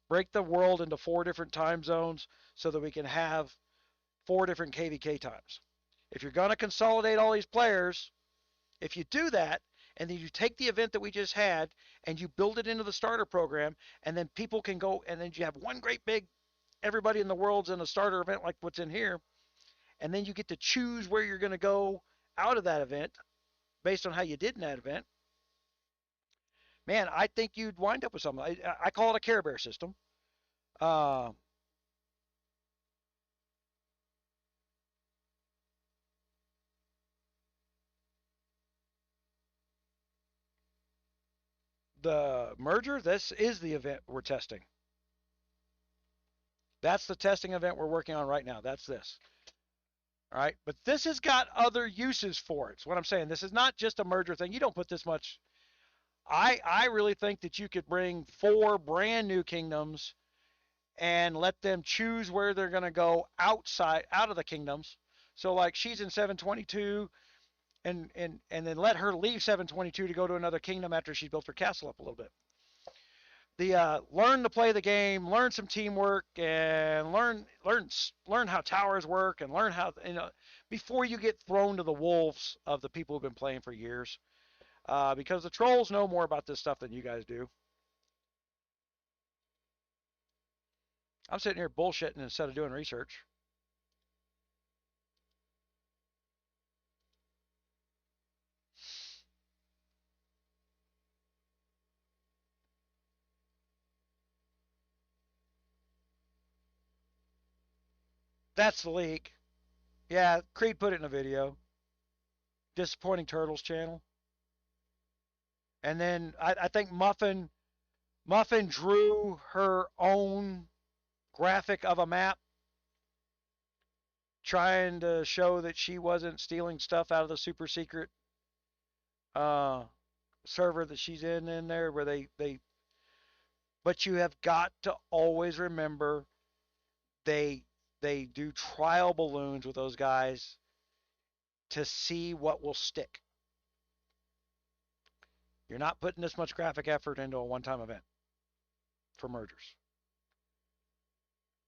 Break the world into 4 different time zones so that we can have 4 different KVK times. If you're going to consolidate all these players, if you do that, and then you take the event that we just had and you build it into the starter program, and then people can go, and then you have one great big, everybody in the world's in a starter event like what's in here, and then you get to choose where you're going to go out of that event based on how you did in that event. Man, I think you'd wind up with something. I call it a Care Bear system. The merger, this is the event we're testing. That's the testing event we're working on right now. That's this. All right. But this has got other uses for it. It's what I'm saying. This is not just a merger thing. You don't put this much. I really think that you could bring 4 brand new kingdoms and let them choose where they're going to go out of the kingdoms. So like she's in 722 and then let her leave 722 to go to another kingdom after she's built her castle up a little bit. Learn to play the game, learn some teamwork, and learn how towers work, and learn how before you get thrown to the wolves of the people who've been playing for years, because the trolls know more about this stuff than you guys do. I'm sitting here bullshitting instead of doing research. That's the leak. Yeah, Creed put it in a video. Disappointing Turtles channel. And then I think Muffin drew her own graphic of a map, trying to show that she wasn't stealing stuff out of the super secret server that she's in there, where they. But you have got to always remember they do trial balloons with those guys to see what will stick. You're not putting this much graphic effort into a one-time event for mergers.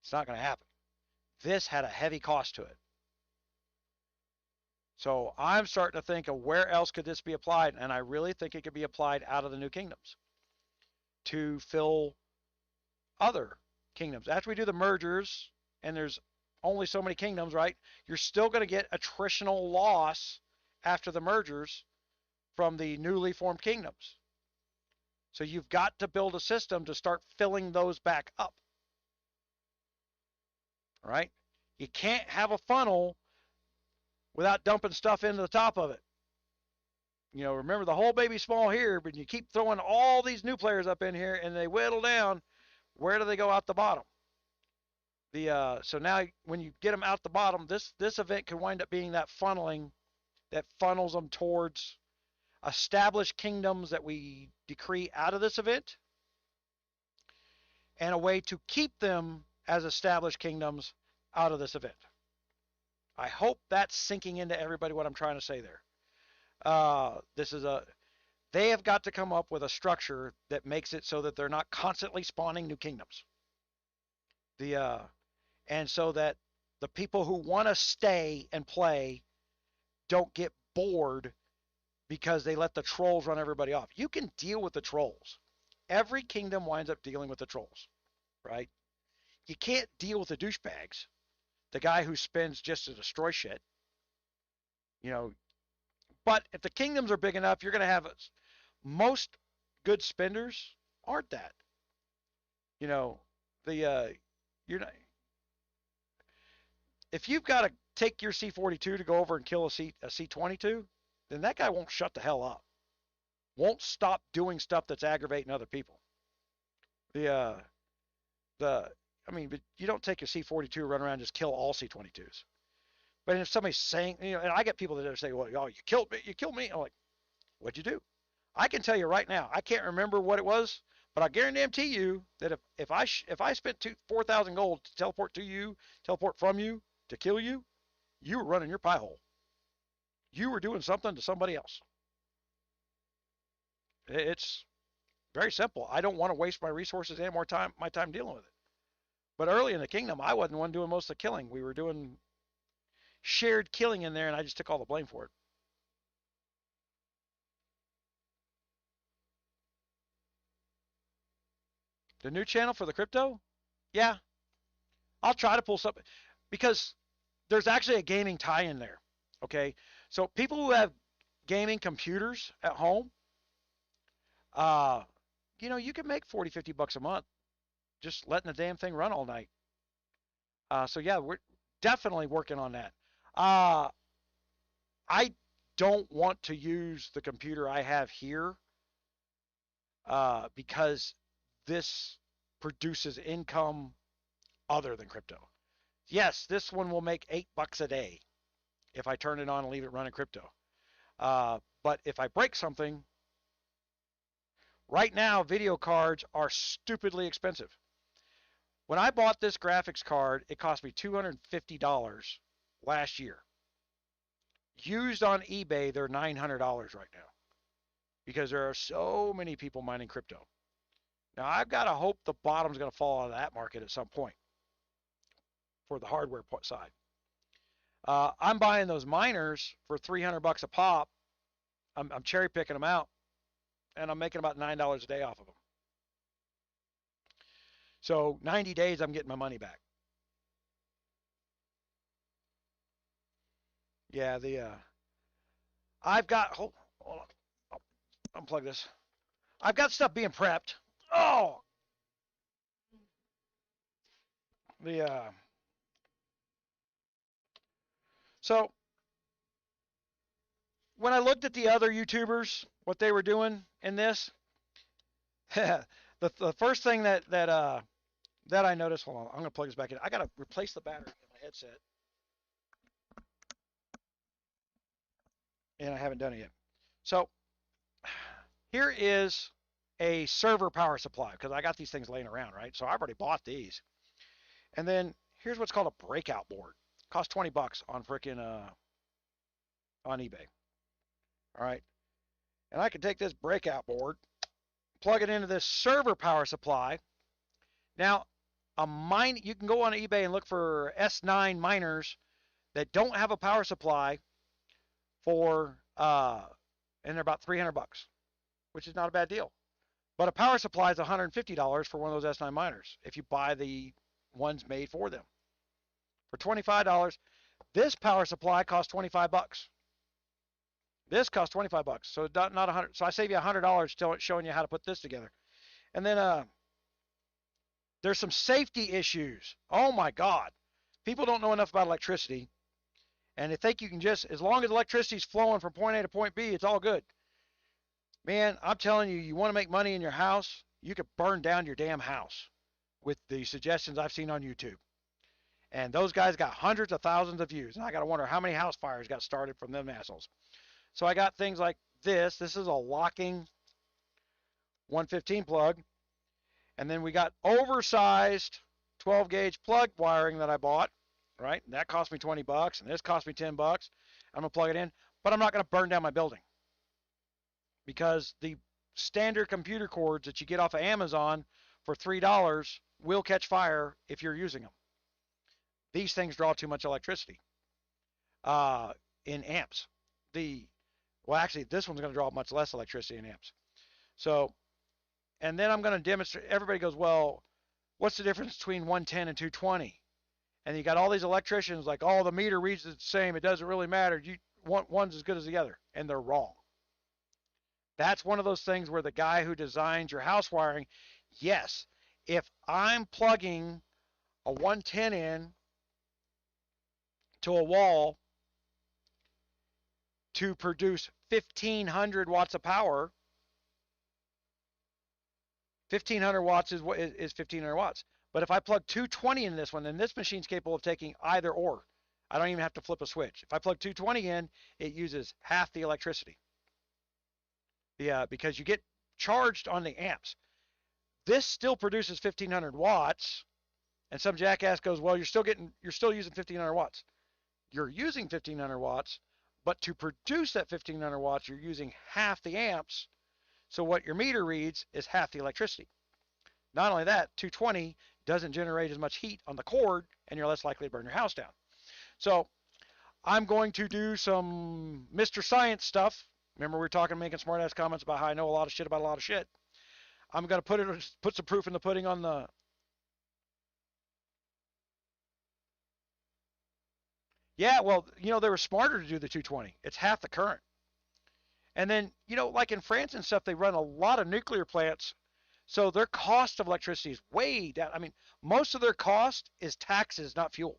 It's not going to happen. This had a heavy cost to it. So I'm starting to think of where else could this be applied, and I really think it could be applied out of the new kingdoms to fill other kingdoms. After we do the mergers, and there's only so many kingdoms, right? You're still going to get attritional loss after the mergers from the newly formed kingdoms. So you've got to build a system to start filling those back up. All right? You can't have a funnel without dumping stuff into the top of it. You know, remember the whole baby small here, but you keep throwing all these new players up in here and they whittle down. Where do they go out the bottom? So now when you get them out the bottom, this event can wind up being that funneling that funnels them towards established kingdoms that we decree out of this event, and a way to keep them as established kingdoms out of this event. I hope that's sinking into everybody what I'm trying to say there. They have got to come up with a structure that makes it so that they're not constantly spawning new kingdoms. And so that the people who want to stay and play don't get bored because they let the trolls run everybody off. You can deal with the trolls. Every kingdom winds up dealing with the trolls, right? You can't deal with the douchebags, the guy who spends just to destroy shit. But if the kingdoms are big enough, you're going to have most good spenders aren't that. You're not. If you've got to take your C-42 to go over and kill a C-22, then that guy won't shut the hell up. Won't stop doing stuff that's aggravating other people. But you don't take your C-42, run around and just kill all C-22s. But if somebody's saying, and I get people that say, well, you killed me. I'm like, what'd you do? I can tell you right now, I can't remember what it was, but I guarantee you that if I spent 4,000 gold to teleport from you, to kill you, you were running your pie hole. You were doing something to somebody else. It's very simple. I don't want to waste my resources and my time dealing with it. But early in the kingdom, I wasn't the one doing most of the killing. We were doing shared killing in there, and I just took all the blame for it. The new channel for the crypto? Yeah. I'll try to pull something because there's actually a gaming tie-in there. Okay. So people who have gaming computers at home, you can make 40, 50 bucks a month just letting the damn thing run all night. So yeah, we're definitely working on that. I don't want to use the computer I have here because this produces income other than crypto. Yes, this one will make $8 a day if I turn it on and leave it running crypto. But if I break something, right now video cards are stupidly expensive. When I bought this graphics card, it cost me $250 last year. Used on eBay, they're $900 right now because there are so many people mining crypto. Now, I've got to hope the bottom's going to fall out of that market at some point for the hardware side. I'm buying those miners for $300 a pop. I'm cherry picking them out, and I'm making about $9 a day off of them. So 90 days, I'm getting my money back. Yeah, I've got, hold on, I'll unplug this. I've got stuff being prepped. Oh! So, when I looked at the other YouTubers, what they were doing in this, the first thing that I noticed, hold on, I'm going to plug this back in. I got to replace the battery in my headset. And I haven't done it yet. So, here is a server power supply because I got these things laying around, right? So I've already bought these. And then here's what's called a breakout board. Costs $20 on frickin' on eBay. All right. And I can take this breakout board, plug it into this server power supply. Now, you can go on eBay and look for S9 miners that don't have a power supply and they're about $300, which is not a bad deal. But a power supply is $150 for one of those S9 miners if you buy the ones made for them. For $25, this power supply costs $25. This costs $25, so not $100. So I save you $100 showing you how to put this together. And then there's some safety issues. Oh my God, people don't know enough about electricity, and they think you can just, as long as electricity's flowing from point A to point B, it's all good. Man, I'm telling you, you want to make money in your house, you could burn down your damn house with the suggestions I've seen on YouTube. And those guys got hundreds of thousands of views. And I got to wonder how many house fires got started from them assholes. So I got things like this. This is a locking 115 plug. And then we got oversized 12 gauge plug wiring that I bought, right? And that cost me 20 bucks, and this cost me 10 bucks. I'm going to plug it in, but I'm not going to burn down my building because the standard computer cords that you get off of Amazon for $3 will catch fire if you're using them. These things draw too much electricity in amps. Actually, this one's going to draw much less electricity in amps. So, and then I'm going to demonstrate. Everybody goes, well, what's the difference between 110 and 220? And you got all these electricians like, oh, the meter reads the same. It doesn't really matter. One's as good as the other. And they're wrong. That's one of those things where the guy who designs your house wiring, yes, if I'm plugging a 110 in to a wall to produce 1,500 watts of power, 1,500 watts is 1,500 watts. But if I plug 220 in this one, then this machine's capable of taking either or. I don't even have to flip a switch. If I plug 220 in, it uses half the electricity. Yeah, because you get charged on the amps. This still produces 1,500 watts, and some jackass goes, well, you're still using 1,500 watts. You're using 1,500 watts, but to produce that 1,500 watts, you're using half the amps. So what your meter reads is half the electricity. Not only that, 220 doesn't generate as much heat on the cord, and you're less likely to burn your house down. So I'm going to do some Mr. Science stuff. Remember, we were talking, making smart-ass comments about how I know a lot of shit about a lot of shit. I'm going to put some proof in the pudding on the... Yeah, well, they were smarter to do the 220. It's half the current. And then, like in France and stuff, they run a lot of nuclear plants. So their cost of electricity is way down. I mean, most of their cost is taxes, not fuel.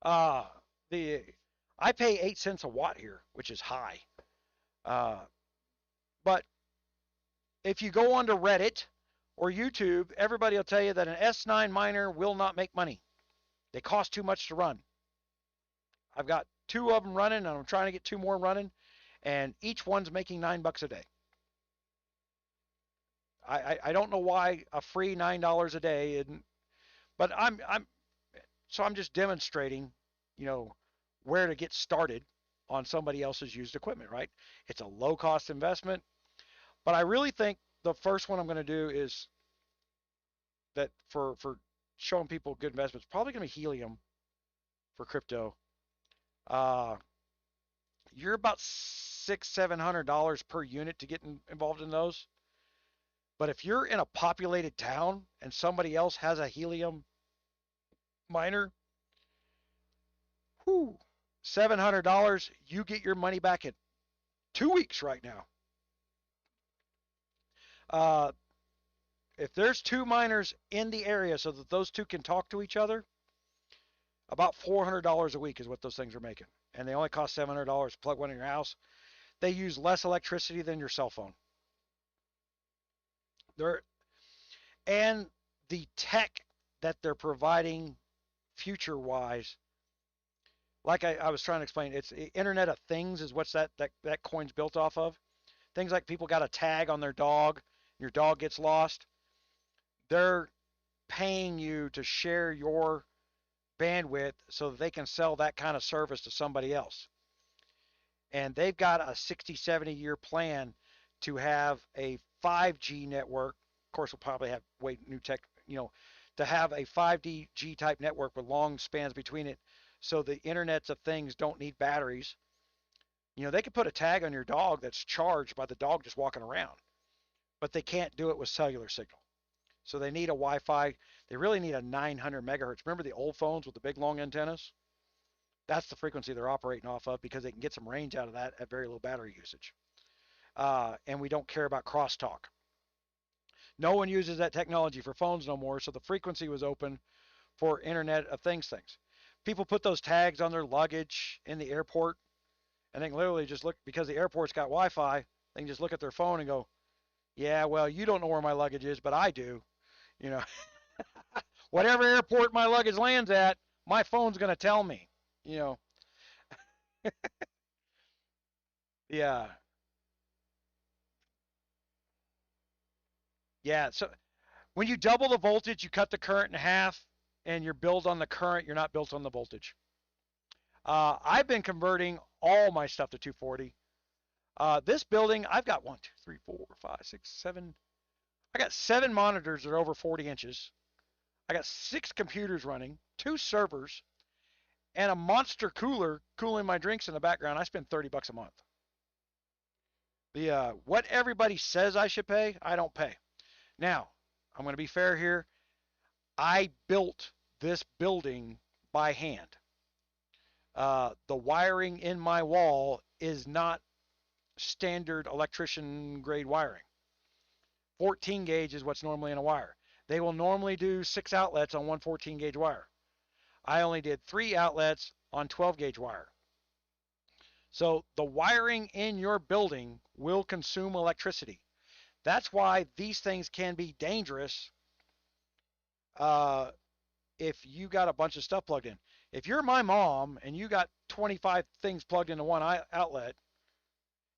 I pay 8 cents a watt here, which is high. But if you go onto Reddit or YouTube, everybody will tell you that an S9 miner will not make money. They cost too much to run. I've got 2 of them running, and I'm trying to get 2 more running, and each one's making $9 a day. I don't know why a free $9 a day isn't, but I'm just demonstrating, where to get started on somebody else's used equipment, right? It's a low cost investment, but I really think the first one I'm going to do is that for showing people good investments, probably going to be helium for crypto. You're about $600-700 per unit to get involved in those. But if you're in a populated town and somebody else has a helium miner, $700, you get your money back in 2 weeks right now. If there's 2 miners in the area so that those 2 can talk to each other, about $400 a week is what those things are making. And they only cost $700 to plug one in your house. They use less electricity than your cell phone. And the tech that they're providing future-wise, like I was trying to explain, it's Internet of Things is what that coin's built off of. Things like people got a tag on their dog, your dog gets lost. They're paying you to share your bandwidth so that they can sell that kind of service to somebody else. And they've got a 60-70 year plan to have a 5G network. Of course, we'll probably have new tech, to have a 5G type network with long spans between it, so the Internets of Things don't need batteries. They could put a tag on your dog that's charged by the dog just walking around, but they can't do it with cellular signal. So they need a Wi-Fi. They really need a 900 megahertz. Remember the old phones with the big long antennas? That's the frequency they're operating off of, because they can get some range out of that at very low battery usage. And we don't care about crosstalk. No one uses that technology for phones no more, so the frequency was open for Internet of Things. People put those tags on their luggage in the airport, and they can literally just look, because the airport's got Wi-Fi, they can just look at their phone and go, yeah, well, you don't know where my luggage is, but I do. Whatever airport my luggage lands at, my phone's going to tell me. You know, yeah, yeah. So when you double the voltage, you cut the current in half, and you're built on the current. You're not built on the voltage. I've been converting all my stuff to 240. This building, I've got 1, 2, 3, 4, 5, 6, 7. I got 7 monitors that are over 40 inches. I got 6 computers running, 2 servers, and a monster cooler cooling my drinks in the background. I spend $30 a month. The what everybody says I should pay, I don't pay. Now, I'm going to be fair here. I built this building by hand. The wiring in my wall is not standard electrician grade wiring. 14 gauge is what's normally in a wire. They will normally do 6 outlets on one 14 gauge wire. I only did 3 outlets on 12 gauge wire. So the wiring in your building will consume electricity. That's why these things can be dangerous if you got a bunch of stuff plugged in. If you're my mom and you got 25 things plugged into one outlet,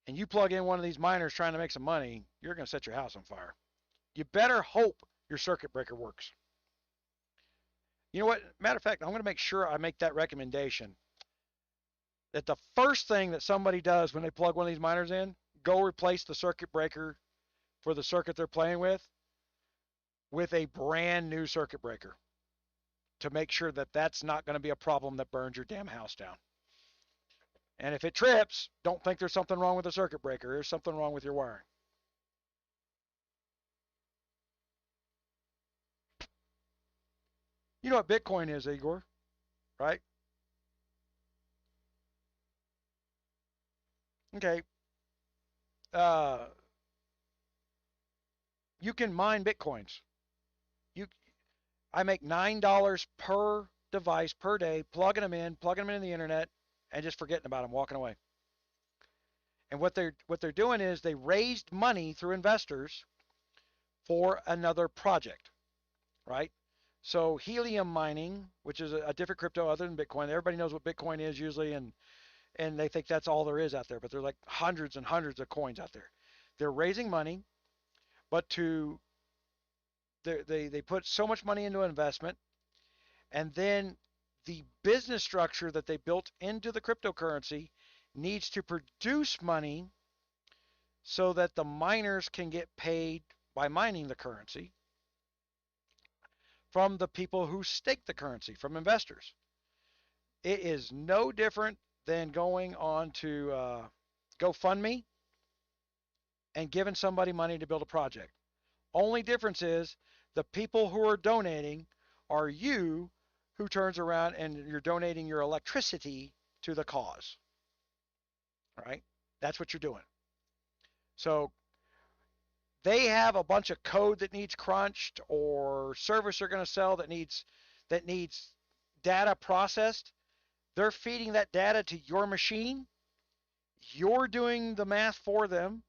and you plug in one of these miners trying to make some money, you're going to set your house on fire. You better hope your circuit breaker works. You know what? Matter of fact, I'm going to make sure I make that recommendation. That the first thing that somebody does when they plug one of these miners in, go replace the circuit breaker for the circuit they're playing with a brand new circuit breaker to make sure that that's not going to be a problem that burns your damn house down. And if it trips, don't think there's something wrong with the circuit breaker. There's something wrong with your wiring. You know what Bitcoin is, Igor, right? Okay. You can mine Bitcoins. I make $9 per device per day, plugging them in the internet, and just forgetting about them, walking away. And what they're doing is they raised money through investors for another project, right? So helium mining, which is a different crypto other than Bitcoin. Everybody knows what Bitcoin is usually, and they think that's all there is out there. But there's like hundreds and hundreds of coins out there. They're raising money, but they put so much money into investment, and then the business structure that they built into the cryptocurrency needs to produce money so that the miners can get paid by mining the currency from the people who stake the currency, from investors. It is no different than going on to GoFundMe and giving somebody money to build a project. Only difference is the people who are donating are you, who turns around and you're donating your electricity to the cause. All right? That's what you're doing. So they have a bunch of code that needs crunched, or service they're going to sell that needs data processed. They're feeding that data to your machine. You're doing the math for them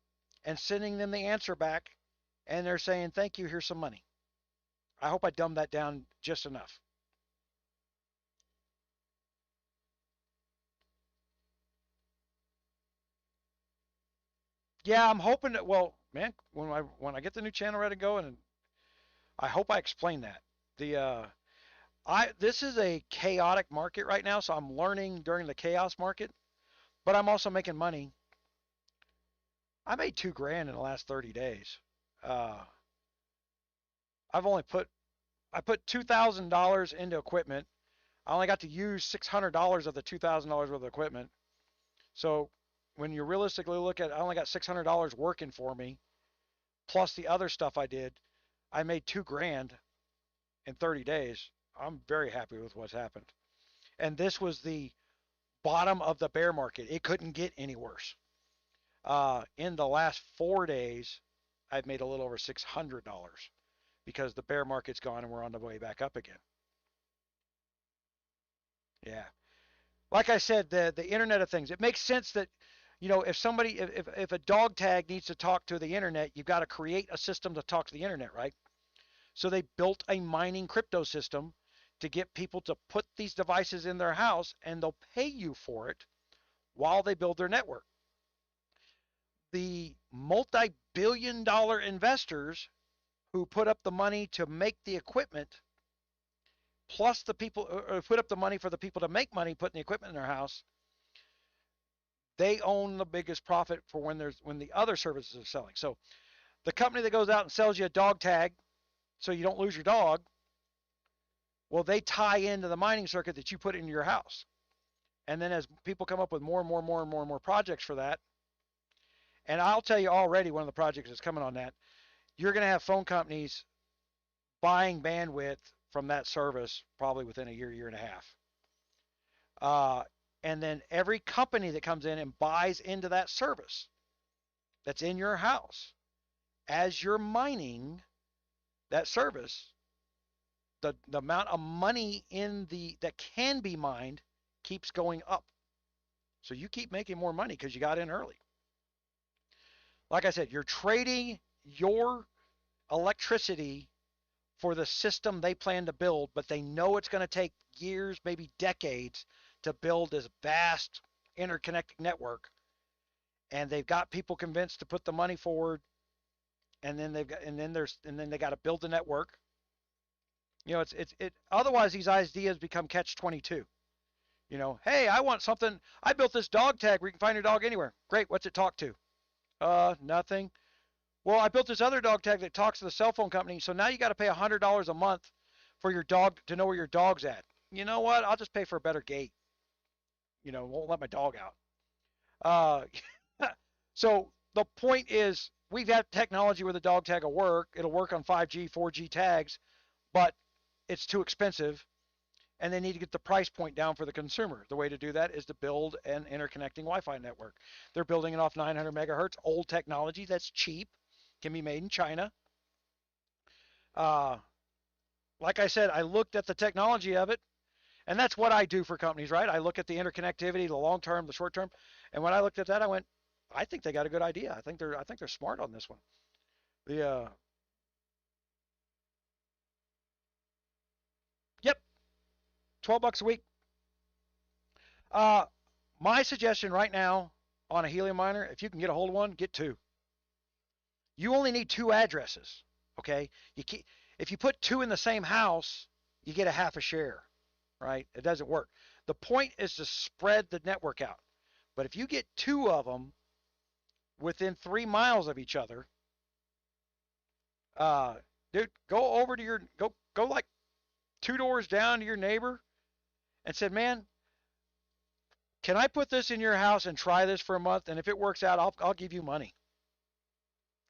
and sending them the answer back, and they're saying, thank you, here's some money. I hope I dumbed that down just enough. Yeah, I'm hoping that, well, man, when I get the new channel ready to go, and I hope I explain that. This is a chaotic market right now, so I'm learning during the chaos market, but I'm also making money. I made $2,000 in the last 30 days. I put $2,000 into equipment. I only got to use $600 of the $2,000 worth of equipment. So when you realistically look at, I only got $600 working for me, plus the other stuff I did. I made $2,000 in 30 days. I'm very happy with what's happened. And this was the bottom of the bear market. It couldn't get any worse. In the last 4 days, I've made a little over $600 because the bear market's gone and we're on the way back up again. Yeah. Like I said, the Internet of Things, it makes sense that, you know, if a dog tag needs to talk to the internet, you've got to create a system to talk to the internet, right? So they built a mining crypto system to get people to put these devices in their house, and they'll pay you for it while they build their network. The multi-billion-dollar investors who put up the money to make the equipment, plus the people who put up the money for the people to make money putting the equipment in their house, they own the biggest profit for when the other services are selling. So the company that goes out and sells you a dog tag so you don't lose your dog, well, they tie into the mining circuit that you put into your house. And then as people come up with more projects for that, and I'll tell you already one of the projects that's coming on that, you're going to have phone companies buying bandwidth from that service probably within a year and a half. And then every company that comes in and buys into that service that's in your house, as you're mining that service, the amount of money that can be mined keeps going up. So you keep making more money because you got in early. Like I said, you're trading your electricity for the system they plan to build, but they know it's going to take years, maybe decades, to build this vast interconnected network. And they've got people convinced to put the money forward, and then they got to build the network. You know, otherwise these ideas become catch-22. You know, hey, I want something. I built this dog tag where you can find your dog anywhere. Great, what's it talk to? Nothing. Well, I built this other dog tag that talks to the cell phone company, so now you got to pay $100 a month for your dog to know where your dog's at. You know what? I'll just pay for a better gate. You know, won't let my dog out. So the point is, we've had technology where the dog tag will work. It'll work on 5G, 4G tags, but it's too expensive, and they need to get the price point down for the consumer. The way to do that is to build an interconnecting Wi-Fi network. They're building it off 900 megahertz, old technology that's cheap, can be made in China. Like I said, I looked at the technology of it, and that's what I do for companies, right? I look at the interconnectivity, the long term, the short term, and when I looked at that, I went, I think they got a good idea. I think they're smart on this one. Yep, $12 a week. My suggestion right now on a helium miner, if you can get a hold of one, get two. You only need two addresses, okay? If you put two in the same house, you get a half a share, right? It doesn't work. The point is to spread the network out. But if you get two of them within 3 miles of each other, dude, go over to go like 2 doors down to your neighbor and said, man, can I put this in your house and try this for a month? And if it works out, I'll give you money,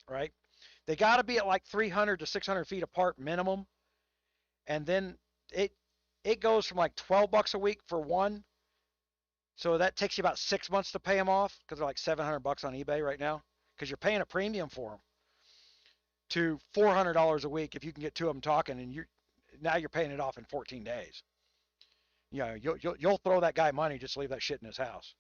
right? They got to be at like 300 to 600 feet apart minimum. And then it goes from like $12 a week for one. So that takes you about 6 months to pay them off, because they're like $700 on eBay right now, because you're paying a premium for them, to $400 a week if you can get two of them talking, and now you're paying it off in 14 days. You know, you'll throw that guy money just to leave that shit in his house.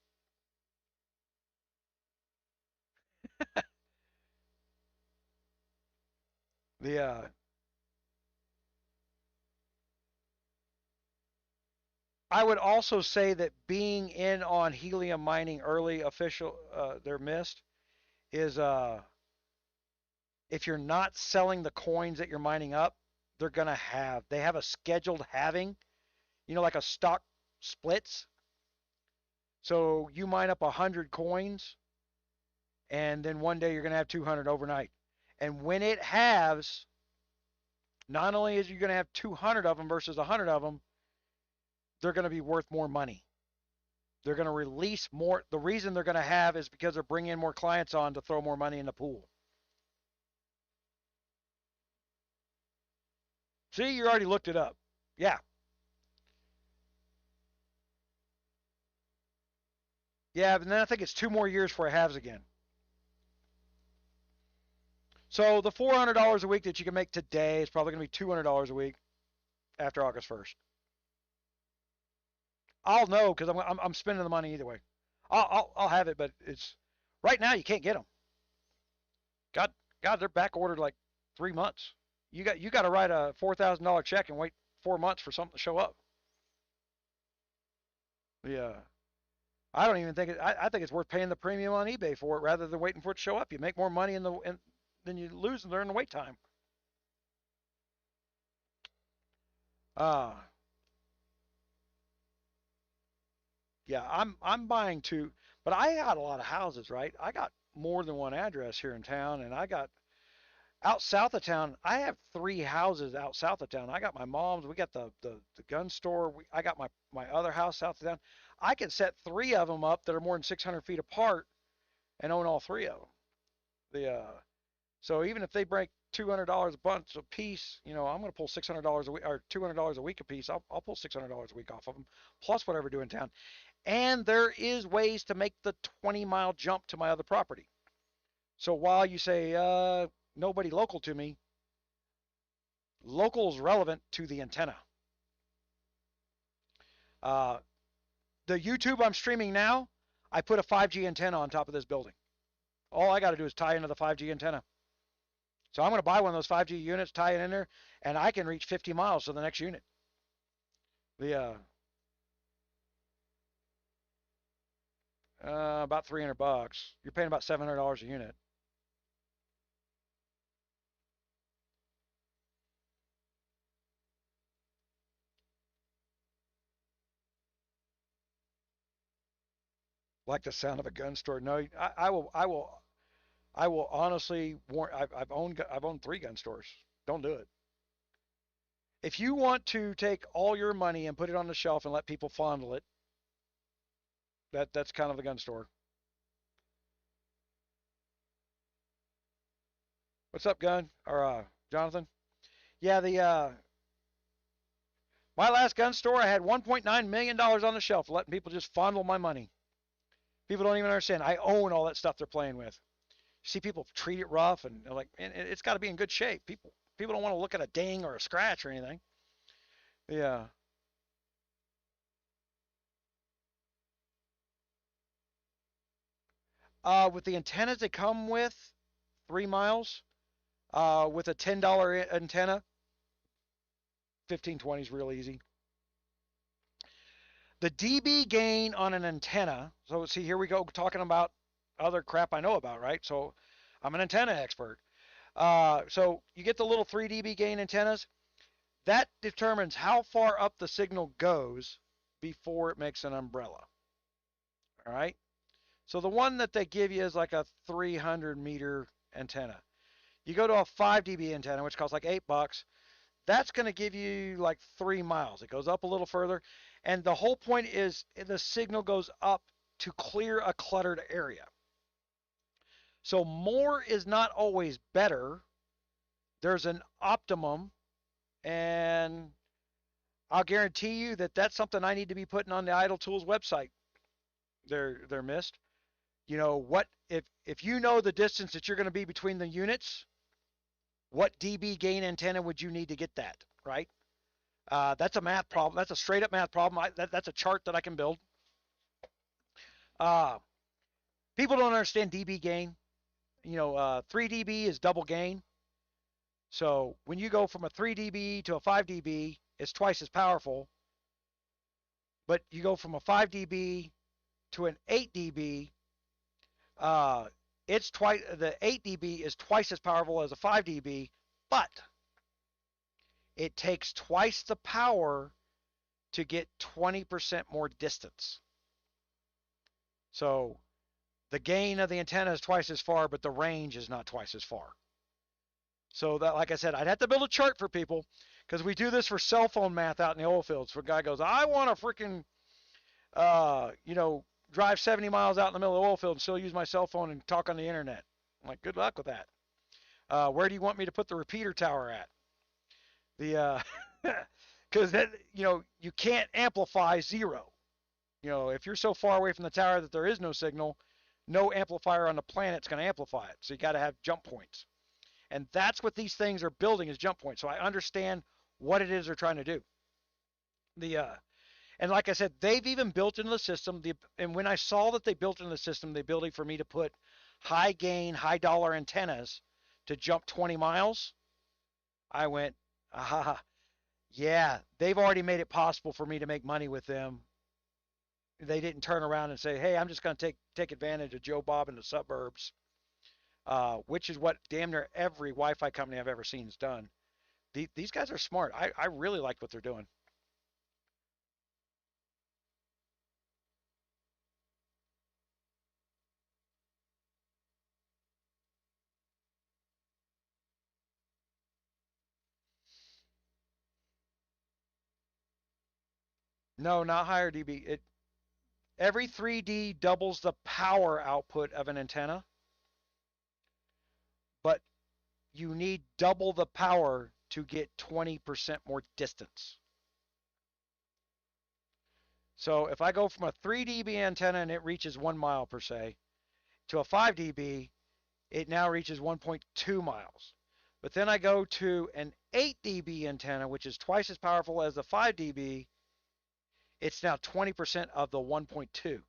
I would also say that being in on helium mining early their missed is if you're not selling the coins that you're mining up, they have a scheduled halving, you know, like a stock splits. So you mine up 100 coins, and then one day you're going to have 200 overnight. And when it halves, not only is you're going to have 200 of them versus 100 of them, they're going to be worth more money. They're going to release more. The reason they're going to have is because they're bringing more clients on to throw more money in the pool. See, you already looked it up. Yeah. Yeah, but then I think it's 2 more years before it halves again. So the $400 a week that you can make today is probably going to be $200 a week after August 1st. I'll know because I'm spending the money either way. I'll have it, but it's right now you can't get them. God, they're back ordered like 3 months. You got to write a $4,000 check and wait 4 months for something to show up. Yeah. I don't even think I think it's worth paying the premium on eBay for it rather than waiting for it to show up. You make more money than you lose during the wait time. Uh, yeah, I'm buying two, but I got a lot of houses, right? I got more than one address here in town, and I got out south of town. I have three houses out south of town. I got my mom's. We got the gun store. I got my other house south of town. I can set three of them up that are more than 600 feet apart and own all three of them. So even if they break $200 a bunch a piece, I'm going to pull $600 a week or $200 a week a piece. I'll pull $600 a week off of them, plus whatever I do in town. And there is ways to make the 20-mile jump to my other property. So while you say nobody local to me, local is relevant to the antenna. The YouTube I'm streaming now, I put a 5G antenna on top of this building. All I got to do is tie into the 5G antenna. So I'm going to buy one of those 5G units, tie it in there, and I can reach 50 miles to the next unit. About $300. You're paying about $700 a unit. Like the sound of a gun store? No, I will honestly warn. I've owned 3 gun stores. Don't do it. If you want to take all your money and put it on the shelf and let people fondle it, that's kind of the gun store. What's up, Gun or Jonathan? Yeah, the my last gun store, I had $1.9 million on the shelf, letting people just fondle my money. People don't even understand. I own all that stuff they're playing with. See people treat it rough, and they're like, man, it's got to be in good shape. People don't want to look at a ding or a scratch or anything. Yeah. With the antennas they come with, 3 miles, with a $10 antenna, 1520 is real easy. The dB gain on an antenna. So see, here we go talking about other crap I know about, right? So I'm an antenna expert. So you get the little 3 dB gain antennas. That determines how far up the signal goes before it makes an umbrella. All right. So the one that they give you is like a 300-meter antenna. You go to a 5 dB antenna, which costs like $8. That's going to give you like 3 miles. It goes up a little further. And the whole point is the signal goes up to clear a cluttered area. So more is not always better. There's an optimum, and I'll guarantee you that that's something I need to be putting on the Idle Tools website. They're missed. What if you know the distance that you're going to be between the units, what dB gain antenna would you need to get that, right? That's a math problem. That's a straight up math problem. That's a chart that I can build. People don't understand dB gain. 3 dB is double gain. So when you go from a 3 dB to a 5 dB, it's twice as powerful. But you go from a 5 dB to an 8 dB, the 8 dB is twice as powerful as a 5 dB, but it takes twice the power to get 20% more distance. So the gain of the antenna is twice as far, but the range is not twice as far. So that, like I said, I'd have to build a chart for people, because we do this for cell phone math out in the oil fields. Where a guy goes, I want to freaking, drive 70 miles out in the middle of the oil field and still use my cell phone and talk on the internet. I'm like, good luck with that. Where do you want me to put the repeater tower at? Because that, you can't amplify zero. If you're so far away from the tower that there is no signal, no amplifier on the planet's going to amplify it. So you got to have jump points. And that's what these things are building, is jump points. So I understand what it is they're trying to do. And like I said, they've even built into the system, and when I saw that they built into the system the ability for me to put high gain, high dollar antennas to jump 20 miles, I went, ah, yeah, they've already made it possible for me to make money with them. They didn't turn around and say, hey, I'm just going to take advantage of Joe Bob in the suburbs, which is what damn near every Wi-Fi company I've ever seen has done. These guys are smart. I really like what they're doing. No, not higher dB. Every 3D doubles the power output of an antenna, but you need double the power to get 20% more distance. So if I go from a 3 dB antenna and it reaches 1 mile per se to a 5 dB, it now reaches 1.2 miles. But then I go to an 8 dB antenna, which is twice as powerful as the 5 dB. It's now 20% of the 1.2.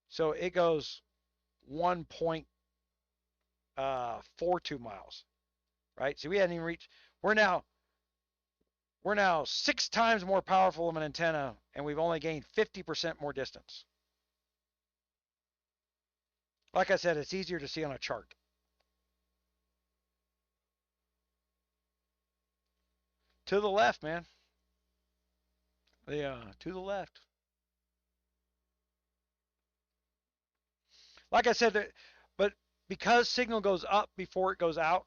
So it goes 1.42 miles, right? So we hadn't even reached. We're now 6 times more powerful of an antenna, and we've only gained 50% more distance. Like I said, it's easier to see on a chart. To the left, man. To the left. Like I said, but because signal goes up before it goes out,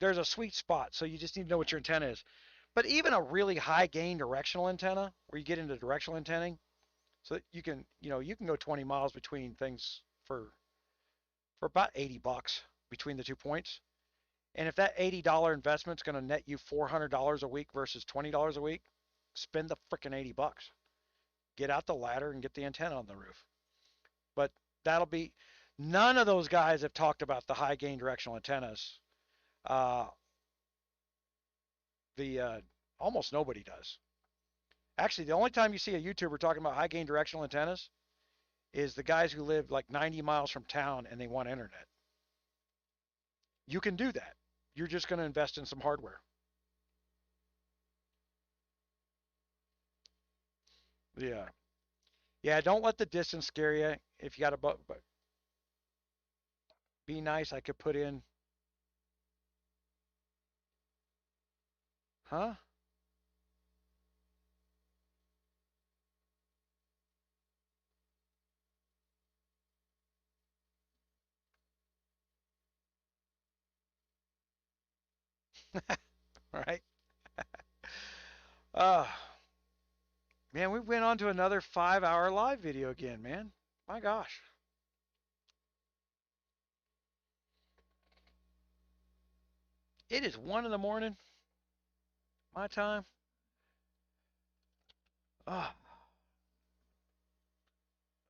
there's a sweet spot. So you just need to know what your antenna is. But even a really high gain directional antenna, where you get into directional antennaing, so that you can go 20 miles between things for about $80 between the 2 points. And if that $80 investment is going to net you $400 a week versus $20 a week, spend the freaking $80. Get out the ladder and get the antenna on the roof. But that'll be none of those guys have talked about the high gain directional antennas. Uh, the Almost nobody does. Actually, the only time you see a YouTuber talking about high gain directional antennas is the guys who live like 90 miles from town and they want internet. You can do that. You're just going to invest in some hardware. Yeah. Yeah, don't let the distance scare you. If you got a but be nice, I could put in, huh? All right. Uh, Man, we went on to another 5-hour live video again, man. My gosh. It is 1 in the morning, my time. Oh,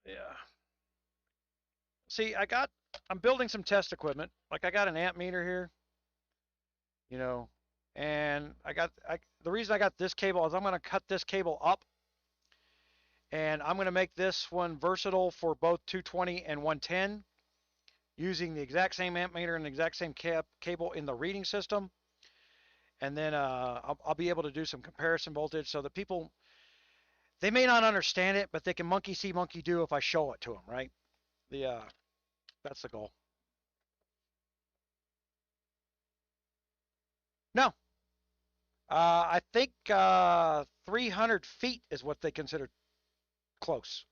yeah. See, I'm building some test equipment. Like I got an amp meter here, you know, and the reason I got this cable is I'm going to cut this cable up and I'm going to make this one versatile for both 220 and 110 using the exact same amp meter and the exact same cable in the reading system. And then I'll be able to do some comparison voltage so that people, they may not understand it, but they can monkey see, monkey do if I show it to them, right? That's the goal. No, I think 300 feet is what they consider close.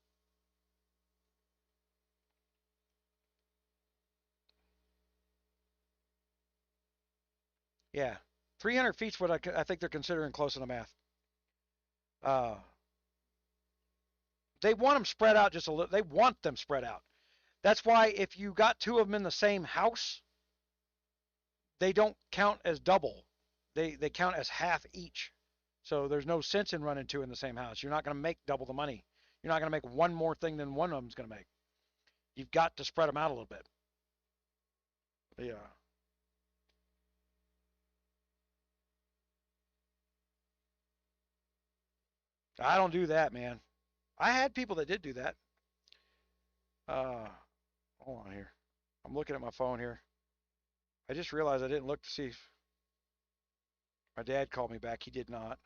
Yeah, 300 feet is what I think they're considering close in the math. Uh, they want them spread out just a little. They want them spread out. That's why if you got two of them in the same house, they don't count as double. They count as half each. So there's no sense in running two in the same house. You're not going to make double the money. You're not going to make one more thing than one of them's going to make. You've got to spread them out a little bit. Yeah. I don't do that, man. I had people that did do that. Uh, Hold on here. I'm looking at my phone here. I just realized I didn't look to see. My dad called me back. He did not.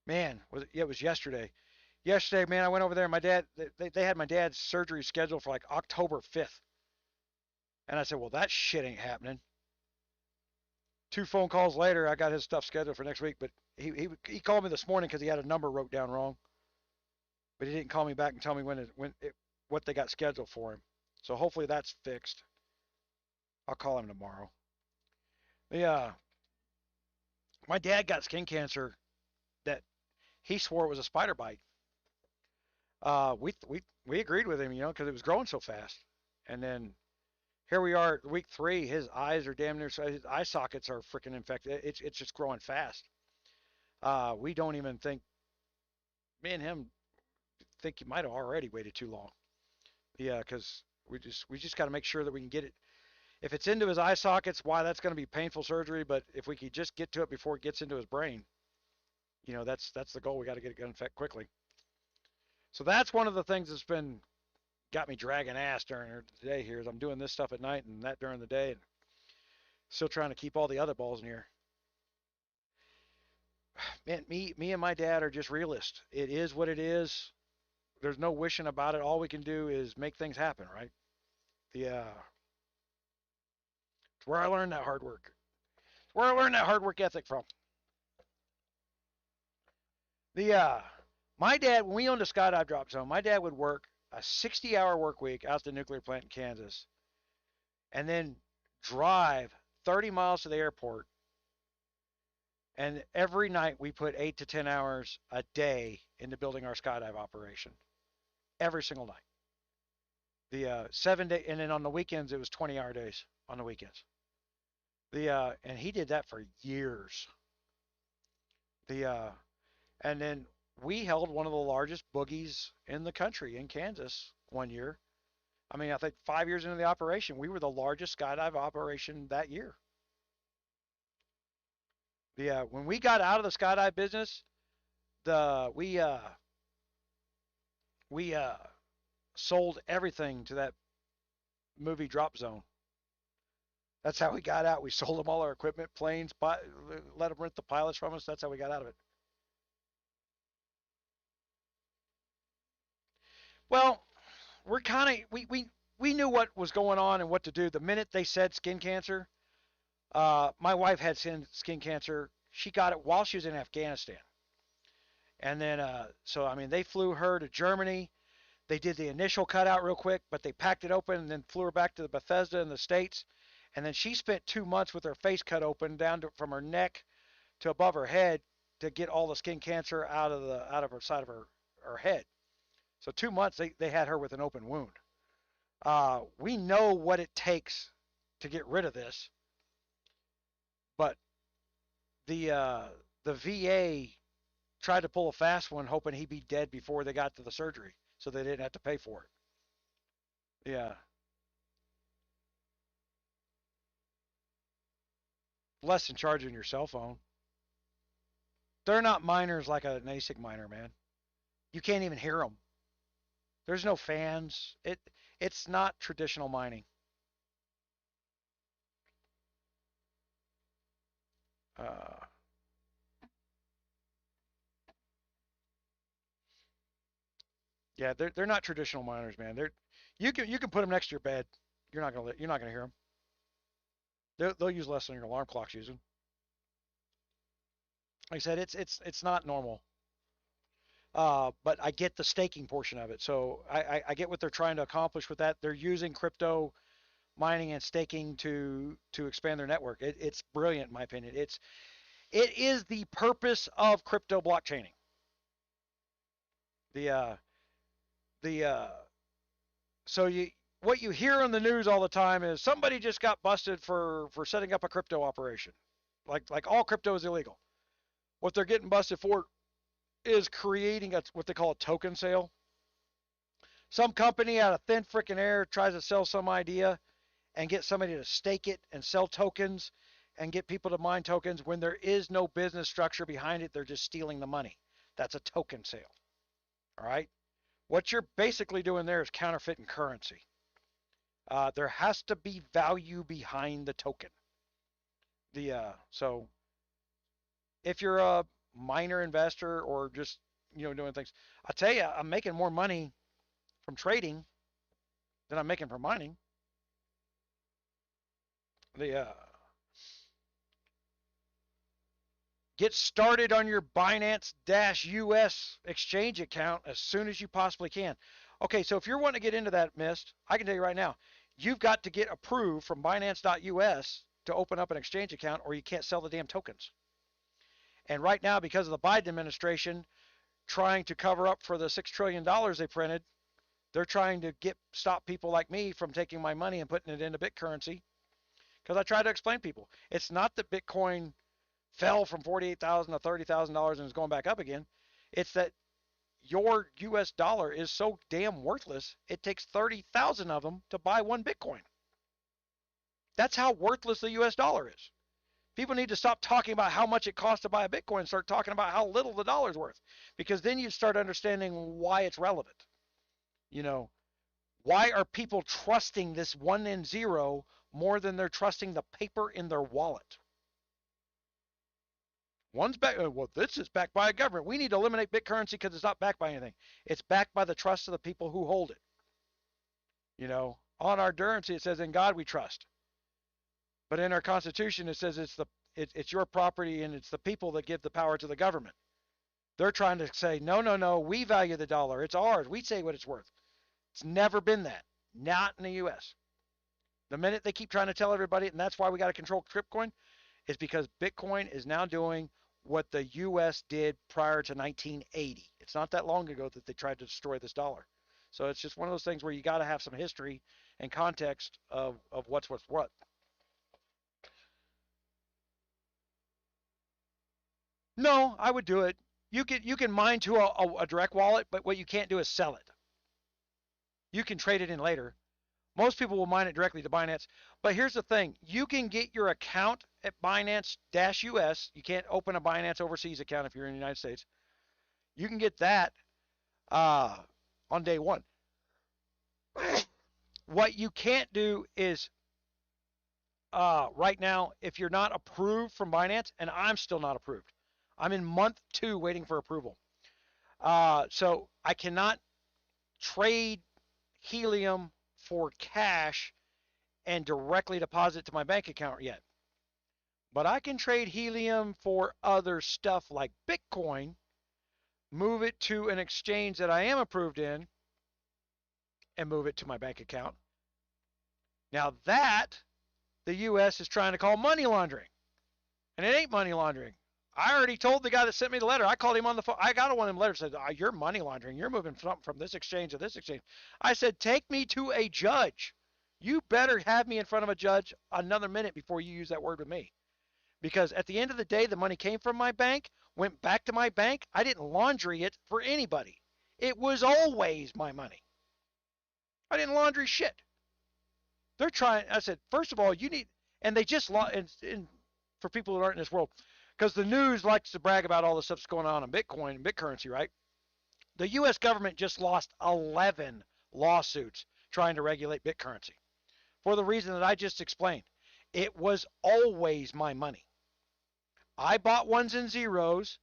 Man, it was yesterday. Yesterday, man, I went over there. My dad, they had my dad's surgery scheduled for like October 5th. And I said, well, that shit ain't happening. 2 phone calls later, I got his stuff scheduled for next week. But he called me this morning because he had a number wrote down wrong. But he didn't call me back and tell me what they got scheduled for him. So hopefully that's fixed. I'll call him tomorrow. Yeah, my dad got skin cancer that he swore it was a spider bite. We agreed with him, because it was growing so fast. And then here we are, week 3. His eyes are damn near, his eye sockets are freaking infected. It's just growing fast. We don't even think, me and him think he might have already waited too long. Yeah, because we just got to make sure that we can get it. If it's into his eye sockets, why, that's going to be painful surgery. But if we could just get to it before it gets into his brain, that's the goal. We got to get it infected quickly. So that's one of the things that's got me dragging ass during the day here, is I'm doing this stuff at night and that during the day, and still trying to keep all the other balls in here. Man, me and my dad are just realists. It is what it is. There's no wishing about it. All we can do is make things happen, right? Yeah. It's where I learned that hard work. It's where I learned that hard work ethic from. My dad, when we owned a skydive drop zone, my dad would work a 60-hour work week out at the nuclear plant in Kansas, and then drive 30 miles to the airport. And every night we put 8 to 10 hours a day into building our skydive operation. Every single night. The 7 day, and then on the weekends it was 20-hour days on the weekends. And he did that for years. And then we held one of the largest boogies in the country in Kansas one year. I mean, I think 5 years into the operation, we were the largest skydive operation that year. When we got out of the skydive business, we sold everything to that movie Drop Zone. That's how we got out. We sold them all our equipment, planes, let them rent the pilots from us. That's how we got out of it. Well, we knew what was going on and what to do. The minute they said skin cancer, my wife had skin cancer. She got it while she was in Afghanistan. And then, they flew her to Germany. They did the initial cutout real quick, but they packed it open and then flew her back to the Bethesda in the States. And then she spent 2 months with her face cut open from her neck to above her head to get all the skin cancer out of her side of her head. So 2 months they had her with an open wound. We know what it takes to get rid of this, but the VA tried to pull a fast one, hoping he'd be dead before they got to the surgery, so they didn't have to pay for it. Yeah. Less than charging your cell phone. They're not miners like an ASIC miner, man. You can't even hear them. There's no fans. It's not traditional mining. Yeah, they're not traditional miners, man. You can put them next to your bed. You're not gonna hear them. They'll use less than your alarm clock's using. Like I said, it's not normal. But I get the staking portion of it. So I get what they're trying to accomplish with that. They're using crypto mining and staking to expand their network. It's brilliant in my opinion. It is the purpose of crypto blockchaining. What you hear in the news all the time is somebody just got busted for setting up a crypto operation. Like all crypto is illegal. What they're getting busted for is creating what they call a token sale. Some company out of thin freaking air tries to sell some idea and get somebody to stake it and sell tokens and get people to mine tokens when there is no business structure behind it. They're just stealing the money. That's a token sale. All right. What you're basically doing there is counterfeiting currency. There has to be value behind the token. So if you're a minor investor or just doing things, I tell you, I'm making more money from trading than I'm making from mining. The Get started on your Binance-US exchange account as soon as you possibly can. Okay, so if you're wanting to get into that, Mist, I can tell you right now, you've got to get approved from Binance.us to open up an exchange account, or you can't sell the damn tokens. And right now, because of the Biden administration trying to cover up for the $6 trillion they printed, they're trying to stop people like me from taking my money and putting it into BitCurrency. Because I try to explain to people, it's not that Bitcoin fell from $48,000 to $30,000 and is going back up again. It's that your US dollar is so damn worthless, it takes 30,000 of them to buy one Bitcoin. That's how worthless the US dollar is. People need to stop talking about how much it costs to buy a Bitcoin and start talking about how little the dollar's worth, because then you start understanding why it's relevant. Why are people trusting this 1 and 0 more than they're trusting the paper in their wallet? One's back. Well, this is backed by a government. We need to eliminate BitCurrency because it's not backed by anything. It's backed by the trust of the people who hold it. On our currency it says, "In God we trust," but in our Constitution it says it's your property and it's the people that give the power to the government. They're trying to say, no, we value the dollar. It's ours. We say what it's worth. It's never been that. Not in the U.S. The minute they keep trying to tell everybody, and that's why we got to control Bitcoin, is because Bitcoin is now doing what the U.S. did prior to 1980. It's not that long ago that they tried to destroy this dollar. So it's just one of those things where you got to have some history and context of what's what. No, I would do it. You can mine to a direct wallet, but what you can't do is sell it. You can trade it in later. Most people will mine it directly to Binance. But here's the thing. You can get your account at Binance-US. You can't open a Binance overseas account if you're in the United States. You can get that on day one. What you can't do is right now, if you're not approved from Binance, and I'm still not approved. I'm in month 2 waiting for approval. So I cannot trade helium for cash and directly deposit to my bank account yet. But I can trade helium for other stuff like Bitcoin, move it to an exchange that I am approved in, and move it to my bank account. Now that the U.S. is trying to call money laundering. And it ain't money laundering. I already told the guy that sent me the letter. I called him on the phone. I got one of them letters that said, "You're money laundering. You're moving from this exchange to this exchange." I said, "Take me to a judge. You better have me in front of a judge another minute before you use that word with me." Because at the end of the day, the money came from my bank, went back to my bank. I didn't laundry it for anybody. It was always my money. I didn't laundry shit. They're trying. I said, first of all, you need, and they just, and for people that aren't in this world, because the news likes to brag about all the stuff that's going on in Bitcoin and BitCurrency, right? The U.S. government just lost 11 lawsuits trying to regulate BitCurrency for the reason that I just explained. It was always my money. I bought ones and zeros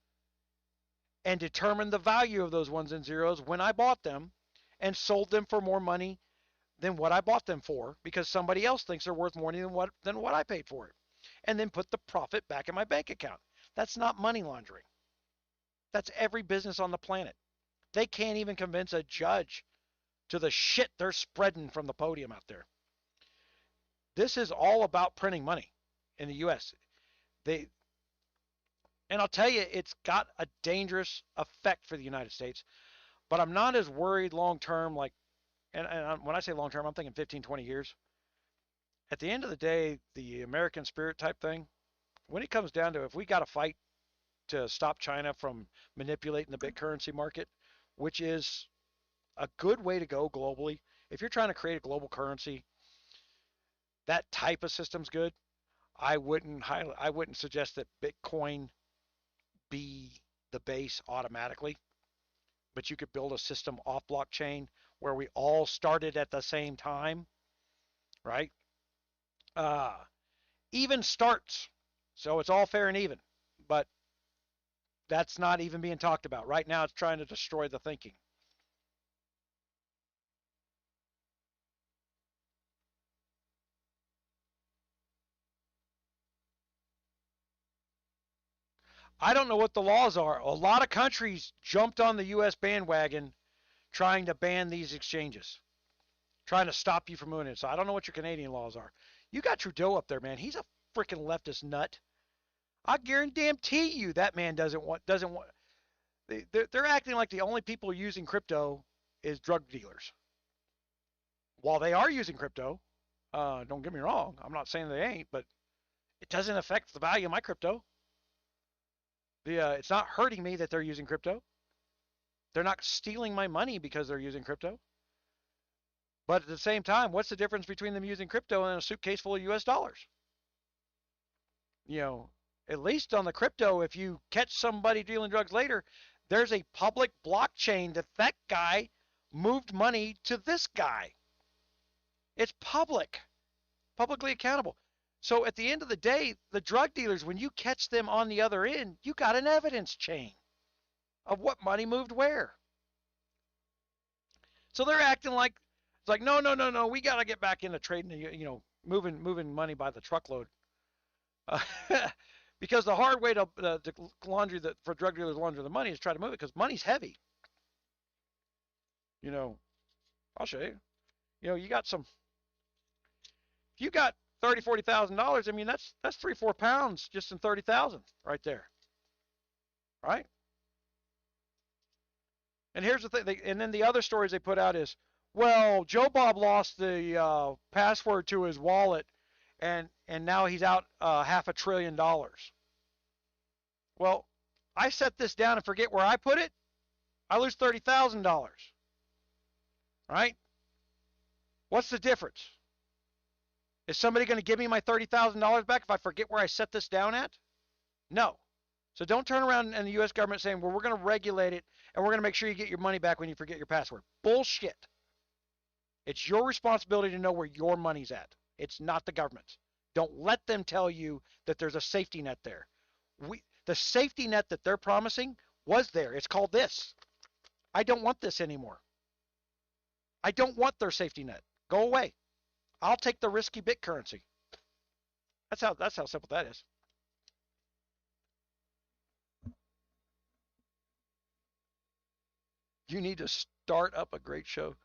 and determined the value of those ones and zeros when I bought them and sold them for more money than what I bought them for because somebody else thinks they're worth more than what I paid for it. And then put the profit back in my bank account. That's not money laundering. That's every business on the planet. They can't even convince a judge to the shit they're spreading from the podium out there. This is all about printing money in the U.S. And I'll tell you, it's got a dangerous effect for the United States, but I'm not as worried long term, and when I say long term, I'm thinking 15, 20 years. At the end of the day, the American spirit type thing, when it comes down to if we got to fight to stop China from manipulating the BitCurrency market, which is a good way to go globally. If you're trying to create a global currency, that type of system's good. I wouldn't suggest that Bitcoin be the base automatically, but you could build a system off blockchain where we all started at the same time, right? Even starts So it's all fair and even. But that's not even being talked about. Right now, it's trying to destroy the thinking. I don't know what the laws are. A lot of countries jumped on the U.S. bandwagon trying to ban these exchanges, trying to stop you from moving it. So I don't know what your Canadian laws are. You got Trudeau up there, man. He's a freaking leftist nut. I guarantee you that man doesn't want. They're acting like the only people using crypto is drug dealers. While they are using crypto, don't get me wrong. I'm not saying they ain't, but it doesn't affect the value of my crypto. It's not hurting me that they're using crypto. They're not stealing my money because they're using crypto. But at the same time, what's the difference between them using crypto and a suitcase full of US dollars? You know, at least on the crypto, if you catch somebody dealing drugs later, there's a public blockchain that guy moved money to this guy. It's publicly accountable. So at the end of the day, the drug dealers, when you catch them on the other end, you got an evidence chain of what money moved where. So they're acting like it's like no, we got to get back into trading, moving money by the truckload. Uh, because the hard way to launder for drug dealers to launder the money is try to move it because money's heavy. You know, I'll show you. You got some. If you got $30,000, $40,000, I mean that's 3-4 pounds just in 30,000 right there, right? And here's the thing, and then the other stories they put out is, well, Joe Bob lost the password to his wallet, and now he's out $500 billion. Well, I set this down and forget where I put it, I lose $30,000. Right? What's the difference? Is somebody going to give me my $30,000 back if I forget where I set this down at? No. So don't turn around and the U.S. government saying, well, we're going to regulate it and we're going to make sure you get your money back when you forget your password. Bullshit. It's your responsibility to know where your money's at. It's not the government's. Don't let them tell you that there's a safety net there. The safety net that they're promising was there. It's called this. I don't want this anymore. I don't want their safety net. Go away. I'll take the risky bit currency. That's how simple that is. You need to start up a great show.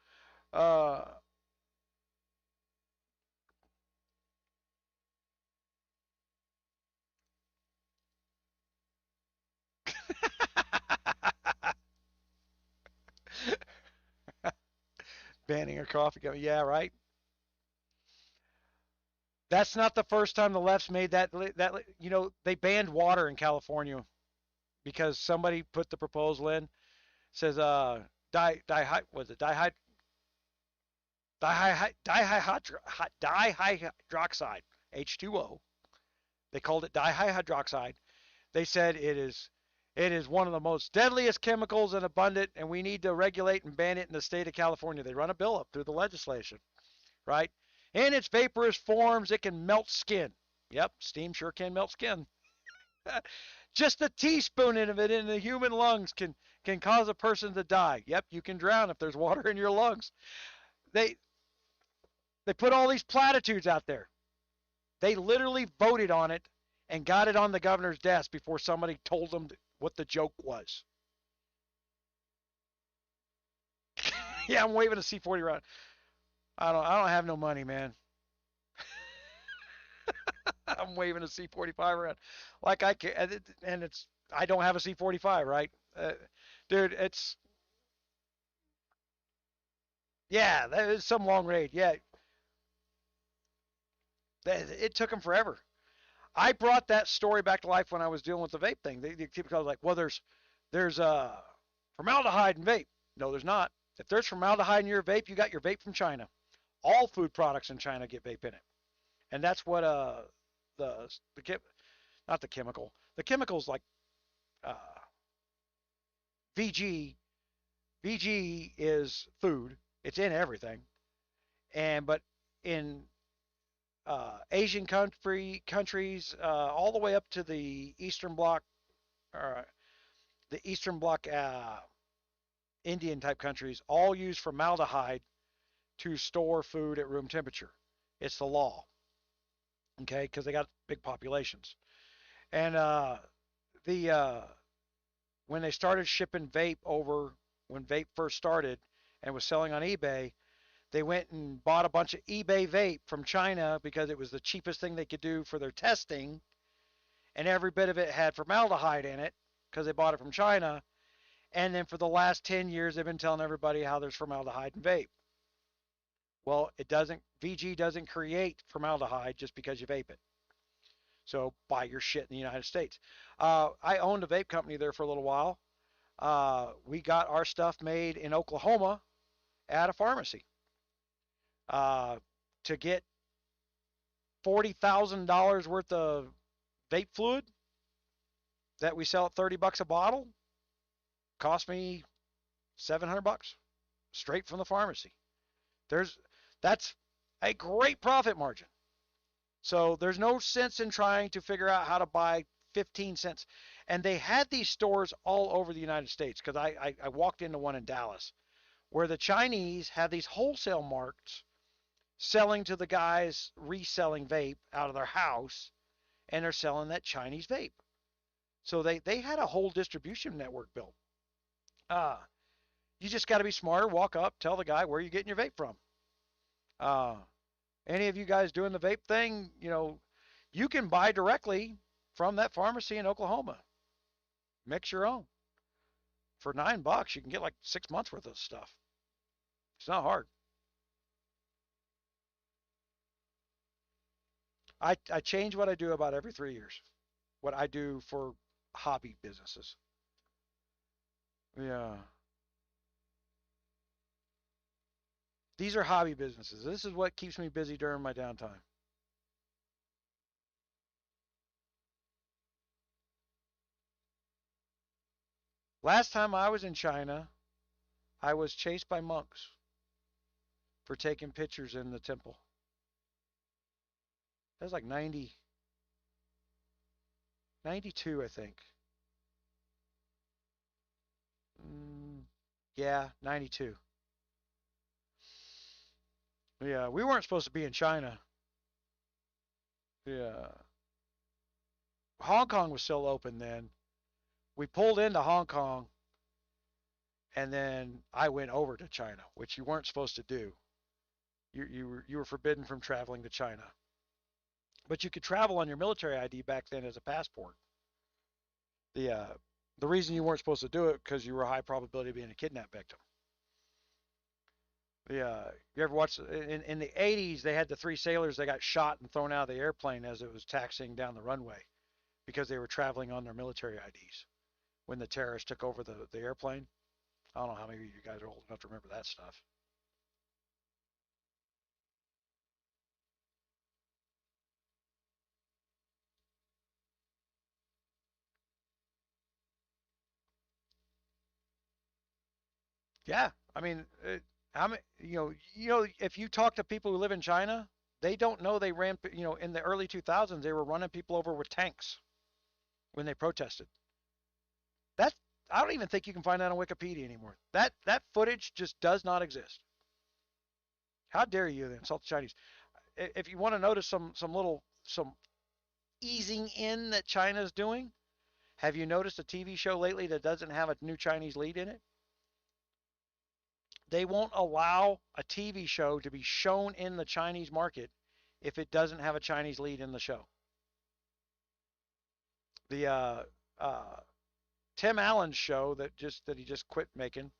Banning a coffee company. Yeah, right. That's not the first time the left's made that. They banned water in California because somebody put the proposal in. Says dihydroxide, H2O. They called it dihydroxide. They said it is one of the most deadliest chemicals and abundant, and we need to regulate and ban it in the state of California. They run a bill up through the legislation, right? In its vaporous forms, it can melt skin. Yep, steam sure can melt skin. Just a teaspoon of it in the human lungs can cause a person to die. Yep, you can drown if there's water in your lungs. They put all these platitudes out there. They literally voted on it and got it on the governor's desk before somebody told them what the joke was. Yeah, I'm waving a C-40 around. I don't have no money, man. I'm waving a C-45 around like I can, and I don't have a C-45, right? Dude, yeah, that is some long range. Yeah, it took them forever. I brought that story back to life when I was dealing with the vape thing. The people was like, well, there's formaldehyde in vape. No, there's not. If there's formaldehyde in your vape, you got your vape from China. All food products in China get vape in it, and that's what the not the chemical. The chemicals like uh, VG. VG is food. It's in everything, but in Asian countries, all the way up to the Eastern Bloc, uh, Indian type countries, all use formaldehyde to store food at room temperature. It's the law, okay, because they got big populations. And the when they started shipping vape over, when vape first started and was selling on eBay, they went and bought a bunch of eBay vape from China because it was the cheapest thing they could do for their testing, and every bit of it had formaldehyde in it because they bought it from China. And then for the last 10 years, they've been telling everybody how there's formaldehyde in vape. Well, it doesn't, VG doesn't create formaldehyde just because you vape it. So buy your shit in the United States. I owned a vape company there for a little while. We got our stuff made in Oklahoma at a pharmacy. To get $40,000 worth of vape fluid that we sell at $30 a bottle cost me $700 straight from the pharmacy. That's a great profit margin. So there's no sense in trying to figure out how to buy 15 cents. And they had these stores all over the United States, because I walked into one in Dallas where the Chinese have these wholesale marts selling to the guys reselling vape out of their house, and they're selling that Chinese vape. So they had a whole distribution network built. You just got to be smarter, walk up, tell the guy where you're getting your vape from. Any of you guys doing the vape thing, you can buy directly from that pharmacy in Oklahoma. Mix your own. For $9, you can get like 6 months worth of stuff. It's not hard. I change what I do about every 3 years. What I do for hobby businesses. Yeah. These are hobby businesses. This is what keeps me busy during my downtime. Last time I was in China, I was chased by monks for taking pictures in the temple. That was like 92, I think. Yeah, 92. Yeah, we weren't supposed to be in China. Yeah. Hong Kong was still open then. We pulled into Hong Kong, and then I went over to China, which you weren't supposed to do. You were forbidden from traveling to China. But you could travel on your military ID back then as a passport. The reason you weren't supposed to do it because you were a high probability of being a kidnap victim. You ever watch in the 80s? They had the 3 sailors that got shot and thrown out of the airplane as it was taxiing down the runway because they were traveling on their military IDs when the terrorists took over the airplane. I don't know how many of you guys are old enough to remember that stuff. Yeah, I mean, if you talk to people who live in China, they don't know they ran. In the early 2000s, they were running people over with tanks when they protested. That I don't even think you can find that on Wikipedia anymore. That footage just does not exist. How dare you insult the Chinese? If you want to notice some easing in that China's doing, have you noticed a TV show lately that doesn't have a new Chinese lead in it? They won't allow a TV show to be shown in the Chinese market if it doesn't have a Chinese lead in the show. The Tim Allen's show that he just quit making.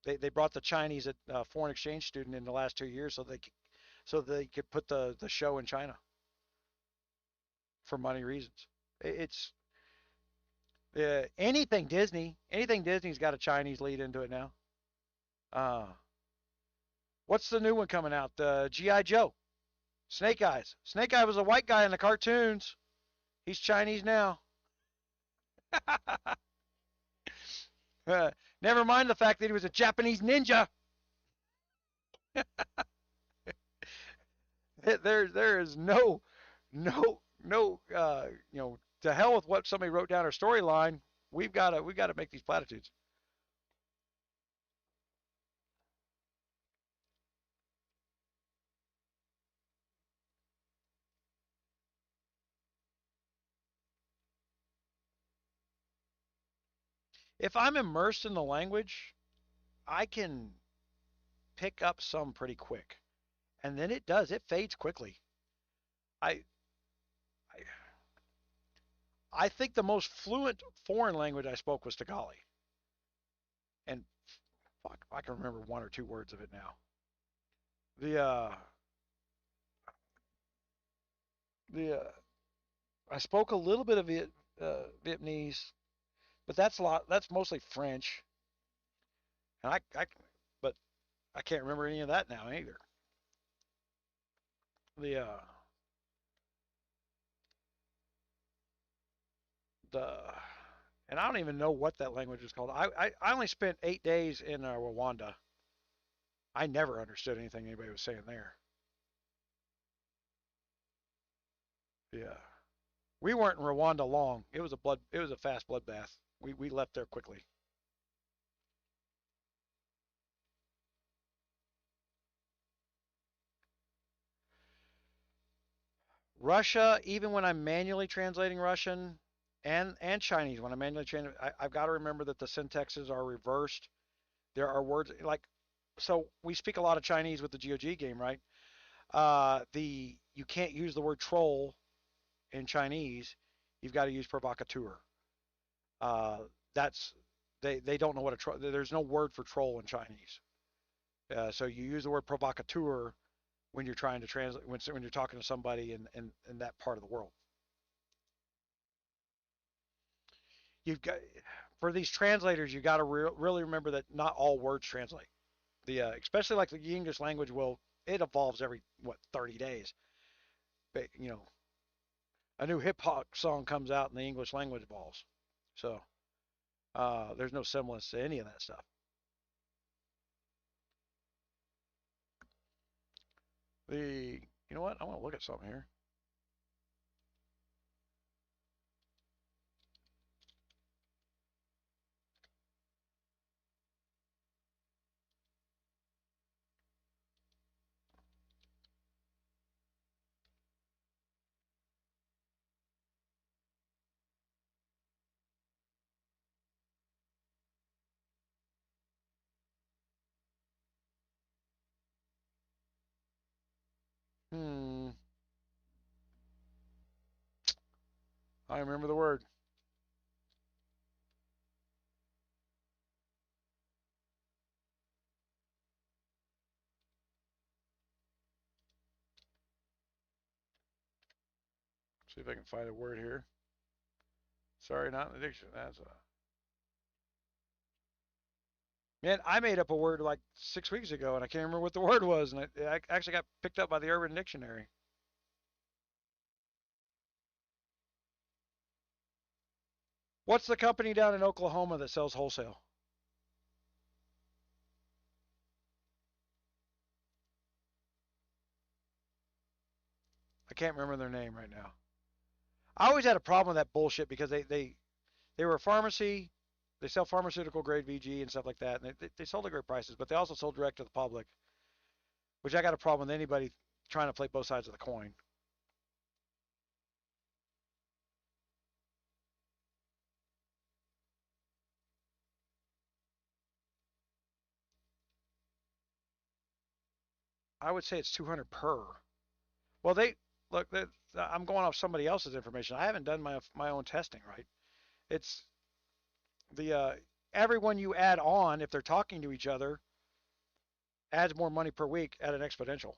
They brought the Chinese foreign exchange student in the last 2 years so they could put the show in China for money reasons. It's anything Disney's got a Chinese lead into it now. What's the new one coming out? G.I. Joe. Snake Eyes. Snake Eye was a white guy in the cartoons. He's Chinese now. Never mind the fact that he was a Japanese ninja. There is no to hell with what somebody wrote down our storyline. We've got to make these platitudes. If I'm immersed in the language, I can pick up some pretty quick, and then it fades quickly. I I think the most fluent foreign language I spoke was Tagali, and fuck, I can remember one or two words of it now. The the I spoke a little bit of Vietnamese, but that's mostly French, and but I can't remember any of that now either. The the and I don't even know what that language is called. I only spent 8 days in Rwanda. I never understood anything anybody was saying there. Yeah, we weren't in Rwanda long. It was a fast bloodbath. We left there quickly. Russia, even when I'm manually translating Russian and Chinese, when I'm manually translating, I've got to remember that the syntaxes are reversed. There are words like, so we speak a lot of Chinese with the GOG game, right? The You can't use the word troll in Chinese. You've got to use provocateur. Uh, that's they don't know what a troll. There's no word for troll in Chinese. So you use the word provocateur when you're trying to translate when you're talking to somebody in that part of the world. You've got For these translators, you got to really remember that not all words translate. The Especially like the English language will it evolves every 30 days. But a new hip hop song comes out and the English language evolves. So there's no semblance to any of that stuff. You know what? I want to look at something here. Hmm. I remember the word. See if I can find a word here. Sorry, not in the dictionary. That's a Man, I made up a word like 6 weeks ago, and I can't remember what the word was, and it actually got picked up by the Urban Dictionary. What's the company down in Oklahoma that sells wholesale? I can't remember their name right now. I always had a problem with that bullshit because they were a pharmacy. They sell pharmaceutical grade VG and stuff like that, and they sold at great prices, but they also sold direct to the public, which I got a problem with anybody trying to play both sides of the coin. I would say it's 200 per. Well, look. I'm going off somebody else's information. I haven't done my own testing, right? It's the everyone you add on, if they're talking to each other, adds more money per week at an exponential.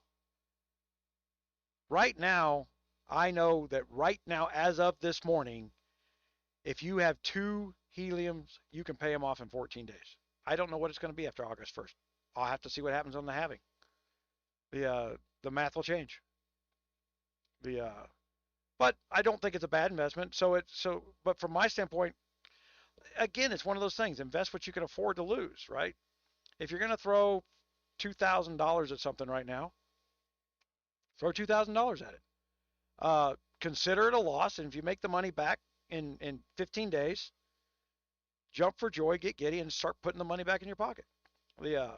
Right now, I know that right now, as of this morning, if you have two heliums, you can pay them off in 14 days. I don't know what it's going to be after August 1st. I'll have to see what happens on the halving. The math will change. The But I don't think it's a bad investment. But from my standpoint, again, it's one of those things. Invest what you can afford to lose, right? If you're going to throw $2,000 at something right now, Throw $2,000 at it. Consider it a loss, and if you make the money back in 15 days, jump for joy, get giddy, and start putting the money back in your pocket. The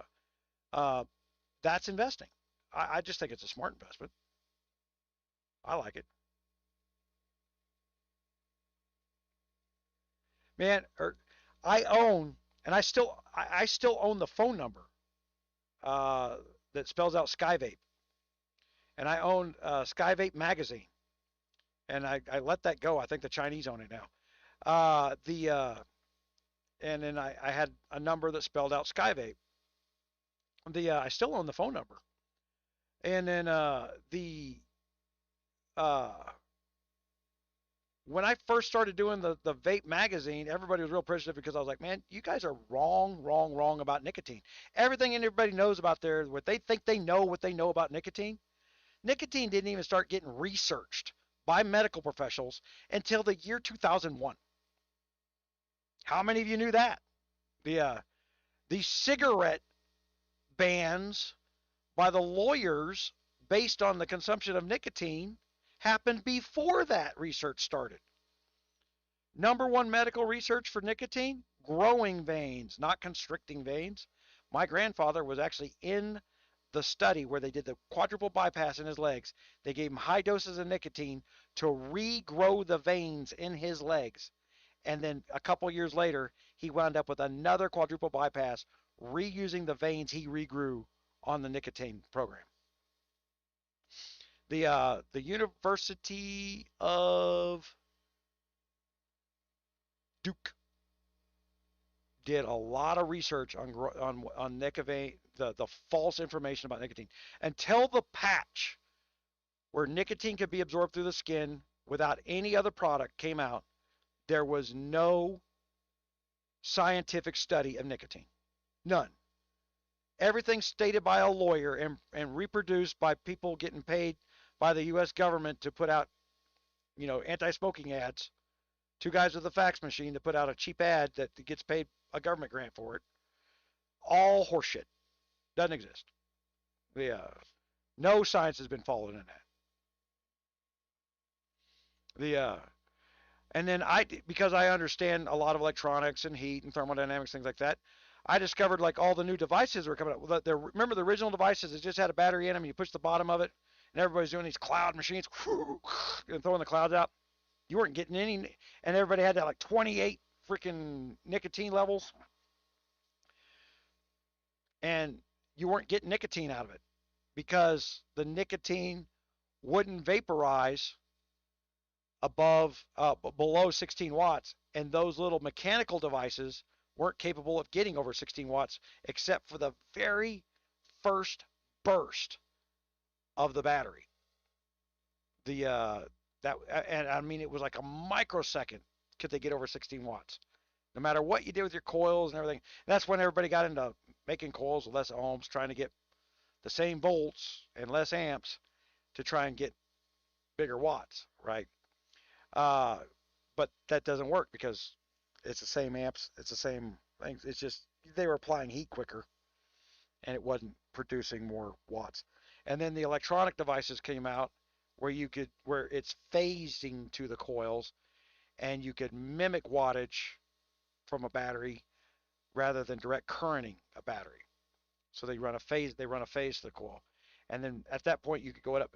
That's investing. I just think it's a smart investment. I like it, man. I own, and I still own the phone number uh, that spells out Skyvape, and I own Skyvape magazine, and I let that go. I think the Chinese own it now. The And then I had a number that spelled out Skyvape. I still own the phone number, and then uh, when I first started doing the vape magazine, everybody was real appreciative because I was like, man, you guys are wrong about nicotine. Everything everybody knows about what they think they know, what they know about nicotine. Nicotine didn't even start getting researched by medical professionals until the year 2001. How many of you knew that? The cigarette bans by the lawyers based on the consumption of nicotine happened before that research started. Number one medical research for nicotine, growing veins, not constricting veins. My grandfather was actually in the study where they did the quadruple bypass in his legs. They gave him high doses of nicotine to regrow the veins in his legs. And then a couple years later, he wound up with another quadruple bypass, reusing the veins he regrew on the nicotine program. The University of Duke did a lot of research on nicotine, the false information about nicotine, until the patch where nicotine could be absorbed through the skin without any other product came out. There was no scientific study of nicotine. None. Everything stated by a lawyer and reproduced by people getting paid by the U.S. government to put out, anti-smoking ads. Two guys with a fax machine to put out a cheap ad that gets paid a government grant for it. All horseshit. Doesn't exist. No science has been followed in that. And then because I understand a lot of electronics and heat and thermodynamics, things like that, I discovered like all the new devices were coming up. Remember the original devices that just had a battery in them, and you push the bottom of it, and everybody's doing these cloud machines and throwing the clouds out. You weren't getting any, and everybody had that like 28 freaking nicotine levels, and you weren't getting nicotine out of it because the nicotine wouldn't vaporize below 16 watts, and those little mechanical devices weren't capable of getting over 16 watts except for the very first burst of the battery. And I mean, it was like a microsecond could they get over 16 watts, no matter what you did with your coils and everything. And that's when everybody got into making coils with less ohms, trying to get the same volts and less amps to try and get bigger watts, right? But that doesn't work because it's the same amps, it's the same things. It's just they were applying heat quicker, and it wasn't producing more watts. And then the electronic devices came out where it's phasing to the coils, and you could mimic wattage from a battery rather than direct currenting a battery. So they run a phase to the coil, and then at that point you could go up.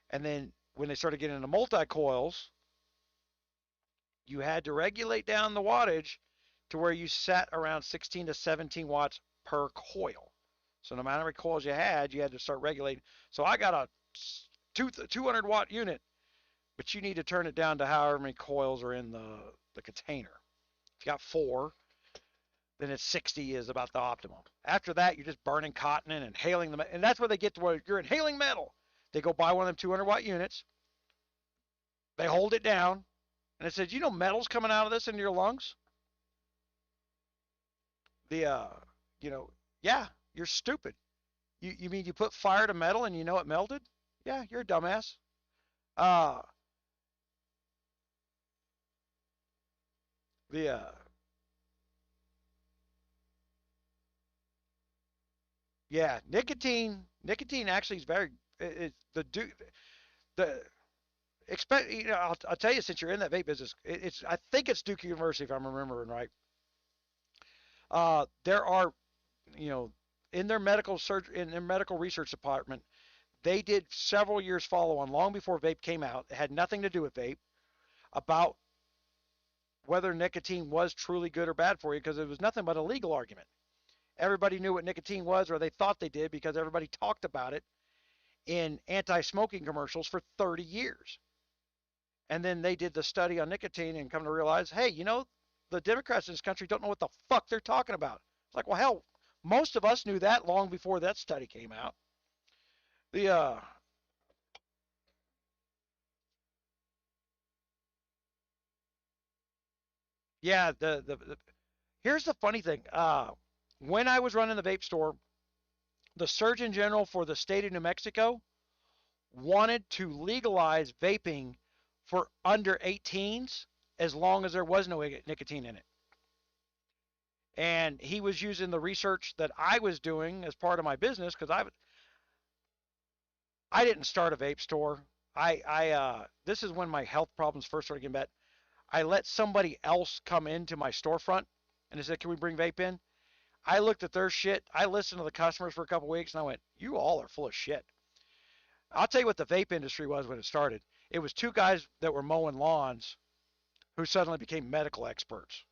And then when they started getting into multi-coils, you had to regulate down the wattage to where you sat around 16 to 17 watts per coil. So no matter how many coils you had to start regulating. So I got a 200 watt unit, but you need to turn it down to however many coils are in the container. If you got 4, then it's 60 is about the optimum. After that, you're just burning cotton and inhaling them. And that's where they get to where you're inhaling metal. They go buy one of them 200 watt units. They hold it down. And it says, metal's coming out of this into your lungs? Yeah, you're stupid. You mean you put fire to metal and you know it melted? Yeah, you're a dumbass. Yeah, nicotine actually is very, the expect I'll tell you, since you're in that vape business, it's I think it's Duke University if I'm remembering right. There are, you know, in their in their medical research department, they did several years follow on long before vape came out. It had nothing to do with vape, about whether nicotine was truly good or bad for you, because it was nothing but a legal argument. Everybody knew what nicotine was, or they thought they did, because everybody talked about it in anti-smoking commercials for 30 years. And then they did the study on nicotine and come to realize, hey, you know, the Democrats in this country don't know what the fuck they're talking about. It's like, well, hell, most of us knew that long before that study came out. The yeah, here's the funny thing. When I was running the vape store, the Surgeon General for the state of New Mexico wanted to legalize vaping for under 18s as long as there was no nicotine in it. And he was using the research that I was doing as part of my business, because I didn't start a vape store. This is when my health problems first started getting bad. I let somebody else come into my storefront and they said, "Can we bring vape in?" I looked at their shit. I listened to the customers for a couple of weeks and I went, "You all are full of shit." I'll tell you what the vape industry was when it started. It was two guys that were mowing lawns who suddenly became medical experts.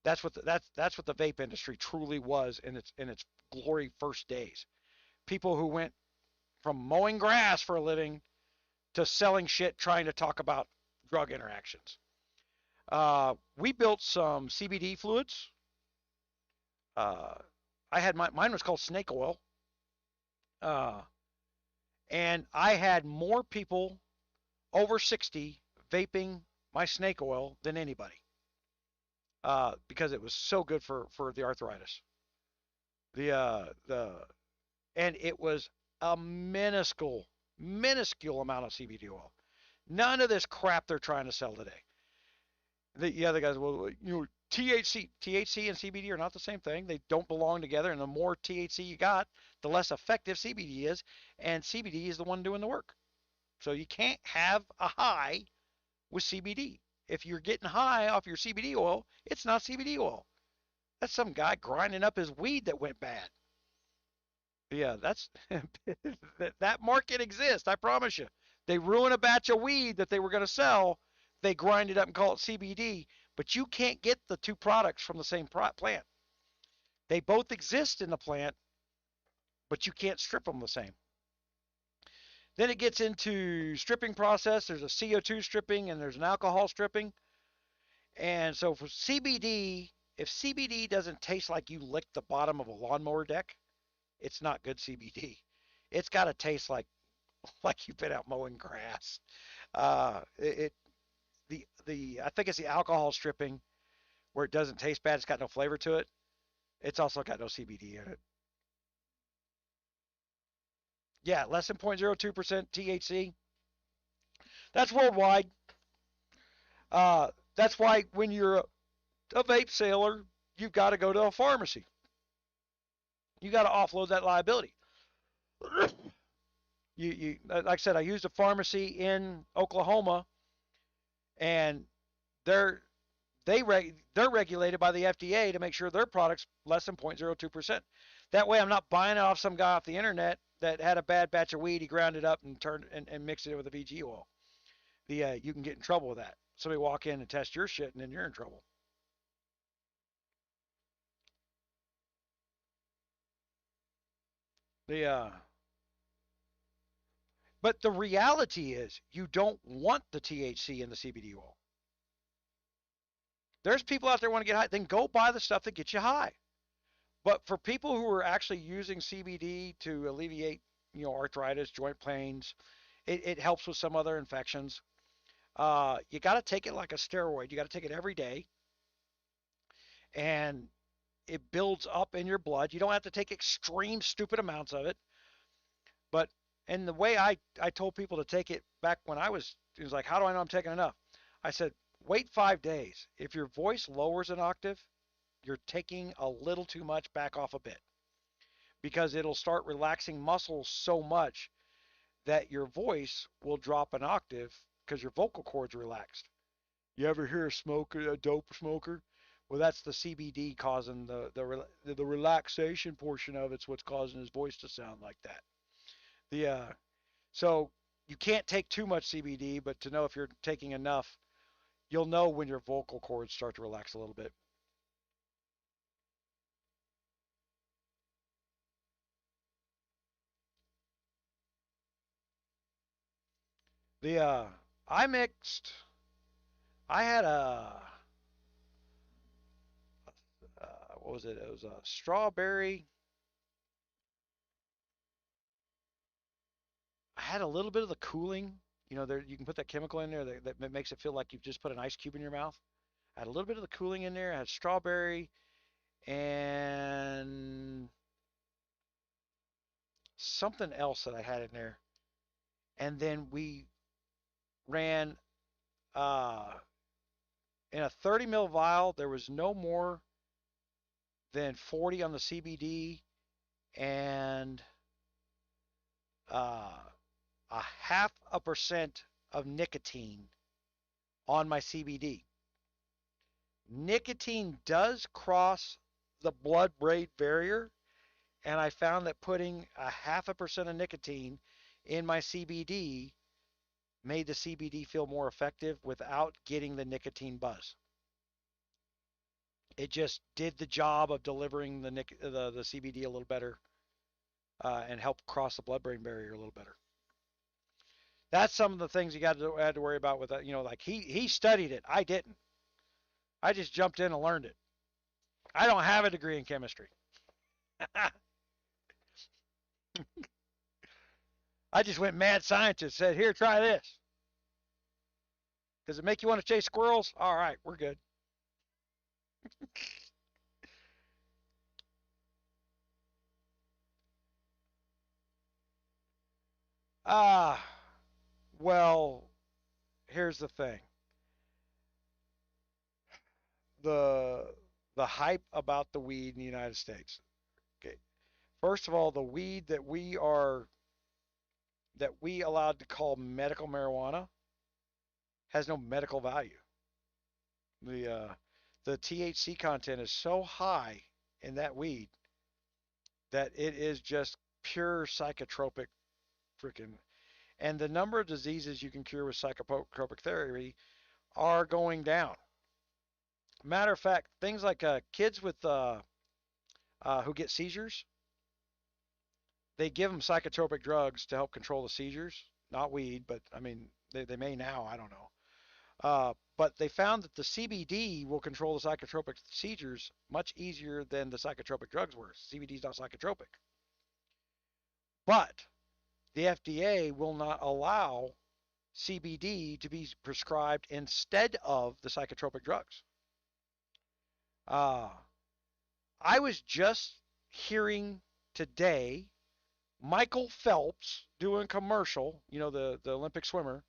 That's what the vape industry truly was in its glory first days. People who went from mowing grass for a living to selling shit trying to talk about drug interactions. We built some CBD fluids. Uh, I had mine was called snake oil. Uh, and I had more people over 60 vaping my snake oil than anybody, because it was so good for the arthritis. The and it was a minuscule amount of CBD oil. None of this crap they're trying to sell today. The other guys, well, you know, THC and CBD are not the same thing. They don't belong together. And the more THC you got, the less effective CBD is. And CBD is the one doing the work. So you can't have a high with CBD. If you're getting high off your CBD oil, it's not CBD oil. That's some guy grinding up his weed that went bad. Yeah, that's that market exists. I promise you. They ruin a batch of weed that they were going to sell. They grind it up and call it CBD, but you can't get the two products from the same plant. They both exist in the plant, but you can't strip them the same. Then it gets into stripping process. There's a CO2 stripping and there's an alcohol stripping. And so for CBD, if CBD doesn't taste like you licked the bottom of a lawnmower deck, it's not good CBD. It's got to taste like you've been out mowing grass. It the I think it's the alcohol stripping where it doesn't taste bad. It's got no flavor to it. It's also got no CBD in it. Yeah, less than 0.02% THC. That's worldwide. That's why when you're a vape sailor, you've got to go to a pharmacy. You got to offload that liability. Like I said, I used a pharmacy in Oklahoma, and they're they're regulated by the FDA to make sure their products less than 0.02%. That way, I'm not buying it off some guy off the internet that had a bad batch of weed. He ground it up and turned and mixed it with a VG oil. You can get in trouble with that. Somebody walk in and test your shit, and then you're in trouble. The But the reality is, you don't want the THC in the CBD oil. There's people out there who want to get high. Then go buy the stuff that gets you high. But for people who are actually using CBD to alleviate, arthritis, joint pains, it helps with some other infections. You got to take it like a steroid. You got to take it every day, and it builds up in your blood. You don't have to take extreme, stupid amounts of it. But and the way I told people to take it back when it was like, how do I know I'm taking enough? I said, wait 5 days. If your voice lowers an octave, you're taking a little too much, back off a bit, because it'll start relaxing muscles so much that your voice will drop an octave because your vocal cords are relaxed. You ever hear a dope smoker? Well, that's the CBD causing the relaxation portion of it's what's causing his voice to sound like that. The So you can't take too much CBD, but to know if you're taking enough, you'll know when your vocal cords start to relax a little bit. The I mixed. I had what was it? It was a strawberry. I had a little bit of the cooling. You know, there you can put that chemical in there that makes it feel like you've just put an ice cube in your mouth. I had a little bit of the cooling in there. I had strawberry and something else that I had in there. And then we ran uh, in a 30 ml vial. There was no more than 40 on the CBD and uh, a 0.5% of nicotine on my CBD. Nicotine does cross the blood-brain barrier, and I found that putting a 0.5% of nicotine in my CBD made the CBD feel more effective without getting the nicotine buzz. It just did the job of delivering the CBD a little better and help cross the blood-brain barrier a little better. That's some of the things you had to worry about with that. You know, like he studied it. I didn't. I just jumped in and learned it. I don't have a degree in chemistry. I just went mad scientist. Said, here, try this. Does it make you want to chase squirrels? All right, we're good. Ah, well, here's the thing. The the hype about the weed in the United States. Okay. First of all, the weed that we allowed to call medical marijuana has no medical value. The the THC content is so high in that weed that it is just pure psychotropic freaking. And the number of diseases you can cure with psychotropic therapy are going down. Matter of fact, things like kids with who get seizures, they give them psychotropic drugs to help control the seizures. Not weed, but I mean they may now. I don't know. But they found that the CBD will control the psychotropic seizures much easier than the psychotropic drugs were. CBD is not psychotropic. But the FDA will not allow CBD to be prescribed instead of the psychotropic drugs. Uh, I was just hearing today Michael Phelps doing a commercial, you know, the Olympic swimmer,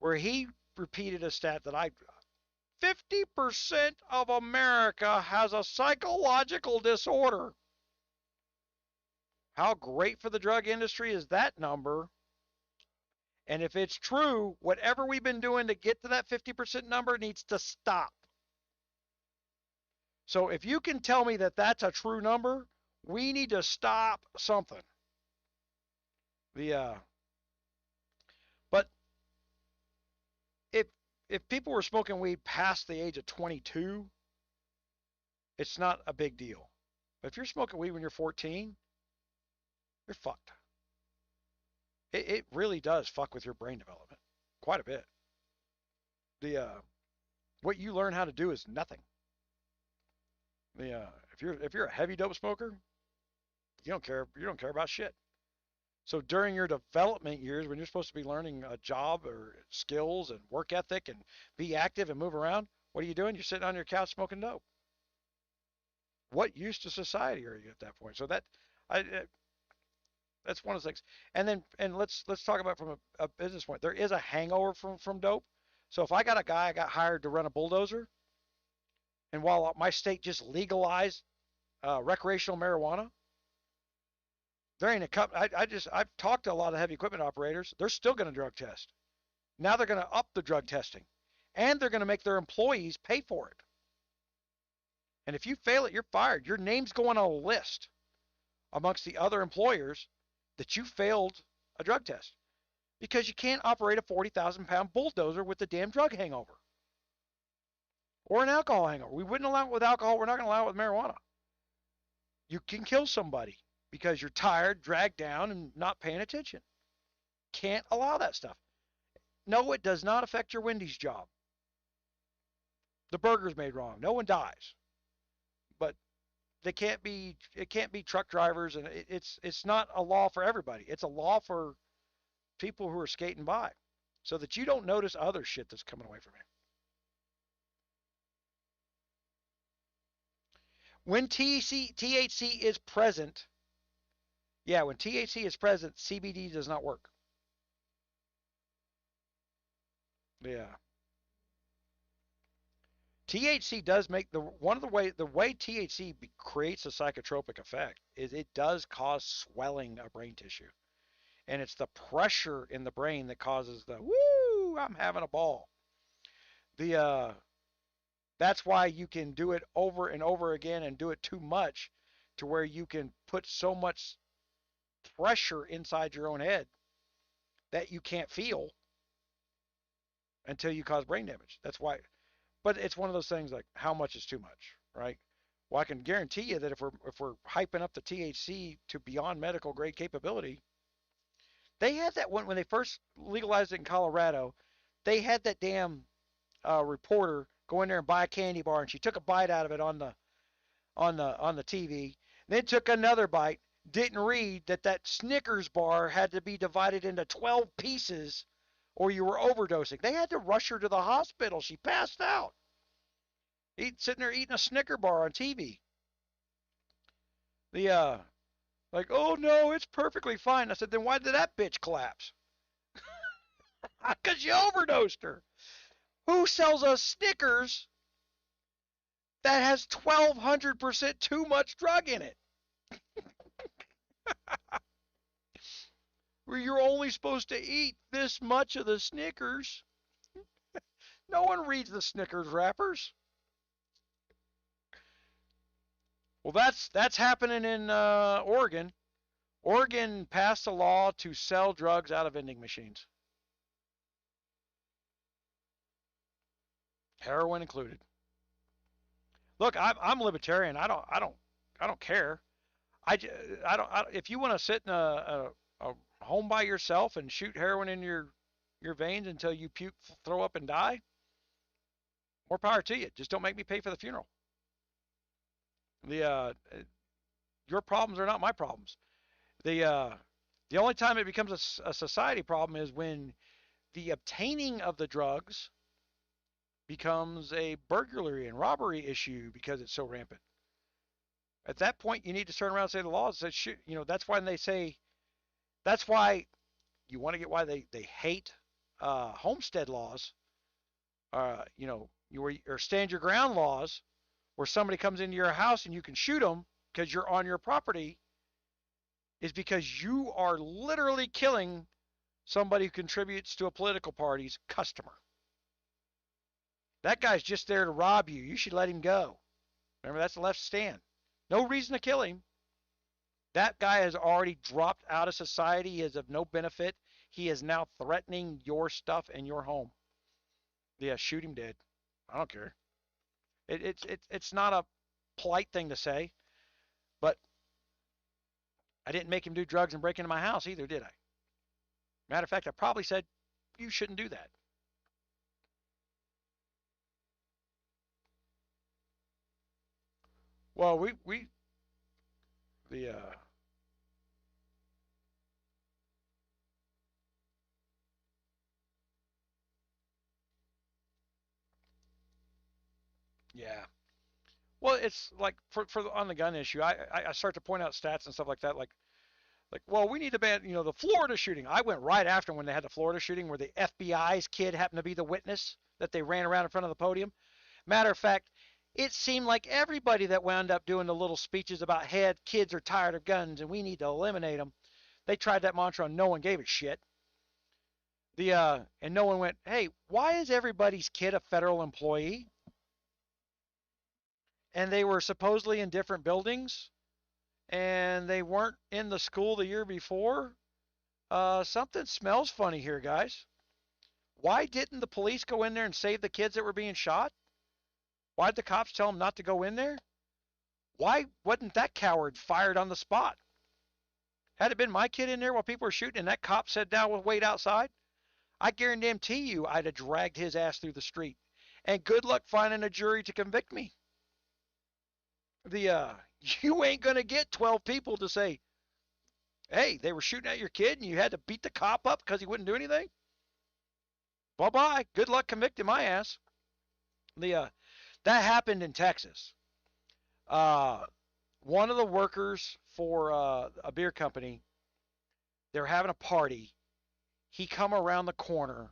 where he repeated a stat that 50% of America has a psychological disorder. How great for the drug industry is that number? And if it's true, whatever we've been doing to get to that 50% number needs to stop. So if you can tell me that that's a true number, we need to stop something. But if people were smoking weed past the age of 22, it's not a big deal. But if you're smoking weed when you're 14, you're fucked. It really does fuck with your brain development quite a bit. The What you learn how to do is nothing. If you're a heavy dope smoker, you don't care about shit. So during your development years, when you're supposed to be learning a job or skills and work ethic and be active and move around, what are you doing? You're sitting on your couch smoking dope. What use to society are you at that point? So that's one of the things. And let's talk about from a business point. There is a hangover from dope. So if I got a guy I got hired to run a bulldozer, and while my state just legalized recreational marijuana, There ain't a company. I've talked to a lot of heavy equipment operators. They're still going to drug test. Now they're going to up the drug testing, and they're going to make their employees pay for it. And if you fail it, you're fired. Your name's going on a list amongst the other employers that you failed a drug test because you can't operate a 40,000-pound bulldozer with the damn drug hangover or an alcohol hangover. We wouldn't allow it with alcohol. We're not going to allow it with marijuana. You can kill somebody because you're tired, dragged down, and not paying attention. Can't allow that stuff. No, it does not affect your Wendy's job. The burger's made wrong. No one dies. But it can't be truck drivers, and it's not a law for everybody. It's a law for people who are skating by so that you don't notice other shit that's coming away from you. When THC is present, when THC is present, CBD does not work. Yeah. THC does make the way THC creates a psychotropic effect is it does cause swelling of brain tissue. And it's the pressure in the brain that causes the woo, I'm having a ball. That's why you can do it over and over again and do it too much to where you can put so much pressure inside your own head that you can't feel until you cause brain damage. That's why. But it's one of those things like how much is too much, right? Well, I can guarantee you that if we're hyping up the THC to beyond medical grade capability, they had that when they first legalized it in Colorado. They had that damn reporter go in there and buy a candy bar, and she took a bite out of it on the TV. Then took another bite. Didn't read that Snickers bar had to be divided into 12 pieces, or you were overdosing. They had to rush her to the hospital. She passed out. Sitting there eating a Snicker bar on TV. Like, oh no, it's perfectly fine. I said, then why did that bitch collapse? Because you overdosed her. Who sells us Snickers that has 1,200% too much drug in it? Where you're only supposed to eat this much of the Snickers. No one reads the Snickers wrappers. Well, that's happening in Oregon. Oregon passed a law to sell drugs out of vending machines. Heroin included. Look, I'm libertarian. I don't care. If you want to sit in a home by yourself and shoot heroin in your veins until you puke, throw up, and die, more power to you. Just don't make me pay for the funeral. Your problems are not my problems. The only time it becomes a society problem is when the obtaining of the drugs becomes a burglary and robbery issue because it's so rampant. At that point, you need to turn around and say the law says, that's why that's why you want to get why they hate homestead laws, or stand your ground laws, where somebody comes into your house and you can shoot them because you're on your property, is because you are literally killing somebody who contributes to a political party's customer. That guy's just there to rob you. You should let him go. Remember, that's the left stand. No reason to kill him. That guy has already dropped out of society. He is of no benefit. He is now threatening your stuff and your home. Yeah, shoot him dead. I don't care. It's not a polite thing to say, but I didn't make him do drugs and break into my house either, did I? Matter of fact, I probably said, you shouldn't do that. Well, yeah. Well, it's like on the gun issue, I start to point out stats and stuff like that, like, well, we need to ban, the Florida shooting. I went right after when they had the Florida shooting where the FBI's kid happened to be the witness that they ran around in front of the podium. Matter of fact, It seemed like everybody that wound up doing the little speeches about kids are tired of guns and we need to eliminate them, they tried that mantra and no one gave a shit. And no one went, hey, why is everybody's kid a federal employee? And they were supposedly in different buildings and they weren't in the school the year before. Something smells funny here, guys. Why didn't the police go in there and save the kids that were being shot? Why did the cops tell them not to go in there? Why wasn't that coward fired on the spot? Had it been my kid in there while people were shooting and that cop said, now we'll wait outside, I guarantee you I'd have dragged his ass through the street. And good luck finding a jury to convict me. You ain't going to get 12 people to say, hey, they were shooting at your kid and you had to beat the cop up because he wouldn't do anything. Bye-bye. Good luck convicting my ass. That happened in Texas. One of the workers for a beer company, they're having a party. He come around the corner,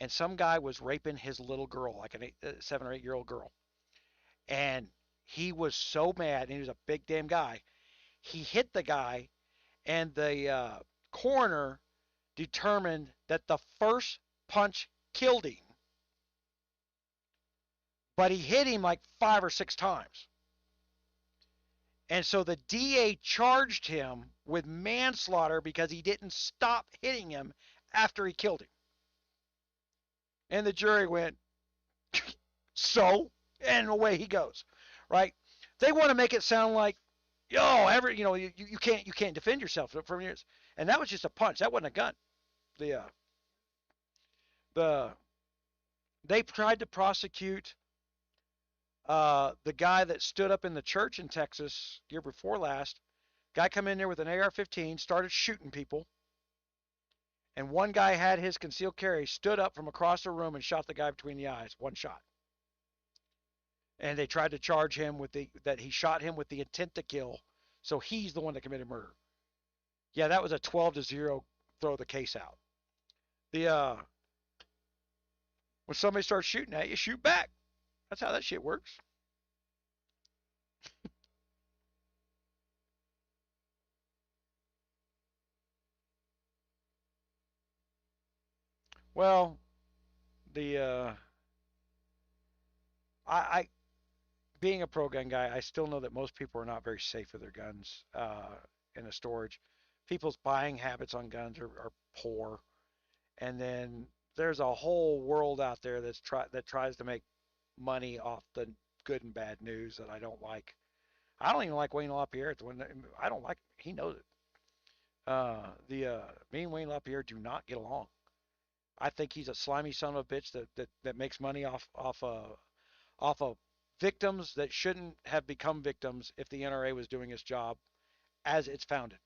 and some guy was raping his little girl, like a 7 or 8 year old girl. And he was so mad, and he was a big damn guy. He hit the guy, and the coroner determined that the first punch killed him, but he hit him like 5 or 6 times. And so the DA charged him with manslaughter because he didn't stop hitting him after he killed him. And the jury went, so? And away he goes, right? They want to make it sound like, you can't defend yourself from yours. And that was just a punch. That wasn't a gun. They tried to prosecute the guy that stood up in the church in Texas year before last. Guy come in there with an AR-15, started shooting people. And one guy had his concealed carry, stood up from across the room and shot the guy between the eyes, one shot. And they tried to charge him that he shot him with the intent to kill, so he's the one that committed murder. Yeah, that was a 12-0, throw the case out. When somebody starts shooting at you, shoot back. That's how that shit works. Well, I being a pro gun guy, I still know that most people are not very safe with their guns in a storage. People's buying habits on guns are poor, and then there's a whole world out there that tries to make money off the good and bad news that I don't like. I don't even like Wayne LaPierre. I don't like. He knows it. Me and Wayne LaPierre do not get along. I think he's a slimy son of a bitch that makes money off of victims that shouldn't have become victims if the NRA was doing its job as it's founded.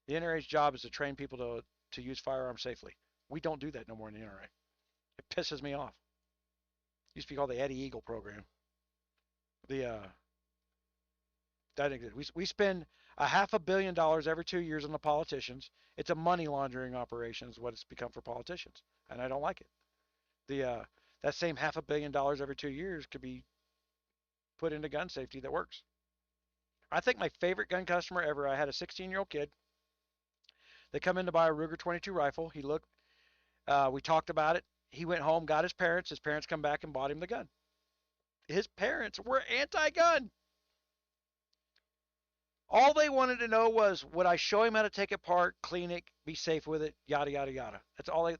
The NRA's job is to train people to use firearms safely. We don't do that no more in the NRA. It pisses me off. It used to be called the Eddie Eagle program. We spend $500 million every 2 years on the politicians. It's a money laundering operation is what it's become for politicians, and I don't like it. That same $500 million every 2 years could be put into gun safety that works. I think my favorite gun customer ever, I had a 16-year-old kid. They come in to buy a Ruger 22 rifle. He looked, we talked about it. He went home, got his parents. His parents come back and bought him the gun. His parents were anti-gun. All they wanted to know was, would I show him how to take it apart, clean it, be safe with it, yada, yada, yada. That's all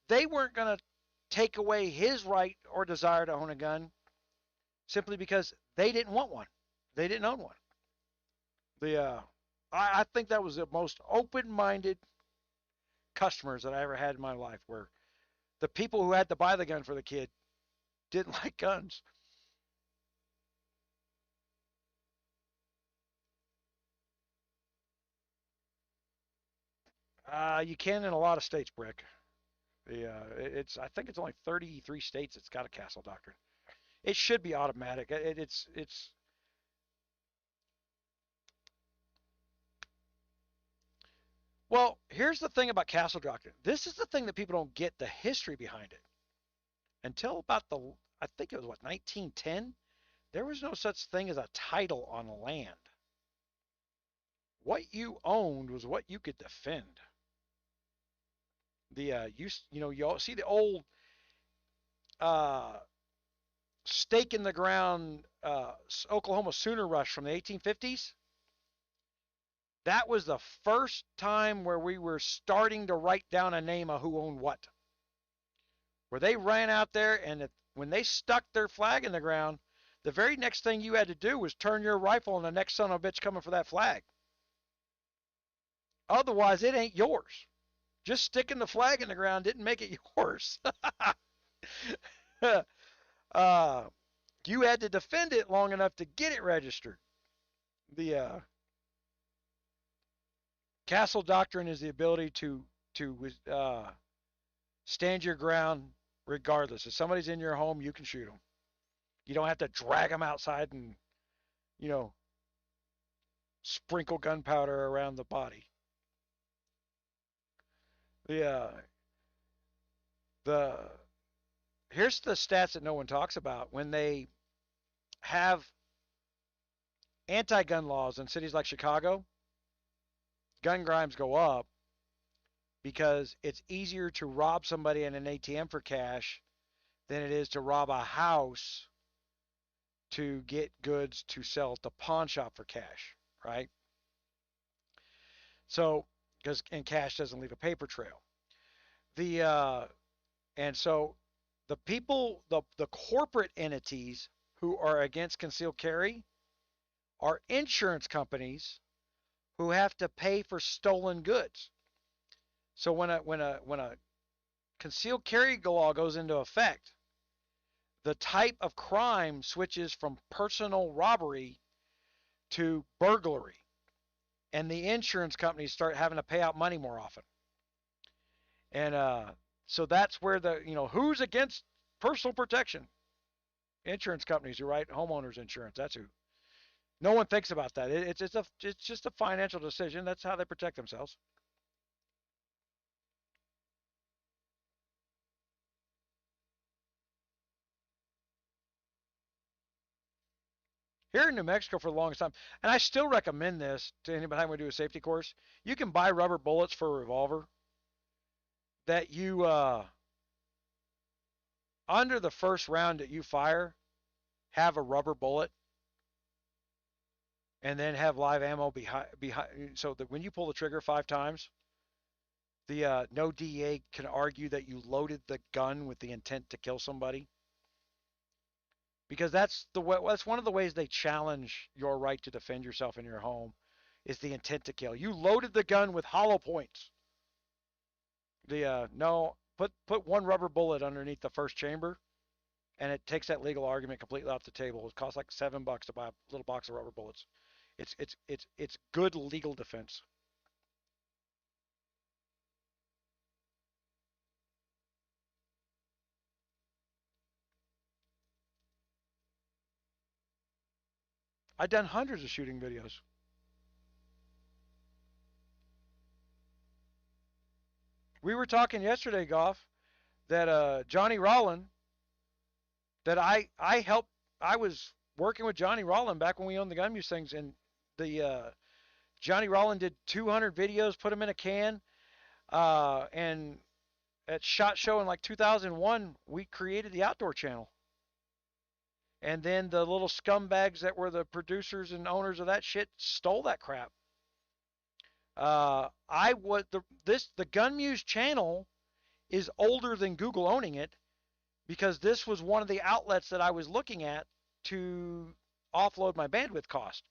they weren't going to take away his right or desire to own a gun simply because they didn't want one. They didn't own one. I think that was the most open-minded customers that I ever had in my life, where the people who had to buy the gun for the kid didn't like guns. You can in a lot of states, Brick. I think it's only 33 states that's got a castle doctrine. It should be automatic. It's well, here's the thing about castle doctrine. This is the thing that people don't get, the history behind it. Until about I think it was what, 1910? There was no such thing as a title on land. What you owned was what you could defend. You all see the old uh, stake in the ground Oklahoma Sooner rush from the 1850s. That was the first time where we were starting to write down a name of who owned what. Where they ran out there, and when they stuck their flag in the ground, the very next thing you had to do was turn your rifle on the next son of a bitch coming for that flag. Otherwise, it ain't yours. Just sticking the flag in the ground didn't make it yours. You had to defend it long enough to get it registered. The castle doctrine is the ability to stand your ground regardless. If somebody's in your home, you can shoot them. You don't have to drag them outside and, sprinkle gunpowder around the body. Here's the stats that no one talks about. When they have anti-gun laws in cities like Chicago, gun crimes go up because it's easier to rob somebody in an ATM for cash than it is to rob a house to get goods to sell at the pawn shop for cash, right? So, and cash doesn't leave a paper trail. And so the people, the corporate entities who are against concealed carry are insurance companies who have to pay for stolen goods. So when a concealed carry law goes into effect, the type of crime switches from personal robbery to burglary, and the insurance companies start having to pay out money more often. And so that's where who's against personal protection? Insurance companies who write homeowners insurance. That's who. No one thinks about that. It's just a financial decision. That's how they protect themselves. Here in New Mexico for the longest time, and I still recommend this to anybody who do a safety course, you can buy rubber bullets for a revolver that you, under the first round that you fire, have a rubber bullet and then have live ammo behind so that when you pull the trigger 5 times, the no DEA can argue that you loaded the gun with the intent to kill somebody. Because that's one of the ways they challenge your right to defend yourself in your home is the intent to kill. You loaded the gun with hollow points. No, put one rubber bullet underneath the first chamber, and it takes that legal argument completely off the table. It costs like $7 to buy a little box of rubber bullets. It's good legal defense. I've done hundreds of shooting videos. We were talking yesterday, Goff, that Johnny Rollin, that I helped. I was working with Johnny Rollin back when we owned the GunMuse things, and the Johnny Rollin did 200 videos, put them in a can, and at SHOT Show in like 2001, we created the Outdoor Channel. And then the little scumbags that were the producers and owners of that shit stole that crap. The GunMuse channel is older than Google owning it, because this was one of the outlets that I was looking at to offload my bandwidth cost.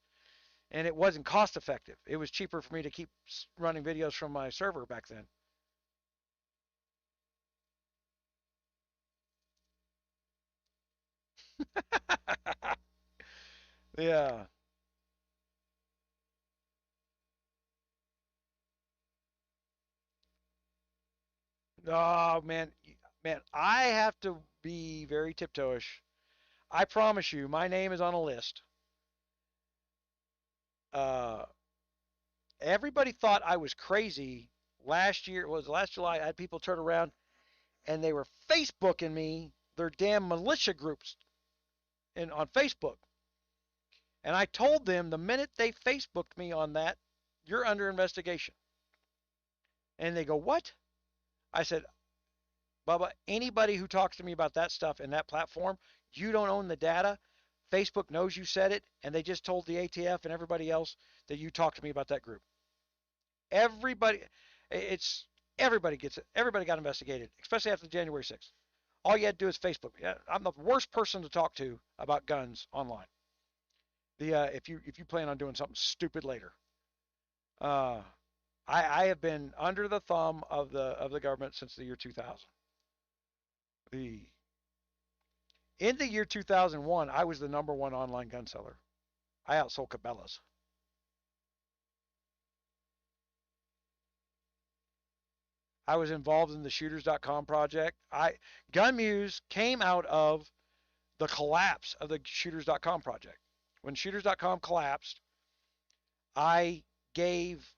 And it wasn't cost effective. It was cheaper for me to keep running videos from my server back then. Yeah. Oh, man. Man, I have to be very tiptoeish. I promise you, my name is on a list. Uh, Everybody thought I was crazy last year. It was last July. I had people turn around and they were Facebooking me their damn militia groups on Facebook. And I told them the minute they Facebooked me on that, you're under investigation. And they go, what? I said, Bubba, anybody who talks to me about that stuff in that platform, you don't own the data. Facebook knows you said it, and they just told the ATF and everybody else that you talked to me about that group. Everybody gets it. Everybody got investigated, especially after January 6th. All you had to do is Facebook. I'm the worst person to talk to about guns online. If you plan on doing something stupid later, I have been under the thumb of the government since the year 2000. In the year 2001, I was the #1 online gun seller. I outsold Cabela's. I was involved in the shooters.com project. GunMuse came out of the collapse of the shooters.com project. When shooters.com collapsed, I gave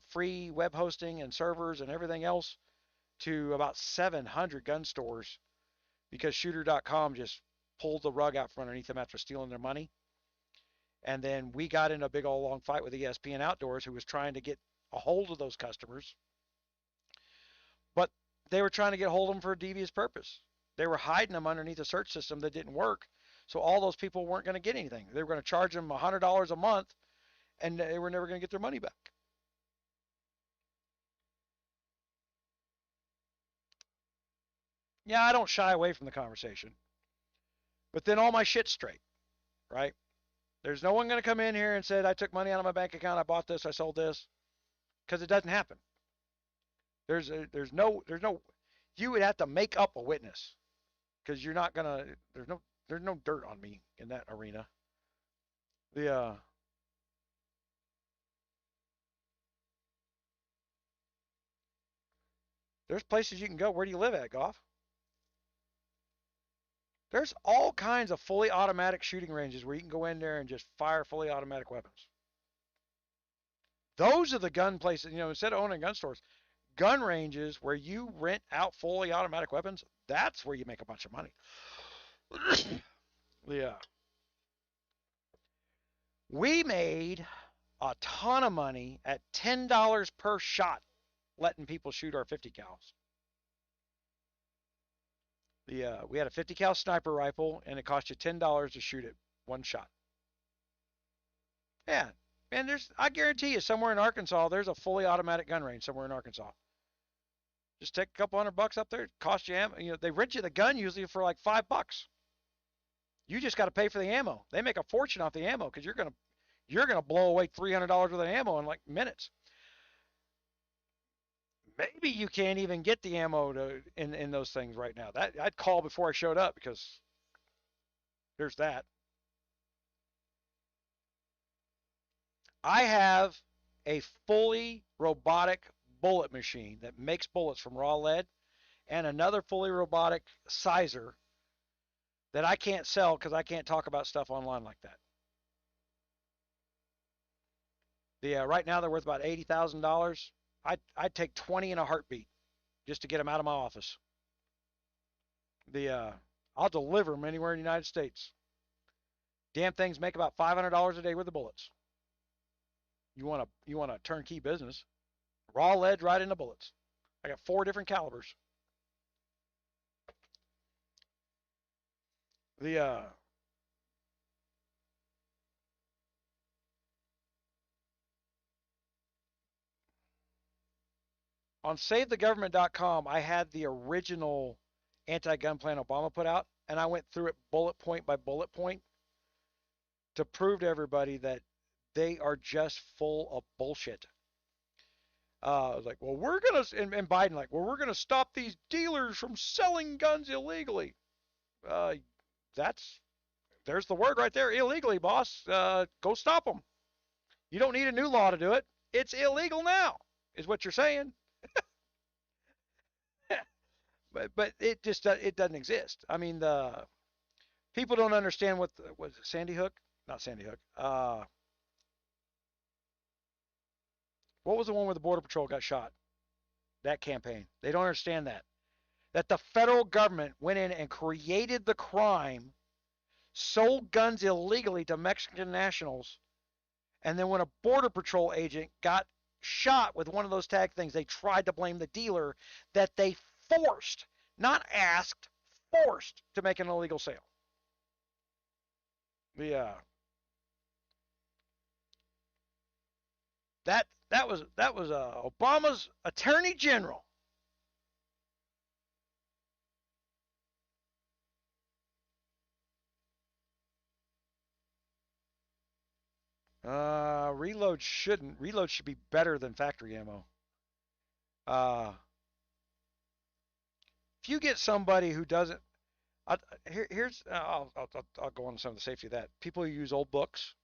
free web hosting and servers and everything else to about 700 gun stores because shooter.com just pulled the rug out from underneath them after stealing their money. And then we got in a big old long fight with ESPN Outdoors, who was trying to get a hold of those customers. But they were trying to get a hold of them for a devious purpose. They were hiding them underneath a search system that didn't work. So all those people weren't going to get anything. They were going to charge them $100 a month, and they were never going to get their money back. Yeah, I don't shy away from the conversation. But then all my shit's straight, right? There's no one going to come in here and say, I took money out of my bank account, I bought this, I sold this, because it doesn't happen. There's no, you would have to make up a witness, because you're not going to, there's no dirt on me in that arena. There's places you can go. Where do you live at, Goff? There's all kinds of fully automatic shooting ranges where you can go in there and just fire fully automatic weapons. Those are the gun places, instead of owning gun stores, gun ranges where you rent out fully automatic weapons, that's where you make a bunch of money. Yeah. We made a ton of money at $10 per shot letting people shoot our 50 cals. We had a 50 cal sniper rifle, and it cost you $10 to shoot it one shot. Yeah, and I guarantee you, somewhere in Arkansas, there's a fully automatic gun range somewhere in Arkansas. Just take a couple $100 up there. It costs you ammo. They rent you the gun usually for like $5. You just got to pay for the ammo. They make a fortune off the ammo because you're gonna blow away $300 worth of ammo in like minutes. Maybe you can't even get the ammo in those things right now. That I'd call before I showed up, because there's that. I have a fully robotic bullet machine that makes bullets from raw lead, and another fully robotic sizer that I can't sell because I can't talk about stuff online like that. Right now they're worth about $80,000. I'd take 20 in a heartbeat just to get them out of my office. I'll deliver them anywhere in the United States. Damn things make about $500 a day worth of bullets. You want a turnkey business? Raw lead right into bullets. I got 4 different calibers. On SaveTheGovernment.com, I had the original anti-gun plan Obama put out, and I went through it bullet point by bullet point to prove to everybody that they are just full of bullshit. I was like, well, we're going to, and Biden like, well, we're going to stop these dealers from selling guns illegally. There's the word right there, illegally, boss. Go stop them. You don't need a new law to do it. It's illegal now, is what you're saying. But it just it doesn't exist. I mean, the people don't understand what was it, Sandy Hook? Not Sandy Hook. What was the one where the Border Patrol got shot? That campaign. They don't understand that. that the federal government went in and created the crime, sold guns illegally to Mexican nationals, and then when a Border Patrol agent got shot with one of those tag things, they tried to blame the dealer that they forced, not asked, forced to make an illegal sale. Yeah. That was Obama's Attorney General. Reload shouldn't. Reload should be better than factory ammo. If you get somebody who doesn't, I'll go on some of the safety of that. People who use old books,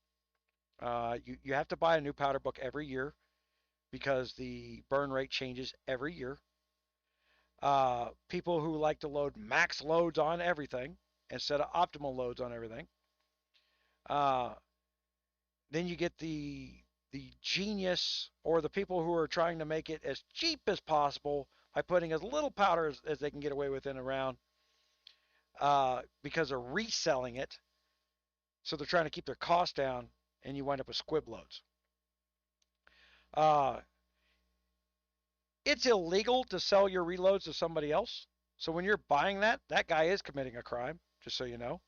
you have to buy a new powder book every year because the burn rate changes every year. People who like to load max loads on everything instead of optimal loads on everything. Then you get the genius or the people who are trying to make it as cheap as possible by putting as little powder as they can get away with in a round because they're reselling it. So they're trying to keep their costs down, and you wind up with squib loads. It's illegal to sell your reloads to somebody else. So when you're buying that guy is committing a crime, just so you know.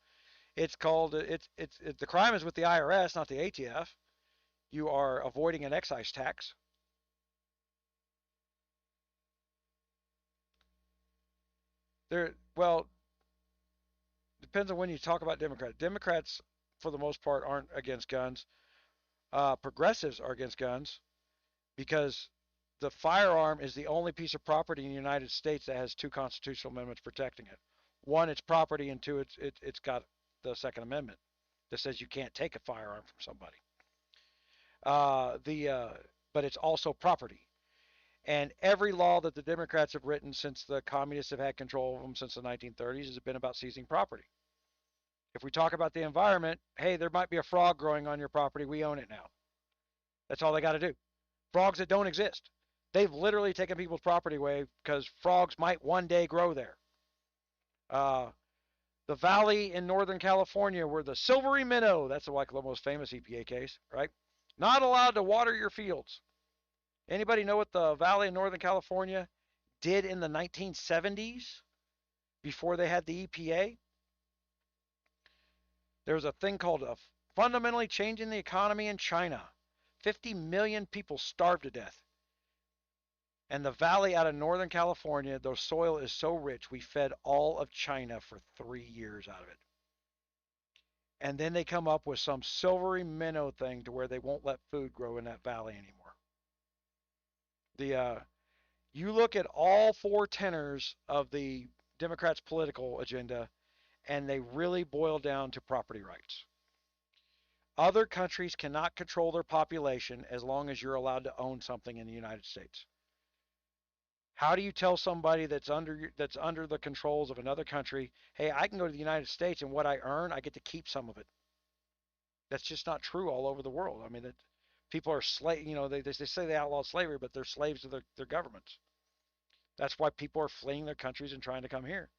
It's called, the crime is with the IRS, not the ATF. You are avoiding an excise tax. Well, depends on when you talk about Democrats. Democrats, for the most part, aren't against guns. Progressives are against guns because the firearm is the only piece of property in the United States that has two constitutional amendments protecting it. One, it's property, and two, it's got the Second Amendment that says you can't take a firearm from somebody. But it's also property. And every law that the Democrats have written since the communists have had control of them since the 1930s has been about seizing property. If we talk about the environment, hey, there might be a frog growing on your property. We own it now. That's all they got to do. Frogs that don't exist. They've literally taken people's property away because frogs might one day grow there. The valley in Northern California where the silvery minnow, that's like the most famous EPA case, right? Not allowed to water your fields. Anybody know what the valley in Northern California did in the 1970s before they had the EPA? There was a thing called fundamentally changing the economy in China. 50 million people starved to death. And the valley out of Northern California, the soil is so rich, we fed all of China for 3 years out of it. And then they come up with some silvery minnow thing to where they won't let food grow in that valley anymore. You look at all four tenors of the Democrats' political agenda, and they really boil down to property rights. Other countries cannot control their population as long as you're allowed to own something in the United States. How do you tell somebody that's under the controls of another country, hey, I can go to the United States and what I earn, I get to keep some of it? That's just not true all over the world. I mean, people are they say they outlawed slavery, but they're slaves to their governments. That's why people are fleeing their countries and trying to come here.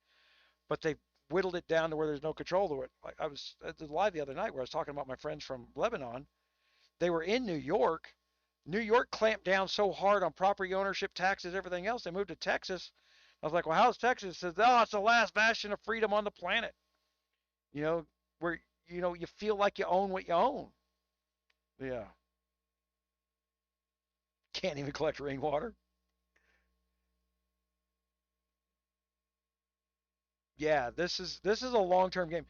But they whittled it down to where there's no control to it. Like I was at the live the other night where I was talking about my friends from Lebanon. They were in New York. New York clamped down so hard on property ownership, taxes, everything else. They moved to Texas. I was like, well, how's Texas? It says, oh, it's the last bastion of freedom on the planet. Where, you feel like you own what you own. Yeah. Can't even collect rainwater. Yeah, this is a long-term game.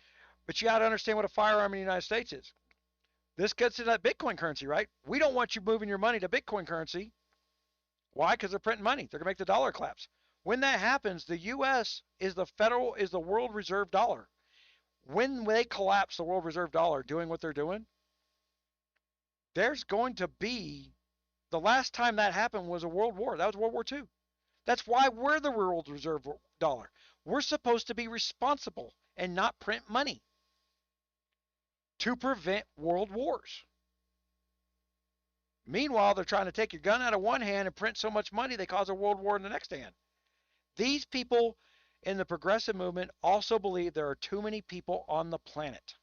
But you got to understand what a firearm in the United States is. This gets to that Bitcoin currency, right? We don't want you moving your money to Bitcoin currency. Why? Because they're printing money. They're going to make the dollar collapse. When that happens, the U.S. is the world reserve dollar. When they collapse the world reserve dollar doing what they're doing, there's going to be, the last time that happened was a world war. That was World War II. That's why we're the world reserve dollar. We're supposed to be responsible and not print money to prevent world wars. Meanwhile, they're trying to take your gun out of one hand and print so much money they cause a world war in the next hand. These people, in the progressive movement also believe there are too many people on the planet.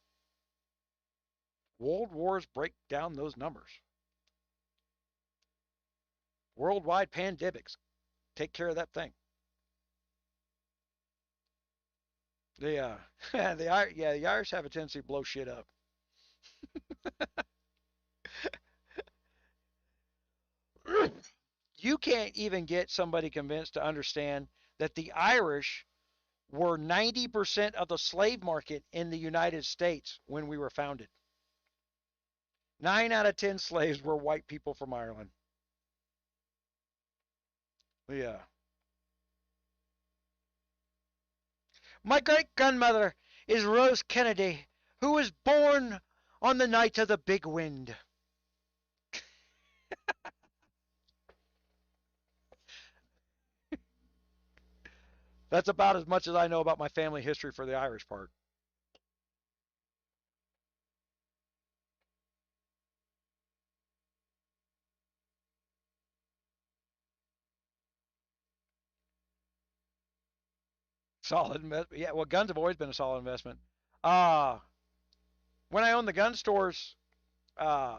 World wars break down those numbers. Worldwide pandemics take care of that thing. The Irish have a tendency to blow shit up. You can't even get somebody convinced to understand that the Irish were 90% of the slave market in the United States when we were founded. 9 out of 10 slaves were white people from Ireland. Yeah. My great grandmother is Rose Kennedy, who was born on the night of the big wind. That's about as much as I know about my family history for the Irish part. Solid investment. Yeah, well, guns have always been a solid investment. Uh, when I owned the gun stores, uh,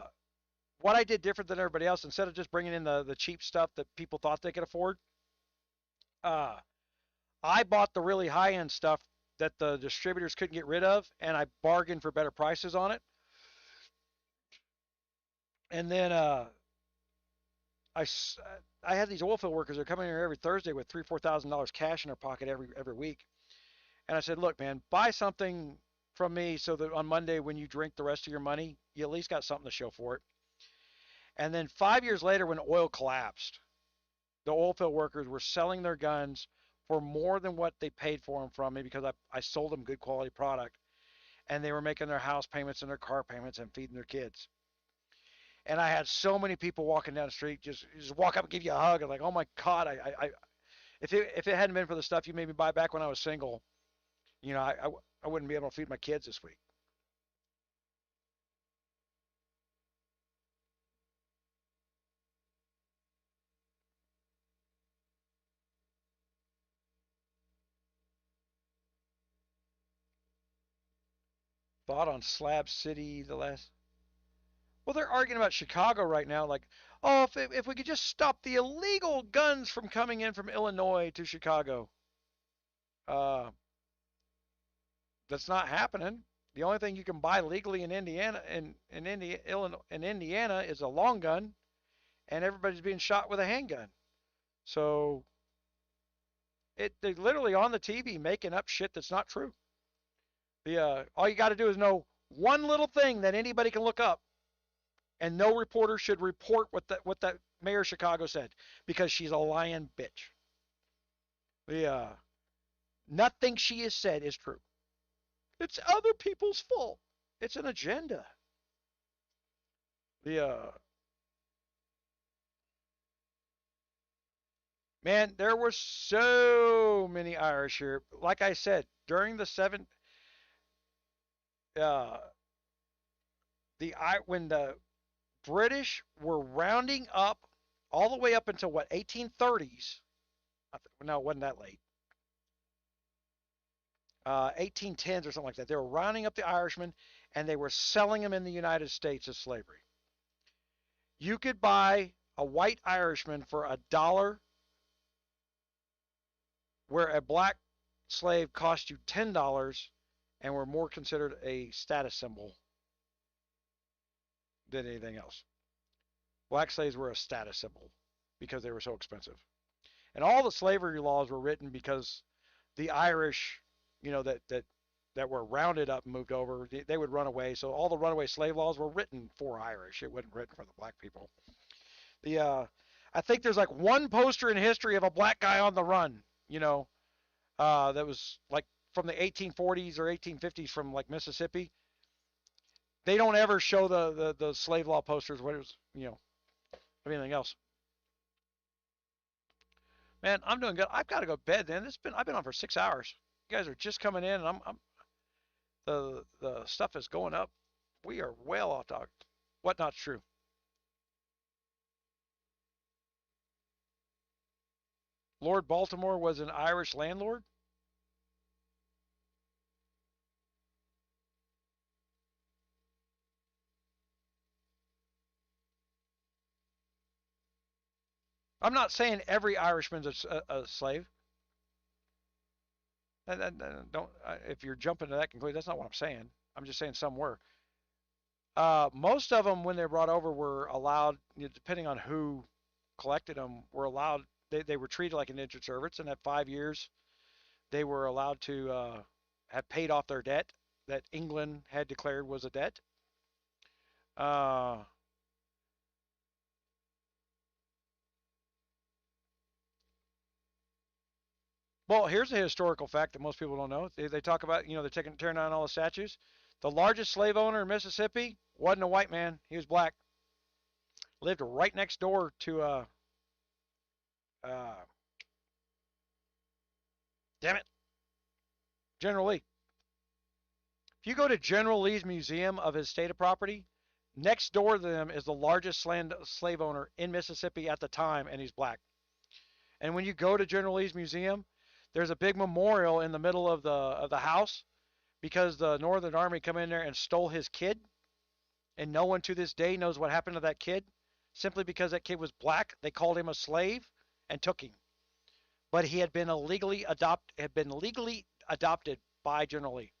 what I did different than everybody else, instead of just bringing in the cheap stuff that people thought they could afford, uh, I bought the really high end stuff that the distributors couldn't get rid of, and I bargained for better prices on it. And then I I had these oil field workers that are coming here every Thursday with $3,000-4,000 cash in their pocket every week, and I said, look, man, buy something from me so that on Monday when you drink the rest of your money, you at least got something to show for it. And then 5 years later, when oil collapsed, the oil field workers were selling their guns for more than what they paid for them from me because I sold them good quality product, and they were making their house payments and their car payments and feeding their kids. And I had so many people walking down the street just walk up and give you a hug and like, oh my God, if it hadn't been for the stuff you made me buy back when I was single, you know, I wouldn't be able to feed my kids this week. Thought on Slab City the last. Well, they're arguing about Chicago right now, like, oh, if we could just stop the illegal guns from coming in from Illinois to Chicago. Uh, that's not happening. The only thing you can buy legally in Indiana in Indiana is a long gun, and everybody's being shot with a handgun. So they're literally on the TV making up shit that's not true. All you got to do is know one little thing that anybody can look up, and no reporter should report what that mayor of Chicago said because she's a lying bitch. Nothing she has said is true. It's other people's fault. It's an agenda. The Man, there were so many Irish here. Like I said, during the uh, when the British were rounding up all the way up until what 1830s. No, it wasn't that late. 1810s or something like that. They were rounding up the Irishmen and they were selling them in the United States as slavery. You could buy a white Irishman for $1, where a black slave cost you $10 and were more considered a status symbol than anything else. Black slaves were a status symbol because they were so expensive. And all the slavery laws were written because the Irish, that were rounded up and moved over, they would run away. So all the runaway slave laws were written for Irish. It wasn't written for the black people. I think there's like one poster in history of a black guy on the run, that was like from the 1840s or 1850s from like Mississippi. They don't ever show the slave law posters, what it was, anything else. Man, I'm doing good. I've got to go to bed, man. I've been on for 6 hours. You guys are just coming in, and the stuff is going up. We are well off target. What not true? Lord Baltimore was an Irish landlord. I'm not saying every Irishman's a slave. Don't if you're jumping to that conclusion, that's not what I'm saying. I'm just saying some were. Most of them, when they were brought over, were allowed, depending on who collected them, were allowed. They were treated like an indentured servants, and at 5 years, they were allowed to have paid off their debt that England had declared was a debt. Uh, well, here's a historical fact that most people don't know. They talk about, they're tearing down all the statues. The largest slave owner in Mississippi wasn't a white man; he was black. Lived right next door to uh, damn it, General Lee. If you go to General Lee's museum of his state of property, next door to them is the largest slave owner in Mississippi at the time, and he's black. And when you go to General Lee's museum, there's a big memorial in the middle of the house because the Northern Army come in there and stole his kid, and no one to this day knows what happened to that kid. Simply because that kid was black, they called him a slave and took him. But he had been legally adopted by General Lee.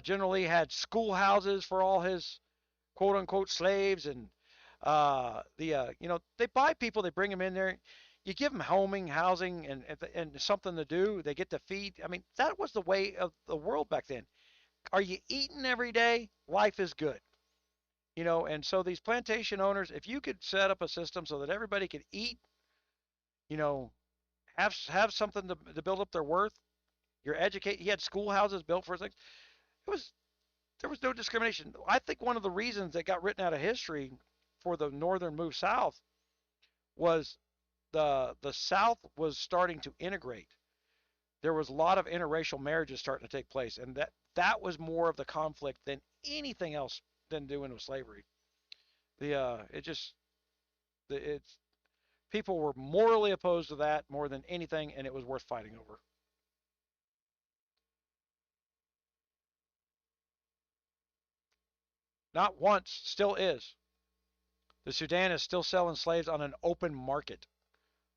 General Lee had schoolhouses for all his quote unquote slaves, and they buy people, they bring them in there. You give them housing, and something to do. They get to feed. I mean, that was the way of the world back then. Are you eating every day? Life is good. And so these plantation owners, if you could set up a system so that everybody could eat, you know, have something to build up their worth, you're educated. He had schoolhouses built for things. It was There was no discrimination. I think one of the reasons that got written out of history for the northern move south was the South was starting to integrate. There was a lot of interracial marriages starting to take place, and that was more of the conflict than anything else than doing with slavery. It's people were morally opposed to that more than anything, and it was worth fighting over. Not once, still is. The Sudan is still selling slaves on an open market.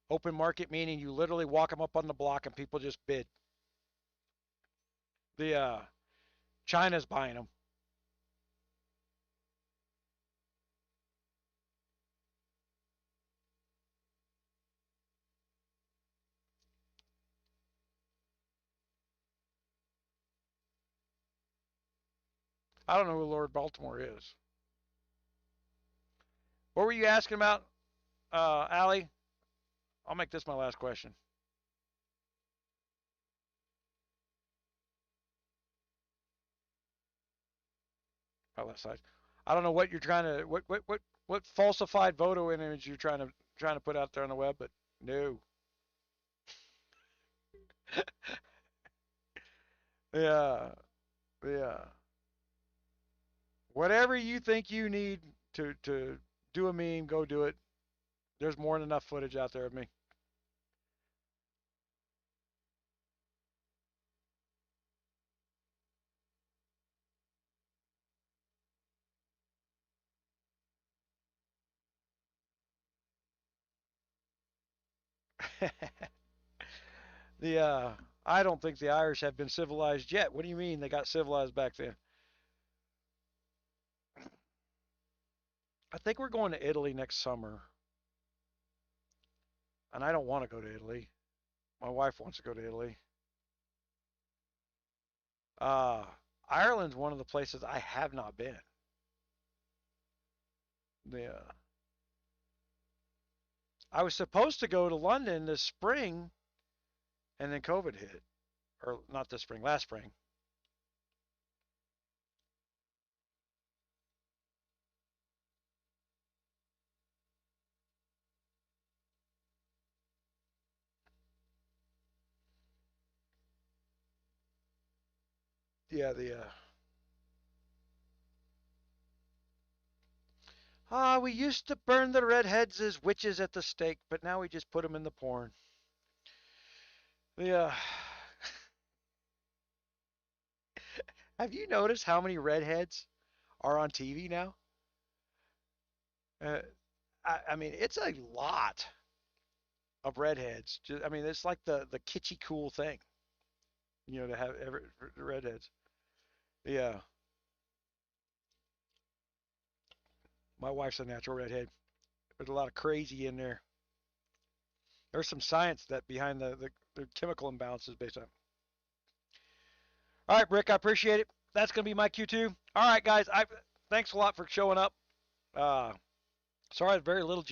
Open market meaning you literally walk them up on the block and people just bid. The China's buying them. I don't know who Lord Baltimore is. What were you asking about, Allie? I'll make this my last question. My left side. I don't know what you're trying to what falsified photo image you're trying to put out there on the web, but no. Yeah, yeah. Whatever you think you need to do a meme, go do it. There's more than enough footage out there of me. the I don't think the Irish have been civilized yet. What do you mean they got civilized back then? I think we're going to Italy next summer, and I don't want to go to Italy. My wife wants to go to Italy. Uh, Ireland's one of the places I have not been. Yeah. I was supposed to go to London this spring, and then COVID hit. Or not this spring, last spring. Yeah, we used to burn the redheads as witches at the stake, but now we just put them in the porn. Yeah. Have you noticed how many redheads are on TV now? Uh, I mean, it's a lot. of redheads. I mean, it's like the kitschy cool thing, to have redheads. Yeah, my wife's a natural redhead. There's a lot of crazy in there. There's some science that behind the chemical imbalances based on. All right, Rick, I appreciate it. That's gonna be my Q2. All right, guys, thanks a lot for showing up. Sorry, I had very little